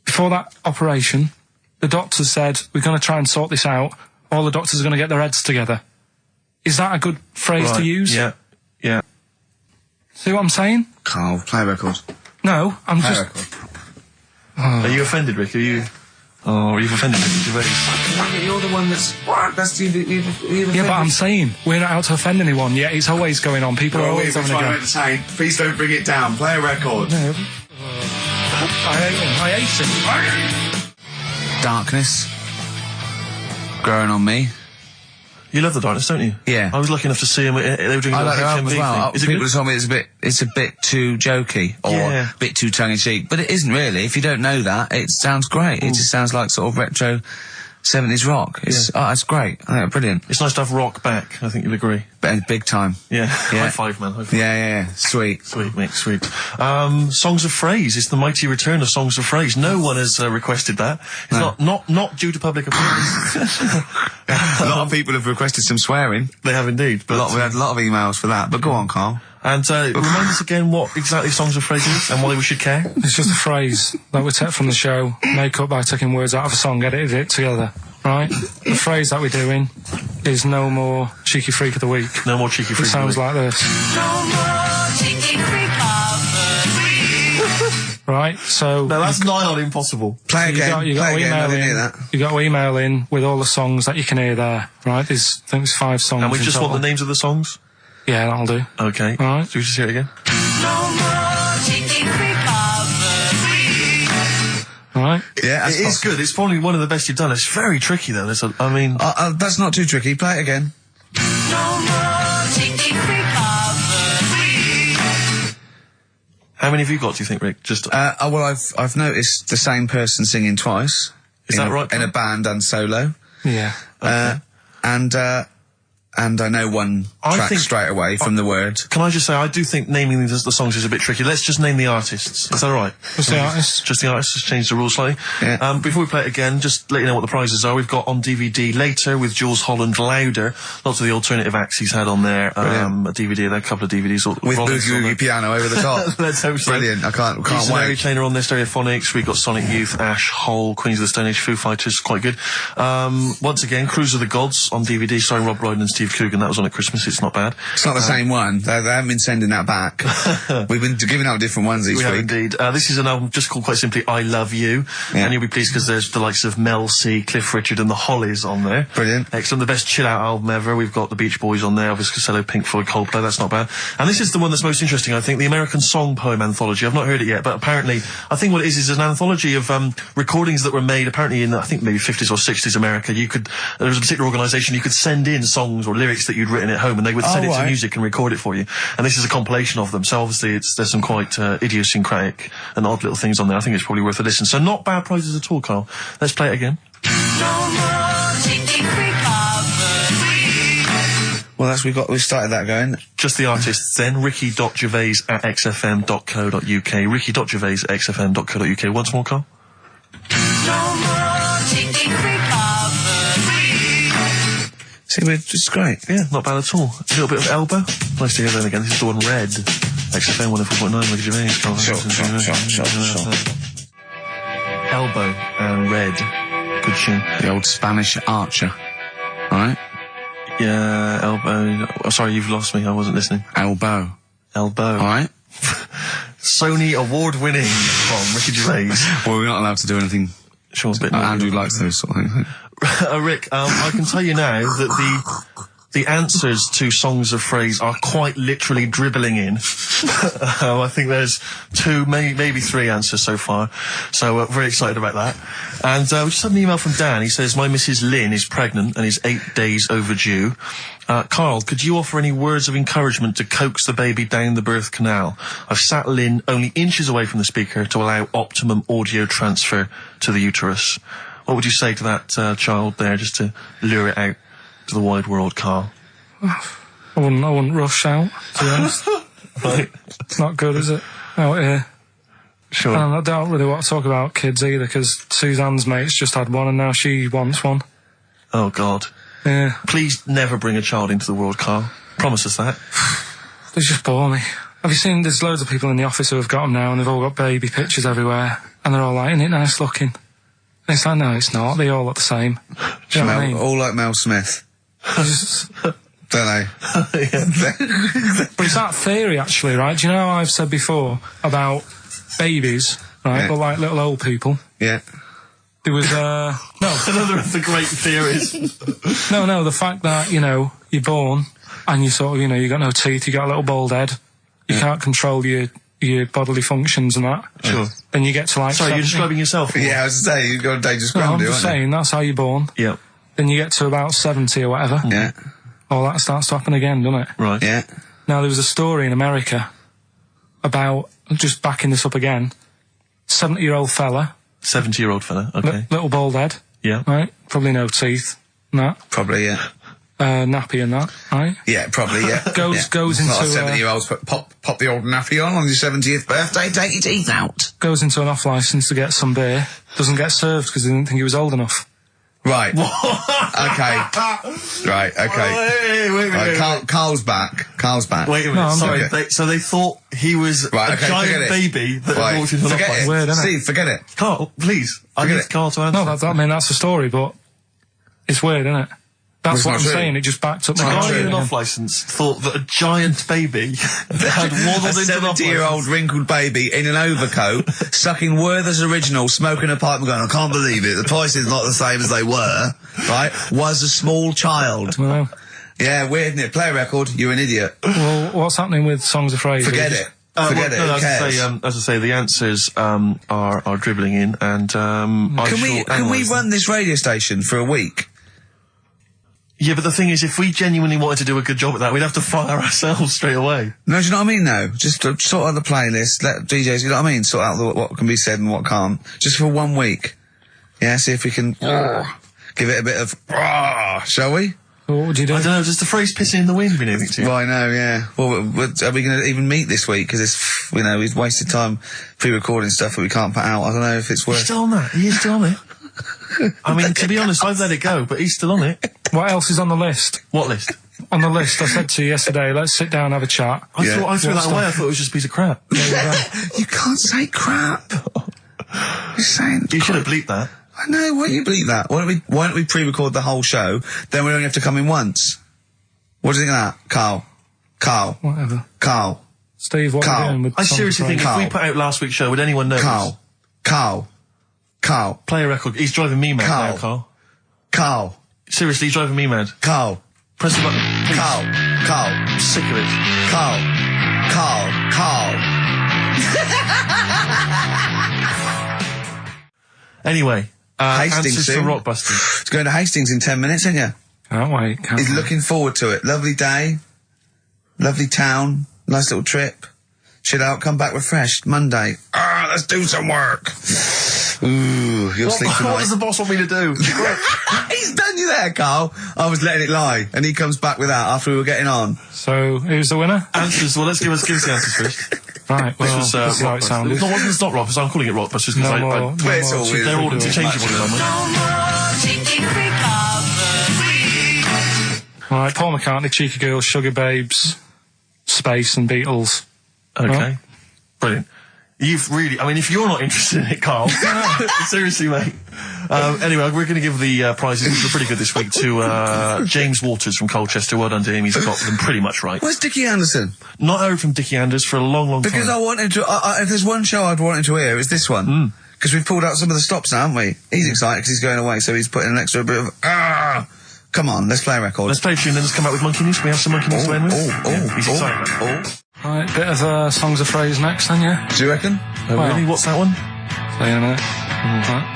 Before that operation, the doctors said, we're going to try and sort this out. All the doctors are going to get their heads together. Is that a good phrase to use? Yeah. Yeah. See what I'm saying? Carl, play a record. No, I'm Play a just... record. Are you offended, Rick? Are you offended, Ricky Gervais? You're the one that's... That's Yeah, but I'm saying, we're not out to offend anyone, yet it's always going on. People are always having a go. entertain. Please don't bring it down. Play a record. No. I hate him. Darkness. Growing on me. You love the Darkness, don't you? Yeah. I was lucky enough to see them. They were doing a I little like their album as HMV well. thing. Is it People good? told me it's a bit too jokey or Yeah. a bit too tongue-in-cheek, but it isn't really. If you don't know that, it sounds great. It just sounds like sort of retro 70s rock. It's great. I think it's brilliant. It's nice to have rock back. I think you'll agree. But big time. Yeah. Yeah. High five, man. High five. Yeah. Sweet. Sweet, mate, sweet. Songs of Phrase. It's the mighty return of Songs of Phrase. No one has requested that. It's not due to public appearance. A lot of people have requested some swearing. They have indeed. But We had a lot of emails for that. But go on, Carl. And remind us again what exactly Songs of Phrase is and why we should care. It's just a phrase that we take from the show, make up by taking words out of a song, edited it together. Right? The phrase that we're doing is no more cheeky freak of the week. No more cheeky freak. It sounds like this. Right? So No, that's nigh on impossible. Play again. you got Play to again. I email didn't hear in. that. You got to email in with all the songs that you can hear there. Right? I think there's 5 songs. And we in just total. want the names of the songs? Yeah, that'll do. Okay. All right. So we just hear it again? All right? Yeah, It is good. It's probably one of the best you've done. It's very tricky, though. That's not too tricky. Play it again. How many have you got, do you think, Rick? Just well, I've noticed the same person singing twice. Is that right, In a band and solo. Yeah. And I know one track straight away from the word. Can I just say, I do think naming the songs is a bit tricky. Let's just name the artists. Is that all right? What's the artists? Just the artists, just change the rules slightly. Yeah. Before we play it again, just let you know what the prizes are. We've got on DVD Later with Jules Holland Louder. Lots of the alternative acts he's had on there. A DVD, a couple of DVDs. With Boogie Woogie piano over the top. Let's hope so. Brilliant. I can't Mary wait. Chainer on there, Stereophonics. We've got Sonic Youth, Ash, Hole, Queens of the Stone Age, Foo Fighters. Quite good. Once again, Cruise of the Gods on DVD starring Rob Brydon and Steve Coogan. That was on at Christmas. It's not bad. It's not the same one. They haven't been sending that back. We've been giving out different ones each We week. have indeed. This is an album just called quite simply I Love You. Yeah. And you'll be pleased because there's the likes of Mel C, Cliff Richard and the Hollies on there. Brilliant. Excellent. The best chill out album ever. We've got the Beach Boys on there, Elvis Costello, Pink Floyd, Coldplay. That's not bad. And this is the one that's most interesting, I think, the American Song Poem Anthology. I've not heard it yet, but apparently, I think what it is an anthology of recordings that were made apparently in, I think, maybe 50s or 60s America. There was a particular organisation, you could send in songs or lyrics that you'd written at home and they would send it to music and record it for you. And this is a compilation of them. So obviously there's some quite idiosyncratic and odd little things on there. I think it's probably worth a listen. So not bad prizes at all, Carl. Let's play it again. Well, we started that going. Just the artists then. ricky.gervais@xfm.co.uk. ricky.gervais@xfm.co.uk. Once more, Carl. See, it's great. Yeah, not bad at all. A little bit of Elbow. Nice to hear that again. This is the one Red. XFM 104.9, Ricky Gervais. Sure. Elbow and Red. Good tune. The old Spanish archer. Alright? Yeah, Elbow. Oh, sorry, you've lost me. I wasn't listening. Elbow. Alright. Sony award-winning from Ricky Gervais. Well, we're not allowed to do anything. Sure, a bit more. Andrew likes those sort of things. Rick, I can tell you now that the answers to songs of phrase are quite literally dribbling in. I think there's two, maybe three answers so far. So very excited about that. And we just had an email from Dan. He says, my Mrs. Lynn is pregnant and is 8 days overdue. Carl, could you offer any words of encouragement to coax the baby down the birth canal? I've sat Lynn only inches away from the speaker to allow optimum audio transfer to the uterus. What would you say to that child there, just to lure it out to the wide world, Carl? I wouldn't rush out, to be honest. Right. It's not good, is it? Out here. Sure. And I don't really want to talk about kids either, because Suzanne's mate's just had one and now she wants one. Oh, God. Yeah. Please never bring a child into the world, Carl. Promise us that. They just bore me. Have you seen, there's loads of people in the office who have got them now and they've all got baby pictures everywhere. And they're all like, isn't it nice looking? And it's like, no, it's not. They all look the same. Do you know what I mean? All like Mel Smith. Don't they? But it's that theory, actually, right? Do you know how I've said before about babies, right? Yeah. But like little old people. Yeah. There was, no. Another of the great theories. No, the fact that, you're born and you sort of, you got no teeth, you got a little bald head, you can't control your bodily functions and that. Sure. Then you get to like Sorry, 70. you're describing yourself? Yeah, I was to say, you've got a dangerous ground, I'm aren't just you? saying, that's how you're born. Yeah. Then you get to about 70 or whatever. Yeah. All that starts to happen again, doesn't it? Right. Yeah. Now, there was a story in America about, just backing this up again, 70-year-old fella. 70-year-old fella, okay. Little bald head. Yeah. Right? Probably no teeth. And that. Probably, yeah. Nappy and that, right? Yeah, probably, yeah. Goes into... Not like 70-year-olds, but pop the old nappy on your 70th birthday, take your teeth out. Goes into an off-licence to get some beer. Doesn't get served because they didn't think he was old enough. Right. Okay. Right, okay. Wait. Carl's back. Wait a minute, No, I'm sorry. okay. So they thought he was a giant baby that had walked into an Forget off-licence. it. Weird, isn't it? Steve, forget it. Carl, please. I Forget need it. Carl to answer. No, that's the story, but it's weird, isn't it? That's It's what not I'm true. saying, it just backed up The my guy in an argument. off-licence thought that a giant baby had waddled A into an 70-year-old off-licence. wrinkled baby in an overcoat, sucking Werther's Original, smoking a pipe and going, I can't believe it, the price is not the same as they were, right, was a small child. Well, Yeah, weird, isn't it? Play a record, you're an idiot. well, what's happening with Songs of Phrase? Forget it. Forget it, No, who as I cares? say, as I say, the answers are dribbling in, and Can we run this radio station for a week? Yeah, but the thing is, if we genuinely wanted to do a good job at that, we'd have to fire ourselves straight away. No, do you know what I mean, though? Just to sort out the playlist, let DJs, you know what I mean? Sort out what can be said and what can't. Just for 1 week. Yeah, see if we can give it a bit of shall we? What would you do? I don't know, does the phrase pissing in the wind mean anything to you? Well, I know, yeah. Well, are we going to even meet this week? Because it's, you know, we've wasted time pre-recording stuff that we can't put out. I don't know if it's worth... He's still on that. He is still on it. I mean, to be honest, I've let it go, but he's still on it. What else is on the list? What list? On the list, I said to you yesterday, let's sit down and have a chat. I threw that away. I thought it was just a piece of crap. You can't say crap. You're saying... You should have bleeped that. I know, why don't you bleep that? Why don't we pre-record the whole show, then we only have to come in once? What do you think of that, Carl? Whatever. Carl. Steve, what are you doing with I seriously think Carl. if we put out last week's show, would anyone know? Carl. Play a record. He's driving me mad now, Carl. Carl. Seriously, he's driving me mad. Carl. Press the button. Please. Carl. I'm sick of it. Carl. Anyway, Hastings answers to soon. Rockbusters. It's going to Hastings in 10 minutes, isn't you? Can't wait. He's looking forward to it. Lovely day. Lovely town. Nice little trip. Chill out, come back refreshed. Monday. Let's do some work. Ooh, you'll sleep tonight. What does the boss want me to do? He's done you there, Carl. I was letting it lie, and he comes back with that after we were getting on. So, who's the winner? Answers. Well, let's give us the answers first. Right, well, This was this is how it sounded. No, it's not Rockbusters. I'm calling it Rockbusters because It's all weird. they're all interchangeable in my mind. Right, Paul McCartney, Cheeky Girls, Sugar Babes, Space and Beatles. Okay. Right. Brilliant. You've really, I mean, if you're not interested in it, Carl, seriously, mate. Anyway, we're going to give the prizes, which are pretty good this week, to James Waters from Colchester. Well done to him. He's got them pretty much right. Where's Dickie Anderson? Not heard from Dickie Anders for a long, long time. Because I wanted to, if there's one show I'd wanted to hear, it's this one. Because we've pulled out some of the stops now, haven't we? He's excited because he's going away, so he's putting an extra bit of, Come on, let's play a record. Let's play a tune, then let's come out with Monkey News. Can we have some Monkey News to end with? He's excited. Right, bit of Songs of Phrase next then, yeah? Do you reckon? Really? What's that one? See you in a minute. Right.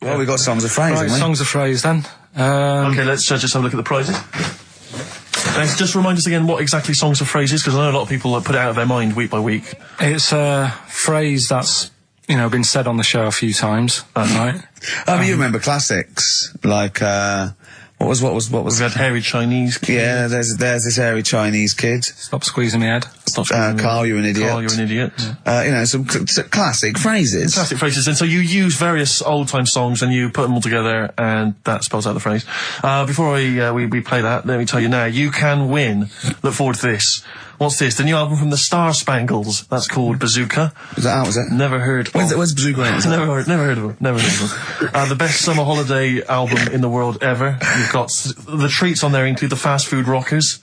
Well, we got Songs of Phrase, Right, haven't we? Songs of Phrase then. Okay, let's just have a look at the prizes. Just remind us again what exactly Songs of Phrase is, because I know a lot of people put it out of their mind week by week. It's a phrase that's, you know, been said on the show a few times, right? You remember classics, like, what was? We had Hairy Chinese Kid. Yeah, there's this hairy Chinese kid. Stop squeezing my head. Carl, you're an idiot. Carl, you're an idiot. You know, some classic phrases. Classic phrases. And so you use various old-time songs and you put them all together and that spells out the phrase. Before we play that, let me tell you now, you can win. Look forward to this. What's this? The new album from the Star Spangles. That's called Bazooka. Is that out, is it? Never heard. Where's Bazooka in? Never heard of them. Never heard of them. The best summer holiday album in the world ever. You've got the treats on there include the Fast Food Rockers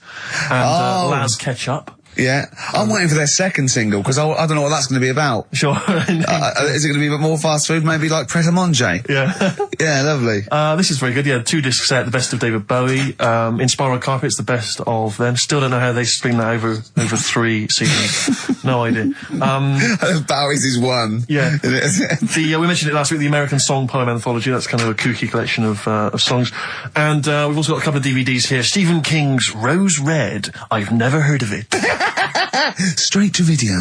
and Laz Ketchup. Yeah. I'm waiting for their second single, because I don't know what that's going to be about. Sure. Is it going to be a bit more fast food? Maybe like Pret a Manger? Yeah. Yeah, lovely. This is very good. Yeah, 2-disc set, the best of David Bowie. Inspiral Carpets, the best of them. Still don't know how they string that over 3 CDs. No idea. Bowie's is one. Yeah. We mentioned it last week, the American Song Poem Anthology. That's kind of a kooky collection of songs. And we've also got a couple of DVDs here. Stephen King's Rose Red. I've never heard of it. Straight to video.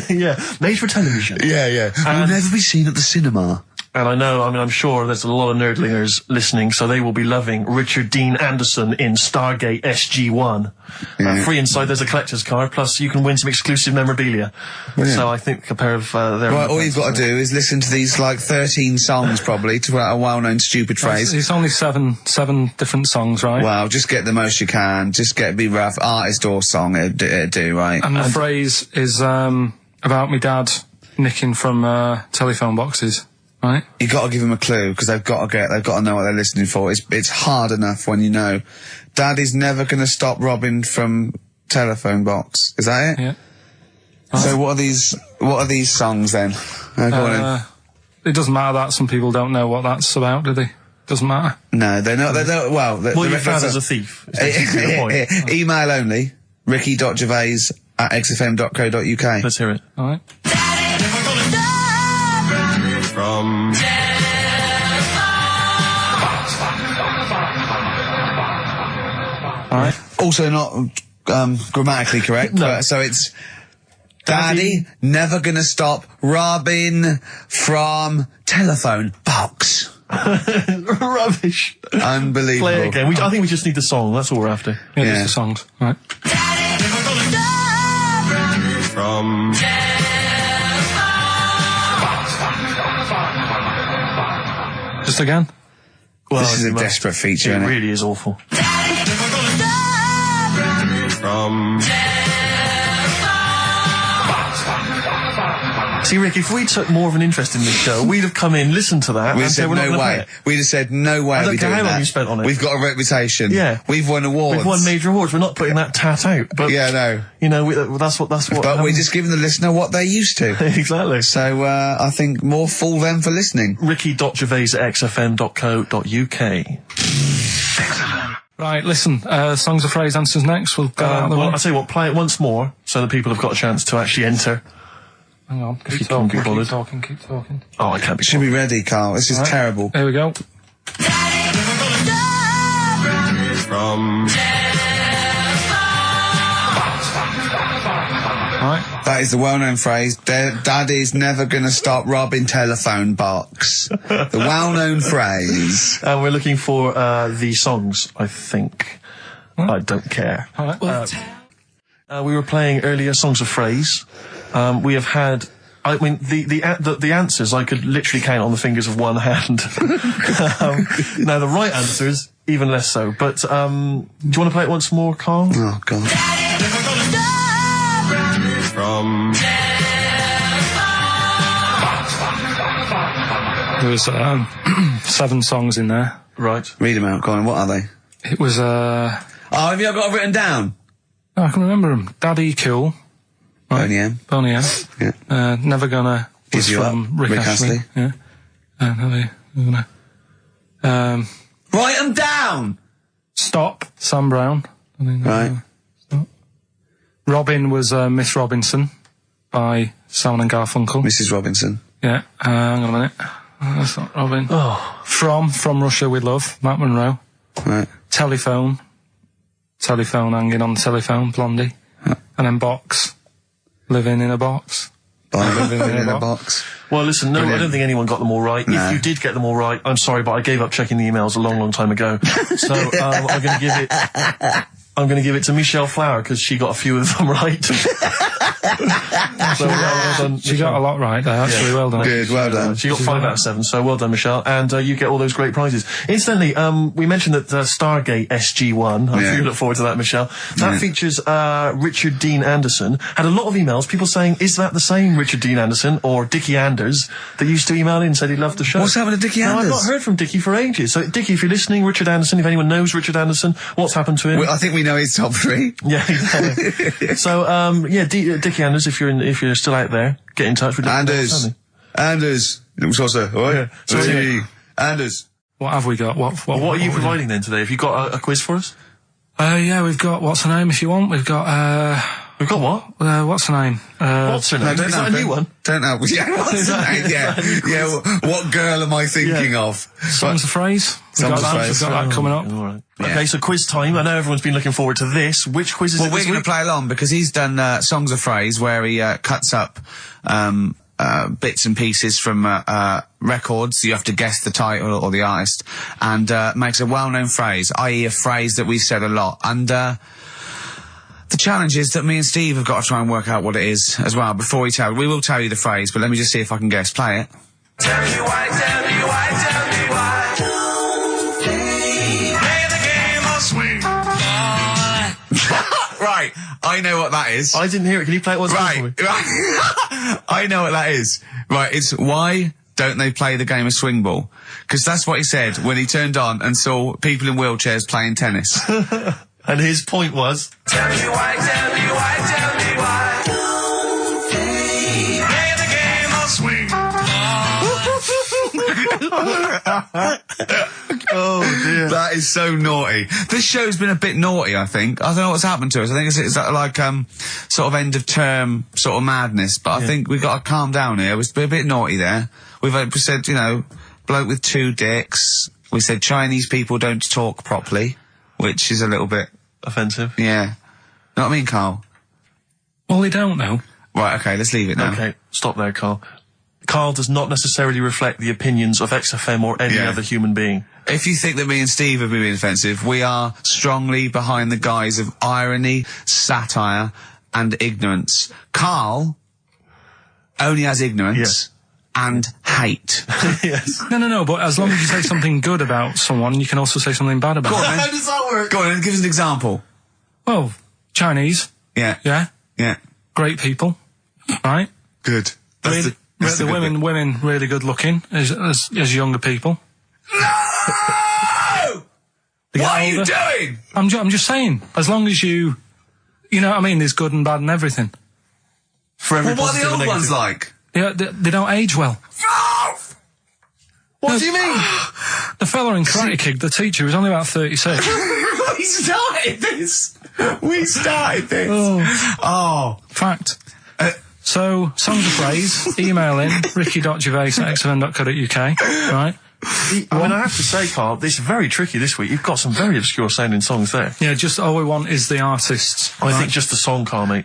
Yeah, made for television. Yeah. Will never be seen at the cinema. And I'm sure there's a lot of nerdlingers listening, so they will be loving Richard Dean Anderson in Stargate SG-1. Yeah. Free inside, there's a collector's card, plus you can win some exclusive memorabilia. Brilliant. So I think a pair of their... Right, all you've got to do is listen to these, like, 13 songs, probably, to a well-known stupid phrase. It's only seven different songs, right? Well, just get the most you can. Just be rough. Artist or song, it'd do, right? And the phrase is about me dad nicking from telephone boxes, right? You got to give them a clue, because they've got to know what they're listening for. It's hard enough when you know. Dad is never going to stop robbing from telephone box. Is that it? Yeah. So what are these songs then? Go on It doesn't matter that some people don't know what that's about, do they? Doesn't matter. No, they know. Well, your father's a thief. Is basically the point. Email only. ricky.gervais@xfm.co.uk. Let's hear it. All right. From... Right. Also not grammatically correct. No. But, so it's Daddy never gonna stop robbing from telephone box. Rubbish. Unbelievable. Play again. I think we just need the song. That's all we're after. Yeah, Yeah. just the songs. Right. From... Just again. Well, This is a desperate feature, It isn't it? really is awful. From... See, Rick, if we took more of an interest in this show, we'd have come in, listened to that, We'd and have said said we're not no gonna play way. it. We'd have said no way. I don't we're care doing how long that. you spent on it. We've got a reputation. Yeah. We've won awards. We've won major awards. We're not putting that tat out. But Yeah, no. you know, that's what. But we're just giving the listener what they're used to. exactly. So I think more fool them for listening. Ricky.gervais@xfm.co.uk. Right, listen, songs of phrase answers next. We'll go out of the Well, way. I'll tell you what, play it once more so that people have got a chance to actually enter. Hang on, If you keep can't talking, be bothered. keep talking, keep talking. Oh, I can't be Should be ready, Carl. This is Right. terrible. Here we go. From... Right. That is the well-known phrase. Daddy's never gonna stop robbing telephone box. The well-known phrase. And we're looking for the songs, I think. I don't care. All right. We were playing earlier songs of phrase. We have had. I mean, the answers I could literally count on the fingers of one hand. Now the right answers even less so. But do you want to play it once more, Carl? Oh, God. From... There was 7 songs in there. Right. Read them out, Colin. What are they? It was Oh, have you got it written down? I can remember them. Daddy Cool. Boney M. Boney M. Yeah. Never Gonna Give was You from Up, Rick Rick Astley. Astley. Yeah. Never Gonna. Write them down! Stop, Sam Brown. I think that Right. was Stop. Robin was Miss Robinson by Simon and Garfunkel. Mrs. Robinson. Yeah. Hang on a minute. That's not Robin. Oh. From Russia with Love, Matt Monro. Right. Telephone hanging on the telephone, Blondie. And then Box, Living in a Box. Living in a box. Well, listen, no, I don't think anyone got them all right. No. If you did get them all right, I'm sorry, but I gave up checking the emails a long, long time ago. So I'm going to give it to Michelle Flower because she got a few of them right. So well done. She got a lot right there, actually. Well done. Good, well done. She got 5 out of 7, so well done, Michelle. And you get all those great prizes. Incidentally, we mentioned that Stargate SG-1, I'm Yeah. sure you look forward to that, Michelle. That features Richard Dean Anderson. Had a lot of emails, people saying, is that the same Richard Dean Anderson or Dickie Anders that used to email in and said he loved the show? What's happened to Dickie No, I've Anders? not heard from Dickie for ages. So, Dickie, if you're listening, Richard Anderson, if anyone knows Richard Anderson, what's happened to him? I think we know his top 3. Yeah, exactly. So, Dickie Anders, if you're still out there, get in touch with Anders. It was also, oh yeah. So anyway. Anders. What have we got? What What are you providing then today? Have you got a quiz for us? Yeah, we've got, what's her name if you want? We've got, We've got what? what's her name? What's her name? don't Is know. that a new one? Don't know. Yeah, what's the name? Yeah. What girl am I thinking of? Songs of phrase? Songs of phrase. We've got that coming up. All right. Yeah. Okay, so quiz time. I know everyone's been looking forward to this. Which quiz is Well, it we're this going to week? play along because he's done Songs of Phrase where he cuts up bits and pieces from records. You have to guess the title or the artist and makes a well-known phrase, i.e. a phrase that we've said a lot. And the challenge is that me and Steve have got to try and work out what it is as well before we will tell you the phrase, but let me just see if I can guess. Play it. Tell me why, tell me why, tell me why. Play the game of swing. Right, I know what that is. I didn't hear it. Can you play it once more for me? Right. I know what that is. Right, it's why don't they play the game of swing ball? Because that's what he said when he turned on and saw people in wheelchairs playing tennis. And his point was... Tell me why, tell me why, tell me why. Play the game of swing. Oh, dear. That is so naughty. This show's been a bit naughty, I think. I don't know what's happened to us. I think it's like sort of end of term sort of madness, but I think we've got to calm down here. We've been a bit naughty there. We said, bloke with 2 dicks. We said Chinese people don't talk properly, which is a little bit offensive. Yeah. Know what I mean, Carl? Well, they don't know. Right, okay, let's leave it now. Okay, stop there, Carl. Carl does not necessarily reflect the opinions of XFM or any other human being. If you think that me and Steve have been being offensive, we are strongly behind the guise of irony, satire, and ignorance. Carl only has ignorance and hate. Yes. No, but as long as you say something good about someone, you can also say something bad about them. How does that work? Go on, give us an example. Well, Chinese, Yeah. yeah, great people, right? Good. The women really good looking as younger people. No! They get What are you older. doing? I'm just saying, as long as you know what I mean, there's good and bad and everything. For every Well, what are the positive old and ones negative. like? They don't age well. What do you mean? The fella in Karate Kid, the teacher, was only about 36. We started this. Oh. Fact. So, songs of praise, email in, ricky.gervais@xfm.co.uk, right? I mean, I have to say, Carl, this is very tricky this week. You've got some very obscure sounding songs there. Yeah, just all we want is the artists. I think just the song, Carl, mate.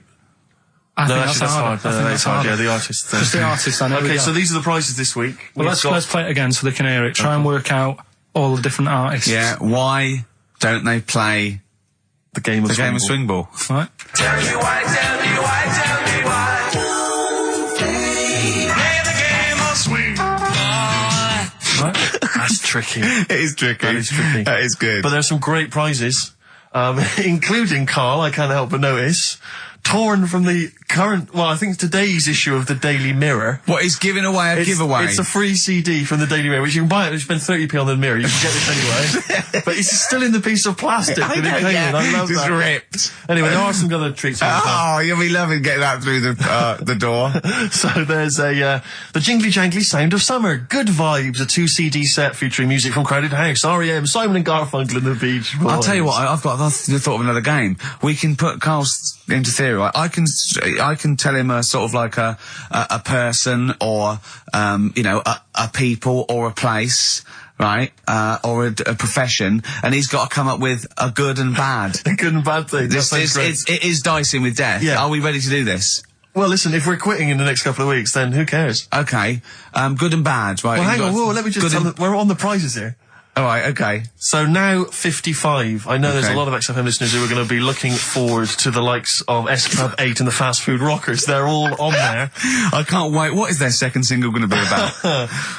I think actually, that's hard. No, that's hard. Yeah, the artist. Just the artists, I know. Okay, so these are the prizes this week. Well, let's play it again so they can hear it. Try and work out all the different artists. Yeah, why don't they play the game of swing ball? Right? Tell me why, tell me why, tell me why. Play the game of swing ball. Right? That's tricky. It is tricky. That is tricky. That is good. But there's some great prizes, including, Carl, I can't help but notice, torn from the current, well, I think today's issue of the Daily Mirror. What, he's giving away a giveaway? It's a free CD from the Daily Mirror, which you can buy it, you spend 30p on the Mirror, you can get this anyway. But it's still in the piece of plastic that it came in, I love Just that. ripped. Anyway, there are some other treats on the Oh, you'll be loving getting that through the door. So there's the Jingly Jangly Sound of Summer, Good Vibes, a 2 CD set featuring music from Crowded House, R.E.M., Simon and Garfunkel and the Beach Boys. I'll tell you what, I've thought of another game. We can put Carl's into theory, right? I can tell him a sort of like a person or, a people or a place, right? Or a profession, and he's got to come up with a good and bad. A good and bad thing. It is dicing with death. Yeah. Are we ready to do this? Well, listen, if we're quitting in the next couple of weeks, then who cares? Okay. Good and bad, right? Well, hang on, let me just tell them, we're on the prizes here. Alright, okay. So now 55. I know there's a lot of XFM listeners who are going to be looking forward to the likes of S Club 8 and the Fast Food Rockers. They're all on there. I can't wait. What is their second single going to be about?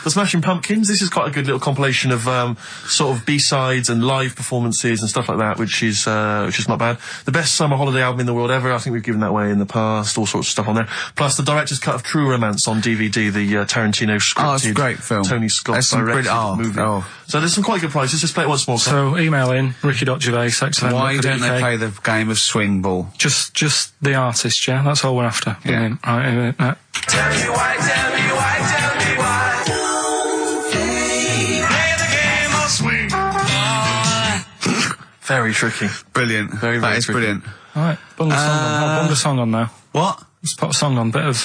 The Smashing Pumpkins. This is quite a good little compilation of sort of B-sides and live performances and stuff like that, which is not bad. The best summer holiday album in the world ever. I think we've given that away in the past. All sorts of stuff on there. Plus the director's cut of True Romance on DVD, the Tarantino scripted. Oh, it's a great film. Tony Scott directed movie. So there's some quite good prizes. Just play it once more. So email in ricky.gervais@xfm.co.uk. Why don't they play the game of swing ball? Just the artist, yeah? That's all we're after. Yeah. Tell me why, tell me why, tell me why. Play the game of swing ball. Very tricky. Brilliant. Very That is tricky. brilliant. Alright, bung a song on now. What? Let's put a song on. Bit of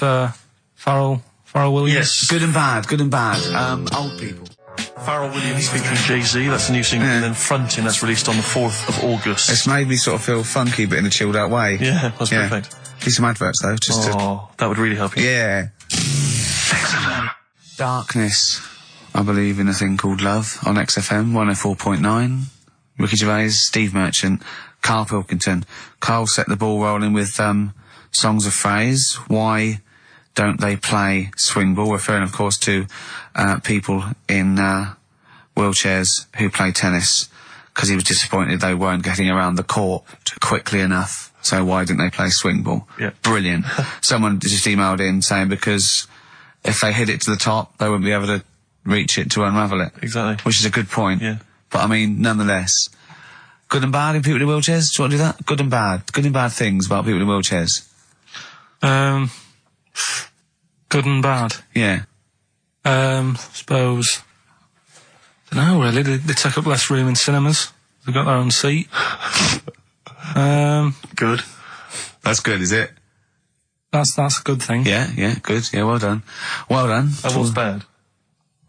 Pharrell Williams. Yes. Good and bad. Good and bad. Old people. Pharrell Williams featuring Jay-Z, that's a new single, and then Frontin', that's released on the 4th of August. It's made me sort of feel funky, but in a chilled out way. Yeah, that's perfect. Do some adverts though, just to... That would really help you. Yeah. Darkness. I believe in a thing called love on XFM 104.9. Ricky Gervais, Steve Merchant, Karl Pilkington. Karl set the ball rolling with songs of phrase. Why don't they play swing ball? Referring, of course, to people in wheelchairs who play tennis, because he was disappointed they weren't getting around the court quickly enough. So why didn't they play swing ball? Yeah. Brilliant. Someone just emailed in saying because if they hit it to the top, they wouldn't be able to reach it to unravel it. Exactly. Which is a good point. Yeah. But I mean, nonetheless, good and bad in people in wheelchairs? Do you want to do that? Good and bad. Good and bad things about people in wheelchairs. Good and bad. Yeah. Suppose. Don't know really. They take up less room in cinemas. They've got their own seat. Good. That's good, is it? That's a good thing. Yeah, good. Yeah, well done. Well done. And what's bad?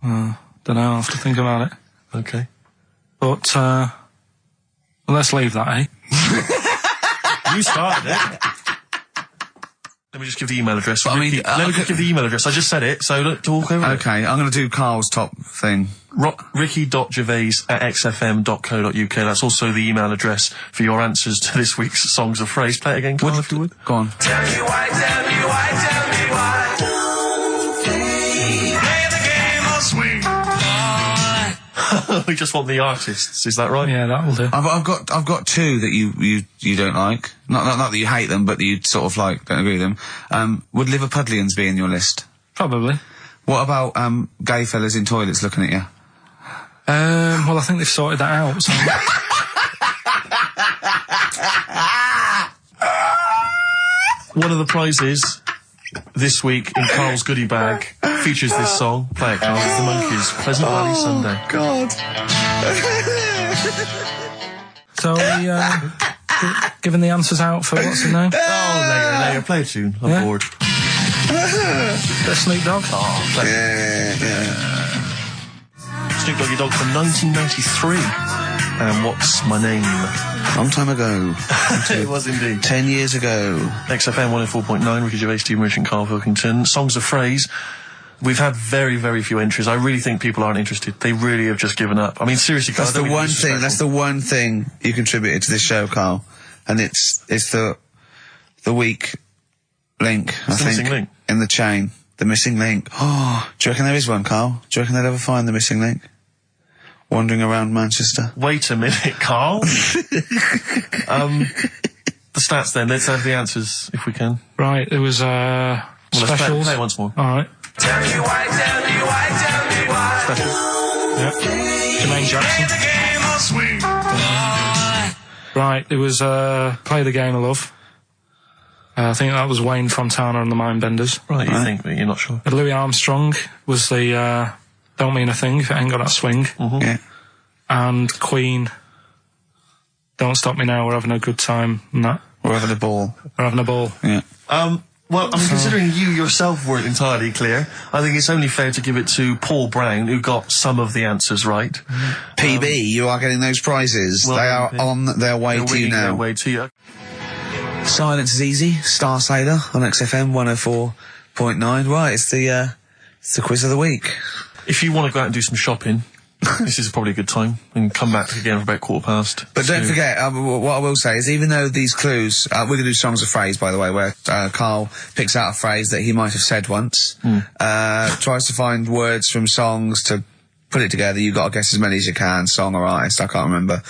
Don't know. I'll have to think about it. Okay. But let's leave that, eh? You started it. Let me just give the email address. But I mean, let me just give the email address. I just said it, so don't talk over it. Okay, I'm going to do Carl's top thing. Ricky.gervais@xfm.co.uk. That's also the email address for your answers to this week's Songs of Phrase. Play it again, Carl, if you would. Go on. Tell me why, tell me why, tell me why. Play the game of swing. We just want the artists, is that right? Yeah, that'll do. I've got two that you don't like. Not that you hate them, but that you sort of like don't agree with them. Would Liverpudlians be in your list? Probably. What about gay fellas in toilets looking at you? Well, I think they've sorted that out. So. One of the prizes this week in Carl's goodie bag features this song. Play it, Carl. It's the Monkeys, Pleasant Valley Sunday. God. So we giving the answers out for what's the name? Oh, later. Play a tune. I'm bored. Bit of Snoop Dogg. Oh, play Snoop Doggy Dogg from 1993. And What's My Name? Long time ago. It was indeed. 10 years ago. XFM 104.9, Ricky Gervais, Steve Merchant, Karl Pilkington. Songs of Phrase. We've had very, very few entries. I really think people aren't interested. They really have just given up. I mean, seriously, Carl, That's the one thing you contributed to this show, Carl. And it's the weak link, I think. Missing link. In the chain. The missing link. Oh, do you reckon there is one, Carl? Do you reckon they'll ever find the missing link? Wandering around Manchester. Wait a minute, Carl. The stats then. Let's have the answers, if we can. Right, there was Well, let's specials. play it once more. All right. Tell me why, tell me why, tell me why. Special. Yep. Jermaine Jackson. Play the game of swing. Right, there was Play the Game of Love. I think that was Wayne Fontana and the Mindbenders. Right, you think, but you're not sure. Louis Armstrong was the Don't Mean a Thing if it ain't got that swing. Mm-hmm. Yeah. And Queen, Don't Stop Me Now, We're Having a Good Time, and that. We're having a ball. We're having a ball. Yeah. Well, I mean, considering you yourself weren't entirely clear, I think it's only fair to give it to Paul Brown, who got some of the answers right. PB, you are getting those prizes. Well they are done, on their way They're to you winging their now. way to you. Silence is easy. Star Sailor on XFM 104.9. Right, it's the quiz of the week. If you want to go out and do some shopping, this is probably a good time, and come back again for about 1:15. But don't forget, what I will say is, even though these clues, we're going to do Songs of Phrase, by the way, where Carl picks out a phrase that he might have said once, tries to find words from songs to put it together. You've got to guess as many as you can, song or artist, I can't remember.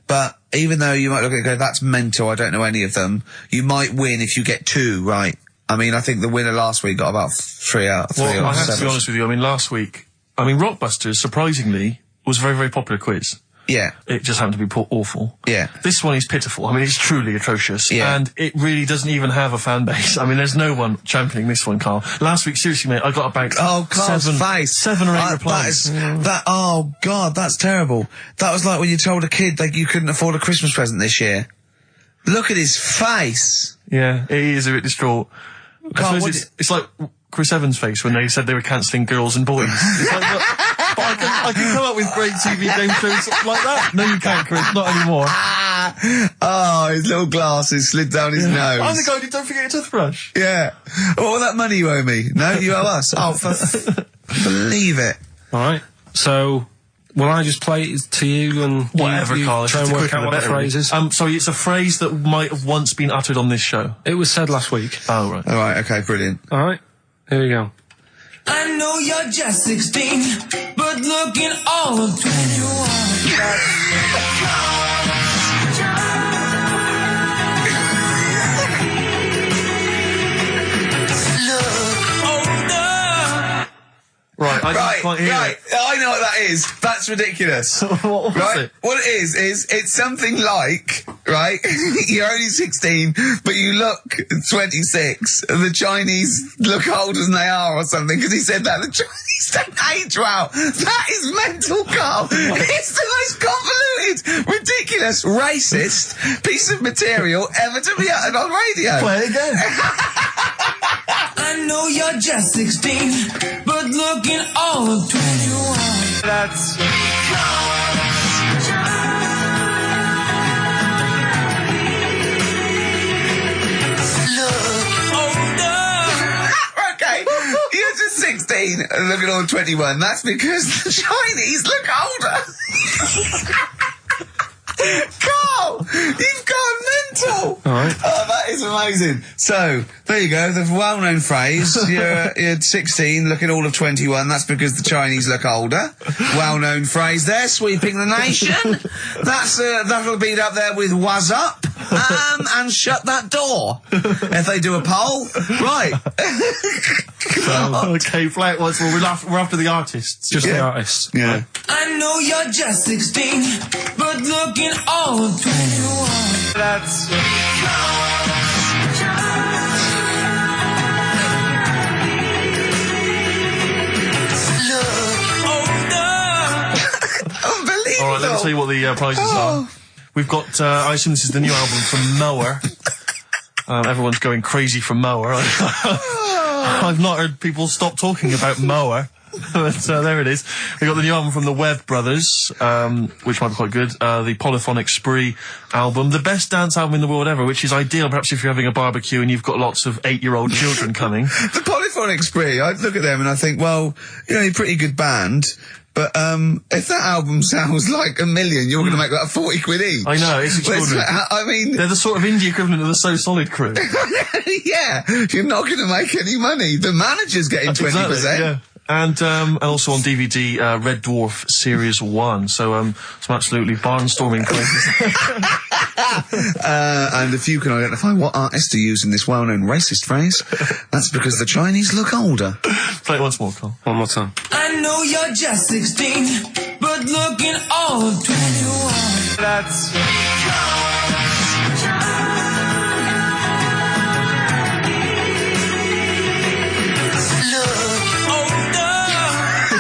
But even though you might look at it and go, that's mental, I don't know any of them, you might win if you get two right. I mean, I think the winner last week got about 3 out of 3 Well, or I have 7. to be honest with you, I mean, last week, Rockbusters, surprisingly, was a very, very popular quiz. Yeah. It just happened to be awful. Yeah. This one is pitiful. I mean, it's truly atrocious. Yeah. And it really doesn't even have a fan base. I mean, there's no one championing this one, Carl. Last week, seriously, mate, I got about Carl's face. 7 or 8 replies. Oh God, that's terrible. That was like when you told a kid that you couldn't afford a Christmas present this year. Look at his face. Yeah, it is a bit distraught. Carl, I suppose it's like Chris Evans' face when they said they were cancelling Girls and Boys. It's like, look, but I can come up with great TV game shows like that. No, you can't, Chris. Not anymore. Oh, his little glasses slid down his nose. I'm the guy who don't forget your toothbrush. Yeah. What was that money you owe me? No, you owe us. Oh, believe it. All right. So, will I just play it to you and Whatever, you Carl. try and work out what the phrase is? Sorry, it's a phrase that might have once been uttered on this show. It was said last week. Oh, right. All right. Okay. Brilliant. All right. Here we go. I know you're just 16, but looking all of 21. Look older. Right, I didn't quite hear Right. it. I know what that is. That's ridiculous. What was Right? it? What it is it's something like, right? You're only 16, but you look 26. And the Chinese look older than they are or something, because he said that. The Chinese don't age well. That is mental, Carl. It's the most convoluted, ridiculous, racist piece of material ever to be uttered on radio. Play it again. I know you're just 16, but looking all of 21. That's... 16 and look at all 21. That's because the Chinese look older. Carl, you've gone mental. All right. Oh, that is amazing. So, there you go, the well-known phrase. You're 16, looking all of 21. That's because the Chinese look older. Well-known phrase there, sweeping the nation. That'll be up there with "was up" and "shut that door." If they do a poll, right? Okay, Flat. Well, we're after the artists. Just the artists. Yeah. I know you're just 16, but looking all of 21. That's. Unbelievable. All right, let me tell you what the prizes are. We've got, I assume this is the new album from Mower. Everyone's going crazy for Mower. I've not heard people stop talking about Mower. But there it is. We got the new album from the Webb Brothers, which might be quite good. The Polyphonic Spree album, the best dance album in the world ever, which is ideal perhaps if you're having a barbecue and you've got lots of 8-year-old children coming. The Polyphonic Spree, I look at them and I think, well, you know, you're a pretty good band, but if that album sounds like $1 million, you're going to make that 40 quid each. I know, it's extraordinary. I mean... They're the sort of indie equivalent of the So Solid crew. Yeah, you're not going to make any money. The manager's getting 20%. Exactly, yeah. And also on DVD, Red Dwarf Series 1. So, some absolutely barnstorming places. And if you can identify what artists are using this well-known racist phrase, that's because the Chinese look older. Play it once more, Carl. One more time. I know you're just 16, but looking all of 21. That's...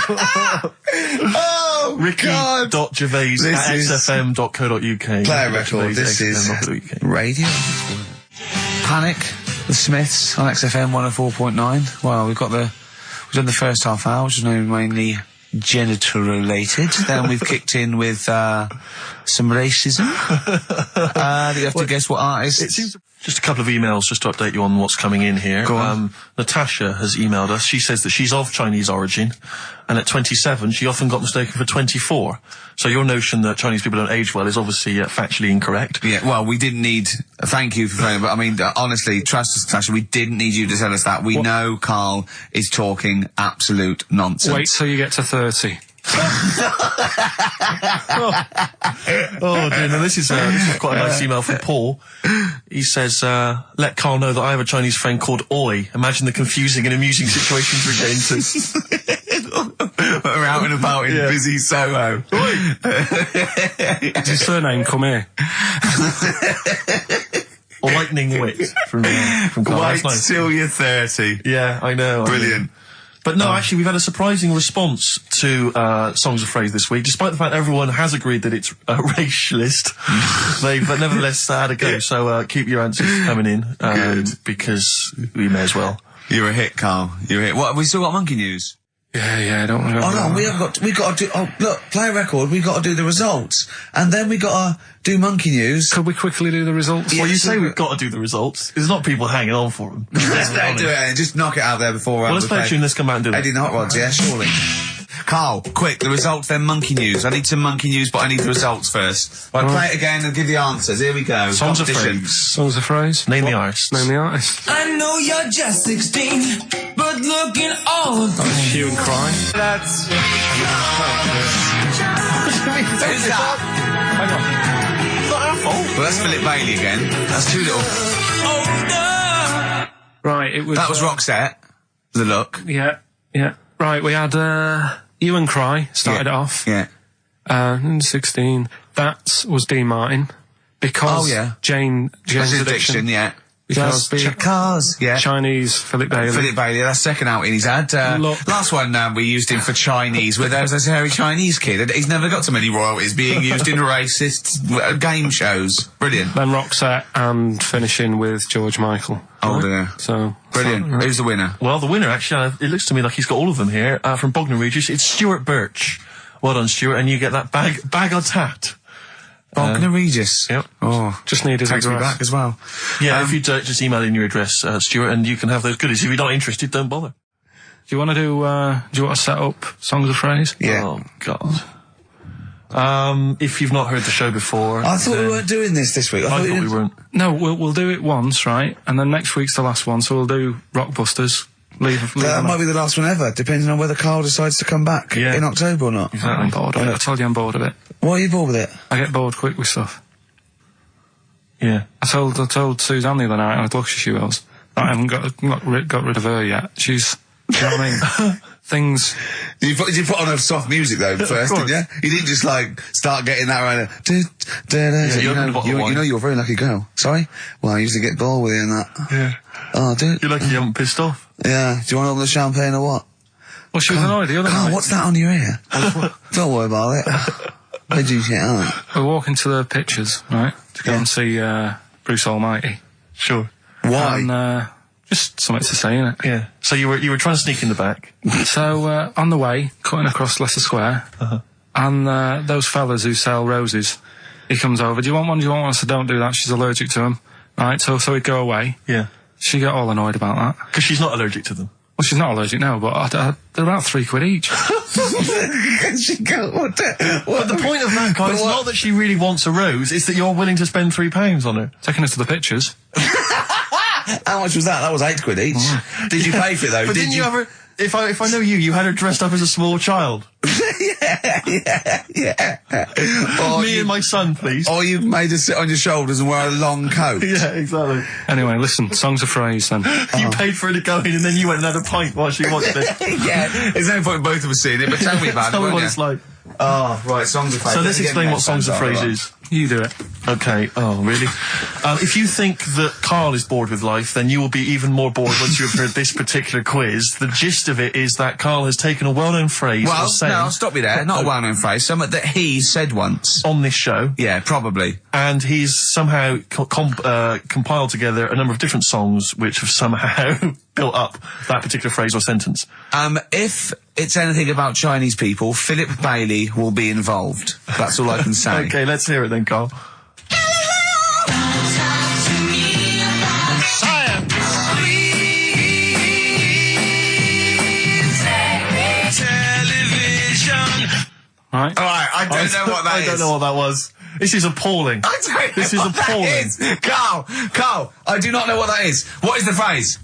Oh, Ricky.Gervais at xfm.co.uk. Play a record. This is radio. Panic, the Smiths on XFM 104.9. Well, we've done the first half hour, which is mainly genital related. Then we've kicked in with some racism. You have to guess what artist. It seems just a couple of emails just to update you on what's coming in here. Go on. Natasha has emailed us. She says that she's of Chinese origin, and at 27 she often got mistaken for 24. So your notion that Chinese people don't age well is obviously factually incorrect. Yeah, well, we didn't need... Thank you for playing, but I mean, honestly, trust us, Natasha, we didn't need you to tell us that. We know Carl is talking absolute nonsense. Wait till you get to 30. Oh dear, now this is quite a nice email from Paul. He says, let Carl know that I have a Chinese friend called Oi. Imagine the confusing and amusing situations we get into. We're out and about in busy Soho. Does his surname come here? Or lightning wit from Carl. Wait That's nice. till you're 30. Yeah, I know. Brilliant. But no, actually, we've had a surprising response to Songs of Phrase this week, despite the fact everyone has agreed that it's a racialist. They've nevertheless had a go. So keep your answers coming in, because we may as well. You're a hit, Carl. You're a hit. What, have we still got monkey news? Yeah, don't worry. Oh no, we got to do, oh look, play a record, we got to do the results. And then we got to do monkey news. Could we quickly do the results? Well, you say we've got to do the results. There's not people hanging on for them. Let's do it, just knock it out there before well, let's play a tune, let's come out and do it. Eddie and the Hot Rods, yeah, surely. Carl, quick, the results, then monkey news. I need some monkey news, but I need the results first. Right, play it again and give the answers. Here we go. Songs of Competition. Phrase. Songs of Phrase? Name the artist. Name the artist. I know you're just 16, but looking all of 21. Hue and Cry. That's... Hang on. Well, that's Philip Bailey again. That's too little. Right, it was... That was Roxette. The Look. Yeah. Right, we had Hue and Cry started it off. Yeah. 16. That was Dean Martin. Because Jane's Addiction. Yeah. Because Cars. Yeah. Chinese Philip Bailey. Philip Bailey, that's second outing he's had. Last one we used him for Chinese, where there was a hairy Chinese kid. He's never got so many royalties being used in racist game shows. Brilliant. Then Roxette and finishing with George Michael. Oh dear. So brilliant. Right. Who's the winner? Well, the winner, actually, it looks to me like he's got all of them here, from Bognor Regis. It's Stuart Birch. Well done, Stuart, and you get that bag of tat. Bognor Regis. Yep. Oh, just need his takes me address back as well. Yeah, if you just email in your address, Stuart, and you can have those goodies. If you're not interested, don't bother. Do you want to set up Songs of Phrase? Yeah. Oh, God. If you've not heard the show before... I thought we weren't doing this week. I thought we weren't. No, we'll do it once, right? And then next week's the last one, so we'll do Rockbusters. Leave That them might up. be the last one ever, depending on whether Carl decides to come back Yeah. in October or not. I'm bored of it. I told you I'm bored of it. Why are you bored with it? I get bored quick with stuff. Yeah. I told Suzanne the other night, how lucky she was, that I haven't got rid of her yet. She's, do you know what I mean? Things... You put on a soft music though first, didn't you? You didn't just like start getting that around. You know you're a very lucky girl. Sorry? Well, I usually get bored with you and that. Yeah. Oh, dude. You're lucky you haven't pissed off. Yeah. Do you want all the champagne or what? Well, she was annoyed the other Carl, night. what's that on your ear? Don't worry about it. Where'd you get on? We're walking to the pictures, right, to go and see Bruce Almighty. Sure. Why? And just something to say, innit? Yeah. So you were trying to sneak in the back. So on the way, cutting across Leicester Square, and those fellas who sell roses, he comes over. Do you want one? Do you want one? I said, don't do that. She's allergic to them. Right. So he'd go away. Yeah. She got all annoyed about that. Because she's not allergic to them. Well, she's not allergic now, but they're about £3 each. She go, what But the point of that, Carl, is not that she really wants a rose, it's that you're willing to spend £3 on her. Taking us to the pictures. How much was that? That was £8 each. Did you pay for it though? But didn't you ever... If I know you had her dressed up as a small child. Yeah. Me and my son, please. Or you made her sit on your shoulders and wear a long coat. Yeah, exactly. Anyway, listen, Songs of Phrase then. You paid for her to go in and then you went and had a pint while she watched it. Yeah, there's no point in both of us seeing it, but tell me about Tell it, me won't what you? it's like. Oh, right, Songs of Phrase. So let's explain what Songs of Phrase is. You do it. Okay. Oh, really? If you think that Carl is bored with life, then you will be even more bored once you have heard this particular quiz. The gist of it is that Carl has taken a well-known phrase Well, or saying no, I'll stop you there. Not a well-known phrase. Something that he said once. on this show, Yeah, probably. and he's somehow compiled together a number of different songs which have somehow built up that particular phrase or sentence. If it's anything about Chinese people, Philip Bailey will be involved. That's all I can say. Okay, let's hear it then, Carl. Right? Alright, I don't know what that is. I don't know what that was. This is appalling. I don't know This is what that appalling. is. Carl, I do not know what that is. What is the phrase?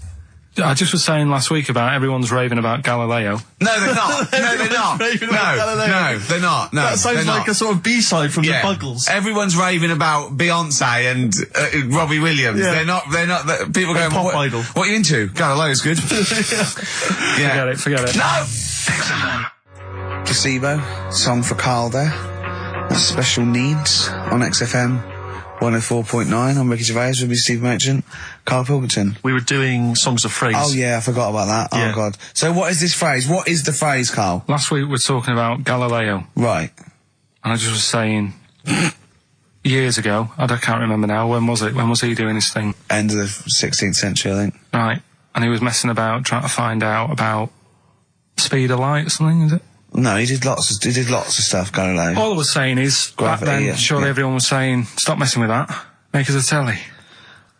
I just was saying last week about everyone's raving about Galileo. No, they're not. No, they're not. Raving about Galileo. No, they're not. No, That sounds they're like not. a sort of B-side from Yeah. the Buggles. Everyone's raving about Beyonce and Robbie Williams. Yeah. They're not, people going, Pop what, Idol. what are you into? Galileo's good. Yeah. Forget it. No! Placebo, song for Carl there. That's Special Needs on XFM 104.9. I'm Ricky Gervais with me, Steve Merchant, Karl Pilkington. We were doing Songs of Phrase. Oh yeah, I forgot about that. Yeah. Oh god. So what is this phrase? What is the phrase, Carl? Last week we were talking about Galileo, Right. and I just was saying, years ago, I can't remember now, when was it? When was he doing his thing? End of the 16th century, I think. Right. And he was messing about, trying to find out about speed of light or something, is it? No, he did lots of stuff, Galileo. All I was saying is, Gravity, back then, yeah, surely yeah. everyone was saying, stop messing with that, make us a telly.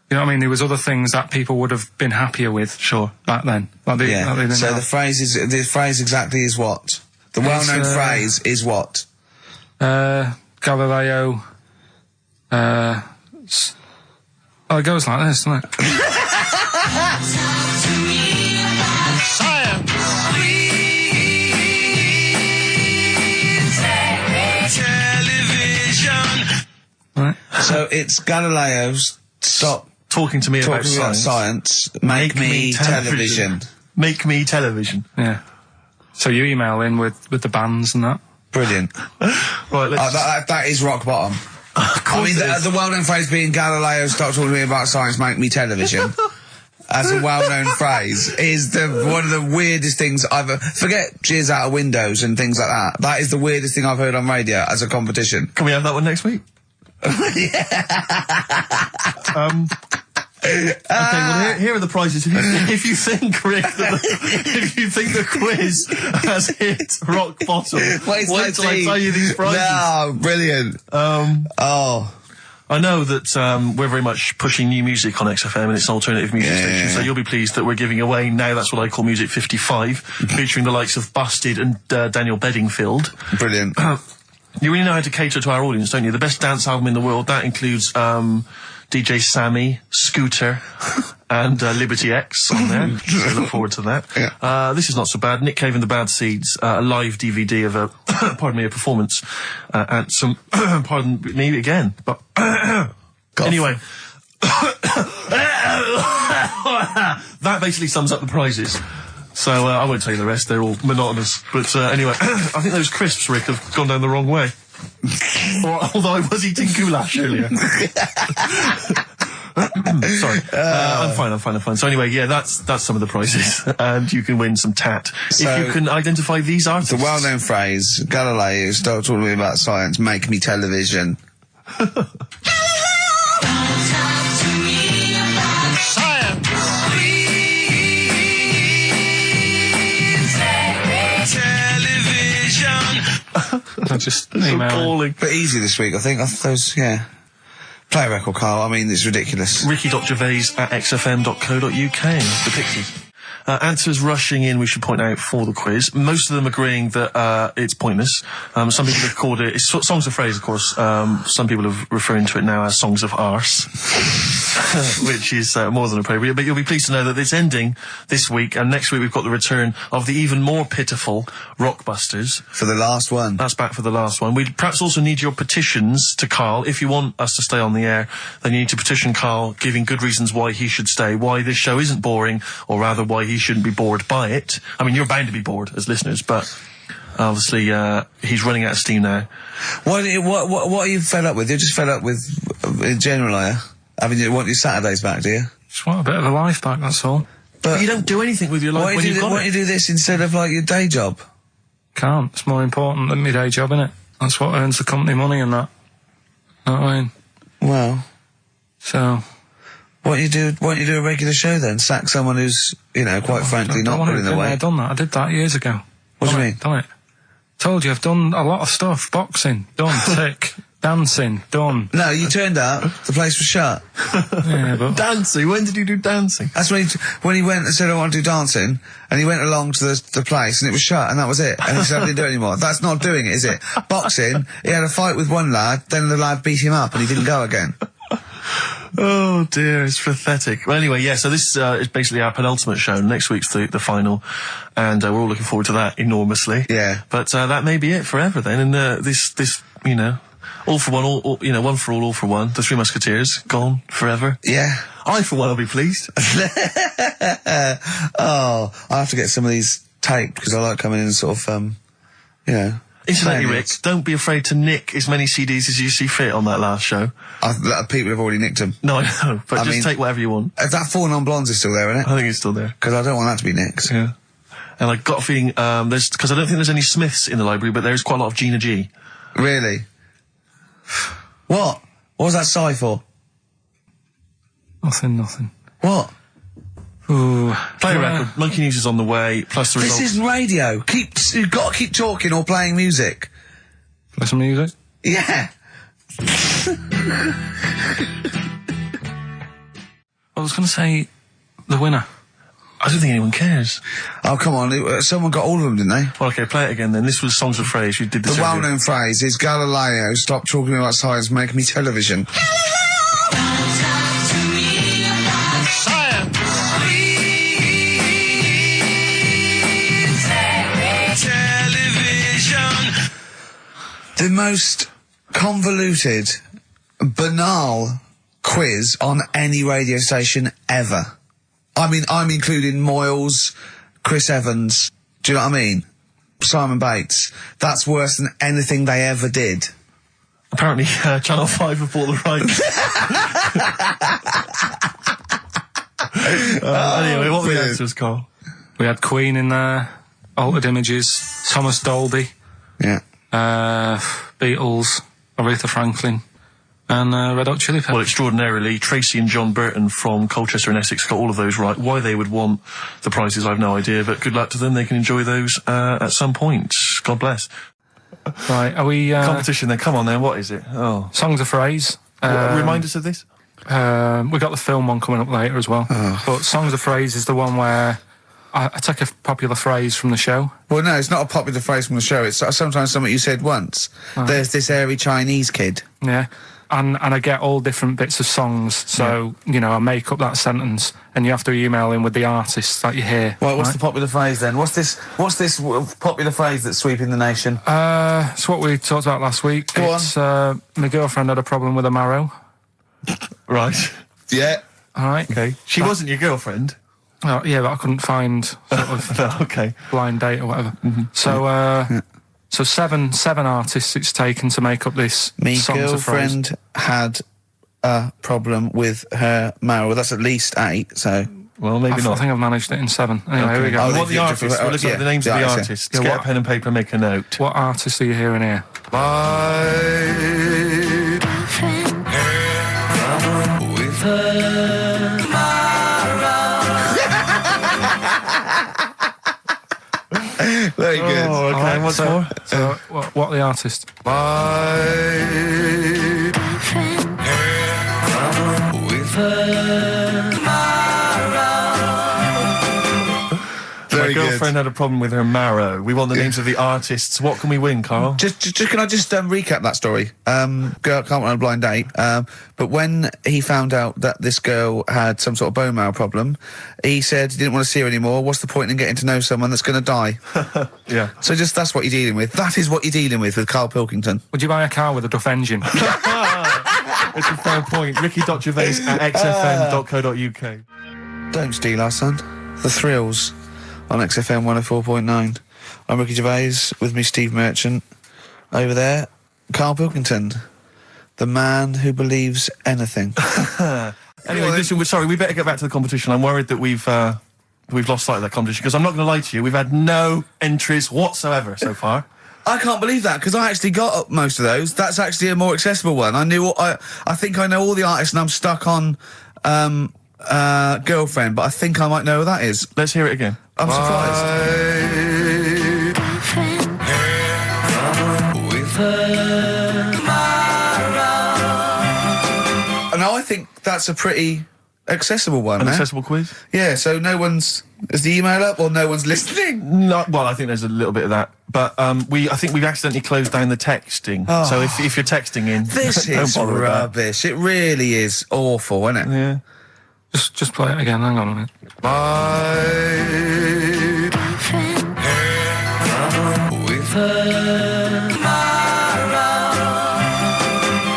You know what I mean? There was other things that people would have been happier with. Sure. Back then. Like they Yeah. didn't So have. the phrase exactly is what? The well-known phrase is what? Galileo, well, it goes like this, doesn't it? Right. So it's Galileo's stop Talking to me about talking about science. science, make me television. Make me television. Yeah. So you email in with the bands and that. Brilliant. Right, let's... That is rock bottom. I mean, the well-known phrase being Galileo, stop talking to me about science, make me television. As a well-known phrase is one of the weirdest things I've forget cheers out of windows and things like that. That is the weirdest thing I've heard on radio as a competition. Can we have that one next week? Okay, well here are the prizes. If you think, Rick, if you think the quiz has hit rock bottom, wait till I tell you these prizes. No, brilliant. Oh. I know that we're very much pushing new music on XFM, and it's an alternative music station, so you'll be pleased that we're giving away now, that's what I call Music 55, featuring the likes of Busted and Daniel Bedingfield. Brilliant. You really know how to cater to our audience, don't you? The best dance album in the world, that includes DJ Sammy, Scooter, and Liberty X on there. So look forward to that. Yeah. This is not so bad. Nick Cave and the Bad Seeds, a live DVD of a, pardon me, a performance, and some, pardon me again, but, anyway. That basically sums up the prizes. So, I won't tell you the rest, they're all monotonous. But, anyway, I think those crisps, Rick, have gone down the wrong way. Although I was eating goulash earlier. Sorry. I'm fine. So anyway, yeah, that's some of the prizes. And you can win some tat. So, if you can identify these artists. The well-known phrase, Galileo, start talking to me about science, make me television. I'm just emailing. But easy this week, I think. Those, yeah. Play a record, Carl. I mean, it's ridiculous. Ricky.Gervais at xfm.co.uk. The Pixies. Answers rushing in, we should point out, for the quiz. Most of them agreeing that it's pointless. Some people have called it... It's Songs of Phrase, of course. Some people are referring to it now as Songs of Arse. Which is more than appropriate. But you'll be pleased to know that it's ending this week, and next week we've got the return of the even more pitiful Rockbusters. For the last one. That's back for the last one. We perhaps also need your petitions to Carl. If you want us to stay on the air, then you need to petition Carl, giving good reasons why he should stay, why this show isn't boring, or rather why he shouldn't be bored by it. I mean, you're bound to be bored as listeners, but obviously he's running out of steam now. What are you fed up with? You're just fed up with, in general, are you? I mean, you want your Saturdays back, do you? Just want a bit of a life back, that's all. But you don't do anything with your life why when you've got Why don't you do this instead of, like, your day job? Can't. It's more important than my day job, innit? That's what earns the company money and that. Know what I mean? Well. So... Why don't you do a regular show then? Sack someone who's, you know, quite frankly not putting the weight. I've done that. I did that years ago. What do you mean? Done it. Told you, I've done a lot of stuff. Boxing, done. Tick. Dancing, done. No, you turned up, the place was shut. Yeah, but... Dancing? When did you do dancing? That's when he went and said, I want to do dancing, and he went along to the place, and it was shut, and that was it. And he said, I didn't do it anymore. That's not doing it, is it? Boxing, he had a fight with one lad, then the lad beat him up, and he didn't go again. Oh dear, it's pathetic. Well, anyway, yeah, so this is basically our penultimate show. Next week's the final, and we're all looking forward to that enormously. Yeah. But that may be it forever then, and this, you know, all for one, all, you know, one for all for one. The Three Musketeers, gone forever. Yeah. I, for one, will be pleased. Oh, I have to get some of these taped, because I like coming in and sort of, you know... Incidentally, Rick, don't be afraid to nick as many CDs as you see fit on that last show. People have already nicked them. No, I know, but just take whatever you want. If that Four Non-Blondes is still there, isn't it? I think it's still there. Because I don't want that to be nicked. Yeah. And I got a feeling, because I don't think there's any Smiths in the library, but there's quite a lot of Gina G. Really? What? What was that sigh for? Nothing. What? Ooh. Play a record. Monkey News is on the way, plus the results. This isn't radio. You've got to keep talking or playing music. Play some music? Yeah. I was going to say the winner. I don't think anyone cares. Oh, come on. Someone got all of them, didn't they? Well, okay, play it again then. This was Songs of Phrase. You did this The well-known phrase is Galileo, stop talking about science, make me television. The most convoluted, banal quiz on any radio station ever. I mean, I'm including Moyles, Chris Evans, do you know what I mean? Simon Bates. That's worse than anything they ever did. Apparently, Channel 5 have bought the rights. Anyway, what were the answers, Carl? We had Queen in there, Altered Images, Thomas Dolby. Yeah. Beatles, Aretha Franklin, and Red Hot Chili Peppers. Well, extraordinarily, Tracy and John Burton from Colchester and Essex got all of those right. Why they would want the prizes, I've no idea, but good luck to them. They can enjoy those at some point. God bless. Right, are we... Competition then, come on then, what is it? Oh. Songs of Phrase. Remind us of this. We got the film one coming up later as well. But Songs of Phrase is the one where I take a popular phrase from the show. Well, no, it's not a popular phrase from the show. It's sometimes something you said once. There's this airy Chinese kid. Yeah. And I get all different bits of songs, so, you know, I make up that sentence, and you have to email in with the artists that you hear. Well, what's the popular phrase then? What's this popular phrase that's sweeping the nation? It's what we talked about last week. Go on. My girlfriend had a problem with a marrow. Right. Yeah. All right. Okay. She wasn't your girlfriend? Oh, yeah, but I couldn't find sort of No, okay. blind date or whatever. So seven artists it's taken to make up this Me Songs of Phrase. girlfriend had a problem with her marrow. Well, that's at least 8, so... Well, maybe I not. think I've managed it in 7. Anyway, here we go. Oh, We want the yeah, artists. We'll look at the names of the artists. Yeah, Get what- a pen and paper and make a note. What artists are you hearing here? Very good. Oh, okay. Alright, What's so, more? So, what are the artists? Very My girlfriend good. had a problem with her marrow. We want the names of the artists. What can we win, Carl? Just can I just recap that story? Girl can't run a blind date. But when he found out that this girl had some sort of bone marrow problem, he said he didn't want to see her anymore. What's the point in getting to know someone that's going to die? Yeah. So just that's what you're dealing with. That is what you're dealing with Karl Pilkington. Would you buy a car with a Duff engine? It's a fair point. Ricky.Gervais at xfm.co.uk. Don't steal our son. The Thrills on XFM 104.9. I'm Ricky Gervais, with me Steve Merchant. Over there, Karl Pilkington, the man who believes anything. Anyway, listen, we're sorry. We better get back to the competition. I'm worried that we've lost sight of that competition because I'm not going to lie to you. We've had no entries whatsoever so far. I can't believe that, because I actually got up most of those. That's actually a more accessible one. I think I know all the artists, and I'm stuck on Girlfriend, but I think I might know who that is. Let's hear it again. I'm surprised. And I think that's a pretty accessible one. An eh? accessible quiz? Yeah, so no one's... Is the email up, or no one's listening? No, well, I think there's a little bit of that. But I think we've accidentally closed down the texting. Oh. So if you're texting in, This don't is bother with that. rubbish. It really is awful, isn't it? Yeah. just play it again. Hang on a minute.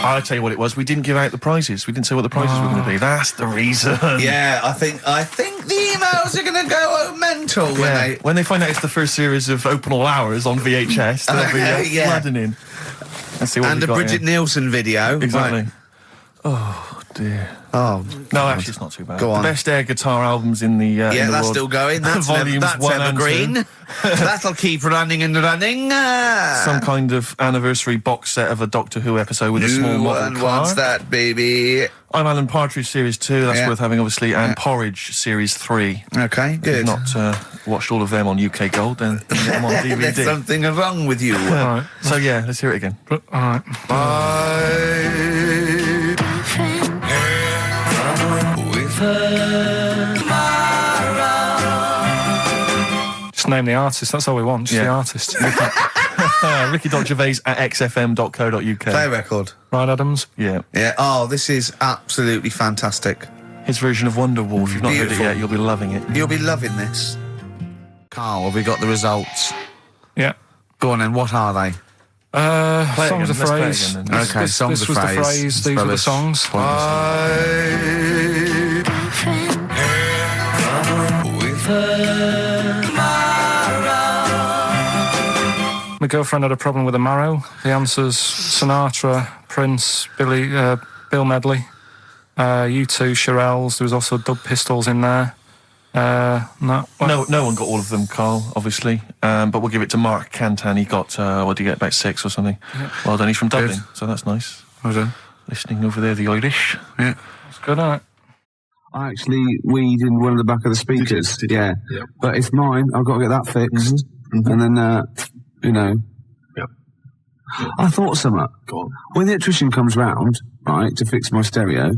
I'll tell you what it was. We didn't give out the prizes. We didn't say what the prizes were going to be. That's the reason. Yeah, I think the emails are going to go mental When they find out it's the first series of Open All Hours on VHS, they'll be Yeah. flooding in. Let's see what and we've a got Bridget here. Nielsen video. Exactly. Right. Oh, dear. Oh, No, actually, it's not too bad. Go on. The best air guitar albums in the yeah, in the that's world. still going. That's Volumes that's 1 and 2. evergreen. That'll keep running and running. Some kind of anniversary box set of a Doctor Who episode with a small New model one car. wants that, baby. I'm Alan Partridge Series 2, that's Yeah. worth having, obviously, and Porridge Series 3. Okay, If good. you've not watched all of them on UK Gold, then get them on There's DVD. something wrong with you. All right. So, yeah, let's hear it again. All right. Just name the artist. That's all we want. Just the artist. Ricky.Gervais at xfm.co.uk. Play a record. Right, Adams. Yeah. Yeah. Oh, this is absolutely fantastic. His version of Wonderwall. If you've not heard it Beautiful. yet, you'll be loving it. You'll be loving this. Carl, have we got the results? Yeah. Go on then. What are they? Play it Songs of again. Let's play it Phrase. again then. Okay, This songs of was phrase. the phrase. These were the songs. My girlfriend had a problem with a marrow. The answers: Sinatra, Prince, Bill Medley, U2, Shirelles. There was also Dub Pistols in there. No one got all of them, Carl, obviously. But we'll give it to Mark Cantan. He got, what did he get, about 6 or something? Yeah. Well done, he's from Dublin, so that's nice. Well done. Listening over there, the Irish. Yeah. It's good, isn't it? I actually weed in one of the back of the speakers. Yeah. But it's mine. I've got to get that fixed. And then, you know. Yeah. I thought something. Go on. When the electrician comes round, right, to fix my stereo,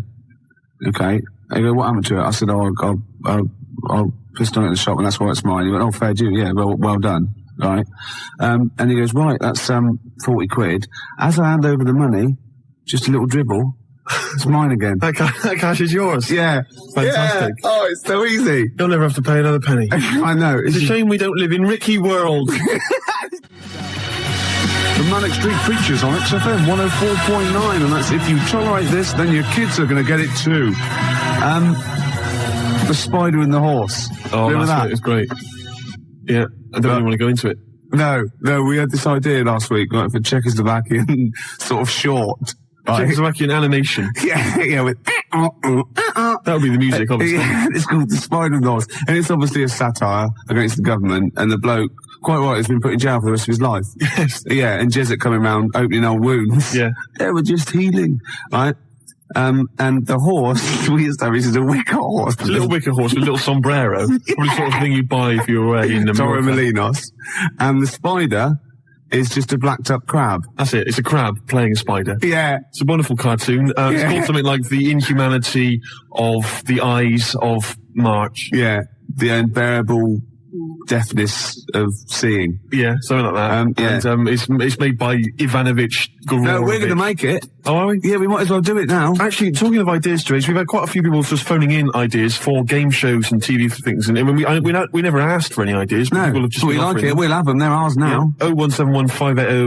okay, they go, what happened to it? I said, I'll pissed on it in the shop and that's why it's mine. He went, oh, fair due, yeah, well done, right? And he goes, right, that's 40 quid. As I hand over the money, just a little dribble, it's mine again. That cash is yours. Yeah. Fantastic. Yeah. Oh, it's so easy. You'll never have to pay another penny. I know. It's a shame we don't live in Ricky world. The Manic Street Preachers on XFM 104.9, and that's if you tolerate this, then your kids are going to get it too. The Spider and the Horse. Oh, remember that? It was great. Yeah, I don't really want to go into it. No, we had this idea last week, like for Czechoslovakian sort of short. Right? Czechoslovakian animation. Yeah, with that would be the music, obviously. Yeah, it's called The Spider and the Horse, and it's obviously a satire against the government, and the bloke, quite right, has been put in jail for the rest of his life. Yes. Yeah, and Jesuit coming around opening old wounds. Yeah. They were just healing, right? And the horse, we established, is a wicker horse. It's a little wicker horse with a little sombrero. Probably sort of thing you buy if you're away in the Torre Molinos. And the spider is just a blacked up crab. That's it. It's a crab playing a spider. Yeah. It's a wonderful cartoon. It's called something like The Inhumanity of the Eyes of March. Yeah. The unbearable deafness of seeing. Yeah, something like that. Yeah. And it's made by Ivanovich Gororovich. No, we're going to make it. Oh, are we? Yeah, we might as well do it now. Actually, talking of ideas, Gervais, we've had quite a few people just phoning in ideas for game shows and TV things, and we never asked for any ideas. No, people have just we been like offering it. them. We'll have them. They're ours now. Yeah. 0171 580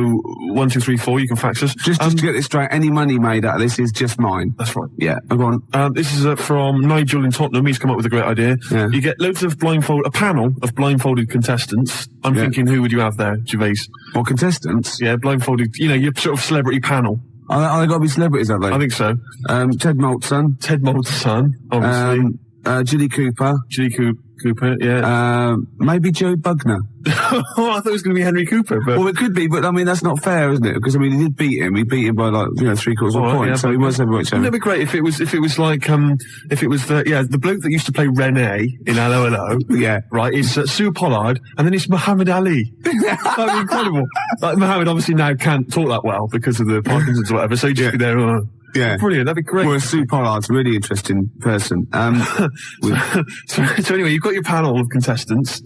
1234. You can fax us. Just to get this straight, any money made out of this is just mine. That's right. Yeah, go on. This is from Nigel in Tottenham. He's come up with a great idea. Yeah. You get loads of a panel of blindfolded contestants. I'm thinking, who would you have there, Gervais? Or contestants? Yeah, blindfolded. You know, your sort of celebrity panel. Are they got to be celebrities, have they? I think so. Ted Malt's son. Ted Malt's son, obviously. Jilly Cooper. Jilly Cooper, yeah. Maybe Joe Bugner. Oh, I thought it was going to be Henry Cooper. But... Well, it could be, but I mean, that's not fair, isn't it? Because, I mean, he did beat him. He beat him by, like, 3/4 of a point, so he was heavyweight champion. Wouldn't it be great if it was like, if it was the bloke that used to play Rene in Hello Hello. Yeah. Right, is Sue Pollard, and then it's Muhammad Ali. That'd be incredible. Like, Muhammad obviously now can't talk that well because of the Parkinson's or whatever, so he'd just be there, Yeah. Brilliant, that'd be great. Well, Sue Pollard's a really interesting person. So anyway, you've got your panel of contestants,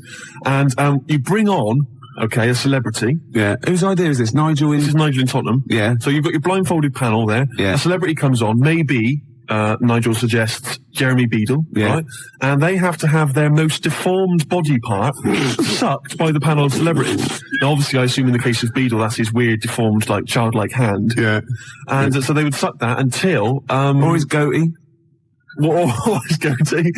and you bring on, a celebrity. Yeah. Whose idea is this? This is Nigel in Tottenham. Yeah. So you've got your blindfolded panel there. Yeah. A celebrity comes on, maybe, Nigel suggests Jeremy Beadle, yeah. Right? And they have to have their most deformed body part sucked by the panel of celebrities. Now, obviously, I assume in the case of Beadle, that's his weird, deformed, like, childlike hand. Yeah. And so they would suck that until... or his goatee. Or his goatee.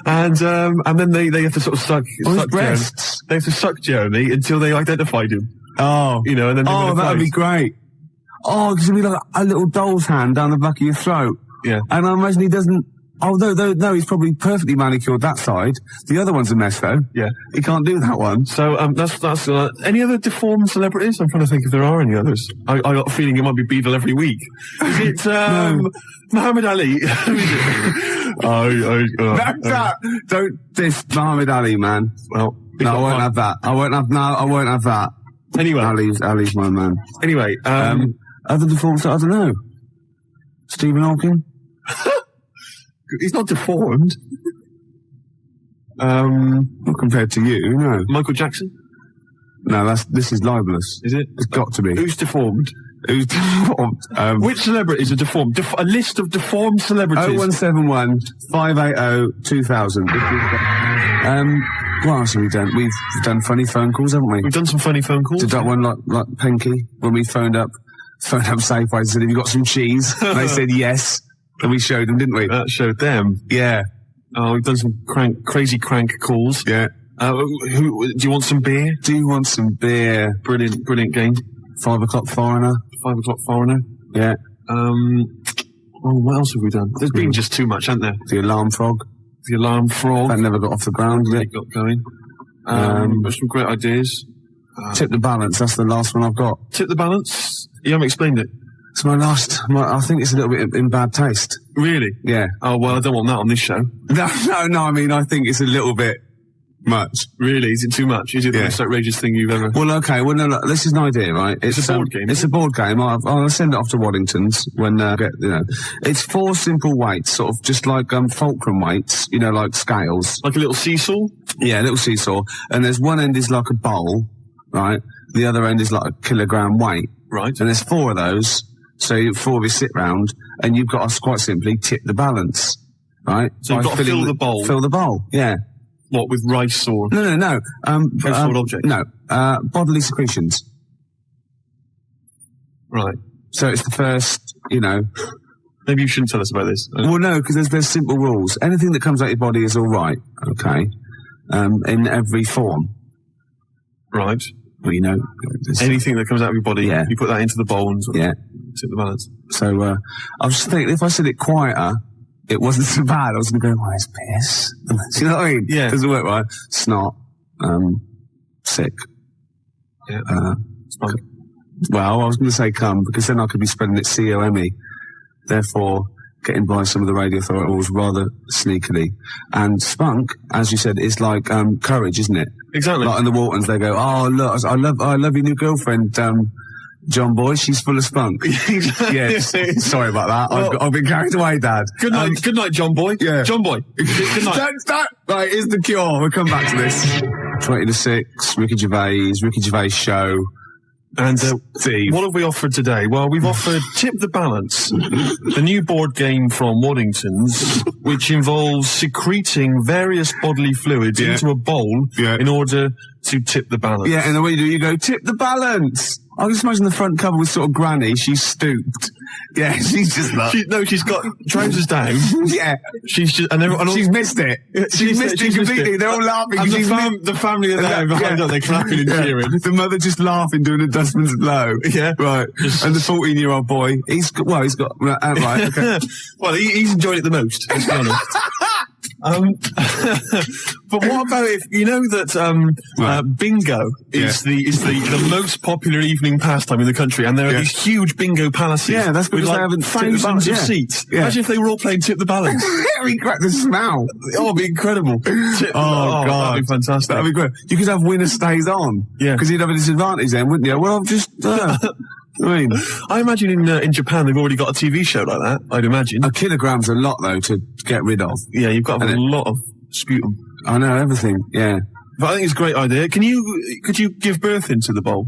And then they have to sort of suck his breasts. Jeremy. They have to suck Jeremy until they identified him. Oh. You know, and then... Oh, that would be great. Oh, because it'd be like a little doll's hand down the back of your throat. Yeah. And I imagine he doesn't... Oh, no, he's probably perfectly manicured that side. The other one's a mess, though. Yeah. He can't do that one. So, that's any other deformed celebrities? I'm trying to think if there are any others. I got a feeling it might be Beadle every week. Is it, No. Muhammad Ali? Who is it? Don't diss Muhammad Ali, man. Well, No, I won't have that. I won't have that. Anyway. Ali's my man. Anyway, Other deformed, I don't know. Stephen Hawking? he's not deformed. Not compared to you, no. Michael Jackson? No, this is libelous. Is it? It's got to be. Who's deformed? Who's deformed? Which celebrities are deformed? A list of deformed celebrities. 0171 580 2000. What else have we done? We've done funny phone calls, haven't we? We've done some funny phone calls. Did that one like Penky when we phoned up Safeway and said, have you got some cheese? And they said yes. And we showed them, didn't we? That showed them. Yeah. Oh, we've done some crazy crank calls. Yeah. Do you want some beer? Do you want some beer? Brilliant game. 5 o'clock foreigner. 5 o'clock foreigner. Yeah. What else have we done? There's been just too much, hasn't there? The alarm frog. The alarm frog. That never got off the ground, did it? Got going. There's some great ideas. Tip the balance. That's the last one I've got. Tip the balance? You haven't explained it. It's my last. I think it's a little bit in bad taste. Really? Yeah. Oh, well, I don't want that on this show. No. I mean, I think it's a little bit Much. Really? Is it too much? Is it the Yeah. most outrageous thing you've ever... Well, okay. Well, no, look, this is an idea, right? It's a board game, It's isn't a board game. I'll send it off to Waddington's when it's 4 simple weights, sort of just like fulcrum weights, like scales. Like a little seesaw? Yeah, a little seesaw. And there's one end is like a bowl, right? The other end is like a kilogram weight. Right. And there's 4 of those. So 4 of you sit round, and you've got to quite simply tip the balance, right? So you've By got to fill the bowl? Fill the bowl, yeah. What, with rice or... No. Household object? No, bodily secretions. Right. So it's the first, Maybe you shouldn't tell us about this. Well, no, because there's simple rules. Anything that comes out your body is all right, okay? In every form. Right. Well, Anything that comes out of your body, Yeah. you put that into the bowl and sort of Yeah. tip the balance. So, I was just thinking, if I said it quieter, it wasn't so bad. I was going to go, well, it's piss. Do you know what I mean? Yeah. Doesn't work right. Snot. Sick. Yeah. Well, I was going to say cum, because then I could be spelling it C-O-M-E. Therefore, getting by some of the radio authorities rather sneakily. And spunk, as you said, is like courage, isn't it? Exactly. Like in the Waltons, they go, oh, look, I love your new girlfriend, John Boy, she's full of spunk. Yeah, sorry about that. Well, I've been carried away, Dad. Good night, John Boy. Yeah. John Boy. Good night. Don't. Right, here's the cure. We'll come back to this. 20 to 6, Ricky Gervais show. And Steve. what have we offered today? Well, we've offered Tip the Balance, the new board game from Waddington's, which involves secreting various bodily fluids into a bowl in order to tip the balance. Yeah, and the way you do, you go, tip the balance. I can just imagine the front cover with sort of Granny. She's stooped. Yeah, she's just like... She's got trousers down. Yeah. She's just... And she's missed it. She's missed it completely. They're all laughing. And the family are there behind her. They're clapping and cheering. The mother just laughing, doing a dustman's blow. Yeah. Right. And the 14-year-old boy, he's got... right, okay. Well, he's enjoyed it the most, let's be honest. But what about if you know that bingo is the most popular evening pastime in the country, and there are these huge bingo palaces. Yeah, that's because with they haven't thousands of seats. Yeah. Imagine if they were all playing Tip the Balance. We crack the smell. Oh, it'd be incredible. God, that'd be fantastic. That'd be great. You could have winner stays on. Yeah, because you'd have a disadvantage then, wouldn't you? Well, I've just. I imagine in Japan they've already got a TV show like that. I'd imagine. A kilogram's a lot though to get rid of. Yeah, you've got a lot of sputum. I know everything. Yeah, but I think it's a great idea. Could you give birth into the bowl?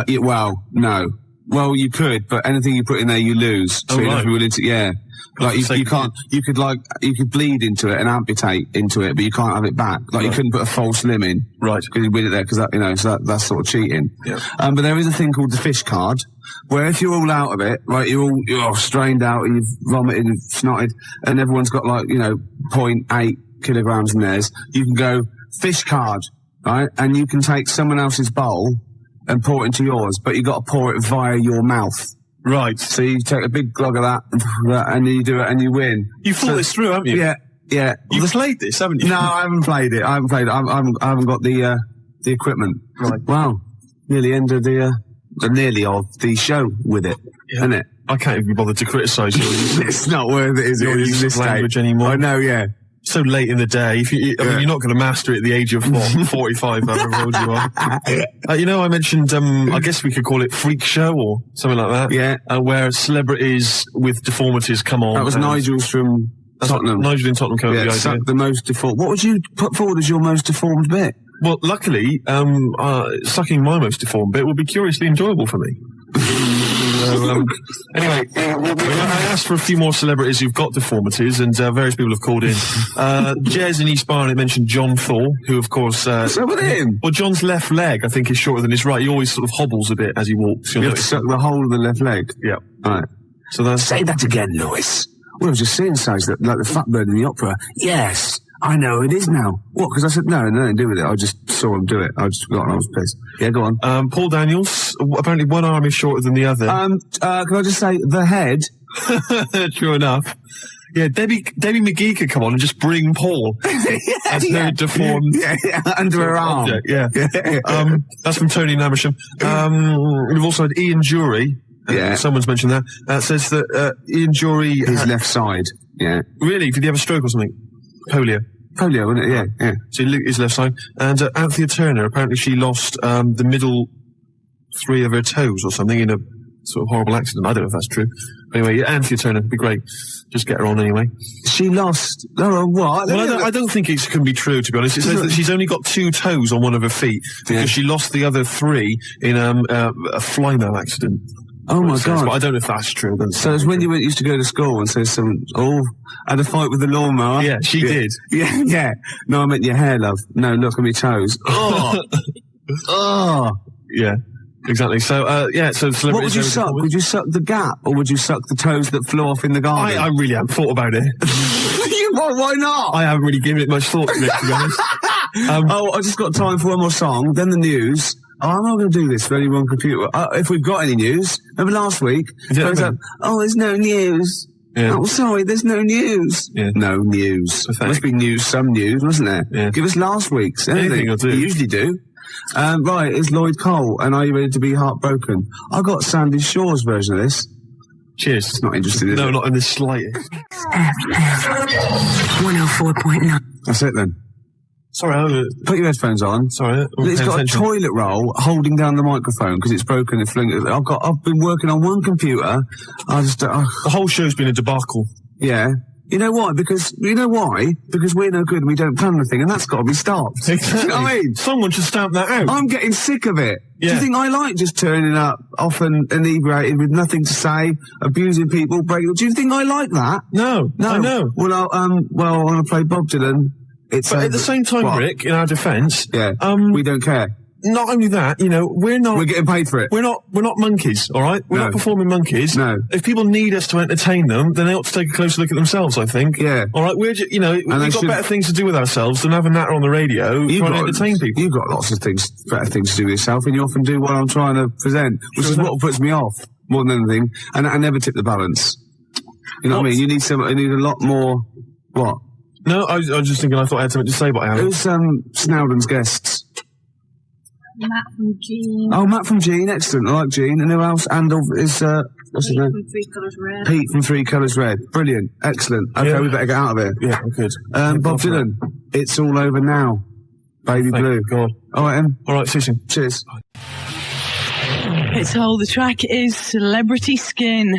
Yeah, well, no. Well, you could, but anything you put in there, you lose. So Oh, you'd have right. to be willing to, yeah. Like you can't. You could bleed into it and amputate into it, but you can't have it back. Like you couldn't put a false limb in, right? Because you win it there, because so that's sort of cheating. Yeah. But there is a thing called the fish card, where if you're all out of it, right, you're all strained out, and you've vomited and snotted, and everyone's got 0.8 kilograms in theirs. You can go fish card, right, and you can take someone else's bowl and pour it into yours, but you got to pour it via your mouth. Right. So you take a big glug of that, and you do it, and you win. You thought this through, haven't you? Yeah, yeah. You've played this, haven't you? No, I haven't played it. I haven't got the equipment. Right. Wow. Near the end of the show with it, isn't it? I can't even be bothered to criticise you. It's not worth it, is it? Your use of language anymore. I know, yeah. So late in the day. I mean, you're not going to master it at the age of 45, however old you are. I mentioned, I guess we could call it Freak Show or something like that. Yeah. Where celebrities with deformities come on. That was Nigel's from Tottenham. Nigel in Tottenham came up with the idea. The most deformed. What would you put forward as your most deformed bit? Well, luckily, sucking my most deformed bit will be curiously enjoyable for me. Anyway, I asked for a few more celebrities who've got deformities, and various people have called in. Jez in East Barnet mentioned John Thor, who, of course... So with him? Well, John's left leg, I think, is shorter than his right. He always sort of hobbles a bit as he walks. You have to suck the whole of the left leg? Yeah. Right. So that's... Say that again, Lewis. Well, I was just saying, like the fat bird in the opera. Yes, I know who it is now. What? Because I said, no, nothing to do with it. I just saw him do it. I just forgot and I was pissed. Yeah, go on. Paul Daniels, apparently one arm is shorter than the other. Can I just say, the head? True enough. Yeah, Debbie McGee could come on and just bring Paul as her deformed under her arm. Object. Yeah. That's from Tony Namersham. We've also had Ian Jury. Someone's mentioned that. Says that Ian Jury... His left side. Yeah. Really? Did he have a stroke or something? Polio? Polio, wasn't it? Yeah. So his left side. And Anthea Turner, apparently she lost the middle 3 of her toes or something in a sort of horrible accident. I don't know if that's true. Anyway, yeah, Anthea Turner would be great. Just get her on anyway. She lost. Oh, what? Well, I don't think it can be true, to be honest. It says that she's only got 2 toes on one of her feet because she lost the other 3 in a fly-mail accident. Oh my God! But I don't know if that's true. So it's when you used to go to school and say had a fight with the lawnmower. Yeah, she did. Yeah. No, I meant your hair, love. No, look at me toes. Oh, oh. Yeah, exactly. So so celebrities. What would you suck? Would you suck the gap, or would you suck the toes that flew off in the garden? I really haven't thought about it. Why not? I haven't really given it much thought to it, to be honest. I just got time for one more song, then the news. Oh, I'm not going to do this for any one computer. If we've got any news. Remember last week? There's no news. Yeah. Oh, sorry, there's no news. Yeah. No news. Must be news, some news, wasn't there? Yeah. Give us last week's. Anything will do. You usually do. Right, it's Lloyd Cole, and Are You Ready to Be Heartbroken? I got Sandy Shaw's version of this. Cheers. It's not interesting, is it? No, not in the slightest. 104.9. That's it then. Sorry, Put your headphones on. sorry. It's got a toilet roll holding down the microphone because it's broken and flinging. I've been working on one computer. The whole show's been a debacle. Yeah. You know why? Because we're no good and we don't plan anything, and that's got to be stopped. Exactly. You know what I mean? Someone should stamp that out. I'm getting sick of it. Do Yeah. you think I like just turning up often inebriated with nothing to say, abusing people, breaking? Do you think I like that? No, I know. Well, I want to play Bob Dylan. But at the same time, Rick, in our defence, we don't care. Not only that, we're getting paid for it. We're not monkeys, all right? We're not performing monkeys. No. If people need us to entertain them, then they ought to take a closer look at themselves, I think. Yeah. All right, we've got better things to do with ourselves than have a natter on the radio trying to entertain people. You've got lots of better things to do with yourself, and you often do what I'm trying to present, which is what puts me off more than anything. And I never tip the balance. You know what I mean? You need a lot more. What? No, I was just thinking. I thought I had something to say, but I haven't. Who's Snowden's guests? Matt from Gene. Oh, Matt from Gene, excellent. I like Gene. And who else? And is what's his name? From 3 Colours Red. Pete from 3 Colours Red. Brilliant, excellent. Okay, we better get out of here. Yeah, we could. Bob Dylan, It's All Over Now. Baby Blue. God. All right, Em. All right, see you soon. Cheers. It's all. The track is Celebrity Skin.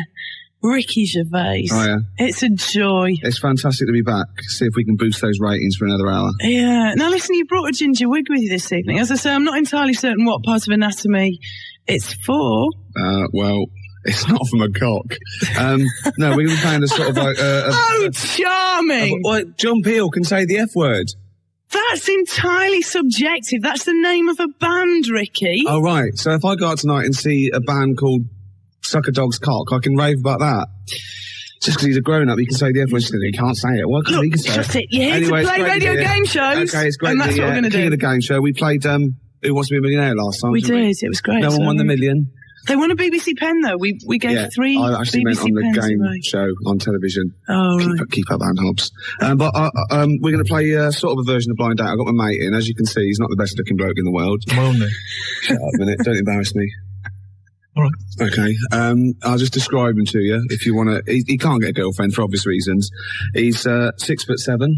Ricky Gervais. Oh, yeah. It's a joy. It's fantastic to be back. See if we can boost those ratings for another hour. Yeah. Now listen, you brought a ginger wig with you this evening. As I say, I'm not entirely certain what part of anatomy it's for. Well, it's not from a cock. No, we were playing a sort of like... oh, charming! John Peel can say the F word. That's entirely subjective. That's the name of a band, Ricky. Oh, right. So if I go out tonight and see a band called Suck a Dog's Cock, I can rave about that. Just because he's a grown-up, he can say the F word. He can't say it. Why can't he say shut it. You're here anyway, to play radio game shows. Okay, it's great. And that's what we're going to do. King of the game show. We played Who Wants to Be a Millionaire last time. We did. It was great. No one won the million. They won a BBC pen, though. We gave 3 I actually BBC meant on the pens game away. show on television. Oh, right. Keep up, Ann Hobbs. But we're going to play sort of a version of Blind Date. I've got my mate in. As you can see, he's not the best looking bloke in the world. My own name. Shut up a minute. Don't embarrass me. All right. Okay. I'll just describe him to you if you want to. He can't get a girlfriend for obvious reasons. He's 6'7".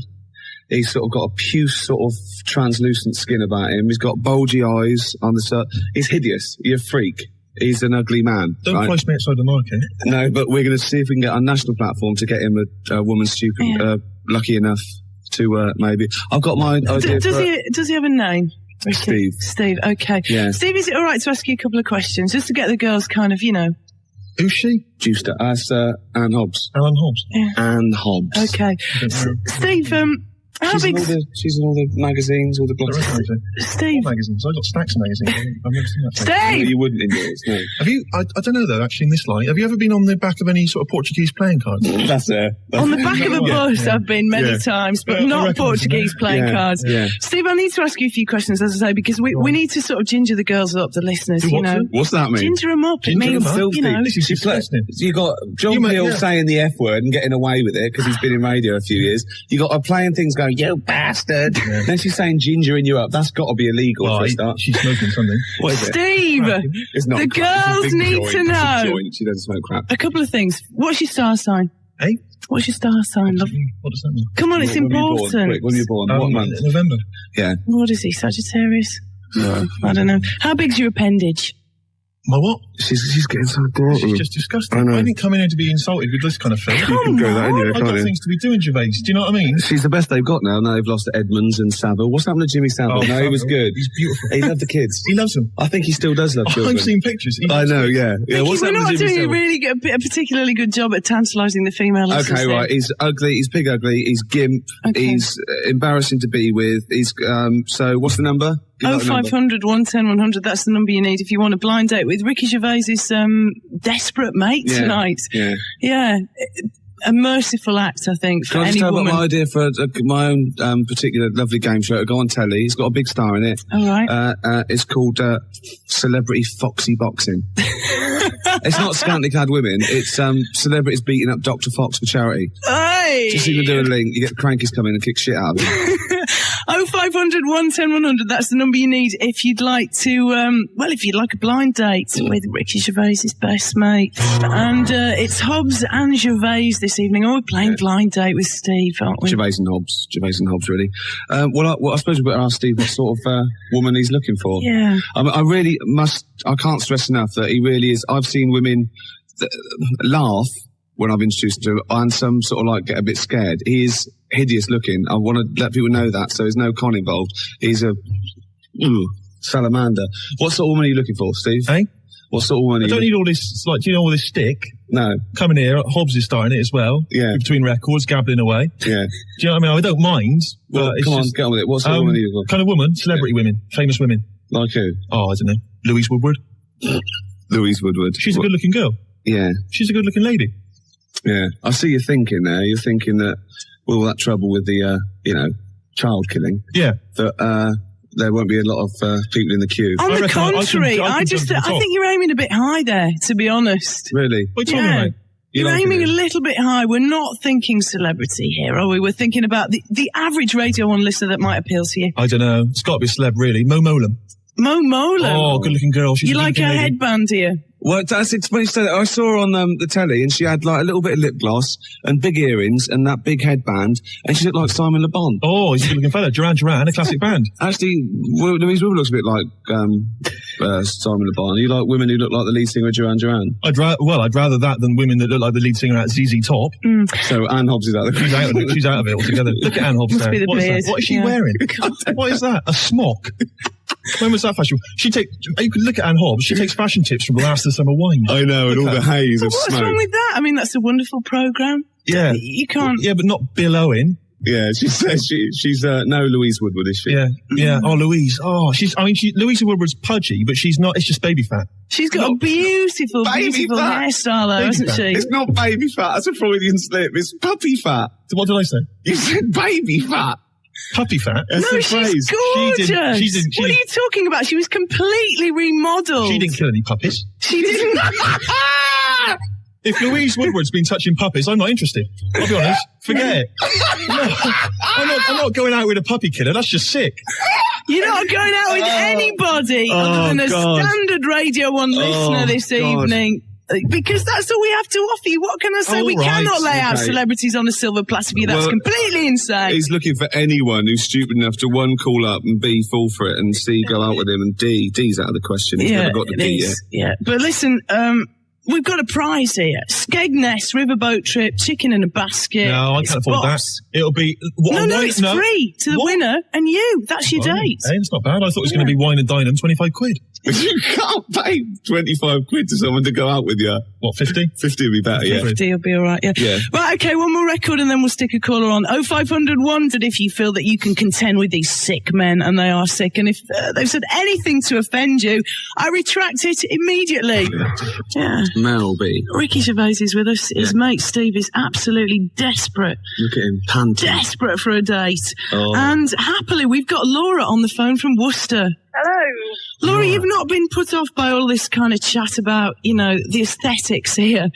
He's sort of got a puce sort of translucent skin about him. He's got bulgy eyes on the he's hideous. He's a freak. He's an ugly man. Don't price me outside the market. No, but we're going to see if we can get on national platform to get him a woman stupid, lucky enough to maybe. I've got my idea. Does he have a name? Steve. Steve, okay. Yeah. Steve, is it all right to ask you a couple of questions just to get the girls kind of, Who's she? Juicer. Ann Hobbs. Alan Hobbs. Yeah. Ann Hobbs. Okay. Steve, how big? She's in all the magazines, all the blogs. Steve. All magazines. I've got stacks of magazines. I've never seen that. Steve! No, you wouldn't in yours, no. Have you? I don't know though. Actually, in this light, have you ever been on the back of any sort of Portuguese playing cards? That's it. On the back of a bus, I've been many times, but not Portuguese playing cards. Yeah. Steve, I need to ask you a few questions, as I say, because we need to sort of ginger the girls up, the listeners, What's that mean? Ginger them up. Ginger it means, you got John Peel saying the F word and getting away with it because he's been in radio a few years. You got her playing things going, you bastard. Yeah. Then she's saying gingering you up. That's got to be illegal for a start. She's smoking something. What is it? Steve, it's not the girls need to know. She doesn't smoke crap. A couple of things. What's your star sign? Eh? What's your star sign, love? What does that mean? Come on, it's When were you born? important. Quick, when were you born? What month? November. Yeah. What is he, Sagittarius? No, I don't know. How big's your appendage? My what? She's getting so dirty. She's just disgusting. I know. I didn't come in here to be insulted with this kind of thing. You can go that anyway, I've can't got you? things to be doing, Gervais. Do you know what I mean? She's the best they've got now. Now they've lost to Edmonds and Savile. What's happened to Jimmy Savile? No, he was good. He's beautiful. He loved the kids. He loves them. I think he still does love children. I've seen pictures. He I loves know, them. yeah. Yeah, what's We're happened not to Jimmy doing a Savile? really good, a particularly good job at tantalising the female listeners. Okay, there. right. He's ugly. He's pig ugly. He's gimp. Okay. He's embarrassing to be with. He's so. What's the number? Give that the number. 0500 110 100. That's the number you need if you want a blind date with Ricky Gervais's desperate mate tonight. Yeah. Yeah. A merciful act, I think, for Can I just any tell about woman. my idea for my own particular lovely game show to go on telly? It's got a big star in it. All right. It's called Celebrity Foxy Boxing. It's not scantily clad women. It's celebrities beating up Dr. Fox for charity. Hey! Just so you can do a link, you get the crankies come in and kick shit out of them. 0500 110 100. That's the number you need if you'd like to, if you'd like a blind date with Ricky Gervais's best mate. And it's Hobbs and Gervais this evening. Oh, we're playing blind date with Steve, aren't we? Gervais and Hobbs, really. I suppose we better ask Steve what sort of woman he's looking for. Yeah. I can't stress enough that he really is. I've seen women laugh when I've introduced him to him, and some sort of like get a bit scared. He is hideous looking. I want to let people know that, so there's no con involved. He's a salamander. What sort of woman are you looking for, Steve? Eh? What sort of woman are I you don't need all this, like, do you know all this stick? No. Coming here, Hobbs is starting it as well. Yeah. Between records, gabbling away. Yeah. Do you know what I mean? I don't mind. Well, but it's come on, just, get on with it. What sort of woman are you looking kind of woman, celebrity women, famous women. Like who? Oh, I don't know. Louise Woodward. Louise Woodward. She's a good looking girl. Yeah. She's a good looking lady. Yeah. I see you thinking there. You're thinking that with all that trouble with the, child killing. Yeah. That, there won't be a lot of people in the queue. On the contrary, I think you're aiming a bit high there, to be honest. Really? What are you talking about? You're aiming a little bit high. We're not thinking celebrity here, are we? We're thinking about the average Radio 1 listener that might appeal to you. I don't know. It's got to be a celeb, really. Mo Molam. Mo Molam? Oh, good looking girl. She's you a like her good-looking lady. headband, do you? Well, it's funny you say that. I saw her on the telly, and she had like a little bit of lip gloss and big earrings and that big headband, and she looked like Simon Le Bon. Oh, he's a good looking fella. Duran Duran, a classic band. Actually, Louise Woodward looks a bit like Simon Le Bon. You like women who look like the lead singer of Duran Duran? I'd rather that than women that look like the lead singer at ZZ Top. So Anne Hobbs is out there. She's out of it altogether. Look at Anne Hobbs there. be the What is beard. that? What is she wearing? What is that? A smock? When was that fashion? You could look at Anne Hobbs. She takes fashion tips from the last of the summer wine. I know, and all the haze of What's smoke. wrong with that? I mean, that's a wonderful programme. Yeah. You can't... Yeah, but not Bill Owen. Yeah, she says she's no Louise Woodward, is she? Yeah, yeah. Oh, Louise. Oh, Louise Woodward's pudgy, but she's not. It's just baby fat. She's got a beautiful fat. hairstyle, though, hasn't she? It's not baby fat. That's a Freudian slip. It's puppy fat. What did I say? You said baby fat. Puppy fat? That's No, the she's phrase. gorgeous. She What are you talking about? She was completely remodelled. She didn't kill any puppies. She didn't. If Louise Woodward's been touching puppies, I'm not interested. I'll be honest. Forget it. I'm not going out with a puppy killer. That's just sick. You're not going out with anybody other than a standard Radio 1 listener this evening. Because that's all we have to offer you. What can I say? All we right, cannot lay out okay. celebrities on a silver platter for you. That's Well, completely insane. He's looking for anyone who's stupid enough to one, call up, and B, fall for it, and C, go out with him, and D's out of the question. He's never got the it D is. yet. Yeah. But listen, we've got a prize here. Skegness riverboat trip, chicken in a basket. No, I can't afford that. Box. It'll be... It's free to the winner and you. That's your date. Hey, it's not bad. I thought it was going to be wine and dine and 25 quid. You can't pay 25 quid to someone to go out with you. What, 50? 50 would be better, yeah. 50 will be all right, yeah. Right, okay, one more record and then we'll stick a caller on. 0500 100 if you feel that you can contend with these sick men, and they are sick. And if they've said anything to offend you, I retract it immediately. Yeah. Mel B. Ricky Gervais is with us. His mate Steve is absolutely desperate. Look at him, panting. Desperate for a date. Oh. And happily, we've got Laura on the phone from Worcester. Hello. Laura, you've not been put off by all this kind of chat about, the aesthetics here.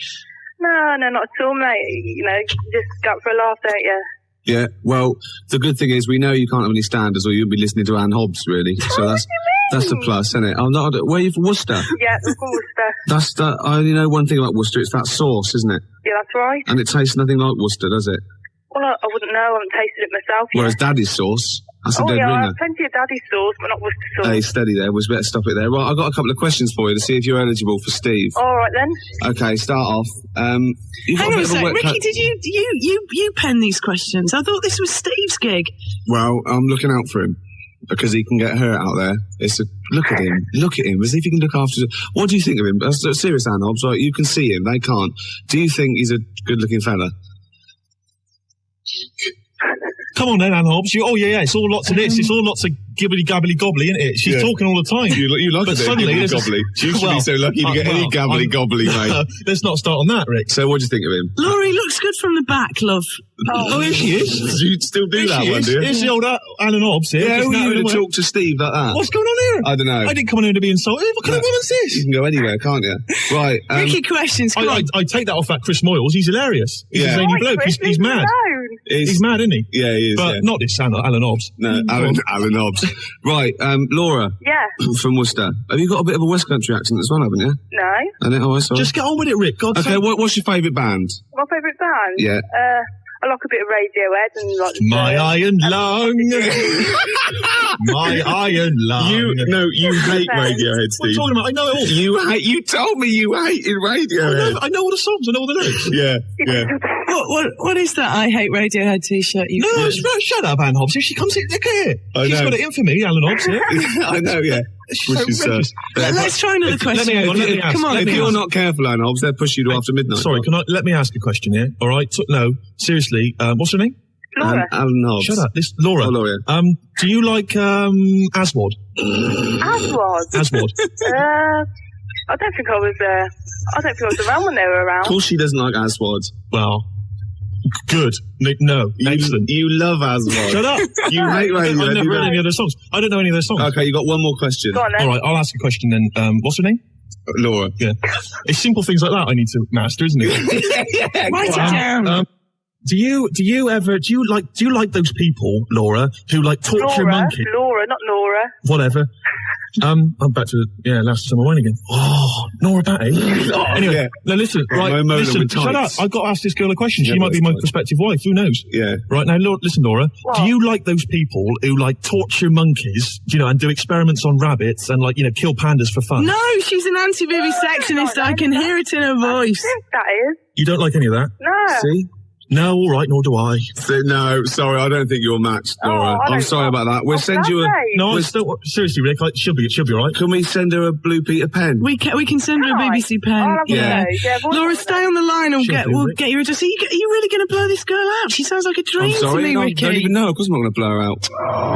No, not at all, mate. Just go out for a laugh, don't you? Yeah, well, the good thing is we know you can't have any standards or you'll be listening to Anne Hobbs, really. So That's a plus, isn't it? I'm not. Where are you from? Worcester? Yeah, we're from Worcester. I only know one thing about Worcester. It's that sauce, isn't it? Yeah, that's right. And it tastes nothing like Worcester, does it? Well, I wouldn't know. I haven't tasted it myself yet. Whereas Daddy's sauce, that's a dead I ringer. have plenty of Daddy's sauce, but not Worcester sauce. Hey, steady there. We better stop it there. Right, I've got a couple of questions for you to see if you're eligible for Steve. All right, then. Okay, start off. You've got Hang on a bit of sec, wet Ricky. cut- Did you pen these questions? I thought this was Steve's gig. Well, I'm looking out for him because he can get hurt out there. Look at him. Look at him. As if he can look after. What do you think of him? That's serious, Anobs. Like, you can see him. They can't. Do you think he's a good-looking fella? Come on then, Anne Hobbs. Yeah, it's all lots of this. It's all lots of gibbly-gabbly-gobbly, isn't it? She's talking all the time. You like but a bit suddenly, of gibbly-gobbly. You should be so lucky to get any gabbly-gobbly, mate. Let's not start on that, Rick. So what do you think of him? Laurie looks good from the back, love. Oh, here she is. You'd still do that one, do you? Here's the old Alan Hobbs here. Yeah, just who are you nattering going to away. talk to Steve like that? What's going on here? I don't know. I didn't come in here to be insulted. What kind of woman's this? You can go anywhere, can't you? Right. Ricky questions, come on. I take that off that Chris Moyles. He's hilarious. He's a zany bloke. He's mad. He's mad, isn't he? Yeah, he is. But not this Alan Hobbs. No, Alan Hobbs. Right, Laura. Yeah. From Worcester. Have you got a bit of a West Country accent as well, haven't you? No. Sorry. Just get on with it, Rick. God's okay, sake. what's your favourite band? My favourite band? Yeah. I like a bit of Radiohead and like... My iron lung. My iron lung. You hate Radiohead, Steve. What are you talking about? I know it all. You told me you hated Radiohead. I know all the songs. I know all the lyrics. Yeah. What is that I Hate Radiohead t-shirt you No, shut up, Anne Hobbs. If she comes in, look at her. She's got it in for me, Alan Hobbs. Yeah? I know, yeah. Which is, let's try another question. Come on, if you're not careful, Anne Hobbs, they'll push you to after midnight. Sorry, let me ask a question here? All right? No, seriously. What's her name? Laura. Alan Hobbs. Shut up. This Laura. Oh, Laura. Do you like Aswad? Aswad? I don't think I was around when they were around. Of course she doesn't like Aswad. Well, good. No, excellent. You love Aswad. Shut up. You hate Radiohead. I've never heard any of their songs. I don't know any of their songs. Okay, you got one more question. Go on, then. All right, I'll ask a question then. What's her name? Laura. Yeah. It's simple things like that I need to master, isn't it? Write it down. Do you like those people, Laura, who like torture monkeys? Laura, not Nora. Whatever. I'm back to last summer wine again. Oh, Nora Batty. Anyway, yeah. now listen, listen, shut up. I've got to ask this girl a question. She might be my prospective wife. Who knows? Yeah. Right now, listen, Laura. What? Do you like those people who like torture monkeys, and do experiments on rabbits and kill pandas for fun? No, she's an anti-vivisectionist. I can hear it in her voice. That is. You don't like any of that? No. See? No, all right, nor do I. No, sorry, I don't think you're matched, Laura. I'm sorry about that. We'll send you a... No, seriously, Rick, she'll be all right. Can we send her a Blue Peter pen? We can send her a BBC pen. Yeah. Laura, stay on the line and we'll get you address. Are you really going to blow this girl out? She sounds like a dream I'm sorry, to me, no, Ricky. I don't even know. Of course I'm not going to blow her out.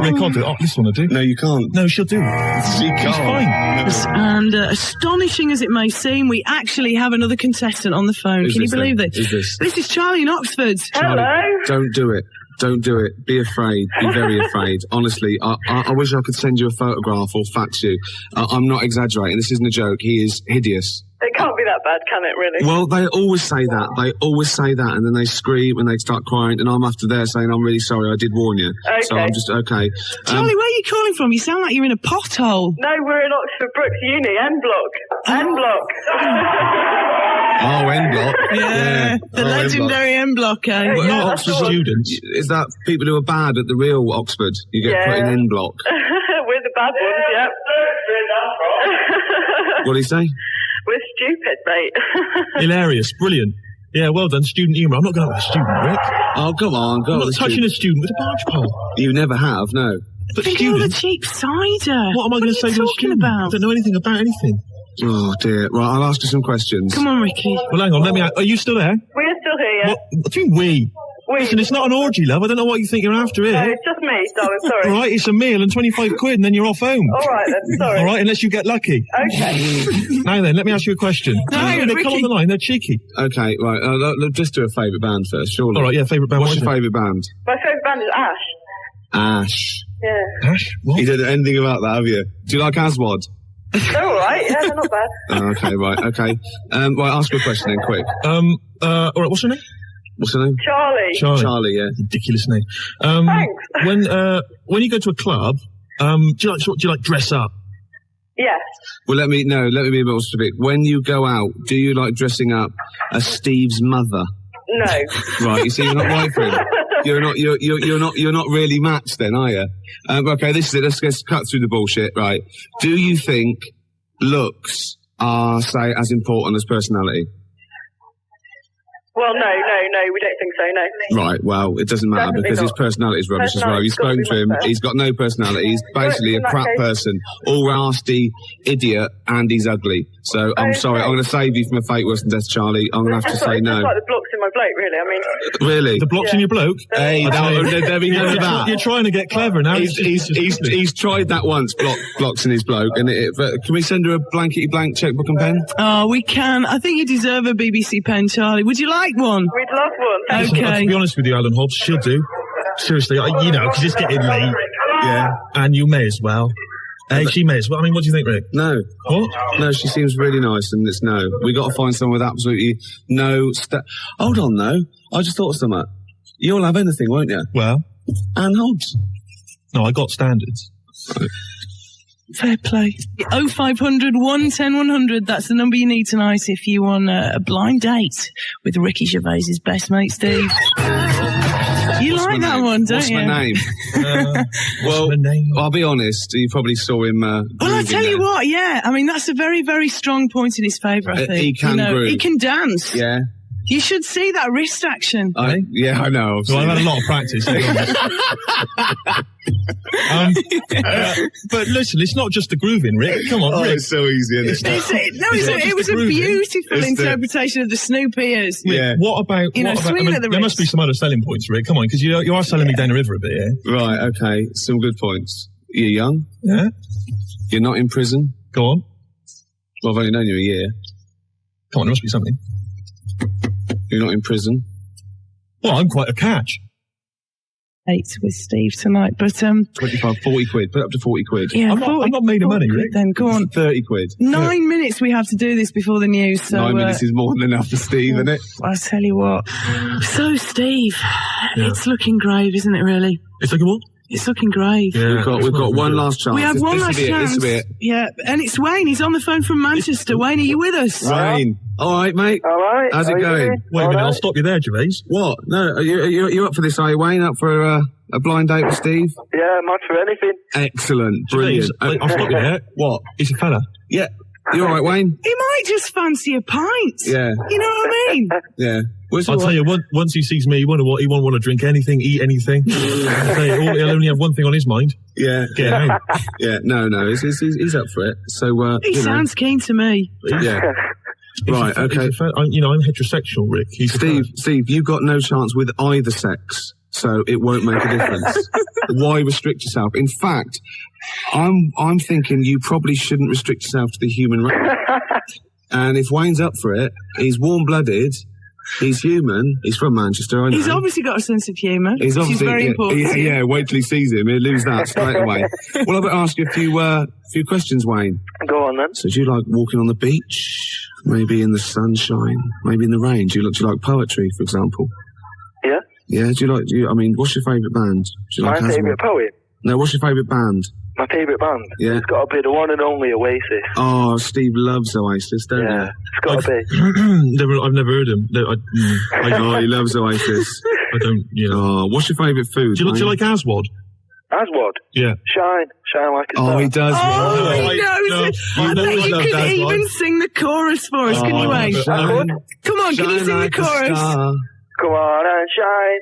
Rick, I'll do it. This one I do. No, you can't. No, she'll do. She can't. She's fine. And astonishing as it may seem, we actually have another contestant on the phone. Can you believe this? Who's this? This is Charlie in Oxford. Hello. Don't do it. Don't do it. Be afraid. Be very afraid. Honestly, I wish I could send you a photograph or fax you. I'm not exaggerating. This isn't a joke. He is hideous. It can't be that bad, can it, really? Well, they always say that. They always say that, and then they scream and they start crying, and I'm after there saying, I'm really sorry, I did warn you. Okay. So I'm just, okay. Charlie, where are you calling from? You sound like you're in a pothole. No, we're in Oxford Brookes Uni, N Block. N Block. Oh, N Block. Yeah, the legendary M Block, eh? Well, not Oxford students. Is that people who are bad at the real Oxford? You get put in N Block. We're the bad ones, yep. What do you say? We're stupid, mate. Hilarious. Brilliant. Yeah, well done. Student humour. I'm not going to have a student, Rick. Oh, come on. Go I'm not touching a student with a barge pole. You never have, no. But Think of all the cheap cider. What am I going to say to a student? About? I don't know anything about anything. Oh, dear. Right, I'll ask you some questions. Come on, Ricky. Well, hang on. Are you still there? We're still here, yeah. What do you mean we? Listen, it's not an orgy, love. I don't know what you think you're after here. No, it's just me, darling, sorry. All right, it's a meal and 25 quid and then you're off home. All right, then, sorry. All right, unless you get lucky. Okay. Now then, let me ask you a question. No, they come on the line, they're cheeky. Okay, right, just do a favourite band first, surely. All right, yeah, favourite band. What's your favourite band? My favourite band is Ash. Ash. Yeah. Ash? What? You didn't know anything about that, have you? Do you like Aswad? They're all right, yeah, they're not bad. Oh, okay, right, okay. Right, ask her a question then, quick. All right, what's her name? What's her name? Charlie, yeah. Ridiculous name. Thanks. When you go to a club, do you like dress up? Yes. Well, let me be more specific. When you go out, do you like dressing up as Steve's mother? No. Right, you see, you're not right for him. You're not really matched then, are you? Okay, this is it. Let's cut through the bullshit, right? Do you think looks are, say, as important as personality? Well, no, we don't think so, no. Right, well, it doesn't matter Definitely because his not. personality is rubbish as well. You've Personality's spoken to him, gotta be he's got no personality, he's basically a in that crap case- person, all nasty, idiot, and he's ugly. So, I'm sorry, I'm going to save you from a fate worse than death, Charlie. I'm going to have to say It's no. just like the blocks in my bloke, really. I mean, Really? The blocks in your bloke? Hey, no, there be none of that. You're trying to get clever now. He's tried that once, blocks in his bloke, and but can we send her a blankety blank checkbook and pen? Oh, we can. I think you deserve a BBC pen, Charlie. Would you like one? we'd love one. Listen, to be honest with you, Alan Hobbs, she'll do. Seriously, you know, because it's getting late. Yeah. And you may as well. Hey, she may as well. I mean, what do you think, Rick? No. What? No, she seems really nice, and it's no. We got to find someone with absolutely no. Hold on, though. I just thought of something. You'll have anything, won't you? Well, Anne Hobbs. No, I got standards. Fair play. 0500 110 100. That's the number you need tonight if you want a blind date with Ricky Gervais's best mate, Steve. You like that one, don't What's you? my name? Well, I'll be honest. You probably saw him. Well, I tell you what, yeah. I mean, that's a very, very strong point in his favour, I think. He can groove. He can dance. Yeah. You should see that wrist action. Yeah, I know. Well, I've had a lot of practice. But listen, it's not just the grooving, Rick. Come on, Rick. It's so easy, isn't it? It was a beautiful interpretation of the Snoop ears. Yeah. What about? Swinging at the there must be some other selling points, Rick. Come on, because you are selling me down the river a bit here. Right. Okay. Some good points. You're young. Yeah. You're not in prison. Go on. Well, I've only known you a year. Come on, there must be something. You're not in prison. Well, I'm quite a catch. 8 with Steve tonight, but 25, 40 quid. Put up to 40 quid. yeah, I'm not made of money, Rick. Then go on. 30 quid. 9 minutes we have to do this before the news. So 9 minutes is more than enough for Steve, isn't it? I'll tell you what. So Steve, it's looking grave, isn't it? Really? It's looking what? It's looking grave. Yeah, we've got one last chance. We have one last chance. This will be it. Yeah, and it's Wayne. He's on the phone from Manchester. Wayne, are you with us? Wayne. All right, mate. All right. How's it going? Wait a minute, I'll stop you there, Gervais. What? No, are you up for this, are you, Wayne? Up for a blind date with Steve? Yeah, much for anything. Excellent. Brilliant. Gervais, I'll stop you there. What? He's a fella. Yeah. You all right, Wayne? He might just fancy a pint. Yeah. You know what I mean? Yeah. I'll tell you, once he sees me, he won't want to drink anything, eat anything. I'll tell you, he'll only have one thing on his mind. Yeah. Get out. Yeah. No. He's up for it. So, He sounds keen to me. Yeah. Right. Okay. I'm heterosexual, Rick. Steve, you've got no chance with either sex, so it won't make a difference. Why restrict yourself? In fact, I'm thinking you probably shouldn't restrict yourself to the human race. And if Wayne's up for it, he's warm-blooded, he's human, he's from Manchester, I know. He's obviously got a sense of humour. He's which is very important. Yeah, wait till he sees him, he'll lose that straight away. Well, I've got to ask you a few questions, Wayne. Go on then. So do you like walking on the beach? Maybe in the sunshine? Maybe in the rain? Do you like poetry, for example? Yeah. Yeah, what's your favourite band? Do you like My Asthma? favourite poet. No, what's your favourite band? My favourite band. Yeah. It's got to be the one and only Oasis. Oh, Steve loves Oasis, don't Yeah, it's got to be. I've never heard him. Oh, he loves Oasis. I don't, Oh, what's your favourite food? Do you like Aswad? Aswad? Yeah. Shine like a star. Oh, he does. Oh, he knows it. I bet you could even sing the chorus for us, can you, Wayne? Come on, can you sing the chorus? Come on and shine,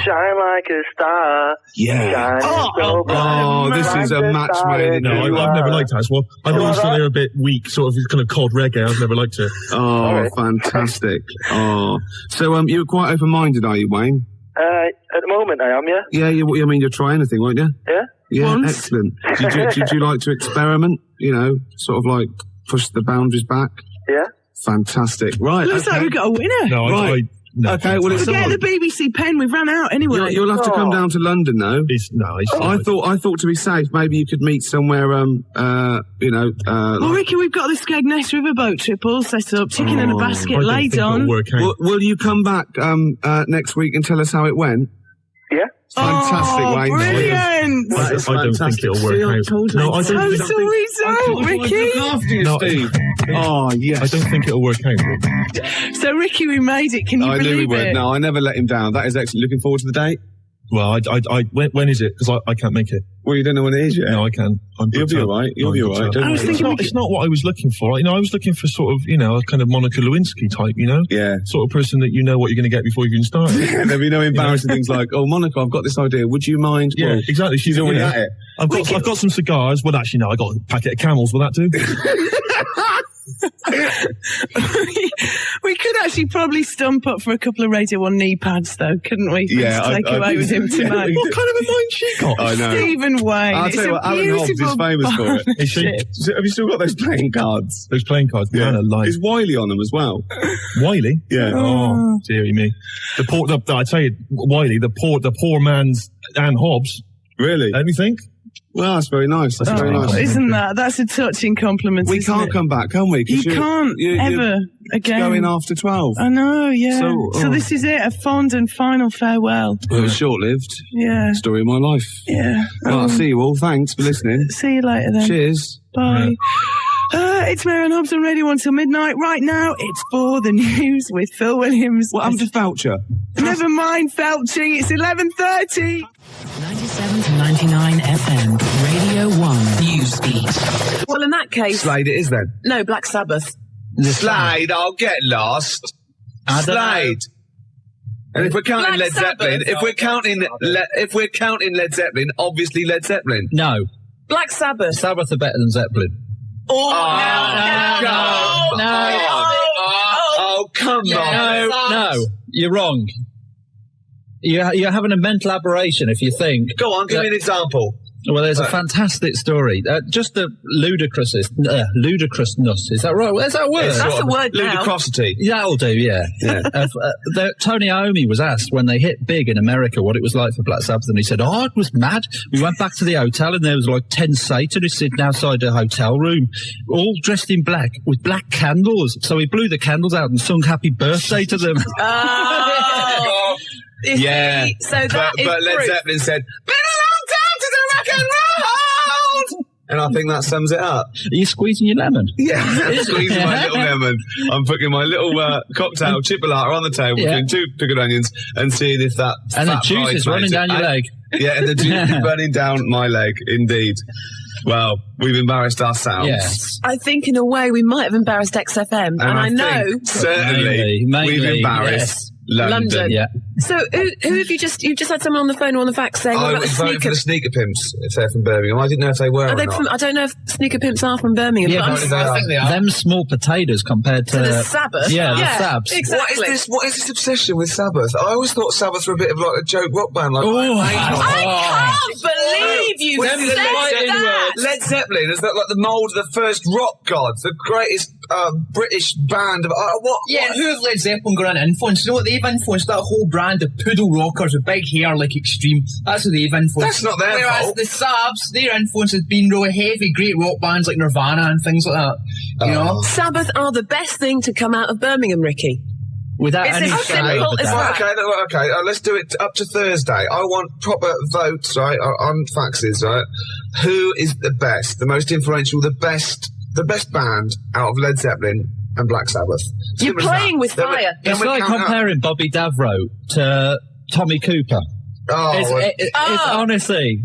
shine like a star. Yeah. So bright, this is a match made in No, I've never liked Aswad. I've always thought they were a bit weak, sort of kind of cod reggae. I've never liked it. Oh, fantastic. Oh. So, you're quite open-minded, are you, Wayne? At the moment I am, yeah. Yeah, you'll try anything, won't you? Yeah. Yeah, Once. excellent. Did you like to experiment? Sort of like push the boundaries back? Yeah. Fantastic. Right. Looks like we've got a winner. No, Right. no. Okay, well, it's Forget the BBC pen. We've run out anyway. You'll have to come down to London, though. I thought to be safe, maybe you could meet somewhere. Well, Ricky, we've got the Skegness Riverboat trip all set up, chicken in a basket laid on. Will you come back next week and tell us how it went? Yeah. Fantastic, Wayne. Brilliant. That is I don't think fantastic. it'll work See, I out. told you. No, I don't think. Total result, Ricky. Look after you, No, Steve. Oh, yes. I don't think it'll work out. So, Ricky, we made it. Can you I believe knew we it? would. No, I never let him down. That is excellent. Looking forward to the date? Well, when is it? Because I can't make it. Well, you don't know when it is yet. No, I can. You'll be all right. You'll be all right. Don't worry. It's not what I was looking for. I was looking for sort of, a kind of Monica Lewinsky type, Yeah. sort of person that you know what you're going to get before you even start. There'll be no embarrassing things like, oh, Monica, I've got this idea. Would you mind? Yeah, Well, exactly. She's already at it. I've got some cigars. Well, actually, no, I got a packet of Camels. Will that do? We could actually probably stump up for a couple of Radio 1 knee pads, though, couldn't we? Yeah, To take away with him tonight. What kind of a mind she got? I know. Stephen Wayne. I'll It's tell you a what, Alan Hobbs is beautiful famous for it. Is she? partnership. Have you still got those playing cards? Those playing cards. Yeah. Man alive. Is Wiley on them as well? Wiley? Yeah. Oh, dearie me. I tell you, Wiley, the poor man's Anne Hobbs. Really? Let me think. Well, that's very nice. That's very nice. That's a touching compliment. We isn't can't it? come back, can we? 'Cause You can't ever again. Going after 12. I know, yeah. So this is it, a fond and final farewell. Well, it was short-lived. Yeah. Story of my life. Yeah. Well, I'll see you all. Thanks for listening. See you later then. Cheers. Bye. It's Mary and Hobbs on Radio 1 till midnight. Right now, it's for the news with Phil Williams. What happened to Foucher? Never mind Felching, it's 11:30. 97 to 99 FM, Radio 1 Newsbeat. Well, in that case... Slade it is then. No, Black Sabbath. Slade, I'll get lost. Slade. And if we're counting Black Led Zeppelin, Sabbath. if we're counting Led Zeppelin, obviously Led Zeppelin. No. Black Sabbath. Sabbath are better than Zeppelin. Oh, come on. No, you're wrong. You're having a mental aberration if you think. Go on, give me an example. Well, there's a fantastic story. Just the ludicrousness. Is that right? Is that a word? That's a word now. Ludicrosity. That'll do, yeah. Tony Iommi was asked when they hit big in America what it was like for Black Sabbath, and he said, it was mad. We went back to the hotel, and there was like 10 Satanists sitting outside the hotel room, all dressed in black, with black candles. So he blew the candles out and sung Happy Birthday to them. Oh. Yeah. So that is but Led proof. Zeppelin said, been a long time to the rock and roll! And I think that sums it up. Are you squeezing your lemon? Yeah, I'm squeezing my little lemon. I'm putting my little cocktail chipolata on the table between two pickled onions and seeing if that And the fat juice fried is running tomato- down your leg. Yeah, and the juice is running down my leg, indeed. Well, we've embarrassed ourselves. Yes. I think in a way we might have embarrassed XFM. And I know... think certainly Mainly, we've embarrassed yes. London. Yeah. So who have you just... You've just had someone on the phone or on the fax saying... I what about was the voting for sneaker... the sneaker pimps if they're from Birmingham. I didn't know if they were Are or they not. from, I don't know if sneaker pimps are from Birmingham. Yeah, but but I'm I think they are. Them small potatoes compared to... the Sabbath. Yeah, the Sabs. Exactly. What is this obsession with Sabbath? I always thought Sabbath were a bit of like a joke rock band. Like, I can't believe you said that! Led Zeppelin is that like the mould of the first rock gods, the greatest British band of what? Who have Led Zeppelin got an influence? You know what they've influenced? That whole brand of poodle rockers with big hair like Extreme. That's what they've influenced. That's not their Whereas fault. the Sabs, their influence has been really heavy, great rock bands like Nirvana and things like that. You know? Sabbath are the best thing to come out of Birmingham, Ricky. Without It's any as simple as that. Okay, let's do it up to Thursday. I want proper votes, right, on faxes, right? Who is the best, the most influential, the best band out of Led Zeppelin and Black Sabbath? You're playing with fire. It's like comparing Bobby Davro to Tommy Cooper. It's honestly...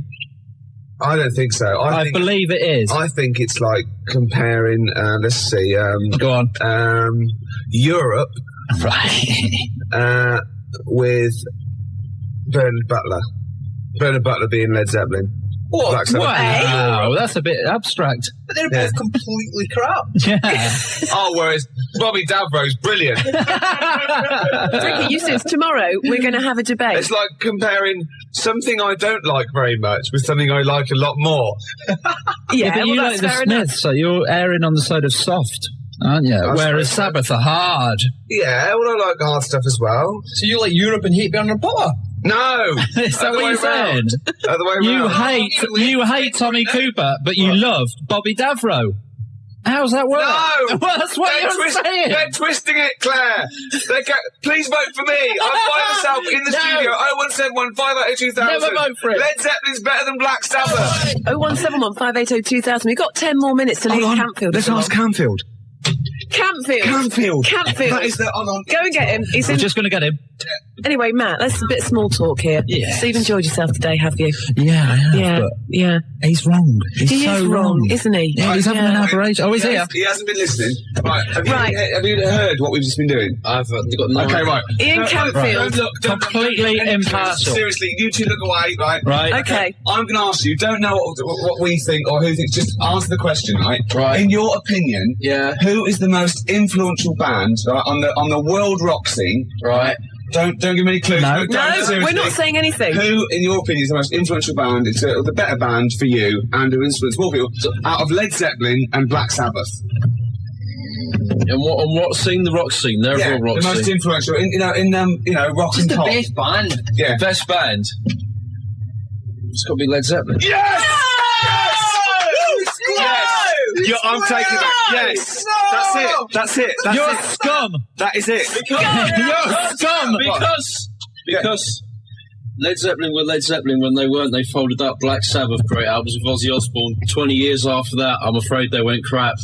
I don't think so. I believe it is. I think it's like comparing, let's see, go on. Europe, right, with Bernard Butler. Bernard Butler being Led Zeppelin. What? Black Sabbath. Wow, that's a bit abstract. But they're both completely crap. Yeah. Whereas Bobby Davro's brilliant. Ricky, you said tomorrow we're going to have a debate. It's like comparing something I don't like very much with something I like a lot more. But you like the Smiths, so you're erring on the side of soft, aren't you? Whereas Sabbath are hard. Yeah, well, I like hard stuff as well. So you like Europe and hate Bernard Butler? No! Is that what you're saying? Other way around. You hate Tommy Cooper, but you loved Bobby Davro. How's that work? No! Well, that's what you're saying. They're twisting it, Claire. Please vote for me. I'm by myself in the studio. 0171 580 2000. Never vote for it. Led Zeppelin's better than Black Sabbath. 0171 580 2000. We've got 10 more minutes to leave Campfield. Let's ask Campfield. Campfield. That is the... Go and get him. We're just going to get him. Anyway, Matt, let's a bit of small talk here. Yes. So you've enjoyed yourself today, have you? Yeah, I have. Yeah, but yeah. He's wrong. He is wrong, isn't he? Yeah, he's having an aberration. Oh, he's here. He hasn't been listening. Right. Have you heard what we've just been doing? I've got no Okay, right. Ian Campfield. Completely impartial. Seriously, you two look away, right? Right. Okay. I'm going to ask you, don't know what we think or who thinks, just answer the question, right? Right. In your opinion, who is the most influential band on the world rock scene? Right. Don't give me any clues. No, we're not saying anything. Who, in your opinion, is the most influential band? It's the better band for you and who influenced more people out of Led Zeppelin and Black Sabbath. And what scene? The rock scene. They're all rock the most scene. influential in rock Just and the pop. best band. Yeah. Best band. It's got to be Led Zeppelin. Yes! I'm taking that. Yes. No! That's it. You're a scum. That is it. You're a scum. Because Led Zeppelin were Led Zeppelin when they weren't. They folded up. Black Sabbath, great albums with Ozzy Osbourne. 20 years after that, I'm afraid they went crap.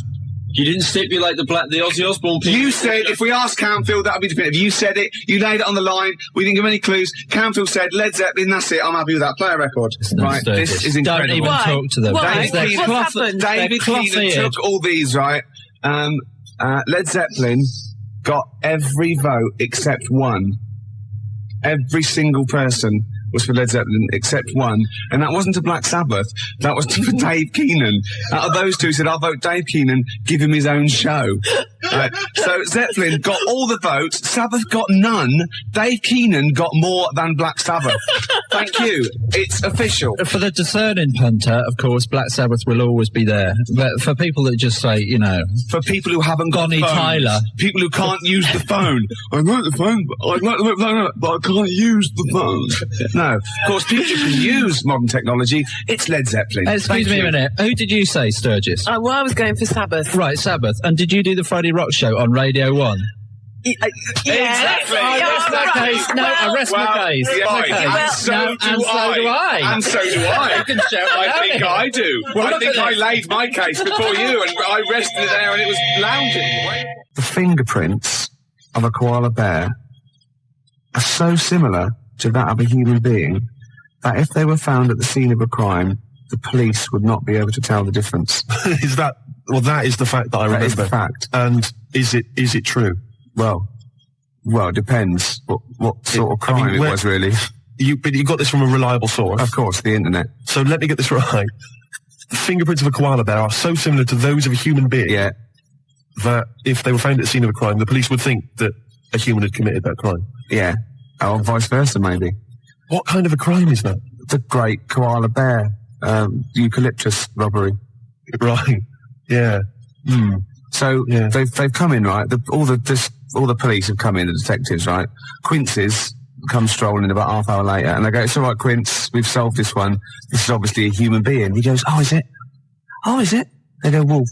You didn't stipulate the Ozzy Osbourne people. You said, if we asked Campfield, that would be definitive. You said it. You laid it on the line. We didn't give any clues. Campfield said, Led Zeppelin, that's it. I'm happy with that. Play a record. Right. This is incredible. Don't even talk to them. Why? What's happened? David Keenan took all these, right? Led Zeppelin got every vote except one. Every single person was for Led Zeppelin except one, and that wasn't to Black Sabbath, that was to Dave Keenan. Out of those two, said, I'll vote Dave Keenan, give him his own show. So Zeppelin got all the votes, Sabbath got none, Dave Keenan got more than Black Sabbath. Thank you. It's official. For the discerning punter, of course, Black Sabbath will always be there. But for people that just say, you know... For people who haven't got Bonnie phones, Tyler. People who can't use the phone. I like the phone, but I can't use the phone. No, of course, people who can use modern technology, it's Led Zeppelin. Excuse me a minute. Who did you say, Sturgis? Well, I was going for Sabbath. Right, Sabbath. And did you do the Friday Rock Show on Radio 1? Exactly. I rest my case. No, I rest my case. And so do I. And so do I. You can shout I think I do. Well, I think I laid my case before you, and I rested it there, and it was lounging. The fingerprints of a koala bear are so similar to that of a human being that if they were found at the scene of a crime, the police would not be able to tell the difference. Is that... Well, that is the fact that I remember. That is the fact. And is it true? Well, it depends what sort of crime it was, really. But you got this from a reliable source. Of course, the internet. So let me get this right. The fingerprints of a koala bear are so similar to those of a human being that if they were found at the scene of a crime, the police would think that a human had committed that crime. Yeah. Or vice versa, maybe. What kind of a crime is that? The great koala bear eucalyptus robbery. Right. Yeah. So they've come in, right? All the police have come in, the detectives, right? Quincy's come strolling about half hour later, and they go, "It's all right, Quince, we've solved this one. This is obviously a human being." He goes, "Oh, is it? Oh, is it?" They go, "Well,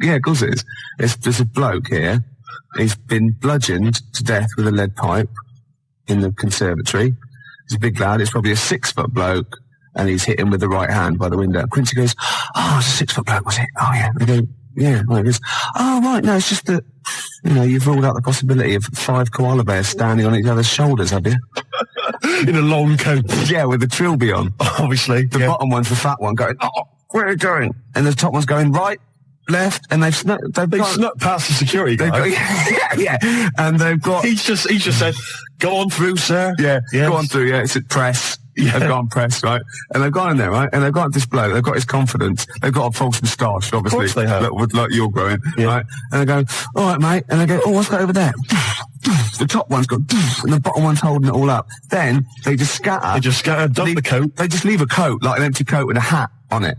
yeah, of course it is. There's a bloke here. He's been bludgeoned to death with a lead pipe in the conservatory. He's a big lad. It's probably a 6-foot bloke, and he's hit him with the right hand by the window." Quincy goes, "Oh, it's a 6-foot bloke, was it? Oh, yeah." They go, "Yeah." Right. He goes, "Oh, right. No, it's just that, you've ruled out the possibility of 5 koala bears standing on each other's shoulders, have you?" In a long coat. Yeah, with the trilby on. Obviously. The bottom one's the fat one going, "Oh, where are you going?" And the top one's going right, left, and they've snuck past the security guy. Yeah. And they've got... He's just said, "Go on through, sir." Yeah, yes. Go on through, yeah. It's at press. Yeah. They've gone press, right? And they've gone in there, right? And they've got this bloke, they've got his confidence, they've got a false moustache, obviously. Of course they have. Like you're growing, right? And they go, "All right, mate." And they go, "Oh, what's that over there?" The top one's got, and the bottom one's holding it all up. Then they just scatter. Dump the coat. They just leave a coat, like an empty coat with a hat on it.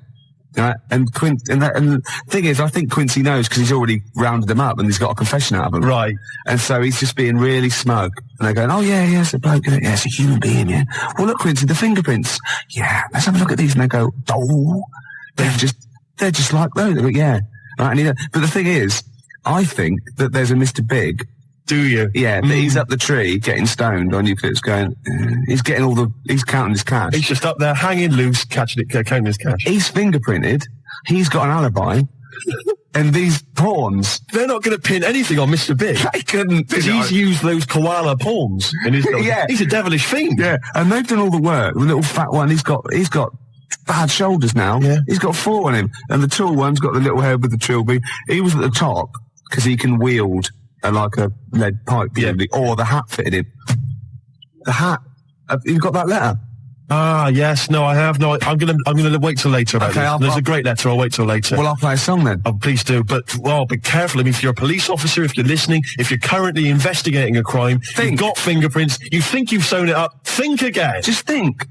Right? And the thing is, I think Quincy knows because he's already rounded them up and he's got a confession out of them. Right. And so he's just being really smug. And they're going, "Oh, yeah, it's a bloke, isn't it? Yeah, it's a human being, yeah. Well, look, Quincy, the fingerprints. Yeah, let's have a look at these." And they go, "Oh, they're just like those." They go, "Yeah." Right, and but the thing is, I think that there's a Mr. Big. Do you? Yeah, that he's up the tree getting stoned on eucalyptus going, he's getting he's counting his cash. He's just up there hanging loose, counting his cash. He's fingerprinted, he's got an alibi, and these pawns... They're not going to pin anything on Mr. Big. They couldn't. Because he's used those koala pawns in his yeah. He's a devilish fiend. Yeah, and they've done all the work. The little fat one, he's got bad shoulders now. Yeah. He's got 4 on him. And the tall one's got the little head with the trilby. He was at the top, because he can wield like a lead pipe, presumably, or the hat fitted him. The hat. You've got that letter? Ah, yes. No, I have. No, I'm gonna wait till later about this. There's a great letter. I'll wait till later. Well, I'll play a song then. Oh, please do. But, be careful. I mean, if you're a police officer, if you're listening, if you're currently investigating a crime, you've got fingerprints, you think you've sewn it up, think again. Just think.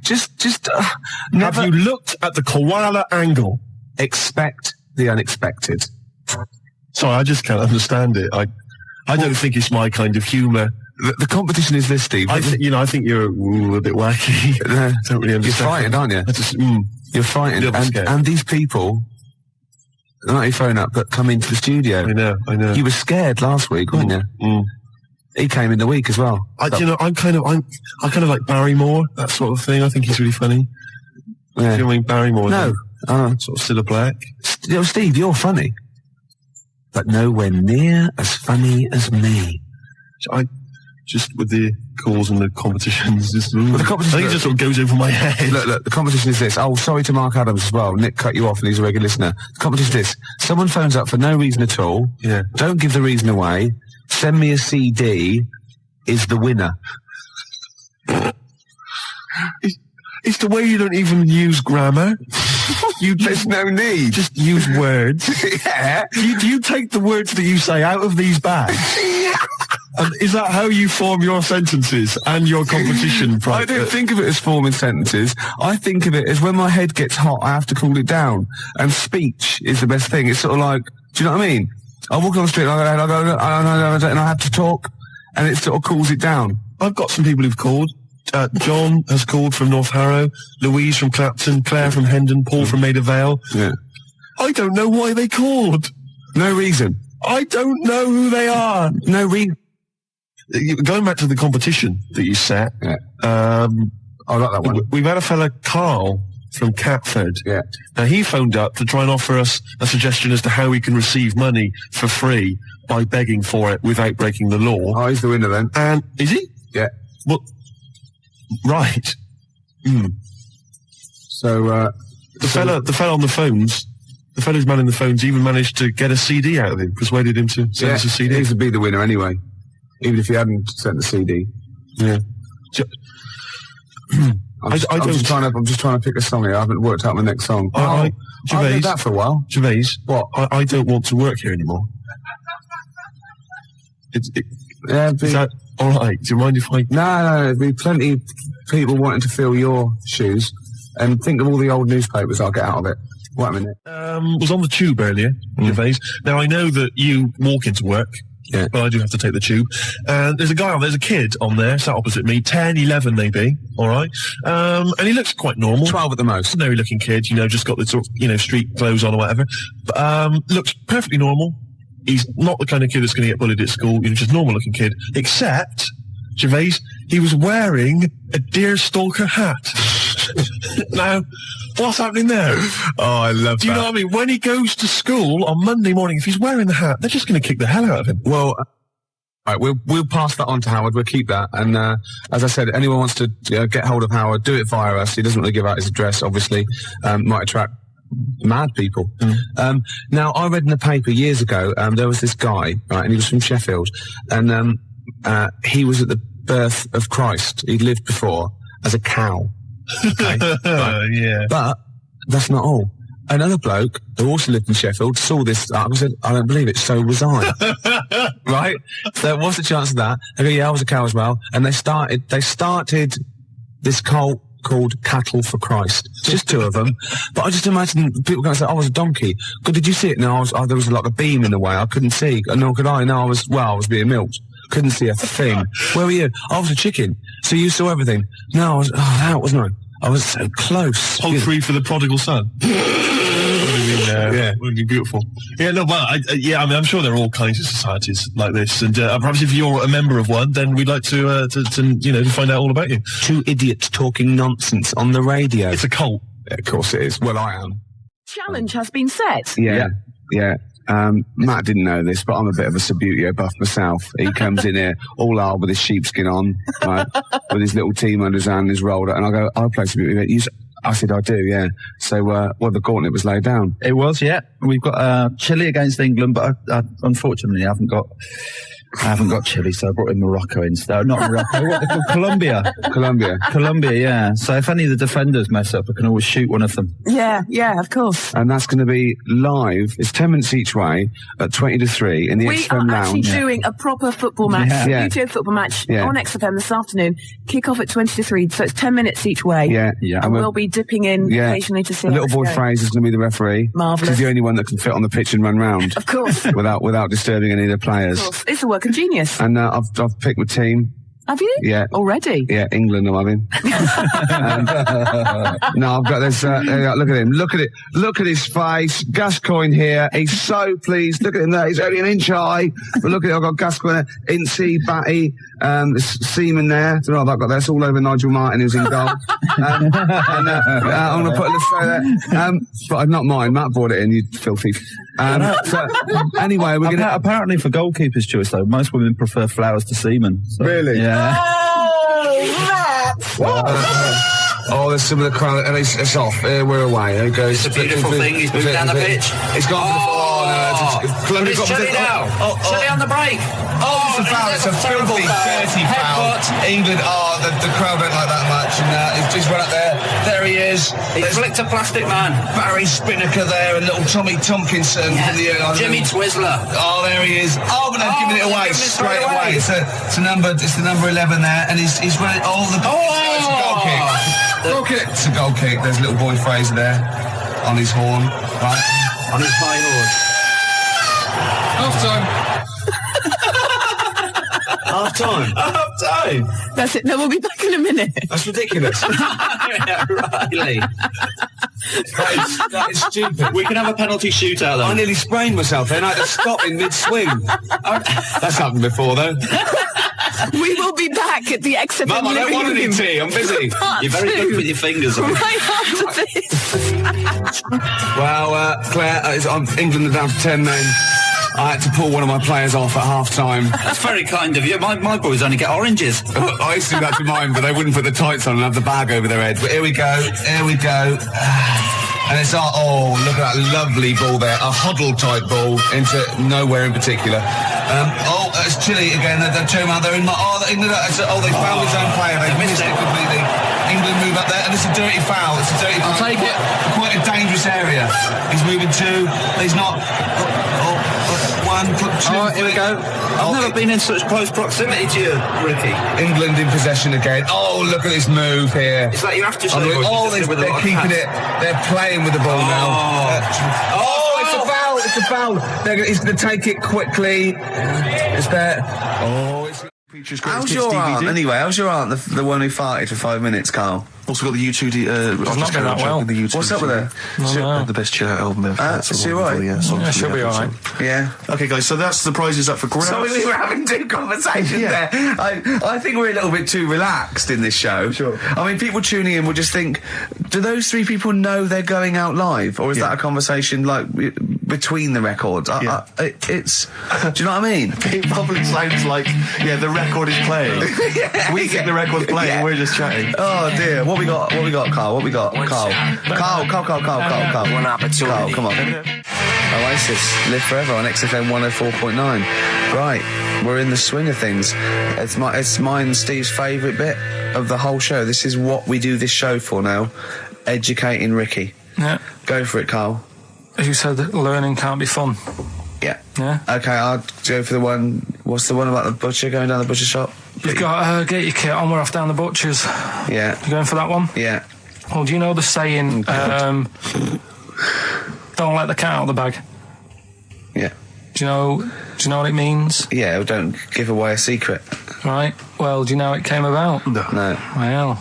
Have you looked at the koala angle? Expect the unexpected. Sorry, I just can't understand it. I don't think it's my kind of humour. The competition is this, Steve. I think you're a bit wacky. Don't really understand. You're frightened, aren't you? You're frightened. And these people, not your phone up, but come into the studio. I know. You were scared last week, weren't you? Mm. He came in the week as well. I kind of like Barrymore, that sort of thing. I think he's really funny. Yeah. Do you mean Barrymore? No. Sort of Cilla Black. Steve, you're funny. But nowhere near as funny as me. Just with the calls and the competitions, the competition, I think it just sort of goes over my head. Look, the competition is this. Oh, sorry to Mark Adams as well. Nick cut you off and he's a regular listener. The competition is this. Someone phones up for no reason at all. Yeah. Don't give the reason away. Send me a CD is the winner. It's the way you don't even use grammar. There's no need. Just use words. Yeah. Do you take the words that you say out of these bags? And is that how you form your sentences and your competition? I don't think of it as forming sentences. I think of it as when my head gets hot, I have to cool it down. And speech is the best thing. It's sort of like, do you know what I mean? I walk on the street and I have to talk, and it sort of cools it down. I've got some people who've called. John has called from North Harrow, Louise from Clapton, Claire from Hendon, Paul from Maida Vale. Yeah. I don't know why they called. No reason. I don't know who they are. No reason. Going back to the competition that you set, I like that one. We've had a fella, Carl, from Catford. Yeah. Now, he phoned up to try and offer us a suggestion as to how we can receive money for free by begging for it without breaking the law. Oh, he's the winner then. And, is he? Yeah. Well, right. So, the fella on the phones, the fella's manning the phones even managed to get a CD out of him, persuaded him to send us a CD. He would be the winner anyway. Even if he hadn't sent the CD. Yeah. I'm just trying to pick a song here. I haven't worked out my next song. Gervais, I've done that for a while. Gervais, what? I don't want to work here anymore. Is that all right? Do you mind if I... No, there'd be plenty of people wanting to fill your shoes. And think of all the old newspapers I'll get out of it. Wait a minute. Was on the tube earlier, Gervais. Now, I know that you walk into work. Yeah. But I do have to take the tube. And there's a kid on there, sat opposite me, 10, 11 maybe, alright? And he looks quite normal. 12 at the most. Ordinary looking kid, just got the sort of, street clothes on or whatever. But, looks perfectly normal. He's not the kind of kid that's going to get bullied at school, just normal looking kid. Except, Gervais, he was wearing a deerstalker hat. Now, what's happening there? Oh, I love that. Do you know what I mean? When he goes to school on Monday morning, if he's wearing the hat, they're just going to kick the hell out of him. Well, all right, we'll pass that on to Howard. We'll keep that. And as I said, anyone wants to get hold of Howard, do it via us. He doesn't really give out his address, obviously. Might attract mad people. Now, I read in the paper years ago, there was this guy, right, and he was from Sheffield, and he was at the birth of Christ. He'd lived before as a cow. Okay, right. Yeah. But that's not all. Another bloke who also lived in Sheffield saw this article and said, I don't believe it, so was I. Right? So what's the chance of that? I go, yeah, I was a cow as well. And they started this cult called Cattle for Christ. Just 2 of them. But I just imagine people going to say, I was a donkey. God, did you see it? No, there was like a beam in the way. I couldn't see. And nor could I. No, I was being milked. Couldn't see a thing. Where were you? I was a chicken. So you saw everything. No, I was out, wasn't I? I was so close. Poultry for the prodigal son. would be beautiful. Yeah, no, but I mean, I'm sure there are all kinds of societies like this, and perhaps if you're a member of one, then we'd like to find out all about you. Two idiots talking nonsense on the radio. It's a cult. Yeah, of course it is. Well, I am. Challenge has been set. Yeah. Matt didn't know this, but I'm a bit of a Subbuteo buff myself. He comes in here all hard with his sheepskin on, right, with his little team under his hand, his roller, and I go, I'll play Subbuteo. I said, I do, yeah. So, the gauntlet was laid down. It was, yeah. We've got Chile against England, but I unfortunately haven't got Chile, so I brought in Morocco instead. Not Morocco, what they call Colombia. Colombia, yeah. So if any of the defenders mess up, I can always shoot one of them. Yeah, of course. And that's going to be live. It's 10 minutes each way at 20 to 3 in the XFM Lounge. We are actually doing a proper football match, YouTube football match on XFM this afternoon. Kick off at 20 to 3, so it's 10 minutes each way. Yeah. And we'll be dipping in occasionally to see. The little boy Fraser's going to be the referee. Marvellous. He's the only one that can fit on the pitch and run round. Of course. without disturbing any of the players. Of course. It's a work of genius. And I've picked my team. Have you? Yeah. Already? Yeah, England I'm having. No, I've got this, look at him. Look at it. Look at his face. Gascoigne here. He's so pleased. Look at him there. He's only an inch high. But look at it. I've got Gascoigne there. Incy, Batty, Seaman there. I don't know if I've got that. It's all over Nigel Martin who's in goal. I'm going to put a list there. But not mine. Matt brought it in, you filthy. So, anyway, we're going to... Apparently for goalkeeper's choice, though, most women prefer flowers to semen. So, really? Yeah. There's some of the crowd, and it's off. We're away. There it goes. It's a beautiful thing. He's moved down the pitch. It's gone for the... But it's Chile now. Chile on the break. It's a foul. It's a filthy, dirty foul. England, the crowd don't like that much, and he's run up there. There he is. He flicked a plastic man. Barry Spinnaker there, and little Tommy Tompkinson from the Jimmy Twizzler. Oh, there he is. Oh, but they've given it away straight away. It's the number 11 there, and he's running. It's a goal kick. It's a goal kick. There's little boy Fraser there on his horn, right? On his high horse. Half time. That's it. No, we'll be back in a minute. That's ridiculous. Riley. That is stupid. We can have a penalty shootout, though. I nearly sprained myself then. I had to stop in mid-swing. That's happened before, though. We will be back at the XFM Mum, I don't want any tea. I'm busy. You're very good with your fingers. Right after this. Well, Claire, England are down to 10 men. I had to pull one of my players off at half-time. That's very kind of you. My boys only get oranges. I used to do that to mine, but they wouldn't put the tights on and have the bag over their head. But here we go. And it's look at that lovely ball there. A Hoddle-type ball into nowhere in particular. It's Chile again. They're in England. They fouled his own player. They missed it completely. England move up there, and it's a dirty foul. I'll take it. Quite a dangerous area. He's moving two. He's not... One, two. Here we go. I've never been in such close proximity to you, Ricky. England in possession again. Oh, look at this move here. It's like you have to show they're keeping it. They're playing with the ball now. It's a foul. He's going to take it quickly. It's there. How's your aunt, anyway? How's your aunt, the one who farted for 5 minutes, Carl? Also got the U2... I've not been that well. What's up with her? The best chill out album ever. Is she alright? Yeah, she'll be alright. Yeah. Okay, guys, so that's the prizes up for grabs. So we were having two conversations there. I think we're a little bit too relaxed in this show. Sure. I mean, people tuning in will just think, do those three people know they're going out live? Or is that a conversation, like, between the records? It's... Do you know what I mean? It probably sounds like, the record is playing. We think the record's playing and we're just chatting. Oh, dear. What we got, Carl? Carl. One opportunity. Carl, come on. Oasis, Live Forever on XFM 104.9. Right, we're in the swing of things. It's mine and Steve's favourite bit of the whole show. This is what we do this show for now. Educating Ricky. Yeah. Go for it, Carl. You said that learning can't be fun. Yeah. Yeah. Okay, I'll go for the one. What's the one about the butcher going down the butcher shop? You've got to get your kit on. We're off down the butcher's. Yeah. You going for that one? Yeah. Well, do you know the saying? Don't let the cat out of the bag. Yeah. Do you know what it means? Yeah. Don't give away a secret. Right. Well, do you know how it came about? No. Well,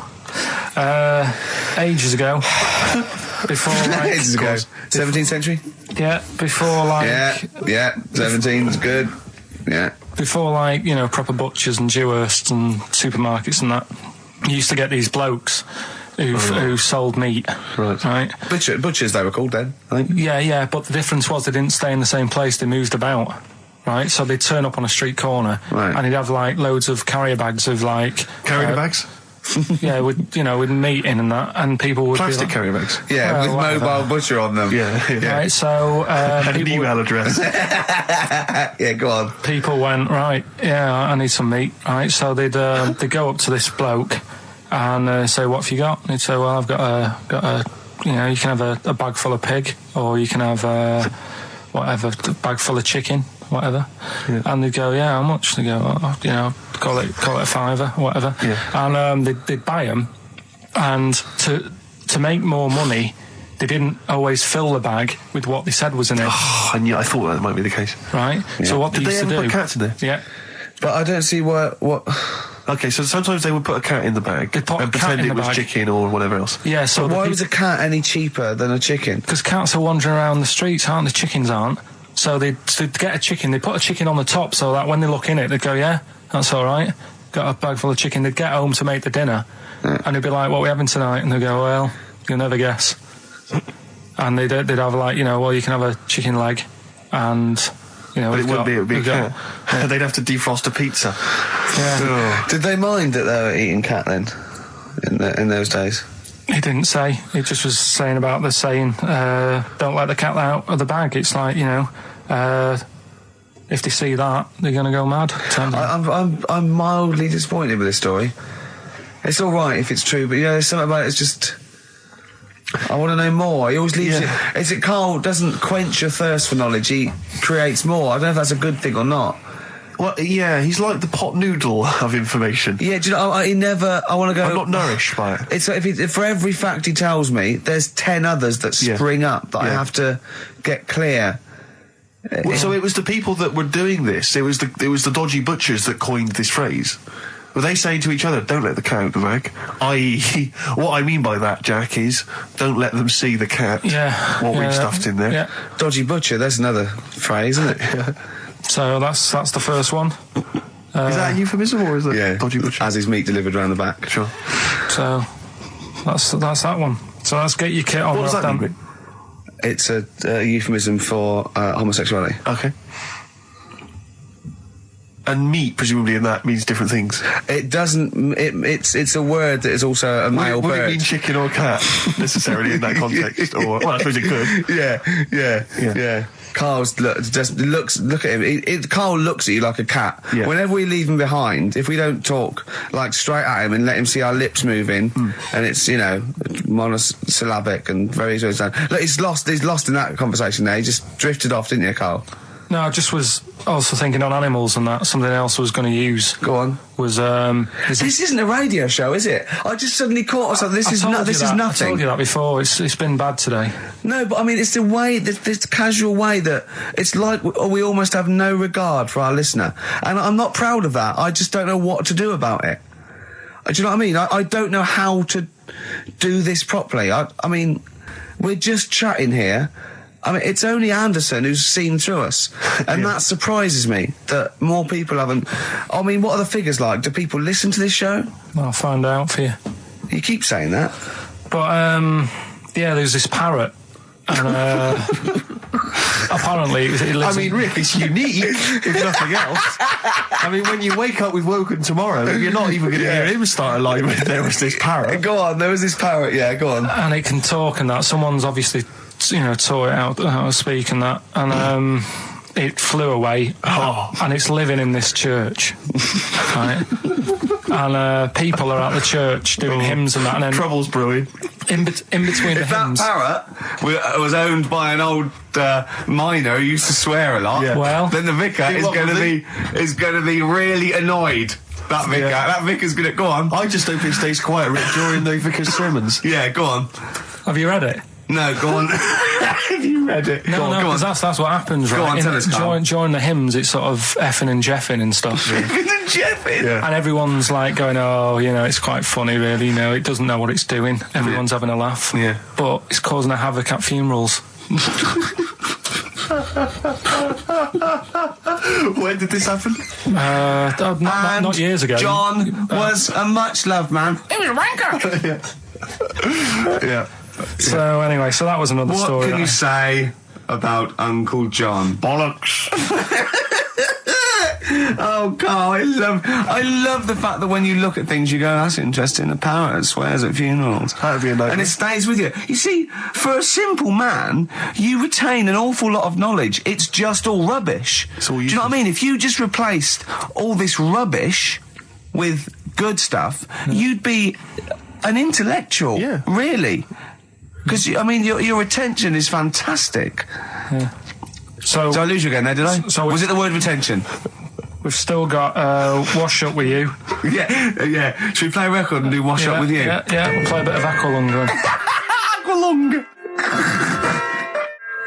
ages ago. before like ages ago. 17th century. Yeah, before like yeah, 17's good. Yeah. Before like proper butchers and Dewhursts and supermarkets and that, you used to get these blokes who sold meat. Right. Butchers they were called then, I think. Yeah, but the difference was they didn't stay in the same place, they moved about. Right, so they'd turn up on a street corner and he'd have like loads of carrier bags of like carrier bags. Yeah, with meat in and that, and people would plastic be like, carrier bags. Yeah, with whatever. mobile butcher on them. Yeah. Right, so and an email address. Yeah, go on. People went right. Yeah, I need some meat. Right, so they'd go up to this bloke and say, "What have you got?" And he'd say, "Well, I've got a you can have a bag full of pig, or you can have whatever, a bag full of chicken." Whatever, and they'd go, "Yeah, how much?" They go, call it a fiver, whatever, and they'd buy them, and to make more money, they didn't always fill the bag with what they said was in it. Oh, I thought that might be the case. Right. Yeah. So what did they they used ever to do? put cats in there? Yeah. But I don't see what. Okay, so sometimes they would put a cat in the bag and pretend it was chicken or whatever else. Yeah. So why was a cat any cheaper than a chicken? Because cats are wandering around the streets, aren't they? Chickens aren't. So they'd get a chicken, they put a chicken on the top so that when they look in it, they'd go, "Yeah, that's all right. Got a bag full of chicken." They'd get home to make the dinner, and they'd be like, "What are we having tonight?" And they'd go, "Well, you'll never guess." And they'd have like, well, you can have a chicken leg, and but it would be a cat. Yeah. They'd have to defrost a pizza. Yeah. Did they mind that they were eating cat then, in those days? He didn't say. He just was saying about the saying, "Don't let the cat out of the bag." It's like, if they see that, they're going to go mad. I'm mildly disappointed with this story. It's all right if it's true, but there's something about it. It's just, I want to know more. He always leaves it. Is it Karl doesn't quench your thirst for knowledge? He creates more. I don't know if that's a good thing or not. Well, yeah, he's like the pot noodle of information. Yeah, do you know, he never... I want to go... I'm not nourished by it. It's like if for every fact he tells me, there's 10 others that spring up that I have to get clear. Well, so it was the people that were doing this, it was the dodgy butchers that coined this phrase. Were they saying to each other, "Don't let the cat out the bag"? I.e., what I mean by that, Jack, is don't let them see the cat. Yeah. What we've stuffed in there. Yeah. Dodgy butcher, there's another phrase, isn't it? So that's the first one. Is that a euphemism or is it dodgy butcher? As his meat delivered around the back. Sure. So that's that one. So let's get your kit on. What does that mean? It's a euphemism for homosexuality. Okay. And meat, presumably, in that means different things. It doesn't. It's a word that is also a male bird. Would it mean chicken or cat necessarily in that context? Or well, I suppose it could. Yeah. Karl's look at him. Karl looks at you like a cat. Yeah. Whenever we leave him behind, if we don't talk like straight at him and let him see our lips moving, and it's monosyllabic and very look, he's lost in that conversation there. He just drifted off, didn't you, Karl? No, I just was also thinking on animals and that. Something else I was going to use. Go on. Was this isn't a radio show, is it? I just suddenly caught myself. This is nothing. I told you that before. It's been bad today. No, but I mean, it's the way, this casual way that it's like we almost have no regard for our listener, and I'm not proud of that. I just don't know what to do about it. Do you know what I mean? I don't know how to do this properly. I mean, we're just chatting here. I mean, it's only Anderson who's seen through us, and that surprises me that more people haven't. I mean, what are the figures like? Do people listen to this show? I'll find out for you. You keep saying that. But, there's this parrot, and, apparently it lives Rick, it's unique, if nothing else. I mean, when you wake up with Woken tomorrow, you're not even going to hear him start a line with "there was this parrot." Go on, there was this parrot, go on. And it can talk and that. Someone's obviously... taught it out how to speak and that, and it flew away, and it's living in this church, right? And people are at the church doing hymns and that, and then trouble's brewing. In between the hymns. That parrot was owned by an old miner who used to swear a lot. Yeah. Well, then the vicar is going to be really annoyed. That vicar, that vicar's going to go on. I just hope it stays quiet, Rick, during the vicar's sermons. Yeah, go on. Have you read it? No, go on. Have you read it? No, because that's what happens, right? Go on, tell us, Karl. During the hymns, it's sort of effing and jeffing and stuff. Jeffing. Yeah. And everyone's like going, oh, you know, it's quite funny, really. You know, it doesn't know what it's doing. Everyone's having a laugh. Yeah. But it's causing a havoc at funerals. When did this happen? Not years ago. John was a much loved man. He was a wanker. Yeah. So anyway, so that was another story. What can you say about Uncle John? Bollocks. Oh, Carl, I love the fact that when you look at things, you go, that's interesting. A parrot swears at funerals. That'd be a nightmare. And it stays with you. You see, for a simple man, you retain an awful lot of knowledge. It's just all rubbish. Do you know what I mean? If you just replaced all this rubbish with good stuff, you'd be an intellectual. Yeah. Really. Because, I mean, your attention is fantastic. Yeah. So Did I lose you again there, did I? So was it the word retention? We've still got Wash Up With You. Yeah. Should we play a record and do Wash Up With You? Yeah, we'll play a bit of Aqualung then. Aqualung!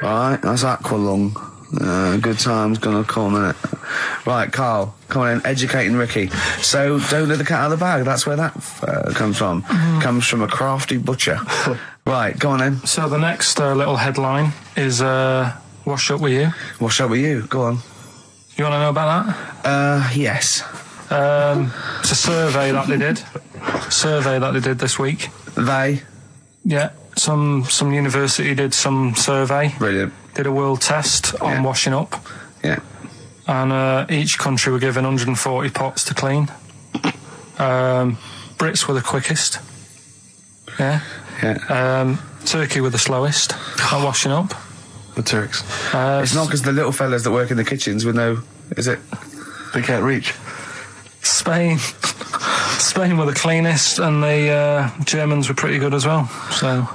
Right, that's Aqualung. Good time's gonna come, innit? Right, Carl, come on in, educating Ricky. So, don't let the cat out of the bag, that's where that comes from. Comes from a crafty butcher. Right, go on then. So the next little headline is Wash Up With You. Wash Up With You, go on. You want to know about that? Yes. It's a survey that they did. This week. They? Yeah. Some university did some survey. Brilliant. Did a world test on washing up. Yeah. And each country were given 140 pots to clean. Brits were the quickest. Yeah. Turkey were the slowest at washing up. The Turks. It's not because the little fellas that work in the kitchens with no... Is it? They can't reach. Spain were the cleanest, and the Germans were pretty good as well. So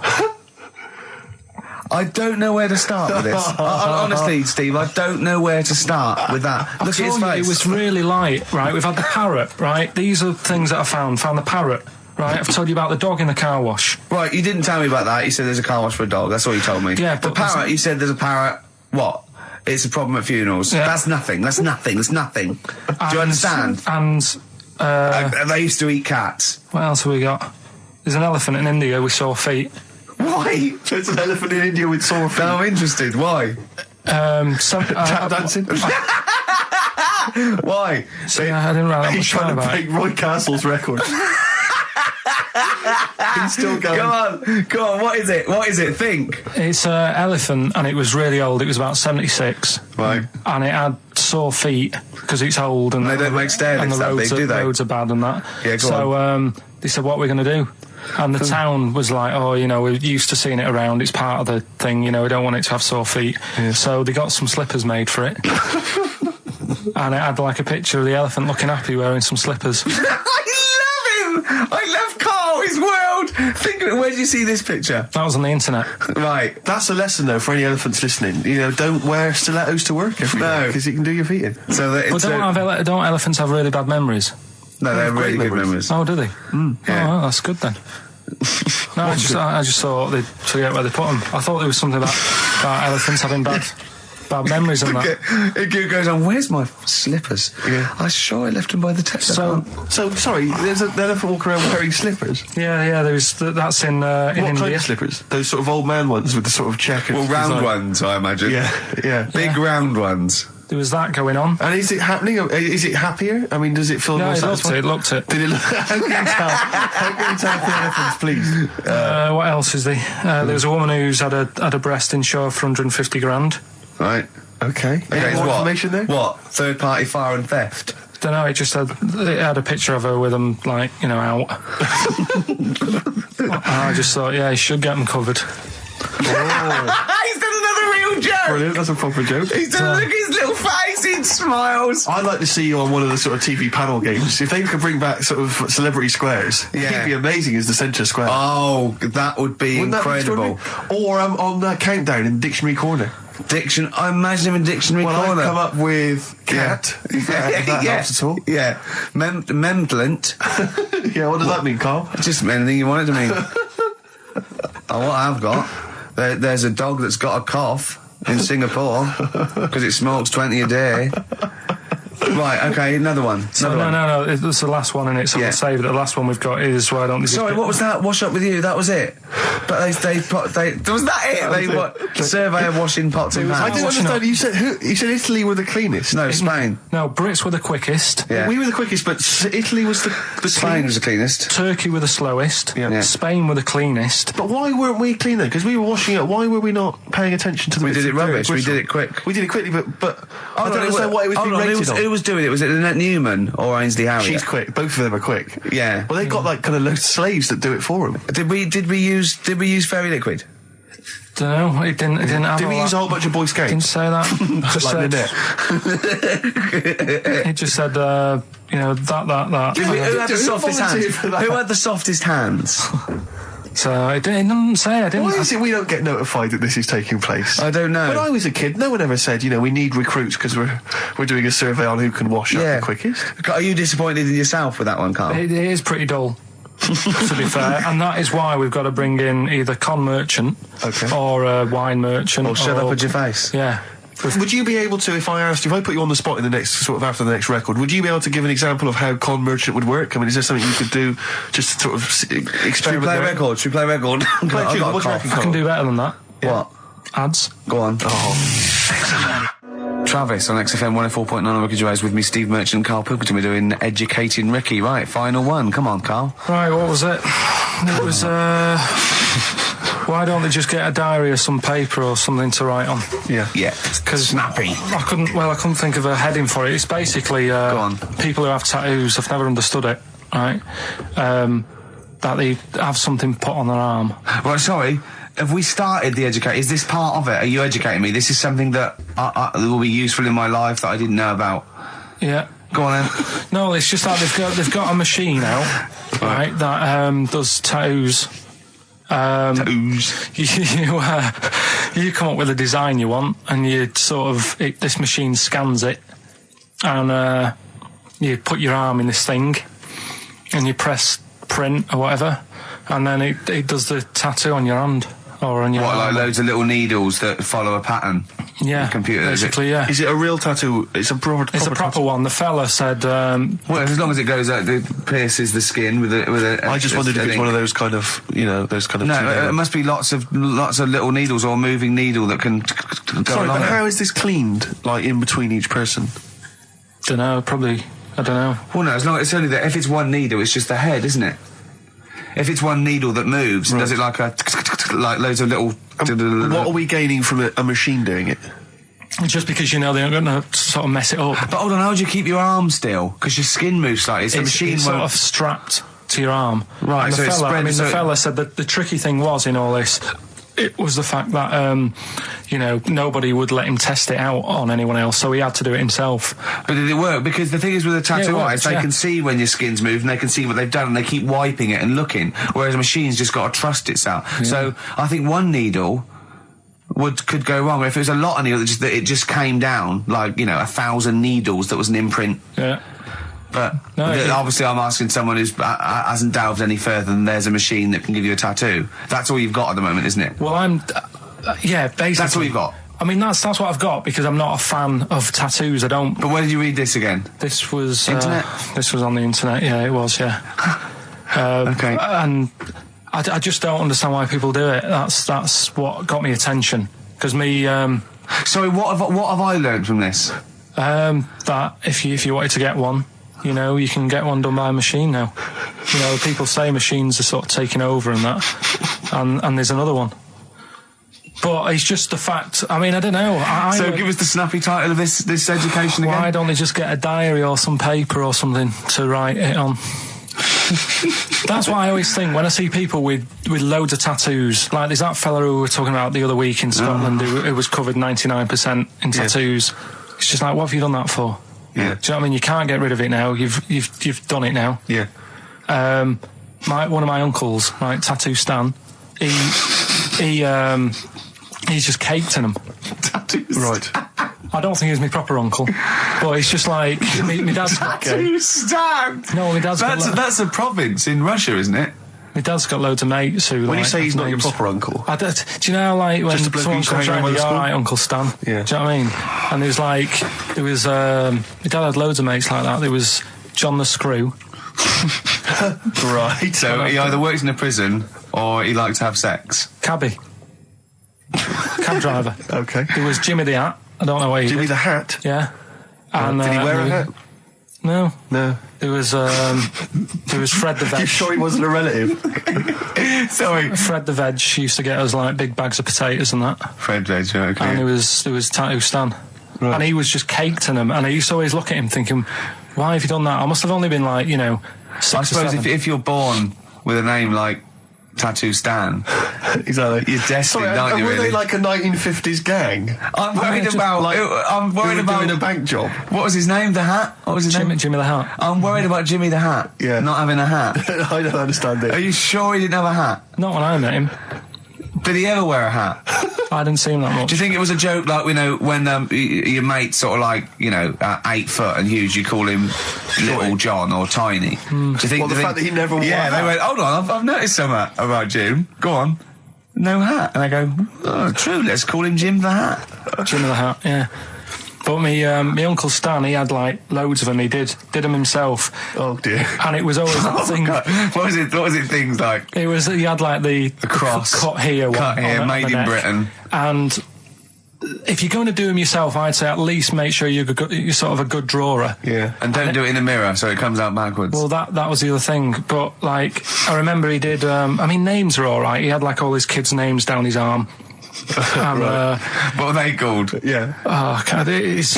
I don't know where to start with this. Honestly, Steve, I don't know where to start with that. Look at his face. It was really light, right? We've had the parrot, right? These are things that I found. Found the parrot. Right, I've told you about the dog in the car wash. Right, you didn't tell me about that. You said there's a car wash for a dog. That's all you told me. Yeah, the but parrot, you said there's a parrot. What? It's a problem at funerals. Yeah. That's nothing. That's nothing. Do you understand? And they used to eat cats. What else have we got? There's an elephant in India with sore feet. Why? There's an elephant in India with sore feet. No, I'm interested. Why? Tap dancing. Why? So I didn't write that He's much trying down to about break it. Roy Castle's record. He's still going. Go on, what is it? Think. It's an elephant, and it was really old. It was about 76. Right. And it had sore feet, because it's old, and they don't make stair and lifts the that roads, big, do they? roads are bad and that. Yeah, go on. They said, what are we going to do? And the town was like, oh, you know, we're used to seeing it around, it's part of the thing, you know, we don't want it to have sore feet. Yeah. So they got some slippers made for it. And it had like a picture of the elephant looking happy wearing some slippers. I love him! I love Carl, his world! Think of it, where did you see this picture? That was on the internet. Right. That's a lesson, though, for any elephants listening. You know, don't wear stilettos to work every day, because you can do your feet in. So that it's don't elephants have really bad memories? No, they have really good memories. Oh, do they? Yeah. Oh, well, that's good then. No, I just thought they'd forget where they put them. I thought there was something about elephants having bad memories and that. It goes on, where's my slippers? Yeah. I'm sure I left them by the test. So sorry, there's an elephant walking around wearing slippers? Yeah, that's in India. What kind of slippers? Those sort of old man ones with the sort of checkered round design. ones, I imagine. Yeah. Big round ones. There was that going on. And is it happening? Is it happier? I mean, does it feel more satisfying? It looked it. Did it look? How can you tell? How can you tell for elephants, please? What else is there? There was a woman who's had a breast insured for 150 grand. Right. Okay. Any more information there? What? Third party fire and theft? Don't know, it had a picture of her with them, like, you know, out. I just thought, yeah, he should get them covered. He's done another real joke! Brilliant, that's a proper joke. He's done, look at his little face, he smiles. I'd like to see you on one of the sort of TV panel games. If they could bring back sort of celebrity squares, he'd be amazing as the centre square. Oh, that would be incredible. Or on that countdown in Dictionary Corner. I imagine him in Dictionary Corner. I've come up with cat. If that helps at all. Yeah. Memblent. Yeah, what does that mean, Carl? Just anything you want it to mean. What I've got, there's a dog that's got a cough in Singapore because it smokes 20 a day. Right, okay, another one. No, it's the last one in it, so we'll save it. The last one we've got is why don't they just Sorry, what was that? Wash up with you, that was it? But was that it? They surveyor washing pots and pans. I didn't understand, you said Italy were the cleanest. No, Spain. No, Brits were the quickest. Yeah. We were the quickest, but Italy was the Spain was the cleanest. Turkey were the slowest. Yeah. Spain were the cleanest. But why weren't we cleaner? Because we were washing up. Why were we not paying attention to the We did it rubbish. We did it quick. We did it quickly, but I don't understand why it was being rated on. Who was doing it? Was it Lynette Newman or Ainsley Harriott? She's quick. Both of them are quick. Yeah. Well, they've got like kind of loads of slaves that do it for them. Did we use fairy liquid? Don't know. It didn't have. Did we use a whole bunch of Boy Scouts? Didn't say that. Just like Lynette. It just said, that. Who had the softest hands? Who had the softest hands? So it didn't say. I didn't. Why is it we don't get notified that this is taking place? I don't know. When I was a kid, no one ever said, we need recruits because we're doing a survey on who can wash up the quickest. Are you disappointed in yourself with that one, Carl? It is pretty dull. To be fair, and that is why we've got to bring in either con merchant or a wine merchant or shut up at your face. Yeah. Would you be able to, if I put you on the spot in the next, after the next record, would you be able to give an example of how con merchant would work? I mean, is there something you could do just to sort of experiment? Should we play a record? I can do better than that. Yeah. What? Ads. Go on. Travis on XFM 104.9 on Ricky Gervais with me, Steve Merchant and Karl Pilkington. We're doing Educating Ricky. Right, final one. Come on, Karl. Right, what was it? It was, why don't they just get a diary or some paper or something to write on? Yeah. Because snappy. I couldn't think of a heading for it. It's basically, Go on. people who have tattoos, I've never understood it, right? That they have something put on their arm. Right, sorry. Have we started the educate? Is this part of it? Are you educating me? This is something that will be useful in my life that I didn't know about. Yeah. Go on then. No, it's just that they've got a machine out, right, that does tattoos. You come up with a design you want, and you this machine scans it, and you put your arm in this thing, and you press print or whatever, and then it does the tattoo on your hand. Or on your arm. Like loads of little needles that follow a pattern? Yeah, the computer, basically, yeah. Is it a real tattoo? It's a proper proper one. The fella said... well, as long as it goes out, it pierces the skin with a I just wondered if it's one of those kind of, those kind of... No, it must be lots of little needles or a moving needle that can go Sorry, along but it. how is this cleaned, like, in between each person? Dunno, probably... I don't know. Well, no, as long as it's only that... If it's one needle, it's just the head, isn't it? If it's one needle that moves and does it like like loads of little... What are we gaining from a machine doing it? Just because they're going to sort of mess it up. But hold on, how do you keep your arm still? Because your skin moves slightly. So the machine it's won't... sort of strapped to your arm. Right, and so it's spread... the fella said that the tricky thing was in all this... It was the fact that, nobody would let him test it out on anyone else, so he had to do it himself. But did it work? Because the thing is with a tattoo artist, they can see when your skin's moved and they can see what they've done and they keep wiping it and looking, whereas a machine's just got to trust itself. Yeah. So I think one needle could go wrong. If it was a lot of needles, that it just came down, like, 1,000 needles that was an imprint. Yeah. But obviously I'm asking someone who hasn't delved any further than there's a machine that can give you a tattoo. That's all you've got at the moment, isn't it? Well, basically... That's all you've got? I mean, that's what I've got, because I'm not a fan of tattoos. I don't... But where did you read this again? This was... Internet? This was on the internet, yeah, it was, yeah. Okay. And I just don't understand why people do it. That's what got me attention. Because me... Sorry, what have I learned from this? That if you wanted to get one... you can get one done by a machine now. People say machines are sort of taking over and that, and there's another one. But it's just the fact. I mean, I don't know. So give us the snappy title of this education again. Why don't they just get a diary or some paper or something to write it on? That's why I always think when I see people with loads of tattoos, like there's that fella who we were talking about the other week in Scotland who was covered 99% in tattoos. It's just like, what have you done that for? Yeah. Do you know what I mean? You can't get rid of it now. You've done it now. Yeah. One of my uncles, right, Tattoo Stan, he's just caked in them. Tattoos. Right. I don't think he's my proper uncle, but it's just like my dad's Tattoo Stan. No, my dad's that's a province in Russia, isn't it? My dad's got loads of mates who. When you like, say he's not your names. proper uncle, Do you know, like, when Just a bloke someone you used to comes hang around around, with at all school? right, Uncle Stan? Yeah. Do you know what I mean? And my dad had loads of mates like that. There was John the Screw. right? So he either works in a prison or he likes to have sex. Cabbie. Cab driver. Okay. There was Jimmy the Hat. I don't know why he Jimmy did. the Hat. Yeah. And, Did he wear a hat? No. No. There was Fred the Veg. You sure he wasn't a relative? Sorry. Fred the Veg used to get us like big bags of potatoes and that. Fred Veg, okay. And there was Tattoo Stan. Right. And he was just caked in them. And I used to always look at him thinking, why have you done that? I must have only been like, 6 I or suppose 7. if you're born with a name like Tattoo Stan, exactly. You're destined, aren't you? Were Really? they like a 1950s gang? I'm worried about. I'm worried about doing a bank job. What was his name? The Hat. What was his name? Jimmy the Hat. I'm worried about Jimmy the Hat. Yeah. Not having a hat. I don't understand it. Are you sure he didn't have a hat? Not when I met him. Did he ever wear a hat? I didn't see him that much. Do you think it was a joke, like, when your mate's sort of like, 8 foot and huge, you call him Little John or Tiny? Do you think the fact that he never wore a hat? they went, hold on, I've noticed something about Jim. Go on. No hat. And I go, oh, true, let's call him Jim the Hat. Jimmy the Hat, yeah. But my Uncle Stan, he had like loads of them. He did them himself. Oh dear! And it was always that thing. God. What was it? Things like he had like the cross cut here, made in Britain. And if you're going to do them yourself, I'd say at least make sure you're sort of a good drawer. Yeah, and don't do it in the mirror so it comes out backwards. Well, that was the other thing. But like, I remember he did. Names are all right. He had like all his kids' names down his arm. And, what are they called? Yeah. Oh, God, it's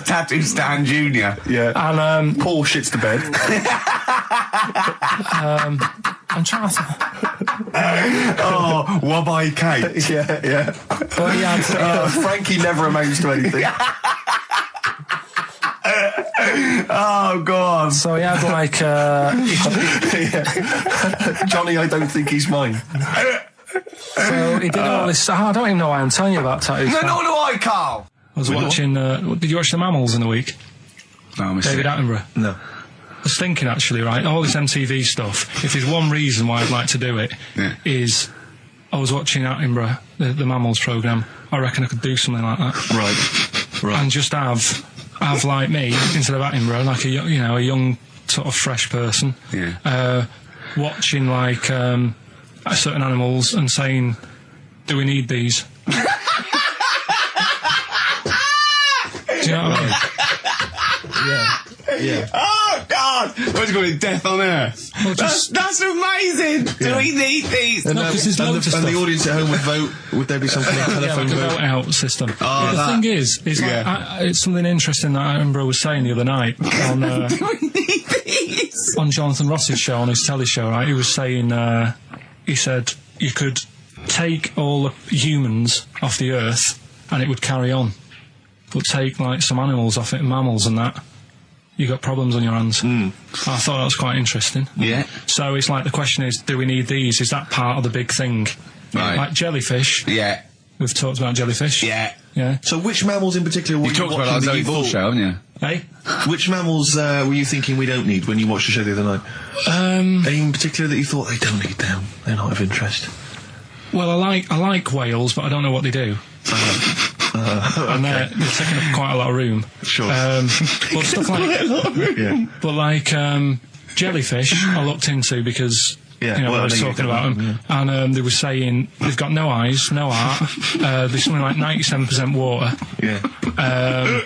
Tattoo Stan Jr. Yeah. And Paul shits the bed. I'm trying to. Oh, Wobeye Kate. Yeah. But he had, Frankie never amounts to anything. Oh, God. So he had like. Johnny, I don't think he's mine. So he did all this. I don't even know why I'm telling you about tattoos. No, nor do I, Carl. I was watching. Did you watch The Mammals in the week? No, David Attenborough. No. I was thinking actually, right, all this MTV stuff. If there's one reason why I'd like to do it, is I was watching Attenborough, the Mammals programme. I reckon I could do something like that. Right. And just have like me instead of Attenborough, like a young sort of fresh person. Yeah. Watching like certain animals and saying, "Do we need these?" Do you know what I mean? Yeah. Oh, God! What's going to Death on Earth? Well, that's amazing! Do we need these? And, No, 'cause there's loads of and the stuff. audience at home would vote. Would there be something like a telephone like a vote? vote out system. Oh, But the thing is like, it's something interesting that Attenborough was saying the other night on on Jonathan Ross's show, on his telly show, right? He was saying, he said you could take all the humans off the earth and it would carry on, but take like some animals off it, mammals and that, you got problems on your hands. I thought that was quite interesting. Yeah. So it's like the question is, do we need these? Is that part of the big thing? Right. Like jellyfish. Yeah. We've talked about jellyfish. Yeah. Yeah. So which mammals in particular were You talked about watching that that you Zoe Ball thought- show, haven't you? Hey? Which mammals were you thinking we don't need when you watched the show the other night? Any in particular that you thought they don't need them? They're not of interest. Well, I like whales, but I don't know what they do. And they're taking up quite a lot of room. Sure. But stuff like, Yeah. but like jellyfish, I looked into because I was talking about them, and they were saying they've got no eyes, no heart. There's something like 97% water. Yeah.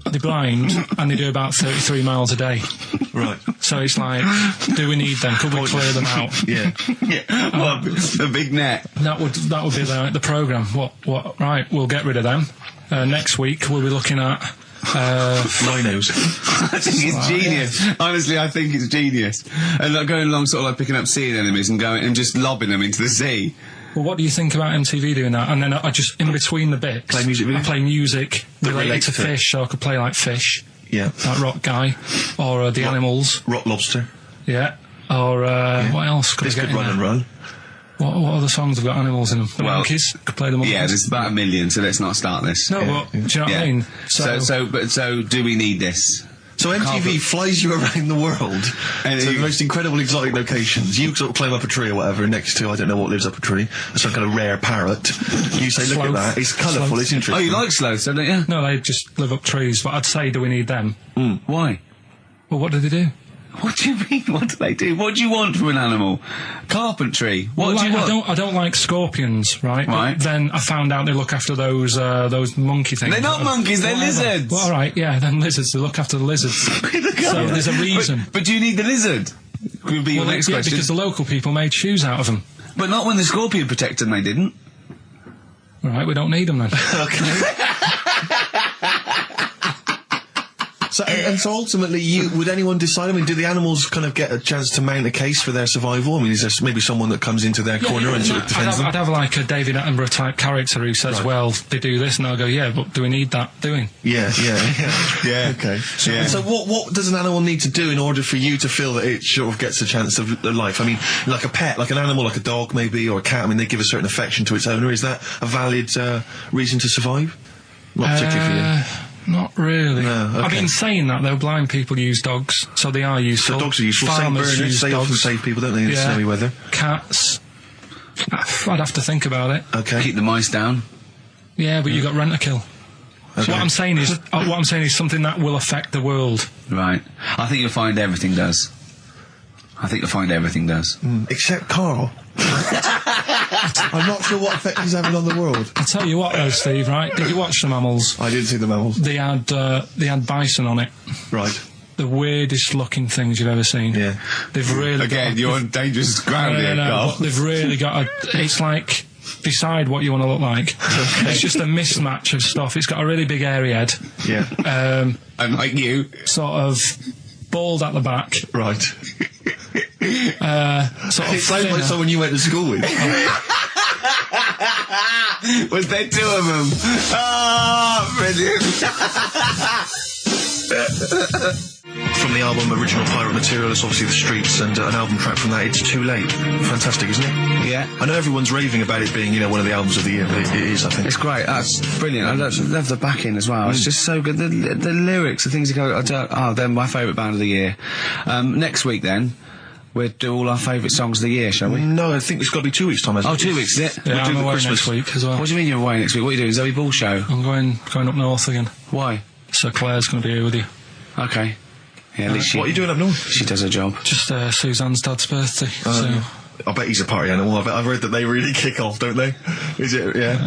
They're blind, and they do about 33 miles a day. Right. So it's like, do we need them? Could we clear them out? Yeah. Well, the big net. That would be the programme. What? Right, we'll get rid of them. Next week we'll be looking at rhinos. I think it's genius. Honestly, I think it's genius. And like going along, sort of like picking up sea anemones and going and just lobbing them into the sea. Well, what do you think about MTV doing that? And then I just, in between the bits, Play music videos? I play music related relates to to it. fish, so I could play like Fish, Yeah. that rock guy, or the animals, Rock lobster. yeah, or what else could This I get could in run there? and run. What other songs have got animals in them? The Well, monkeys, could play the monkeys. Yeah, there's about 1 million, so let's not start this. No, but do you know what I mean? So do we need this? So MTV flies you around the world to the most incredible exotic locations. You sort of climb up a tree or whatever, next to, I don't know what lives up a tree, some kind of rare parrot. You say, look at that, it's colourful, it's interesting. Oh, you like sloths, don't you? No, they just live up trees, but I'd say, do we need them? Why? Well, what do they do? What do you mean, what do they do? What do you want from an animal? Carpentry? What do you want? I don't like scorpions, right? Right. But then I found out they look after those monkey things. They're not monkeys, they're lizards! Well, alright, yeah, then lizards, they look after the lizards. So there's a reason. But do you need the lizard? Would be your next question. Because the local people made shoes out of them. But not when the scorpion protected them, they didn't. Right, we don't need them then. Okay. So ultimately, would anyone decide? I mean, do the animals kind of get a chance to mount a case for their survival? I mean, is there maybe someone that comes into their corner and sort of defends them? I'd have like a David Attenborough type character who says, well, they do this, and I'll go, yeah, but do we need that doing? Yeah. Okay. So what does an animal need to do in order for you to feel that it sort of gets a chance of life? I mean, like a pet, like an animal, like a dog maybe, or a cat, I mean, they give a certain affection to its owner. Is that a valid reason to survive? Not particularly for you. Not really. No, okay. I mean, saying that, though, blind people use dogs, so they are useful. So dogs are useful. Farmers Saint use Bernards, they dogs. often save people, don't they, in snowy weather? Cats. I'd have to think about it. Okay. Keep the mice down. Yeah, but you got rent to kill. Okay. So what I'm saying is something that will affect the world. Right. I think you'll find everything does. Except Karl. I'm not sure what effect he's having on the world. I'll tell you what, though, Steve, right? Did you watch the mammals? I did see the mammals. They had bison on it. Right. The weirdest looking things you've ever seen. Yeah. They've really you're on dangerous ground here, Karl. They've really got it's like, decide what you want to look like. It's just a mismatch of stuff. It's got a really big airy head. Yeah. And like you. Sort of bald at the back. Right. Sort of it sounds like someone you went to school with. Was there two of them? Ah, brilliant. From the album Original Pirate Material, it's obviously The Streets, and an album track from that, It's Too Late. Fantastic, isn't it? Yeah. I know everyone's raving about it being, one of the albums of the year, but it is, I think. It's great. That's brilliant. I love the backing as well. It's just so good. The lyrics, the things that go, they're my favourite band of the year. Next week, then, we'll do all our favourite songs of the year, shall we? No, I think it's got to be 2 weeks' time, hasn't it? 2 weeks, is it? Yeah, we'll do I'm the away Christmas next week as well. What do you mean you're away next week? What are you doing? Zoe Ball show? I'm going up north again. Why? So Claire's going to be here with you. Okay. Yeah, at least what are you doing up north? She does her job. Just Suzanne's dad's birthday. So I bet he's a party animal. I've read that they really kick off, don't they? Is it? Yeah.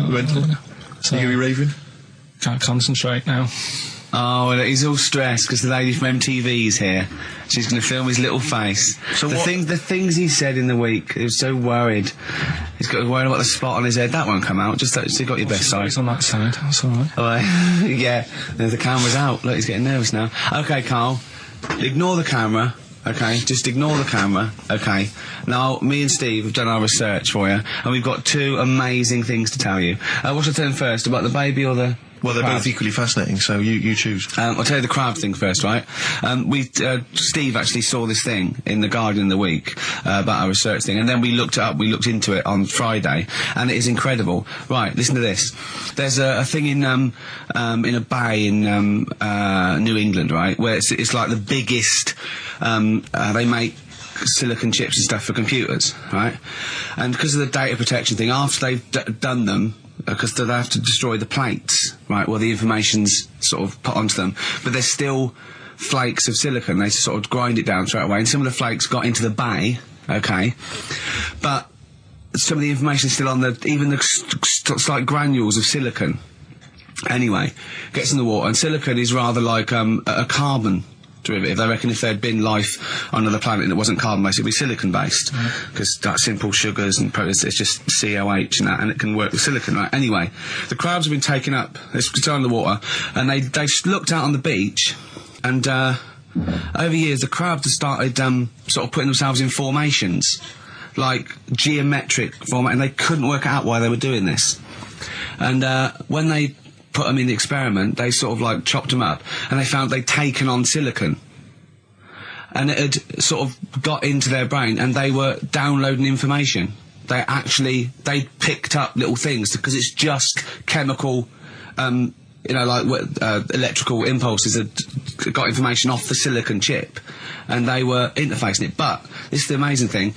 So you gonna be raving? Can't concentrate now. Oh, well, he's all stressed because the lady from MTV's here. She's going to film his little face. So the things he said in the week, he was so worried. He's got worried about the spot on his head. That won't come out. Just you got your best side. It's on that side. That's all right. Oh, yeah. The camera's out. Look, he's getting nervous now. Okay, Karl. Ignore the camera. Okay, just ignore the camera. Okay. Now, me and Steve have done our research for you, and we've got 2 amazing things to tell you. What should I tell them first? About the baby or the... Well, they're both equally fascinating, so you choose. I'll tell you the crab thing first, right? Steve actually saw this thing in The Guardian in the week about our research thing, and then we looked it up, we looked into it on Friday, and it is incredible. Right, listen to this. There's a thing in a bay in New England, right, where it's like the biggest, they make silicon chips and stuff for computers, right? And because of the data protection thing, after they've done them, because they have to destroy the plates, right, where the information's sort of put onto them, but there's still flakes of silicon. They sort of grind it down straight away, and some of the flakes got into the bay, okay, but some of the information's still on even the slight granules of silicon. Anyway, gets in the water, and silicon is rather like a carbon derivative. They reckon if there'd been life on another planet and it wasn't carbon-based, it'd be silicon-based, because like simple sugars and proteins, it's just COH and that, and it can work with silicon, right? Anyway, the crabs have been taken up, they're still in the water, and they looked out on the beach, and over years the crabs have started sort of putting themselves in formations, like geometric format, and they couldn't work out why they were doing this. And when they put them in the experiment, they sort of like chopped them up, and they found they'd taken on silicon, and it had sort of got into their brain, and they were downloading information. They picked up little things, because it's just chemical, like electrical impulses are got information off the silicon chip, and they were interfacing it. But this is the amazing thing.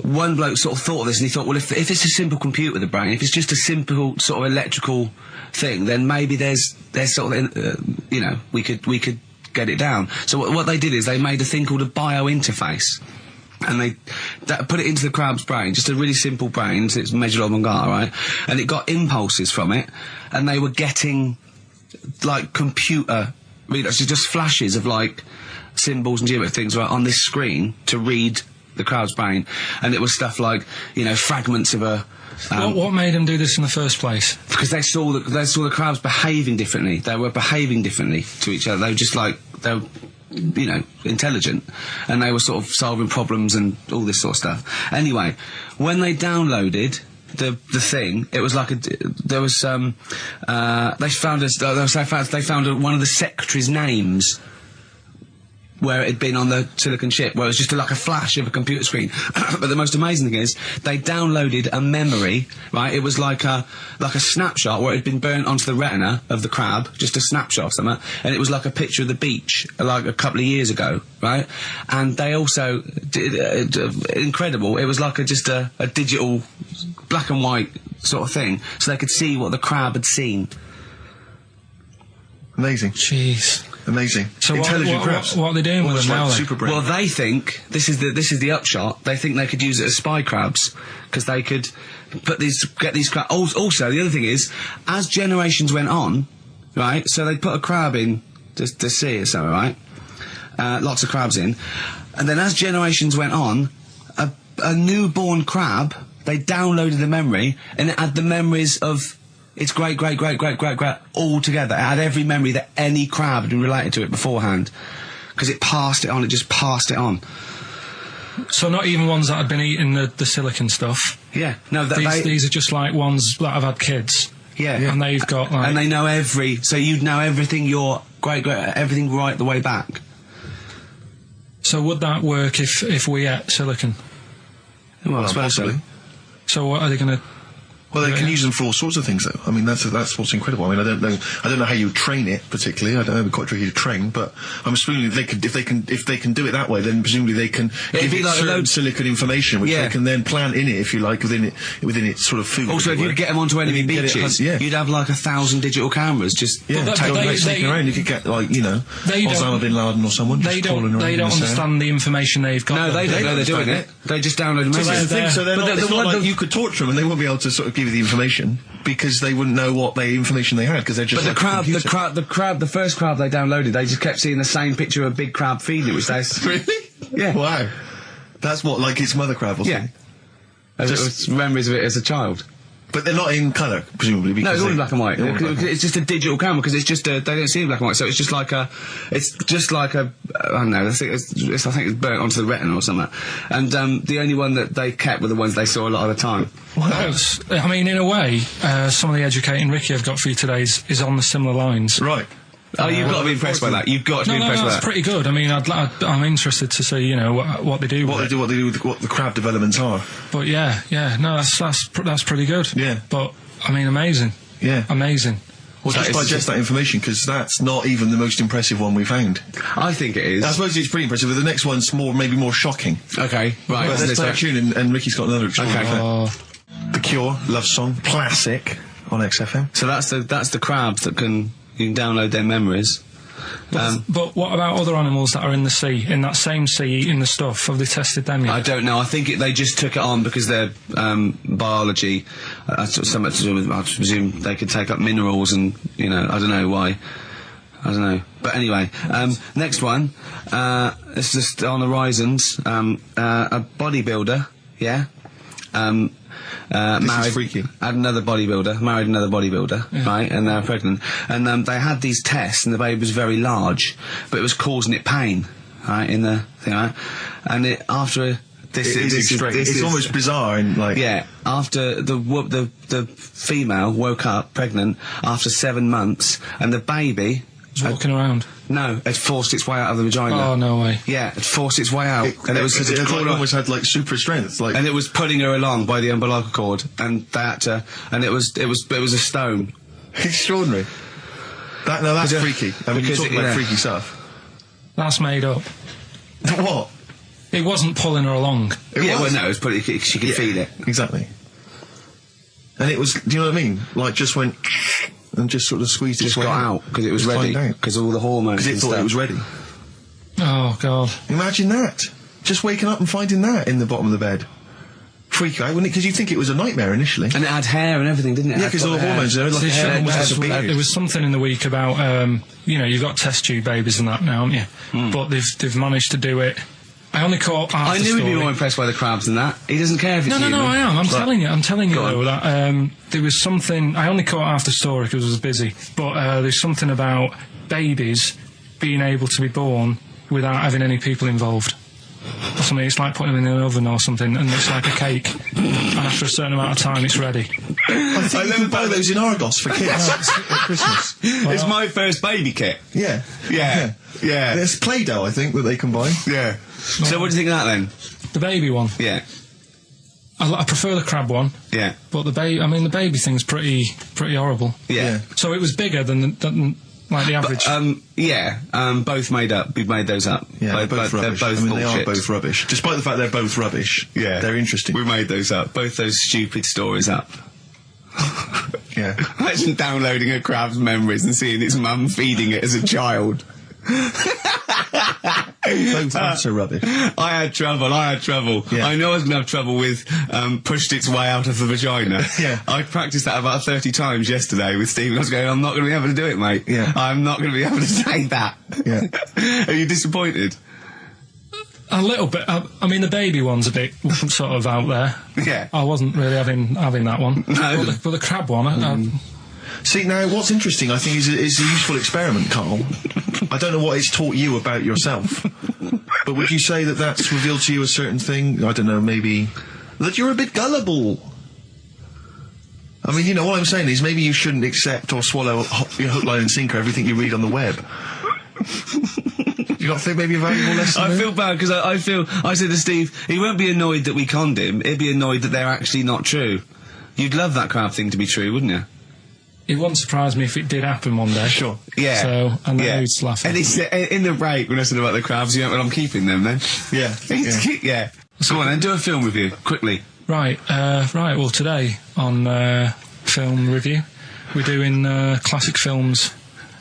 One bloke sort of thought of this, and he thought, well, if it's a simple computer with a brain, if it's just a simple sort of electrical thing, then maybe there's sort of you know, we could get it down. So what they did is they made a thing called a bio-interface. And they put it into the crab's brain, just a really simple brain, so it's measured on Mangala, right? And it got impulses from it, and they were getting, like, computer, so just flashes of, like, symbols and geometric things, right, on this screen to read the crab's brain. And it was stuff like, you know, fragments of a... what made them do this in the first place? Because they saw the crabs behaving differently. They were behaving differently to each other. They were just like... They were, you know, intelligent, and they were sort of solving problems and all this sort of stuff. Anyway, when they downloaded the thing, it was like they found one of the secretary's names where it had been on the silicon chip, where it was just like a flash of a computer screen. But the most amazing thing is, they downloaded a memory, right? It was like a snapshot where it had been burnt onto the retina of the crab, just a snapshot of something, and it was like a picture of the beach, like a couple of years ago, right? And they also did, incredible, it was like just a digital black and white sort of thing, so they could see what the crab had seen. Amazing. Jeez. Amazing. So intelligent crabs. What are they doing with them now? Super brain. Well, they think this is the upshot. They think they could use it as spy crabs, because they could get these crabs. Also, the other thing is, as generations went on, right? So they put a crab in the sea or something, right? Lots of crabs in, and then as generations went on, a newborn crab, they downloaded the memory, and it had the memories of its great all together. It had every memory that any crab had been related to it beforehand, because it passed it on. It just passed it on. So not even ones that had been eating the silicon stuff. Yeah, no. These are just like ones that have had kids. Yeah, and they've got like, and they know so you'd know everything. Your everything right the way back. So would that work if we ate silicon? Well, possibly. So what are they going to? Well, they can use them for all sorts of things, though. I mean, that's what's incredible. I mean, I don't know how you train it particularly. I don't know, it'd be quite tricky to train, but I'm assuming if they can do it that way, then presumably they can give it like certain silicon information, which they can then plant in it, if you like, within its sort of food. Also, if you get them onto enemy beaches, you'd have like 1,000 digital cameras just taking around. You could get like, you know, Osama bin Laden or someone. They don't understand the information they've got. No, they don't know they're doing it. They just download them. So it's not like you could torture them and they won't be able to sort of give you the information, because they wouldn't know what information they had, because they're just. But the first crab they downloaded, they just kept seeing the same picture of a big crab feeding it, which they really, yeah, wow, that's what, like its mother crab or something. Yeah, just memories of it as a child. But they're not in colour, presumably. Because no, it's all in black and white. It's just a digital camera, because it's just they don't see in black and white, so it's just like a I don't know. I think it's burnt onto the retina or something. And the only one that they kept were the ones they saw a lot of the time. Wow. I mean, in a way, some of the educating Ricky I've got for you today is on the similar lines. Right. Oh, you've got to be impressed by that. You've got to be impressed by that. That's pretty good. I mean, I'm interested to see, you know, what they do. What the crab developments are. But yeah, no, that's pretty good. Yeah. But I mean, amazing. Yeah. Amazing. Well, just digest that information, because that's not even the most impressive one we found. I think it is. I suppose it's pretty impressive, but the next one's maybe more shocking. Okay, right. But let's play a tune, and Ricky's got another extraordinary thing. The Cure, Love Song, classic on XFM. So that's the crabs that you can download their memories. But what about other animals that are in the sea, in that same sea, eating the stuff? Have they tested them yet? I don't know. I think they just took it on because their biology, something to do with, I presume they could take up minerals, and, you know, I don't know why. I don't know. But anyway, next one, it's just on the horizons, a bodybuilder, yeah? Married, freaky. Married another bodybuilder, right, and they're pregnant, and they had these tests, and the baby was very large, but it was causing it pain, right, in the thing, right, and it's almost bizarre, and like, yeah, after the female woke up pregnant after 7 months, and the baby was walking around. No, it forced its way out of the vagina. Oh, no way. Yeah, it forced its way out. It almost had, like, super strength. Like, and it was pulling her along by the umbilical cord, and they had to, and it was a stone. Extraordinary. That's freaky. I mean, you're talking about freaky stuff. That's made up. What? It wasn't pulling her along. Well, no, it was pretty. She could feel it. Exactly. And it was, do you know what I mean? Like, just went and just sort of squeezed its way out because it was ready. Because all the hormones. Because it thought it was ready. Oh, God. Imagine that. Just waking up and finding that in the bottom of the bed. Freak you out, wouldn't it? Because you'd think it was a nightmare initially. And it had hair and everything, didn't it? Yeah, because all the hormones there, like hair there was something in the week about, you've got test tube babies and that now, haven't you? But they've managed to do it. I only caught half the story. I knew he'd be more impressed by the crabs than that. He doesn't care if it's human. No, I am. I'm telling you though, that there was something. I only caught half the story because I was busy. But there's something about babies being able to be born without having any people involved. Or something. It's like putting them in an oven or something, and it's like a cake. And after a certain amount of time, it's ready. I think you can buy those in Argos for kids at Christmas. It's my first baby kit. Yeah. There's Play-Doh, I think, that they can buy. Yeah. So what do you think of that then? The baby one. Yeah. I prefer the crab one. Yeah. But the baby thing's pretty horrible. Yeah. So it was bigger than like the average. Both made up. We've made those up. Yeah, they're both rubbish. They're both they are both rubbish. Despite the fact they're both rubbish. Yeah. They're interesting. We made those up. Both those stupid stories up. Yeah. Imagine downloading a crab's memories and seeing its mum feeding it as a child. Both are rubbish. I had trouble. Yeah. I know I was going to have trouble with pushed its way out of the vagina. Yeah. I practiced that about 30 times yesterday with Stephen. I was going, I'm not going to be able to do it, mate. Yeah. I'm not going to be able to say that. Yeah. Are you disappointed? A little bit. The baby one's a bit sort of out there. Yeah. I wasn't really having that one. No. But the crab one, See, now, what's interesting, I think, is a useful experiment, Carl. I don't know what it's taught you about yourself, but would you say that that's revealed to you a certain thing? I don't know, maybe that you're a bit gullible. I mean, what I'm saying is maybe you shouldn't accept or swallow hook, line and sinker everything you read on the web. Do you not think maybe a valuable lesson? I feel bad because I said to Steve, he won't be annoyed that we conned him, he'd be annoyed that they're actually not true. You'd love that crab thing to be true, wouldn't you? It wouldn't surprise me if it did happen one day. Sure. Yeah. So, and then he's laughing. And he said, in the break, when I said about the crabs, well, I'm keeping them then. Yeah. Yeah. So go on then, do a film review, quickly. Right, well, today on film review, we're doing classic films,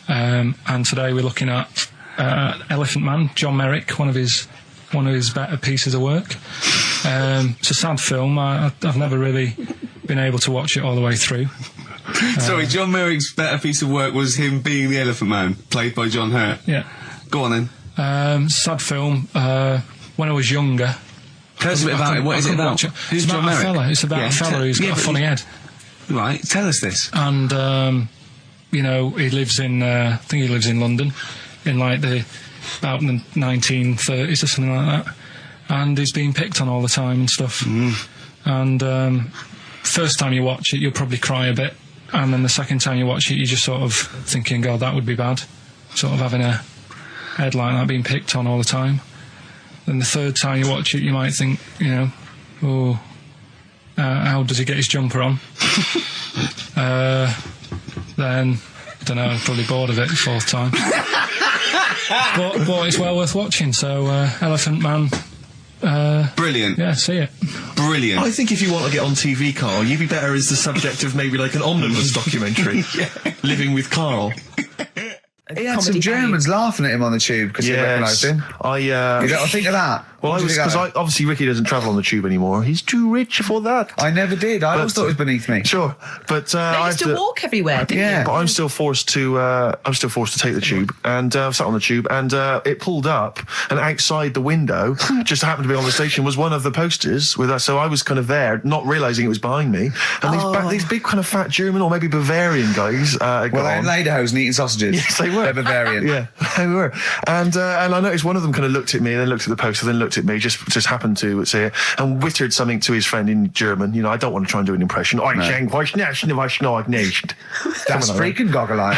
and today we're looking at Elephant Man, John Merrick, one of his better pieces of work. It's a sad film. I've never really been able to watch it all the way through. Sorry, John Merrick's better piece of work was him being the Elephant Man, played by John Hurt. Yeah. Go on then. Sad film. When I was younger. Tell us a bit about it. What is it about? Who's John Merrick? It's about a fella who's got a funny head. Right, tell us this. And, he lives in, I think he lives in London, in like about the 1930s or something like that. And he's being picked on all the time and stuff. And, first time you watch it, you'll probably cry a bit. And then the second time you watch it, you're just sort of thinking, God, that would be bad. Sort of having a head like that being picked on all the time. Then the third time you watch it, you might think, how does he get his jumper on? Then, I don't know, I'm probably bored of it the fourth time. but it's well worth watching, so Elephant Man. Brilliant. Yeah, see it. Brilliant. I think if you want to get on TV, Carl, you'd be better as the subject of maybe like an omnibus documentary. Living with Carl. He had some Germans laughing at him on the tube because he recognised him. You don't think of that? Well, because obviously Ricky doesn't travel on the tube anymore. He's too rich for that. I never did. I always thought it was beneath me. Sure, but I used to walk everywhere, didn't you? But I'm still forced to. take the tube, and sat on the tube, and it pulled up, and outside the window, just happened to be on the station, was one of the posters with us. So I was kind of there, not realising it was behind me, and these big kind of fat German or maybe Bavarian guys. Well, they in lederhosen eating sausages. Yes, they were. They're Bavarian. Yeah, they were. And I noticed one of them kind of looked at me, and then looked at the poster, then looked looked at me, just happened to say it, and wittered something to his friend in German. You know, I don't want to try and do an impression. That's freaking goggle-eye.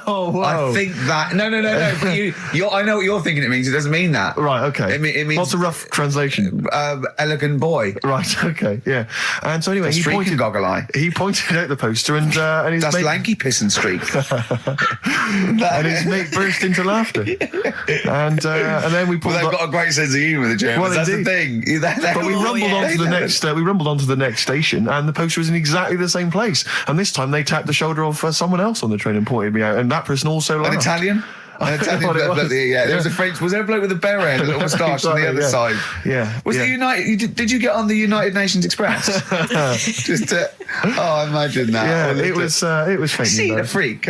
Oh, whoa. I think that... No, but I know what you're thinking it means. It doesn't mean that. Right, okay. It means... What's a rough translation? Elegant boy. Right, okay, yeah. And so anyway, he pointed goggle-eye. He pointed out the poster and his That's mate... lanky piss and streak. And his mate burst into laughter. And then we pulled... Well, they've got a great sense of humour, the Germans. Well, that's indeed. the thing. But we rumbled onto the next. We rumbled onto the next station, and the poster was in exactly the same place. And this time they tapped the shoulder of someone else on the train and pointed me out, and that person also laughed. An Italian. There was a French. Was there a bloke with a beret and a little moustache on the other side? Yeah. Was the United? Did you get on the United Nations Express? I imagine that. Yeah, it was fake. See the freak.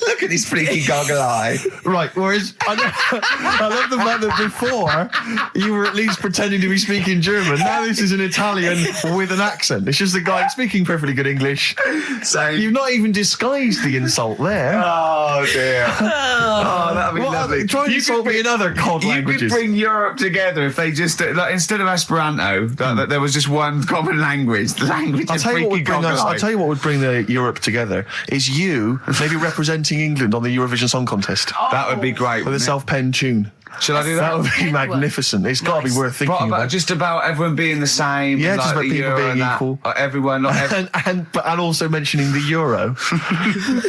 Look at this freaky goggle eye. Right, whereas I love the fact that before you were at least pretending to be speaking German. Now this is an Italian with an accent. It's just a guy speaking perfectly good English. So you've not even disguised the insult there. Oh dear. That'd be lovely. Try and insult me in other cod languages. You could bring Europe together if they just instead of Esperanto, that there was just one common language. The language of freaky goggle eye. I'll tell you what would bring the Europe together is you maybe representing England on the Eurovision Song Contest. That would be great. With a self-penned tune. Shall I do that? That would be magnificent. It's got to be worth thinking about. Just about everyone being the same. Yeah, just about the people being equal. Everyone, and also mentioning the euro.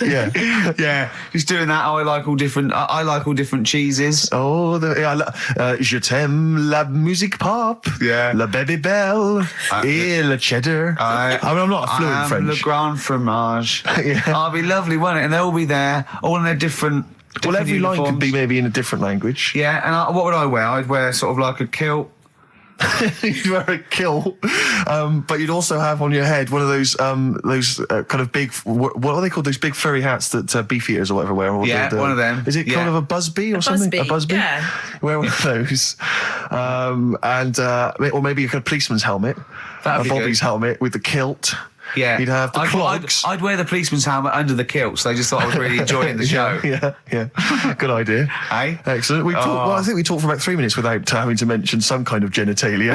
yeah. Just doing that. I like all different cheeses. Oh, je t'aime la musique pop. Yeah. La baby belle. Et le cheddar. I'm not a fluent French. Le grand fromage. Yeah. Oh, it'd be lovely, wouldn't it? And they'll all be there, all in their different. Well, every uniforms. line could be maybe in a different language. Yeah, and what would I wear? I'd wear sort of like a kilt. You'd wear a kilt, but you'd also have on your head one of those kind of big, what are they called? Those big furry hats that beefeaters or whatever wear. Or one of them. Is it kind of a busby or something? A busby. Yeah. Wear one of those, or maybe a kind of policeman's helmet, That'd be Bobby's good. helmet with the kilt. Yeah, you'd have the clogs. I'd wear the policeman's helmet under the kilt, so they just thought I was really enjoying the show. Yeah. Good idea. Hey? Excellent. I think we talked for about 3 minutes without having to mention some kind of genitalia.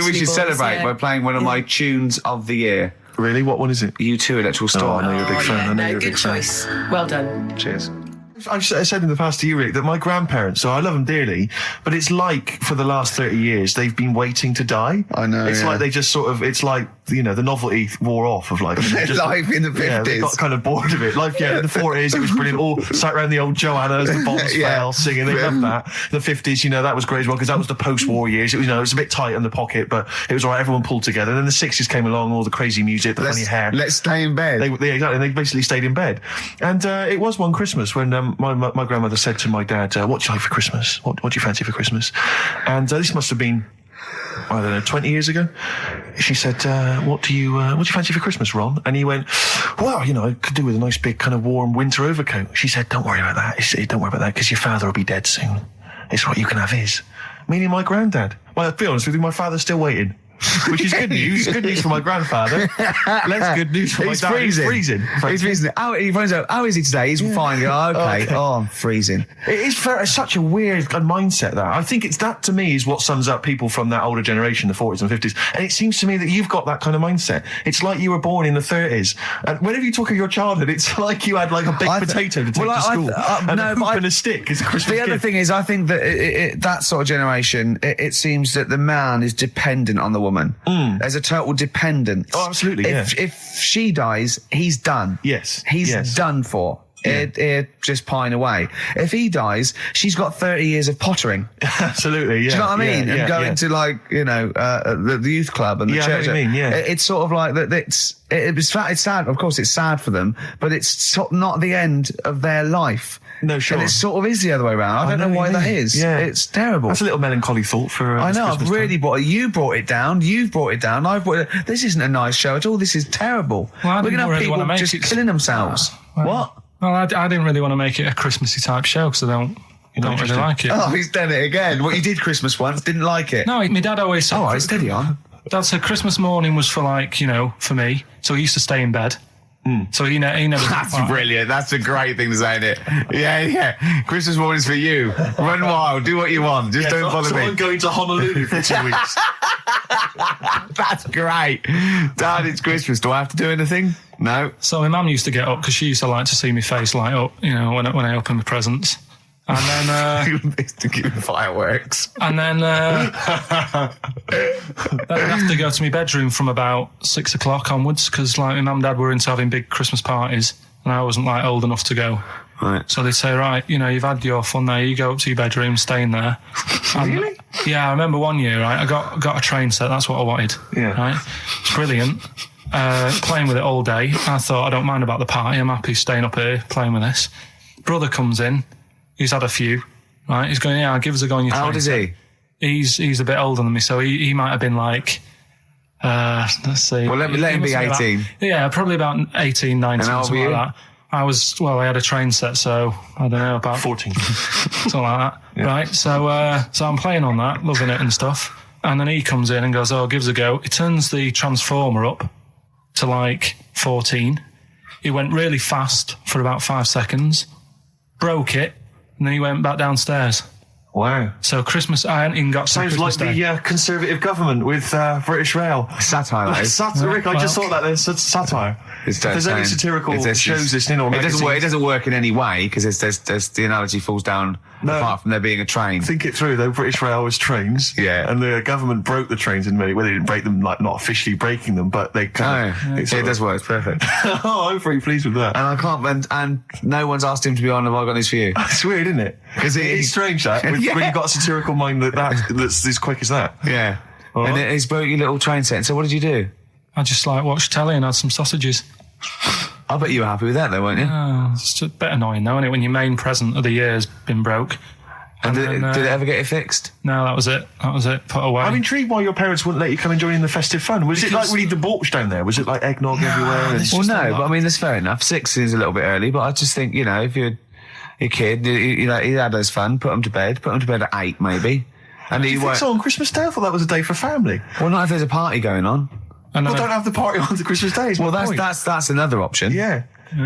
We should celebrate by playing one of my tunes of the year. Really? What one is it? U2 Electoral Storm. Oh, I know you're a big fan. I know you're a big fan. Good choice. Well done. Cheers. I've said in the past to you, Rick, that my grandparents, so I love them dearly, but it's like for the last 30 years they've been waiting to die. I know. It's like they just sort of, it's like, the novelty wore off of life. Life in the 50s. Yeah, they got kind of bored of it. Life, in the 40s, it was brilliant. All sat around the old Joanna as the bombs fell, singing. They loved that. The 50s, that was great as well, because that was the post-war years. It was, it was a bit tight in the pocket, but it was all right. Everyone pulled together. And then the 60s came along, all the crazy music, the funny hair. Let's stay in bed. Exactly. They basically stayed in bed. And it was one Christmas when my grandmother said to my dad, what do you like for Christmas? What do you fancy for Christmas? And this must have been, I don't know, 20 years ago. She said, what do you fancy for Christmas, Ron? And he went, well, I could do with a nice big kind of warm winter overcoat. She said, don't worry about that. Don't worry about that, because your father will be dead soon. It's what you can have his. Meaning my granddad. Well, to be honest with you, my father's still waiting. Which is good news. Good news for my grandfather. Less good news for my dad. He's freezing. He's freezing. He finds out, how is he today? He's fine. Okay. Oh, I'm freezing. It is such a weird mindset, that. I think that, to me, is what sums up people from that older generation, the 40s and 50s. And it seems to me that you've got that kind of mindset. It's like you were born in the 30s. And whenever you talk of your childhood, it's like you had like a baked potato to take to school. And a stick is a Christmas gift. The other thing is, I think that that sort of generation, it seems that the man is dependent on the woman. There's a total dependence. Oh, absolutely. If she dies, he's done. Yes. He's done for. It just pine away. If he dies, she's got 30 years of pottering. Absolutely, yeah. Do you know what I mean? And going to the youth club and the church. I know what you mean, yeah. It's sort of like that. It's sad. Of course, it's sad for them, but it's not the end of their life. No, sure. And it sort of is the other way around. I don't know why that is. Yeah. It's terrible. That's a little melancholy thought for I know, Christmas I've really brought it. You brought it down. You've brought it down. I've brought it. This isn't a nice show at all. This is terrible. Well, we're going to have people just killing themselves. What? Well, I didn't really want to make it a Christmassy type show because I don't really like it. Oh, he's done it again. What, you did Christmas once, didn't like it? No, my dad always said... steady on. Dad said Christmas morning was for for me, so he used to stay in bed. So he never. That's brilliant. That's a great thing to say, isn't it? Yeah. Christmas morning's for you. Run wild. Do what you want. Just don't bother me. I'm going to Honolulu for 2 weeks. That's great. Dad, it's Christmas. Do I have to do anything? No. So my mum used to get up because she used to like to see my face light up, when I open my presents. And then to give fireworks. And then I'd have to go to my bedroom from about 6 o'clock onwards because my mum and dad were into having big Christmas parties and I wasn't old enough to go. Right. So they'd say, right, you've had your fun there, you go up to your bedroom, stay in there. Really? Yeah, I remember one year, right, I got a train set, that's what I wanted. Yeah. Right? It's brilliant. Playing with it all day. I thought, I don't mind about the party, I'm happy staying up here playing with this. Brother comes in. He's had a few, right? He's going, give us a go on your train. How old is he? He's a bit older than me, so he might have been like, let's see. Well, let him be 18. Probably about 18, 19, and something like that. I had a train set, so I don't know, about 14. Something like that, right? So I'm playing on that, loving it and stuff. And then he comes in and goes, give us a go. He turns the transformer up to 14. He went really fast for about 5 seconds, broke it, and then he went back downstairs. Wow. So Christmas, I hadn't even got Sounds Christmas like Day. the Conservative government with British Rail. Satire, though. Rick, I just thought that there's satire. If there's any satirical shows listening or magazines. It doesn't work in any way because there's the analogy falls down apart from there being a train. Think it through though. British Rail was trains. Yeah. And the government broke the trains in many ways. They didn't break them, not officially breaking them, but they kind of. It does work. It's perfect. Oh, I'm pretty pleased with that. And I can't. And no one's asked him to be on. Have I got this for you? It's weird, isn't it? Because it's strange that when you've got a satirical mind that's as quick as that. Yeah. Right. And he's broke your little train set. So what did you do? I just watched telly and had some sausages. I bet you were happy with that though, weren't you? Oh, it's a bit annoying though, isn't it, when your main present of the year has been broke. And did it ever get it fixed? No, that was it. Put away. I'm intrigued why your parents wouldn't let you come and join in the festive fun. Was it really debauched down there? Was it eggnog everywhere? Well, no, but I mean, that's fair enough. 6 is a little bit early, but I just think, if you're a kid, he had his fun, put him to bed at 8 maybe. And Do you think so on Christmas Day? I thought that was a day for family. Well, not if there's a party going on. Well, don't have the party on the Christmas Day. Well, that's another option. Yeah.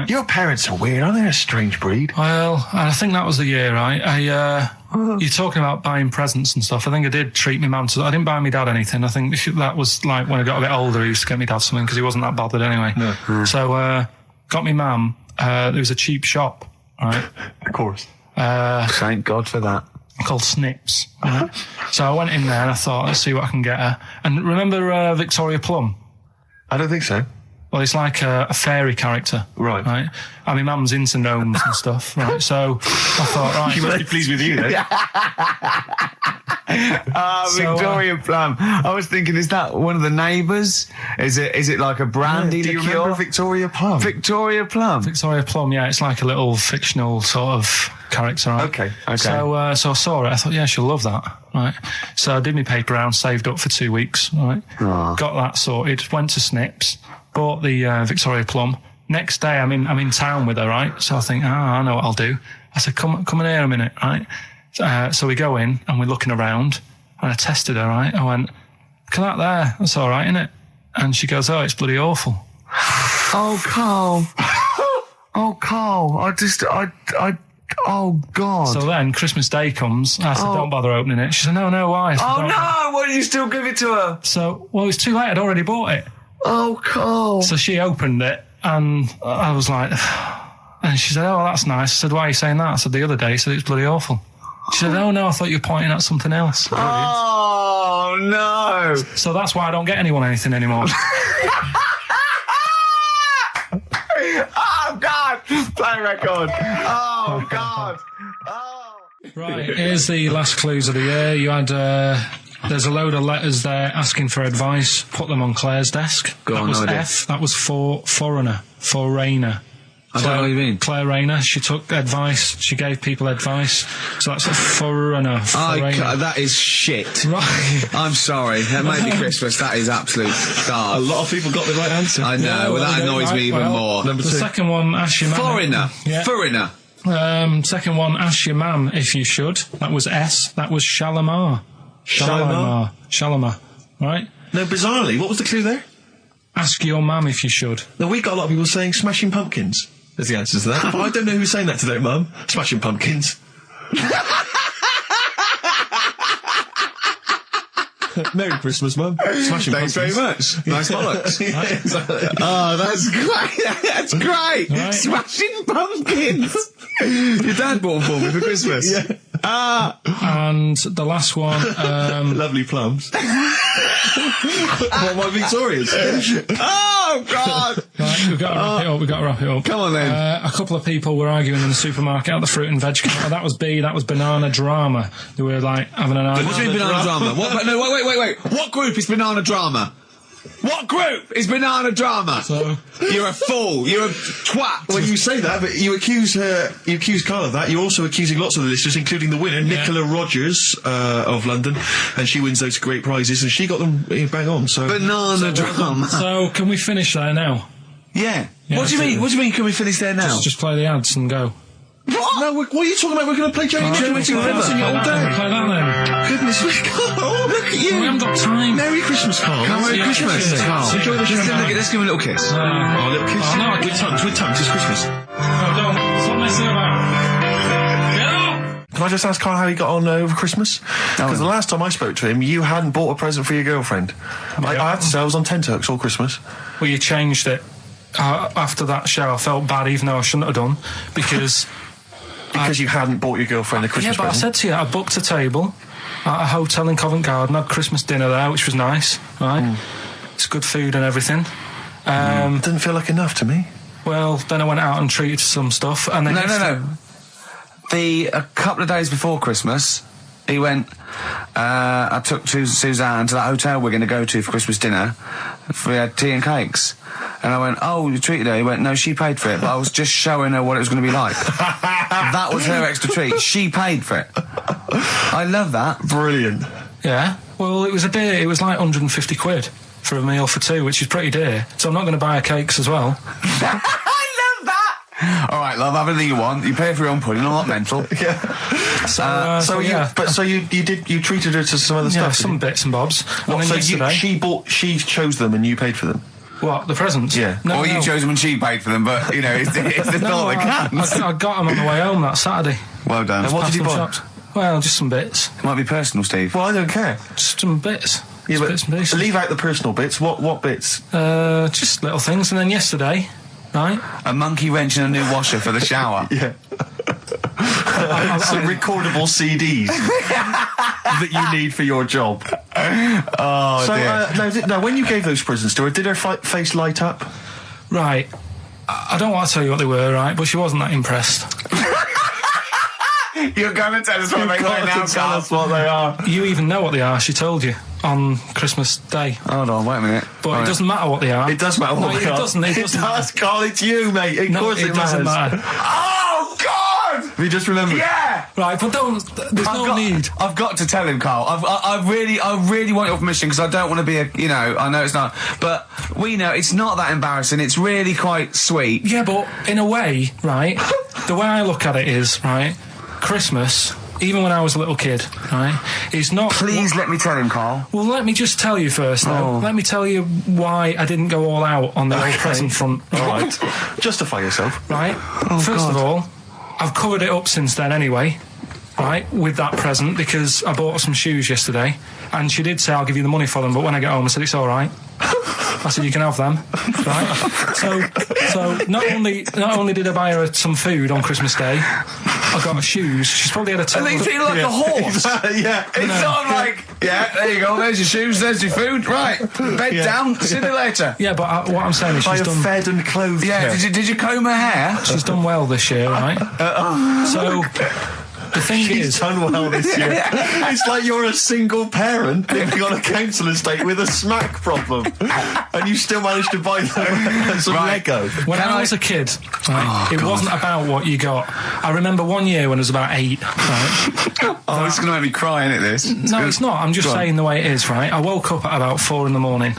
Your parents are weird, aren't they? A strange breed. Well, I think that was the year, right? You're talking about buying presents and stuff. I think I did treat my mum to. I didn't buy my dad anything. I think that was when I got a bit older, he used to get me dad something because he wasn't that bothered anyway. No. So got me mum. There was a cheap shop, right? Of course. Thank God for that. Called Snips. Right? So I went in there and I thought, let's see what I can get her. And remember Victoria Plum? I don't think so. Well, it's like a fairy character. Right. I mean, Mum's into gnomes and stuff, right? So I thought, right. She must be pleased with you, then. Victoria Plum. I was thinking, is that one of the neighbours? Is it like a brandy liqueur? Do you remember Victoria Plum? Victoria Plum. Victoria Plum, yeah. It's like a little fictional sort of character, right? Okay. So I saw it. I thought, yeah, she'll love that, right? So I did my paper round, saved up for 2 weeks, right? Oh. Got that sorted. Went to Snips, bought the Victoria Plum. Next day, I'm in town with her, right? So I think, I know what I'll do. I said, come in here a minute, right? So we go in and we're looking around, and I tested her, right? I went, look at that there. That's all right, isn't it? And she goes, oh, it's bloody awful. Oh, Carl. Oh, Carl. Oh, God. So then Christmas Day comes. I said, don't bother opening it. She said, no, why? I said, no, why did you still give it to her? So, well, it's too late. I'd already bought it. Oh, Carl. So she opened it, and I was like, and she said, oh, that's nice. I said, why are you saying that? I said, the other day, she said, it's bloody awful. She said, oh, no, I thought you were pointing at something else. Oh, no. So that's why I don't get anyone anything anymore. Oh, God. Play record. Oh, God. Oh. Right, here's the last clues of the year. You had, there's a load of letters there asking for advice. Put them on Claire's desk. That was F. That was for foreigner. I don't know what you mean. Claire Rayner, she took advice, she gave people advice, so that's a foreigner. That is shit. Right. I'm sorry, that might be Christmas, that is absolute garbage. A lot of people got the right answer. I know, that annoys me even more. Number 2. The second one, ask your mum. Foreigner. Second one, ask your mum if you should. That was S, that was Shalimar. Shalimar. Right? No, bizarrely, what was the clue there? Ask your mum if you should. Now, we got a lot of people saying Smashing Pumpkins as the answer to that. But I don't know who's saying that today, Mum. Smashing Pumpkins. Merry Christmas, Mum. Smashing Thanks Pumpkins. very much. Nice bollocks. Yeah, exactly. Oh, that's great. That's great. Right. Smashing Pumpkins. Your dad bought them for me for Christmas. Yeah. And the last one, Lovely plums. What, my Victorians? Oh, God. right, we've got to wrap it up. We've got to wrap it up. Come on, then. A couple of people were arguing in the supermarket at the fruit and veg counter. That was B. That was banana drama. They were like having an argument. What do you mean banana drama? What, no, wait. What group is banana drama? What group is banana drama? So, you're a fool. You're a twat. Well, you say that, but you accuse Carl of that. You're also accusing lots of the listeners, including the winner, Nicola Rogers of London, and she wins those great prizes, and she got them bang on. So banana drama. so can we finish there now? Yeah. What do you mean? What do you mean? Can we finish there now? Just play the ads and go. What? No, what are you talking about? We're going to play Johnny Nick and Witty River all day. Play that then. Goodness me, Carl, look at you. We haven't got time. Merry Christmas, Carl. Merry Christmas, Carl. Enjoy the show. Let's give him a little kiss. Oh, a little kiss. Oh, no, with tongues, it's Christmas. No, don't. Stop messing about. Get up! Can I just ask Carl how he got on over Christmas? Because the last time I spoke to him, you hadn't bought a present for your girlfriend. I have to say, I was on tenterhooks all Christmas. Well, you changed it. After that show, I felt bad, even though I shouldn't have done, because... Because you hadn't bought your girlfriend a Christmas present? Yeah, but I said to you, I booked a table at a hotel in Covent Garden, had Christmas dinner there, which was nice, right? It's good food and everything. Didn't feel like enough to me. Well, then I went out and treated some stuff, and then... No. A couple of days before Christmas, he went... I took Suzanne to that hotel we're going to go to for Christmas dinner. We had tea and cakes. And I went, oh, you treated her? He went, no, she paid for it, but I was just showing her what it was going to be like. That was her extra treat. She paid for it. I love that. Brilliant. Yeah. Well, it was a dear. It was like 150 quid for a meal for two, which is pretty dear. So I'm not going to buy her cakes as well. I love that. All right, love, have anything you want. You pay for your own pudding. I'm not mental. Yeah. So you treated her to some other stuff. Yeah, some bits and bobs. What, and so she chose them and you paid for them? What, the presents? Yeah. No, you chose them and she paid for them, but, you know, it's the thought that counts. I got them on the way home that Saturday. Well done. And what did you buy? Well, just some bits. It might be personal, Steve. Well, I don't care. Just some bits. Yeah, but bits and pieces. Leave out the personal bits. What bits? Just little things. And then yesterday, right? A monkey wrench and a new washer for the shower. Yeah. Some recordable CDs that you need for your job. Oh, dear. Now, when you gave those presents to her, did her face light up? Right. I don't want to tell you what they were, right? But she wasn't that impressed. You're going to tell us what they are now, tell us what they are. You even know what they are. She told you on Christmas Day. Hold on, wait a minute. But it doesn't matter what they are. It does matter what they are. It doesn't. It does, Carl. It's you, mate. Of course it doesn't matter. Oh, God! Have you just remembered? Yeah! Right, but there's no need. I've got to tell him, Carl. I really want your permission, because I don't want to be I know it's not, but we know it's not that embarrassing. It's really quite sweet. Yeah, but in a way, right, the way I look at it is, right, Christmas, even when I was a little kid, right, is not... Please let me tell him, Carl. Well, let me just tell you first, though. Let me tell you why I didn't go all out on the old present front. All right. Justify yourself. Right. First of all, I've covered it up since then anyway, right, with that present, because I bought some shoes yesterday, and she did say, I'll give you the money for them, but when I get home I said, it's all right. I said, you can have them, right? So not only did I buy her some food on Christmas Day, I got her shoes. She's probably had a... And they feel like a horse. Yeah. It's not like, there you go, there's your shoes, there's your food, right, bed down, see you later. Yeah, but what I'm saying is she's done... fed and clothed. Yeah, did you comb her hair? She's done well this year, right? So... The thing She's done well this year. It's like you're a single parent living on a council estate with a smack problem, and you still managed to buy them some Lego. When I was a kid, it wasn't about what you got. I remember one year when I was about 8. Right? This is going to make me cry, isn't it, this? It's not. I'm just saying the way it is, right? I woke up at about 4 in the morning.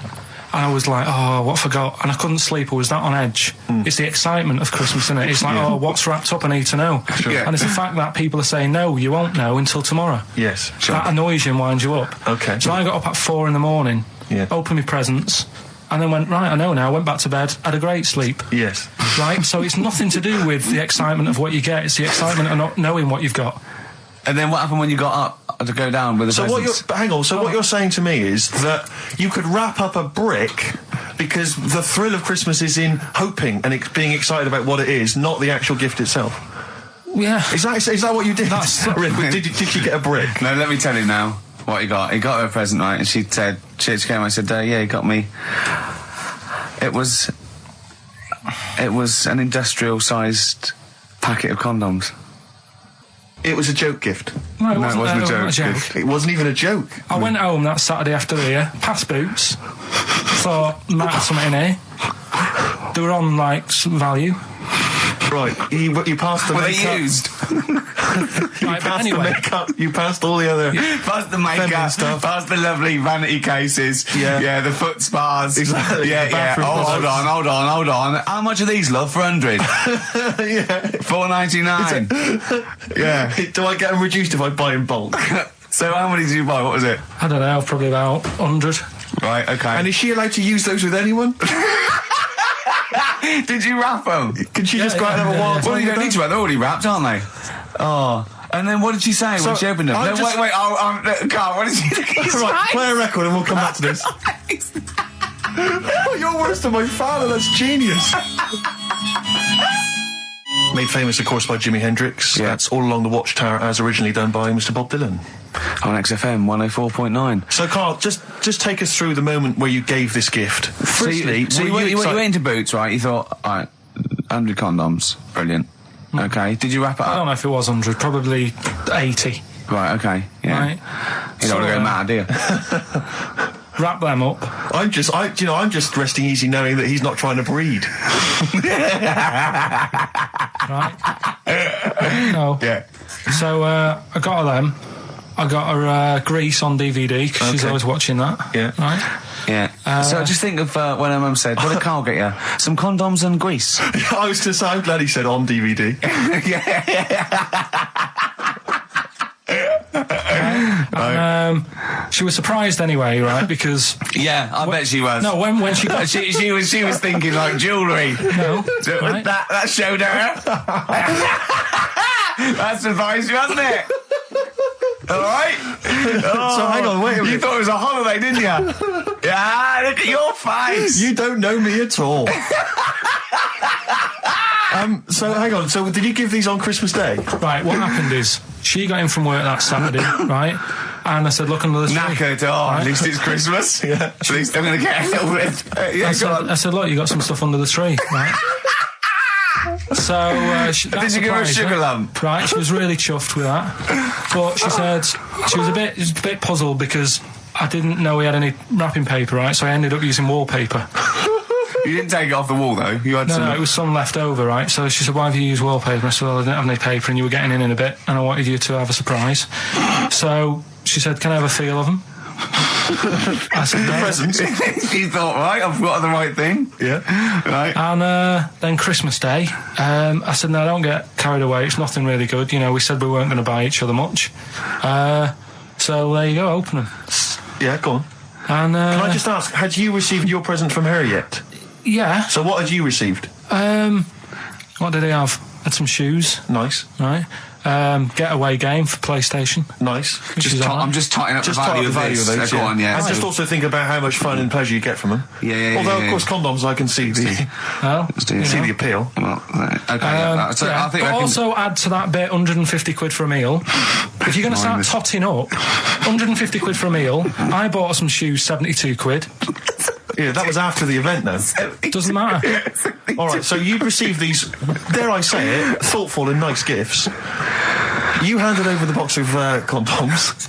And I was like, what I forgot? And I couldn't sleep. I was that on edge. It's the excitement of Christmas, isn't it? It's like, what's wrapped up? I need to know. Sure. Yeah. And it's the fact that people are saying, no, you won't know until tomorrow. Yes, sure. That annoys you and winds you up. Okay. So I got up at 4 in the morning, opened my presents, and then went, right, I know now, went back to bed, had a great sleep. Yes. Right? So it's nothing to do with the excitement of what you get, it's the excitement of not knowing what you've got. And then what happened when you got up to go down with the presents? What you're saying to me is that you could wrap up a brick because the thrill of Christmas is in hoping and being excited about what it is, not the actual gift itself. Yeah. Is that what you did? Did you get a brick? No, let me tell you now what he got. He got her a present, right? And she said, she came and said, yeah, he got me. It was an industrial-sized packet of condoms. It was a joke gift. No, it wasn't a joke. It wasn't even a joke. I went home that Saturday after the year, past Boots, thought, might have something in here. They were on, like, some value. Right, you passed the makeup. Were they used? The makeup, you passed all the other... Past the makeup, past the lovely vanity cases. Yeah, the foot spas. Exactly. Yeah. Oh, hold on. How much are these, love, for 100? Yeah. $4.99. Yeah. Do I get them reduced if I buy in bulk? So how many did you buy? What was it? I don't know, probably about 100. Right, okay. And is she allowed to use those with anyone? Did you wrap them? Can she just go out and have a wild... Well, you don't need to wrap, they're already wrapped, aren't they? Oh. And then what did she say when she opened them? No, wait, Carl, what did she say? Right, play a record and we'll come back to this. Oh, you're worse than my father, that's genius. Made famous, of course, by Jimi Hendrix. Yeah. That's All Along the Watchtower, as originally done by Mr. Bob Dylan. On XFM 104.9. So, Carl, just take us through the moment where you gave this gift. Firstly, you went into Boots, right? You thought, all right, 100 condoms, brilliant. Okay, did you wrap it up? I don't know if it was 100, probably 80. Right, okay, yeah. Right. You don't want to go mad, do you? Wrap them up. I'm just resting easy knowing that he's not trying to breed. Right. No. Yeah. So I got her them. I got her Grease on DVD because she's always watching that. Yeah. Right. Yeah. So just think of when her mum said, "What did Carl get you? Some condoms and grease." I was going to say, I'm glad he said on DVD. She was surprised anyway, right? Because I bet she was. No, when she got she was thinking like jewellery. No, right? that showed her. That surprised you, hasn't it? All right. So hang on, wait a minute. You thought it was a holiday, didn't you? Yeah. Look at your face. You don't know me at all. So hang on. So did you give these on Christmas Day? Right. What happened is she got in from work that Saturday, right? And I said, look under the tree. Knackered. Oh, right? At least it's Christmas. Yeah. At least I'm going to get a little bit. I said, look, you got some stuff under the tree, right? So did you give her a sugar lump? Right, she was really chuffed with that. But she said she was a bit puzzled because I didn't know we had any wrapping paper, right? So I ended up using wallpaper. You didn't take it off the wall though. You had No, it was some left over, right? So she said, "Why have you used wallpaper?" I said, "Well, I didn't have any paper, and you were getting in a bit, and I wanted you to have a surprise." So she said, "Can I have a feel of them?" I said, "No." Presents. You thought, right, I've got the right thing. Yeah. Right. And then Christmas Day, I said, "No, don't get carried away. It's nothing really good. You know, we said we weren't going to buy each other much. So there you go, open them." Yeah, go on. And can I just ask, had you received your present from her yet? Yeah. So what had you received? What did he have? Had some shoes. Nice. Right. Getaway game for PlayStation. Nice. I'm just totting up the value of those. Go on, yeah. And just also think about how much fun and pleasure you get from them. Yeah. Although, of course, condoms, I can see the appeal. Well, okay. I think but also add to that bit 150 quid for a meal. If you're going to start totting up, 150 quid for a meal. I bought some shoes, 72 quid. Yeah, that was after the event, though. Doesn't matter. All right, so you received these, dare I say it, thoughtful and nice gifts. You handed over the box of condoms.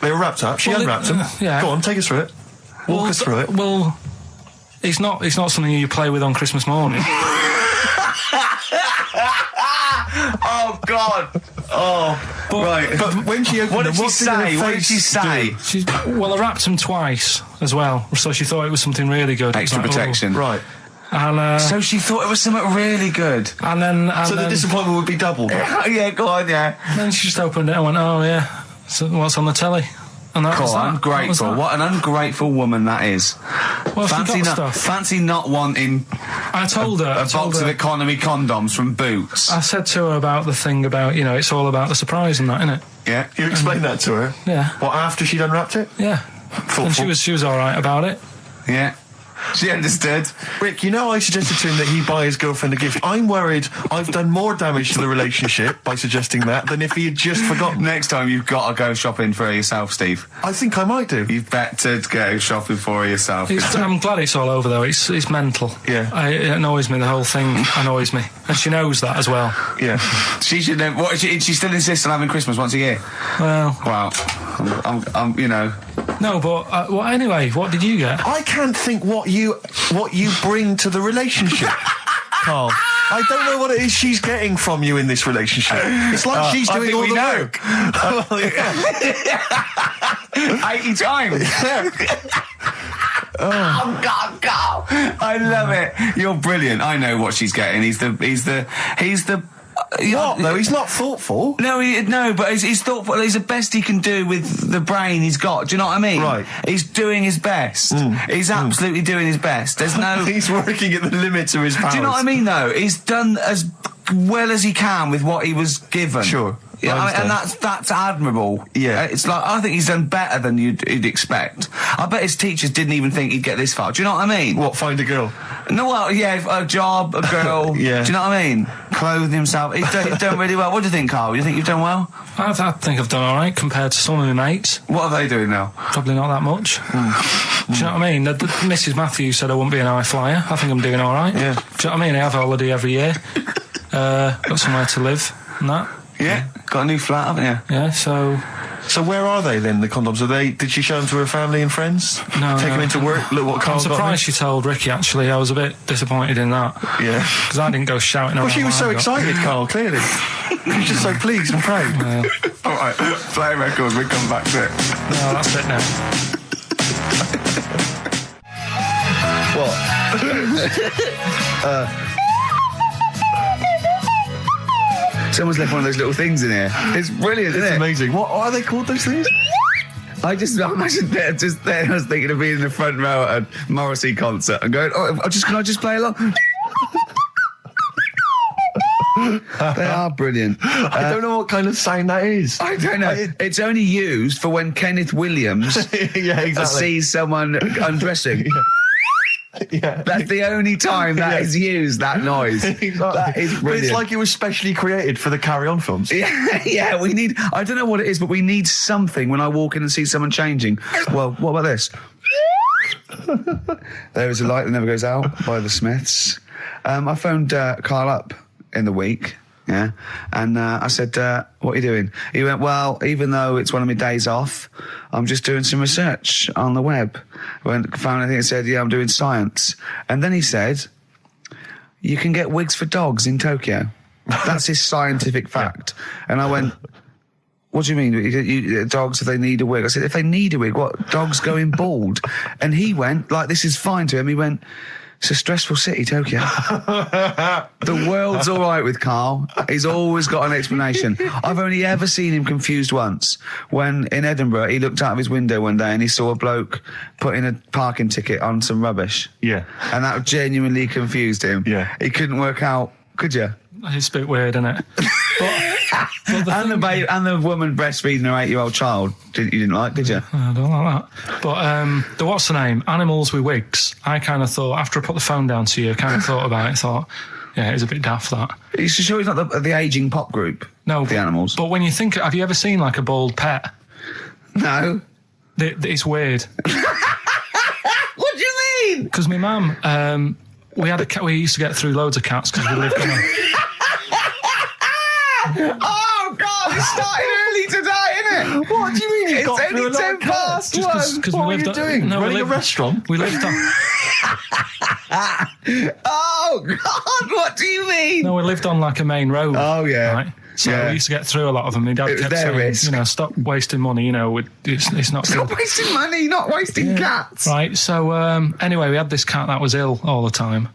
They were wrapped up. She unwrapped them. Yeah. Go on, take us through it. Walk us through it. Well, it's not something you play with on Christmas morning. Oh God! Oh, right. But when she opened what did she say? What did she say? Well, I wrapped them twice as well, so she thought it was something really good. Extra protection, right? And so she thought it was something really good. And then, the disappointment would be doubled. Yeah, go on, yeah. And then she just opened it and went, "Oh yeah, so what's on the telly?" And that was that. Ungrateful. What an ungrateful woman that is. Well, Fancy not wanting I told her. a box of economy condoms from Boots. I said to her about the thing about, it's all about the surprise and that, innit? Yeah. You explained that to her? Yeah. What, after she'd unwrapped it? Yeah. And she was alright about it. Yeah. She understood. Rick, I suggested to him that he buy his girlfriend a gift. I'm worried I've done more damage to the relationship by suggesting that than if he had just forgotten. Next time you've got to go shopping for her yourself, Steve. I think I might do. You've better go shopping for her yourself. I'm glad it's all over, though. It's mental. Yeah. It annoys me. The whole thing annoys me. And she knows that as well. Yeah. She should know. What, she still insists on having Christmas once a year? Well. Wow. I'm No, but anyway, what did you get? I can't think what you bring to the relationship, Carl. I don't know what it is she's getting from you in this relationship. It's like she's doing all the work. 80 times. Oh God, Carl! I love it. You're brilliant. I know what she's getting. He's the. What? No, he's not thoughtful. No, but he's thoughtful. He's the best he can do with the brain he's got. Do you know what I mean? Right. He's doing his best. He's absolutely doing his best. There's no. He's working at the limits of his powers. Do you know what I mean? Though he's done as well as he can with what he was given. Sure. Yeah, and that's admirable. Yeah, it's like I think he's done better than you'd expect. I bet his teachers didn't even think he'd get this far. Do you know what I mean? What, find a girl? No, well, yeah, a job, a girl. Yeah. Do you know what I mean? Clothing himself. He's done really well. What do you think, Carl? You think you've done well? I think I've done all right compared to some of my mates. What are they doing now? Probably not that much. Do you know what I mean? Mrs. Matthews said I wouldn't be an high flyer. I think I'm doing all right. Yeah. Do you know what I mean? I have a holiday every year. Got somewhere to live and that. Yeah, got a new flat, haven't you? Yeah, so where are they then, the condoms? Did she show them to her family and friends? No. Take them into work? Look what Carl I'm surprised she told Ricky, actually. I was a bit disappointed in that. Yeah. Because I didn't go shouting around. Well, she was so excited, Carl, clearly. She was just so pleased and proud. All right, play a record, we come back to it. No, that's it now. What? Someone's left one of those little things in here. It's brilliant, isn't it? It's amazing. What are they called, those things? I imagine just there. I was thinking of being in the front row at a Morrissey concert and going, can I just play along? They are brilliant. I don't know what kind of sound that is. I don't know. It's only used for when Kenneth Williams sees someone undressing. Yeah. That's the only time that is used, that noise. Exactly. That is But brilliant. it's like it was specially created for the Carry On films. Yeah, we need, I don't know what it is, but we need something when I walk in and see someone changing. Well, what about this? There is a light that never goes out by the Smiths. I phoned Carl up in the week. Yeah, and I said, what are you doing? He went, well, even though it's one of my days off, I'm just doing some research on the web. Found anything that said, yeah, I'm doing science. And then he said, you can get wigs for dogs in Tokyo. That's his scientific fact. And I went, what do you mean? Dogs, if they need a wig? I said, if they need a wig, what? Dogs going bald? And he went, like, this is fine to him. He went, it's a stressful city, Tokyo. The world's all right with Carl. He's always got an explanation. I've only ever seen him confused once. When in Edinburgh, he looked out of his window one day and he saw a bloke putting a parking ticket on some rubbish. Yeah. And that genuinely confused him. Yeah. He couldn't work out, could you? It's a bit weird, isn't it? And the woman breastfeeding her 8-year-old child, you didn't like, did you? I don't like that. But what's the name? Animals with wigs. I kind of thought, after I put the phone down to you, I kind of thought about it, thought, yeah, it's a bit daft, that. Are you sure he's not the ageing pop group? No. The Animals? But when you think, have you ever seen, like, a bald pet? No. It's weird. What do you mean? Because my mum, we had a cat, we used to get through loads of cats because we lived in a... Oh, God, it started early today, isn't it? What do you mean you got It's through only a lot 10 of cats? past 1. What were you doing? No, Running a restaurant? We lived on... Oh, God, what do you mean? No, we lived on, like, a main road. Oh, yeah. Right? So we used to get through a lot of them. My dad kept saying, risk. you know, stop wasting money, you know, it's not Stop good. wasting money, not wasting cats. Right, so anyway, we had this cat that was ill all the time.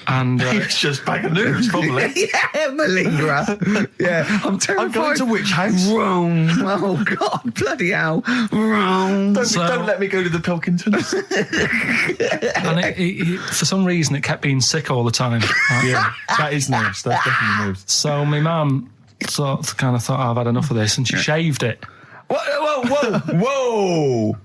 And it's just bag of nerves, probably. Yeah, malingerer. Yeah, I'm terrified. I'm going to which house? Rome. Oh, God, bloody hell. Rome. Don't let me go to the Pilkingtons. And it, for some reason, it kept being sick all the time. Right? Yeah, that is nerves. That's definitely nerves. So my mum kind of thought, I've had enough of this, and she shaved it. Whoa. Whoa.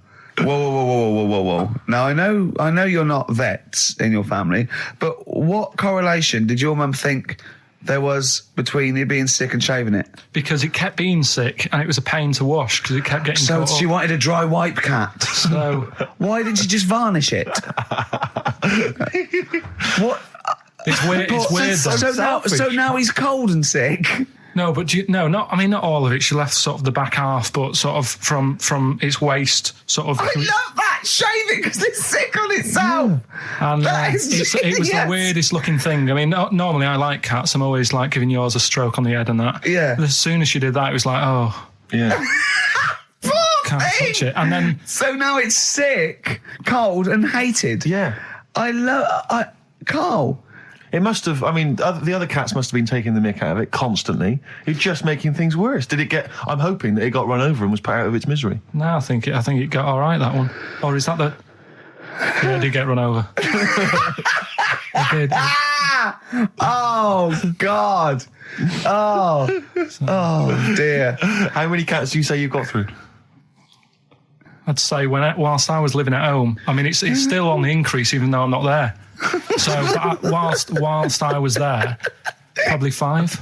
Now, I know you're not vets in your family, but what correlation did your mum think there was between it being sick and shaving it? Because it kept being sick, and it was a pain to wash, because it kept getting So caught she up. wanted a dry wipe cat. So why didn't she just varnish it? What? It's weird. It's weird. So now he's cold and sick. No, but not all of it. She left sort of the back half, but sort of from its waist, sort of. I love that. Shave it because it's sick on itself. And That is it was the genius. weirdest looking thing. I mean, normally I like cats. I'm always like giving yours a stroke on the head and that. Yeah. But as soon as she did that, it was like, oh, yeah, can't touch it. And then So now it's sick, cold, and hated. yeah. Carl. It must have. I mean, the other cats must have been taking the mick out of it constantly. It's just making things worse. Did it get? I'm hoping that it got run over and was put out of its misery. no, I think it got all right, that one. Or is that the? Yeah, it did get run over. It did. Oh God. Oh dear. How many cats do you say you've got through? I'd say whilst I was living at home, I mean, it's still on the increase, even though I'm not there. So whilst I was there, probably 5.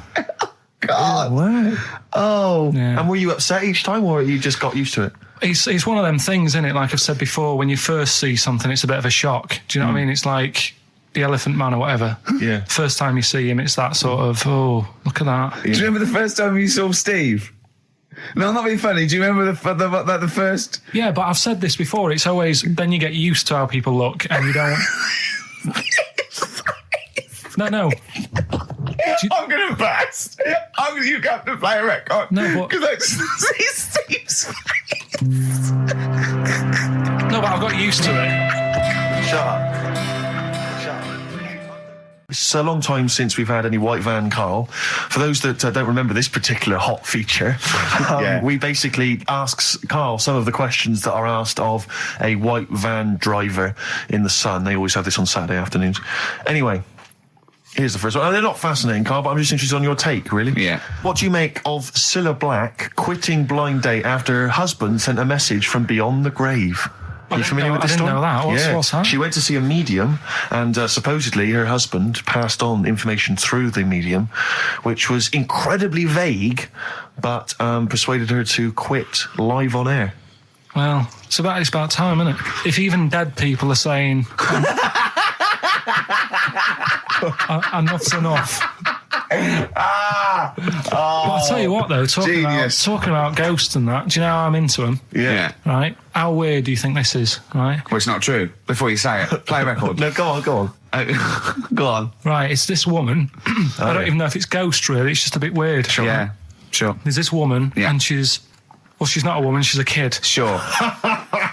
God. Wow. Oh. Yeah. And were you upset each time, or you just got used to it? It's one of them things, isn't it? Like I've said before, when you first see something, it's a bit of a shock. Do you know what I mean? It's like the Elephant Man or whatever. Yeah. First time you see him, it's that sort of, oh, look at that. Do you remember the first time you saw Steve? No, I'm not being funny. Do you remember the first? Yeah, but I've said this before. It's always, then you get used to how people look, and you don't. No. I'm going to burst. You have to play a record. No, but because I just see Steve's face. No, but I've got used to it. Shut up. It's a long time since we've had any white van, Carl. For those that don't remember this particular hot feature, we basically ask Carl some of the questions that are asked of a white van driver in the Sun. They always have this on Saturday afternoons. Anyway, here's the first one. They're not fascinating, Carl, but I'm just interested on your take, really. Yeah. What do you make of Cilla Black quitting Blind Date after her husband sent a message from beyond the grave? Are you familiar with this story? I didn't know that. What's that? She went to see a medium, and supposedly her husband passed on information through the medium, which was incredibly vague, but persuaded her to quit live on air. Well, it's about time, isn't it? If even dead people are saying enough's enough. But I'll tell you what, though, talking about ghosts and that, do you know how I'm into them? Yeah. Right? How weird do you think this is, right? Well, it's not true. Before you say it, play a record. No, go on. Go on. Right, it's this woman. I don't even know if it's ghost, really. It's just a bit weird. Sure. Yeah, sure. There's this woman, and she's not a woman, she's a kid. Sure.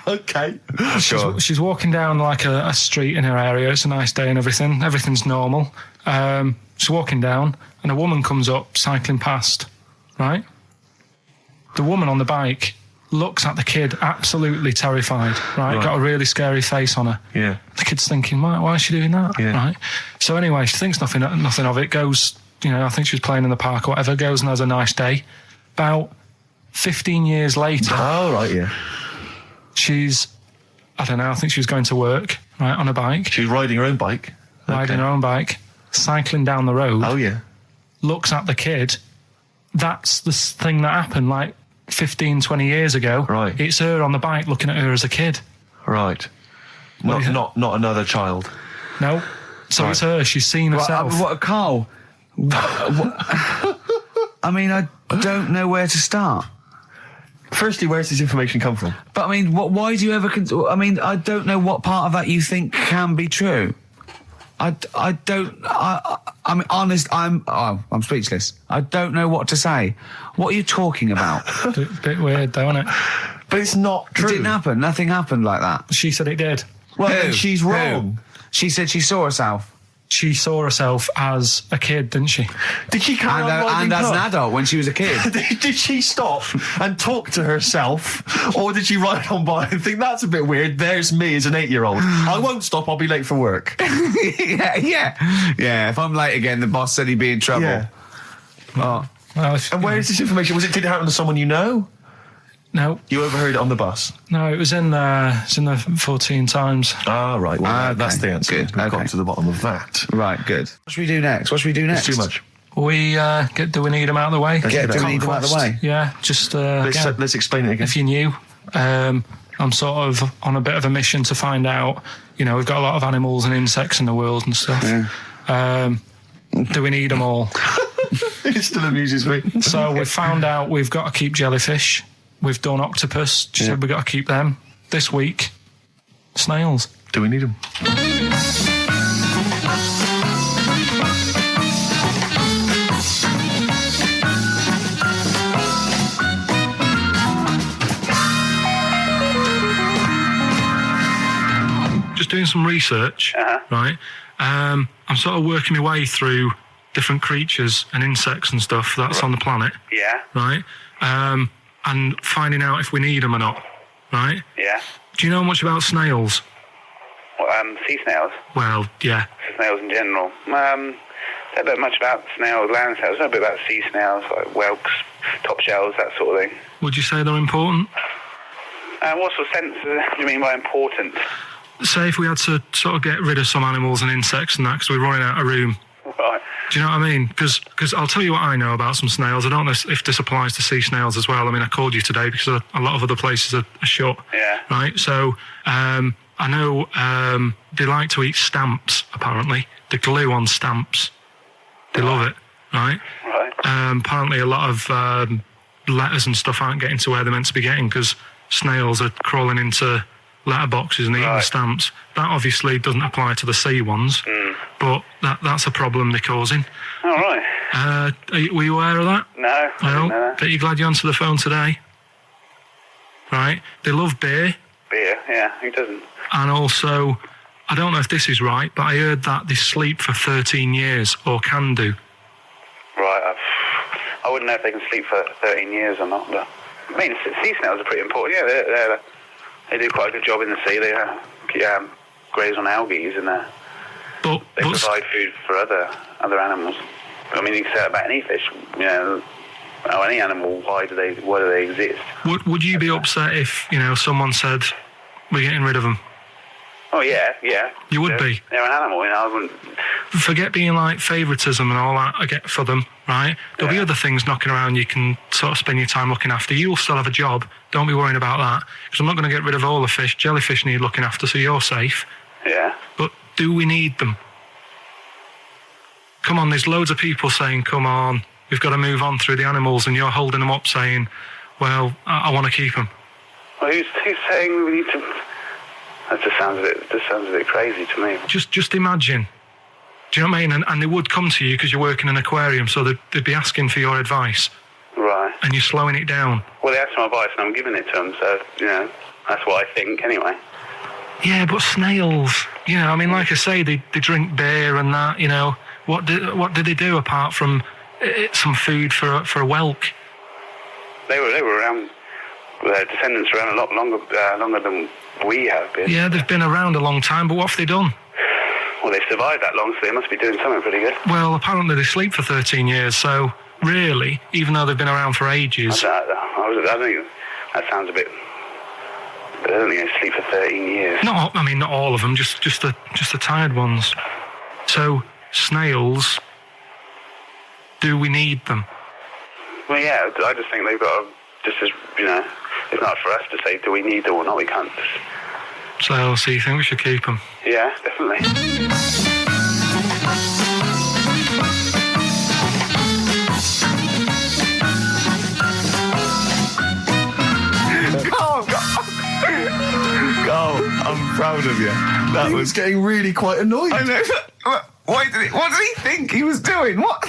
Okay. She's walking down like a street in her area. It's a nice day and everything. Everything's normal. She's walking down, and a woman comes up, cycling past, right? The woman on the bike looks at the kid, absolutely terrified, right? Got a really scary face on her. Yeah. The kid's thinking, why is she doing that? Yeah. Right? So anyway, she thinks nothing of it, goes, I think she was playing in the park or whatever, goes and has a nice day. About 15 years later... Oh, right, yeah. She's, I don't know, I think she was going to work, right, on a bike. She was riding her own bike. Riding her own bike, cycling down the road. Oh, yeah. Looks at the kid. That's the thing that happened, like, 15, 20 years ago. Right. It's her on the bike looking at her as a kid. Right. Not another child. No. So it's her. She's seen herself. What, Carl? I mean, I don't know where to start. Firstly, where does this information come from? But I mean, why do you ever... I mean, I don't know what part of that you think can be true. I don't. I'm honest. I'm speechless. I don't know what to say. What are you talking about? Bit weird, though, isn't it? But it's not true. It didn't happen. Nothing happened like that. She said it did. Well, then she's wrong. Who? She said she saw herself. She saw herself as a kid, didn't she? Did she carry on riding and as an Puck? adult when she was a kid. Did she stop and talk to herself, or did she ride on by and think that's a bit weird? There's me as an 8-year-old. I won't stop. I'll be late for work. yeah. If I'm late again, the boss said he'd be in trouble. Yeah. Oh. Well, and where is this information? Did it happen to someone you know? No. You overheard it on the bus? No, it was in the 14 Times. Ah, right. Well, that's the answer. Good. We've got to the bottom of that. Right, good. What should we do next? It's too much. Do we need them out of the way? Do we need them out of the way? Yeah, just let's explain it again. If you're new, I'm sort of on a bit of a mission to find out. We've got a lot of animals and insects in the world and stuff. Yeah. Do we need them all? It still amuses me. So we've found out we've got to keep jellyfish. We've done octopus. She said we've got to keep them. This week, snails. Do we need them? Just doing some research, right? I'm sort of working my way through different creatures and insects and stuff that's on the planet. Yeah. Right? And finding out if we need them or not, right? Yeah. Do you know much about snails? Well, sea snails? Well, yeah. Snails in general. Don't know much about snails, land snails. I know a bit about sea snails, like whelks, top shells, that sort of thing. Would you say they're important? What sort of sense do you mean by important? Say if we had to sort of get rid of some animals and insects and that because we're running out of room. Right. Do you know what I mean? Because I'll tell you what I know about some snails. I don't know if this applies to sea snails as well. I mean, I called you today because a lot of other places are shut. Yeah. Right? So, I know they like to eat stamps, apparently. The glue on stamps. They love it, right? Right. Apparently a lot of letters and stuff aren't getting to where they're meant to be getting because snails are crawling into letterboxes and eating the stamps. That obviously doesn't apply to the sea ones, but that's a problem they're causing. All right. Were you aware of that? No, I didn't know that. But you're glad you answered the phone today? Right. They love beer. Beer, yeah, who doesn't? And also, I don't know if this is right, but I heard that they sleep for 13 years, or can do. Right, I wouldn't know if they can sleep for 13 years or not, but I mean, sea snails are pretty important. Yeah, they do quite a good job in the sea. They graze on algae and they provide food for other animals. I mean, you can say that about any fish, or any animal. Why do they exist? Would you be upset if someone said we're getting rid of them? Oh yeah. You would be. They're an animal, I wouldn't. Forget being like favouritism and all that I get for them, right? There'll be other things knocking around you can sort of spend your time looking after. You'll still have a job. Don't be worrying about that. Because I'm not going to get rid of all the fish. Jellyfish need looking after, so you're safe. Yeah. But do we need them? Come on, there's loads of people saying, come on, we've got to move on through the animals, and you're holding them up saying, well, I want to keep them. Well, who's saying we need to... That just sounds a bit crazy to me. Just imagine. Do you know what I mean? And they would come to you because you work in an aquarium, so they'd be asking for your advice. Right. And you're slowing it down. Well, they asked for my advice and I'm giving it to them, so, that's what I think anyway. Yeah, but snails, I mean, like I say, they drink beer and that, What did they do apart from some food for a whelk? They were around, their descendants were around a lot longer than we have been. Yeah, they've been around a long time, but what have they done? Well, they've survived that long, so they must be doing something pretty good. Well, apparently they sleep for 13 years, so really, even though they've been around for ages... I think that sounds a bit... But I don't think they sleep for 13 years. Not all of them, just the tired ones. So, snails, do we need them? Well, yeah, I just think they've got to, just as, it's not for us to say, do we need them or not, we can't just... So you think we should keep them? Yeah, definitely. Go, I'm proud of you. That was getting really quite annoyed. I know. What did he think he was doing? What?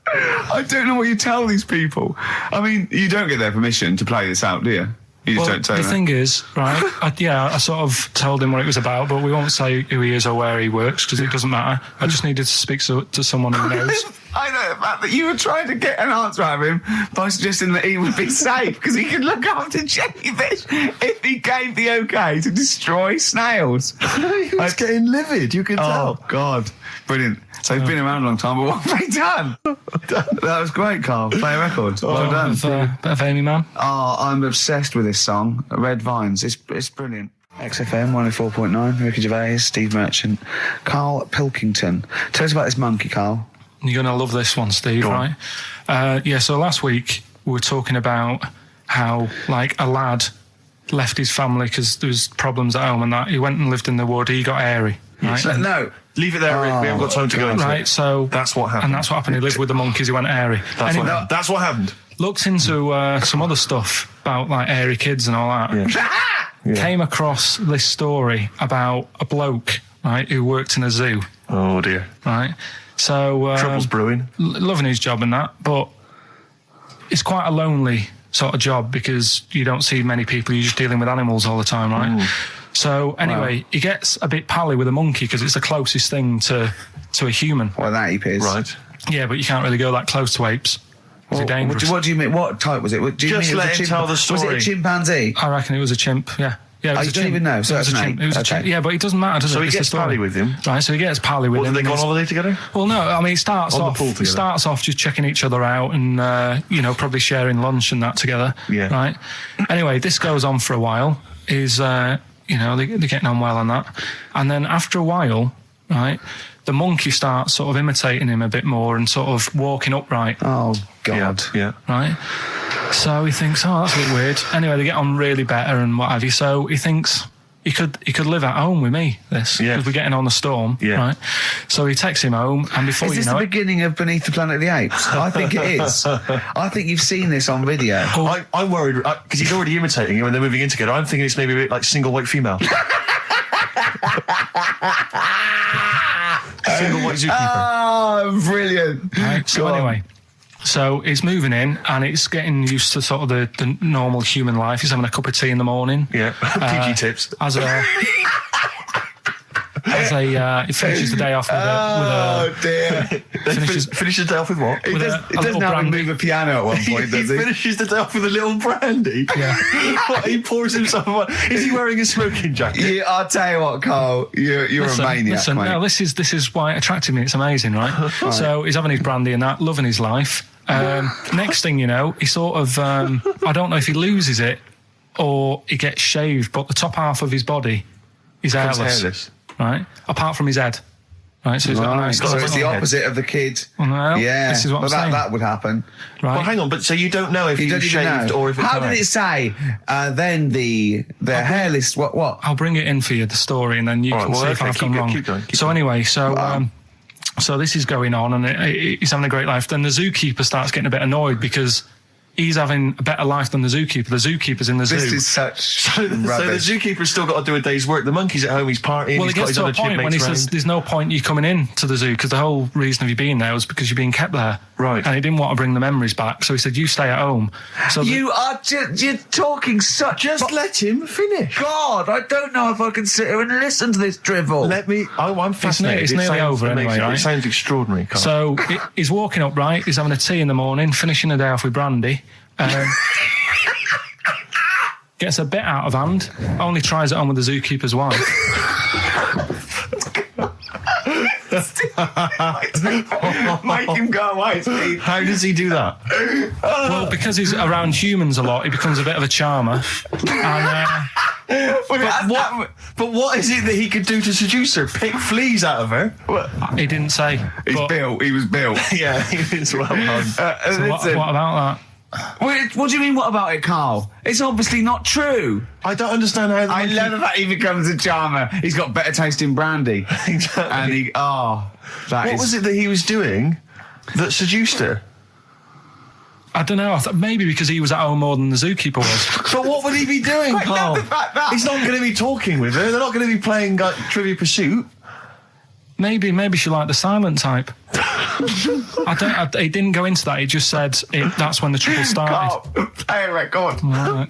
I don't know what you tell these people. I mean, you don't get their permission to play this out, do you? You just don't tell the them. thing is, right, I sort of told him what it was about, but we won't say who he is or where he works, because it doesn't matter. I just needed to speak to someone who knows. I know the fact that you were trying to get an answer out of him by suggesting that he would be safe, because he could look after jellyfish if he gave the okay to destroy snails. He was getting livid, you could tell. Oh, God. Brilliant. So he's been around a long time, but what have they done? That was great, Carl. Play a record. Well done. Bit of Amy Man. Oh, I'm obsessed with this song, Red Vines. It's brilliant. XFM 104.9, Ricky Gervais, Steve Merchant, Karl Pilkington. Tell us about this monkey, Carl. You're going to love this one, Steve, right? So last week we were talking about how, like, a lad left his family because there was problems at home and that. He went and lived in the wood. He got airy. Right? No. Leave it there, Rick. We haven't got time to go into it. Right, so... That's what happened. And that's what happened. He lived with the monkeys. He went airy. That's what happened. Looked into some other stuff about, like, airy kids and all that. Yeah. Came across this story about a bloke, right, who worked in a zoo. Oh, dear. Right? So... Trouble's brewing. Loving his job and that, but it's quite a lonely sort of job because you don't see many people. You're just dealing with animals all the time, right? Ooh. So anyway, he gets a bit pally with a monkey because it's the closest thing to a human. Well, that ape is. Right. Yeah, but you can't really go that close to apes. It's dangerous. What do you mean? What type was it? Do you Just mean let him tell the story. Was it a chimpanzee? I reckon it was a chimp, yeah. Yeah, it was you a don't chimp. even know, so it was that's a an chimp. ape. It was a chimp. Yeah, but it doesn't matter, does it? So he It's gets the story. pally with him. Right, so he gets pally with him. Did they go on holiday together? Well, no, I mean, it starts On the off pool together. starts off just checking each other out and, probably sharing lunch and that together. Yeah. Right? Anyway, this goes on for a while. They're getting on well on that. And then after a while, right, the monkey starts sort of imitating him a bit more and sort of walking upright. Oh, God. Yeah. Right? So he thinks, oh, that's a bit weird. Anyway, they get on really better and what have you. So he thinks he could live at home with me, because we're getting on the storm. Yeah. Right? So he takes him home, and before is you this know the it... beginning of Beneath the Planet of the Apes? I think it is. I think you've seen this on video. I'm worried, because he's already imitating him and they're moving in together. I'm thinking it's maybe a bit like Single White Female. Single White Zookeeper. Oh, brilliant. Right, so anyway, so it's moving in and it's getting used to sort of the normal human life. He's having a cup of tea in the morning. Yeah, PG tips. He finishes the day off with a... Oh, dear. Finishes the day off with what? He doesn't have to move a piano at one point, does he? He finishes the day off with a little brandy? Yeah. He pours himself one. Is he wearing a smoking jacket? Yeah, I'll tell you what, Carl, you're a maniac, mate. No, this is why it attracted me. It's amazing, right? So he's having his brandy and that, loving his life. Next thing you know, he sort of... I don't know if he loses it or he gets shaved, but the top half of his body is hairless. Right, apart from his head. Right, so he's got a nice. So it's the opposite of the kid. Well, yeah, this is what I'm saying. That would happen. Right. Well, hang on, but so you don't know if you he's shaved or if it's How did it say? Then the hairless. What? I'll bring it in for you, the story, and then you can see if I've gone wrong. Keep going. So anyway, so this is going on, and he's having a great life. Then the zookeeper starts getting a bit annoyed because he's having a better life than the zookeeper. The zookeeper's in the zoo. This is such So the zookeeper's still got to do a day's work. The monkey's at home, he's partying, well, he's got his other chip mates when he says there's no point you coming in to the zoo because the whole reason of you being there was because you're being kept there. Right. And he didn't want to bring the memories back, so he said, you stay at home. So you're talking such... Just let him finish. God, I don't know if I can sit here and listen to this drivel. I'm fascinated. It's nearly over anyway, right? It sounds extraordinary, Carl. So he's walking up, right? He's having a tea in the morning, finishing the day off with brandy. Gets a bit out of hand, only tries it on with the zookeeper's wife. Make him go away, Steve. How does he do that? Well, because he's around humans a lot, he becomes a bit of a charmer. And, but what is it that he could do to seduce her? Pick fleas out of her? He didn't say. He was built. Yeah, he was well done. So what about that? What do you mean, what about it, Carl? It's obviously not true. I don't understand how... I love the fact he becomes a charmer. He's got better taste in brandy. Exactly. And what was it that he was doing that seduced her? I don't know. Maybe because he was at home more than the zookeeper was. But what would he be doing, Carl? He's not going to be talking with her. They're not going to be playing Trivia Pursuit. Maybe she liked the silent type. He didn't go into that. He just said that's when the trouble started. Carl, play a record. Right.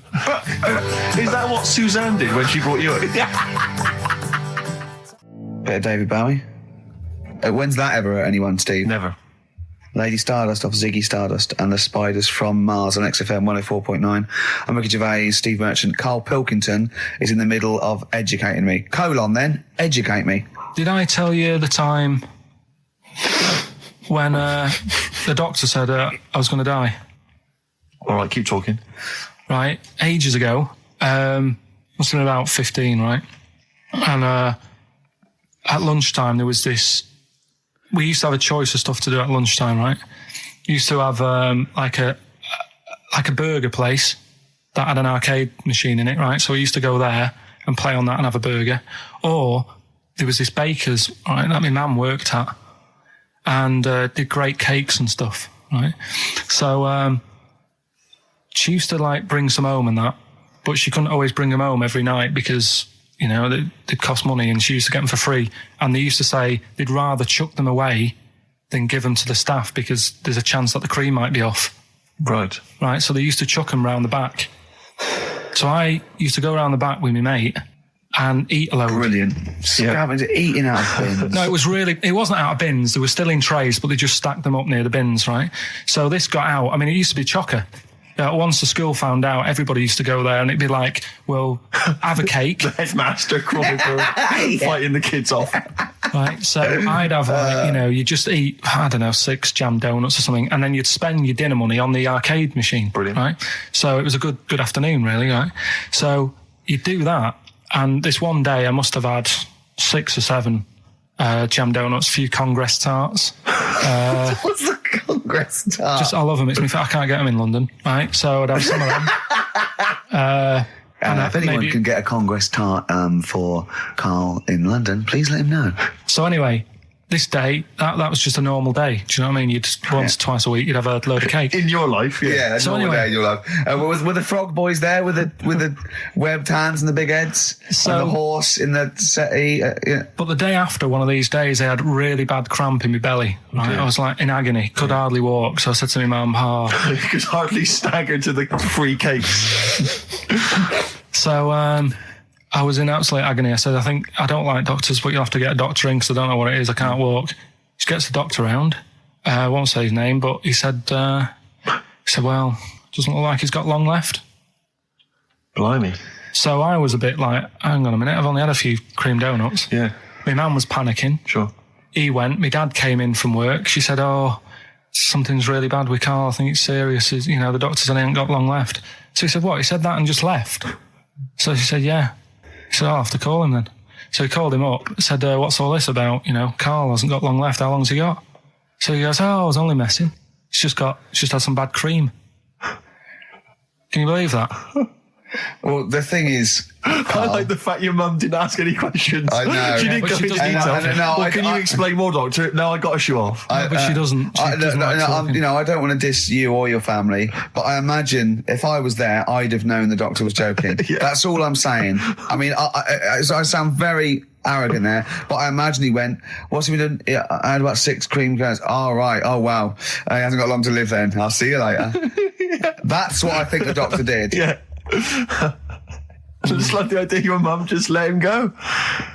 Is that what Suzanne did when she brought you in? Bit of David Bowie. When's that ever hurt anyone, Steve? Never. Lady Stardust off Ziggy Stardust and the Spiders from Mars on XFM 104.9. I'm Ricky Gervais, Steve Merchant. Karl Pilkington is in the middle of educating me. Then, educate me. Did I tell you the time when the doctor said I was going to die? All right, keep talking. Right, ages ago, must have been about 15, right? And at lunchtime there was this. We used to have a choice of stuff to do at lunchtime, right? We used to have like a burger place that had an arcade machine in it, right? So we used to go there and play on that and have a burger. Or there was this baker's, right, that my mum worked at, and did great cakes and stuff, right? So she used to like bring some home and that, but she couldn't always bring them home every night because, you know, they'd cost money, and she used to get them for free. And they used to say they'd rather chuck them away than give them to the staff because there's a chance that the cream might be off. Right. Right, so they used to chuck them round the back. So I used to go round the back with my mate and eat a load. Brilliant. Eating out of bins. No, it wasn't out of bins. They were still in trays, but they just stacked them up near the bins, right? So this got out. I mean, it used to be chocker. Once the school found out, everybody used to go there, and it'd be like, well, have a cake. The headmaster crawling through, fighting the kids off. Right, so I'd have, like, you know, you just eat, I don't know, 6 jam donuts or something, and then you'd spend your dinner money on the arcade machine. Brilliant. Right? So it was a good afternoon, really, right? So you'd do that, and this one day I must have had 6 or 7 jam donuts, a few Congress tarts. What's the Congress tart? I love them. I can't get them in London, right? So I'd have some of them. If anyone can get a Congress tart for Karl in London, please let him know. So anyway, this day, that was just a normal day. Do you know what I mean? You'd twice a week, you'd have a load of cake. In your life, yeah. Yeah, so normal day in your life. Were the frog boys there with the webbed hands and the big heads? And the horse in the settee? Yeah. But the day after one of these days, I had really bad cramp in my belly. Right? Okay. I was like in agony, could hardly walk. So I said to my mum, you could hardly stagger to the free cakes. So I was in absolute agony. I said, I don't like doctors, but you'll have to get a doctor in because I don't know what it is. I can't walk. She gets the doctor round. I won't say his name, but he said, well, doesn't look like he's got long left. Blimey. So I was a bit like, hang on a minute, I've only had a few cream donuts. Yeah. My mum was panicking. Sure. He went. My dad came in from work. She said, something's really bad with Karl. I think it's serious. You know, the doctor said he ain't got long left. So he said, what? He said that and just left? So she said, yeah. He said, I'll have to call him then. So he called him up, said, what's all this about? You know, Karl hasn't got long left. How long's he got? So he goes, I was only messing. He's just had some bad cream. Can you believe that? Well, the thing is, I like the fact your mum didn't ask any questions. I know. She didn't go into detail. Can you explain more, doctor? No, I got a shoe off. But she doesn't. I don't want to diss you or your family, but I imagine if I was there, I'd have known the doctor was joking. Yeah. That's all I'm saying. I mean, I sound very arrogant there, but I imagine he went, what's he been doing? I had about 6 cream cones. Oh, right. Oh, wow. He hasn't got long to live then. I'll see you later. Yeah. That's what I think the doctor did. Yeah. I just like the idea your mum just let him go.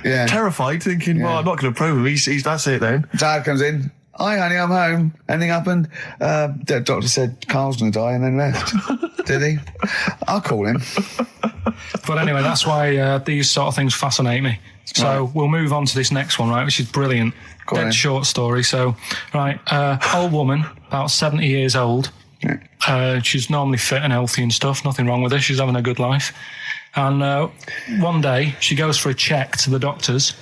Yeah. Terrified, thinking, well, I'm not going to probe him. He's that's it then. Dad comes in. Hi, honey, I'm home. Anything happened? The doctor said Karl's going to die and then left. Did he? I'll call him. But anyway, that's why these sort of things fascinate me. So we'll move on to this next one, right, which is brilliant. Dead short story. So, right, old woman, about 70 years old. Yeah. She's normally fit and healthy and stuff. Nothing wrong with her. She's having a good life. And one day she goes for a check to the doctors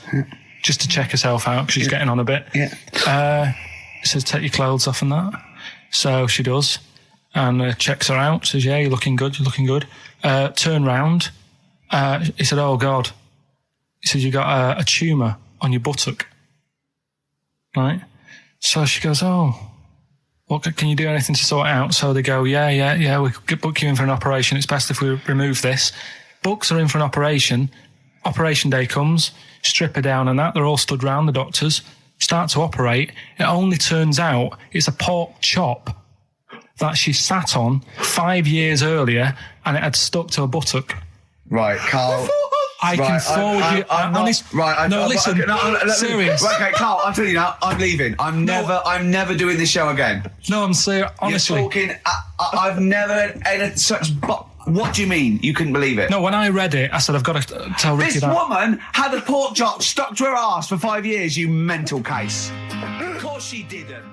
just to check herself out because she's getting on a bit. Yeah. He says, take your clothes off and that. So she does and checks her out. Says, yeah, you're looking good. You're looking good. Turn round. He said, oh, God. He said, you got a tumour on your buttock. Right? So she goes, oh. What can you do anything to sort it out? So they go, yeah, we could book you in for an operation. It's best if we remove this. Books are in for an operation. Operation day comes, strip her down and that. They're all stood round, the doctors. Start to operate. It only turns out it's a pork chop that she sat on 5 years earlier and it had stuck to her buttock. Right, Carl. I can forward you. Serious. Right, okay, Carl, I'm telling you now, I'm leaving. I'm never doing this show again. No, I'm serious. Honestly. You're talking, I've never had such... What do you mean? You couldn't believe it? No, when I read it, I said, I've got to tell Ricky that. This woman had a pork chop stuck to her arse for 5 years, you mental case. Of course she didn't.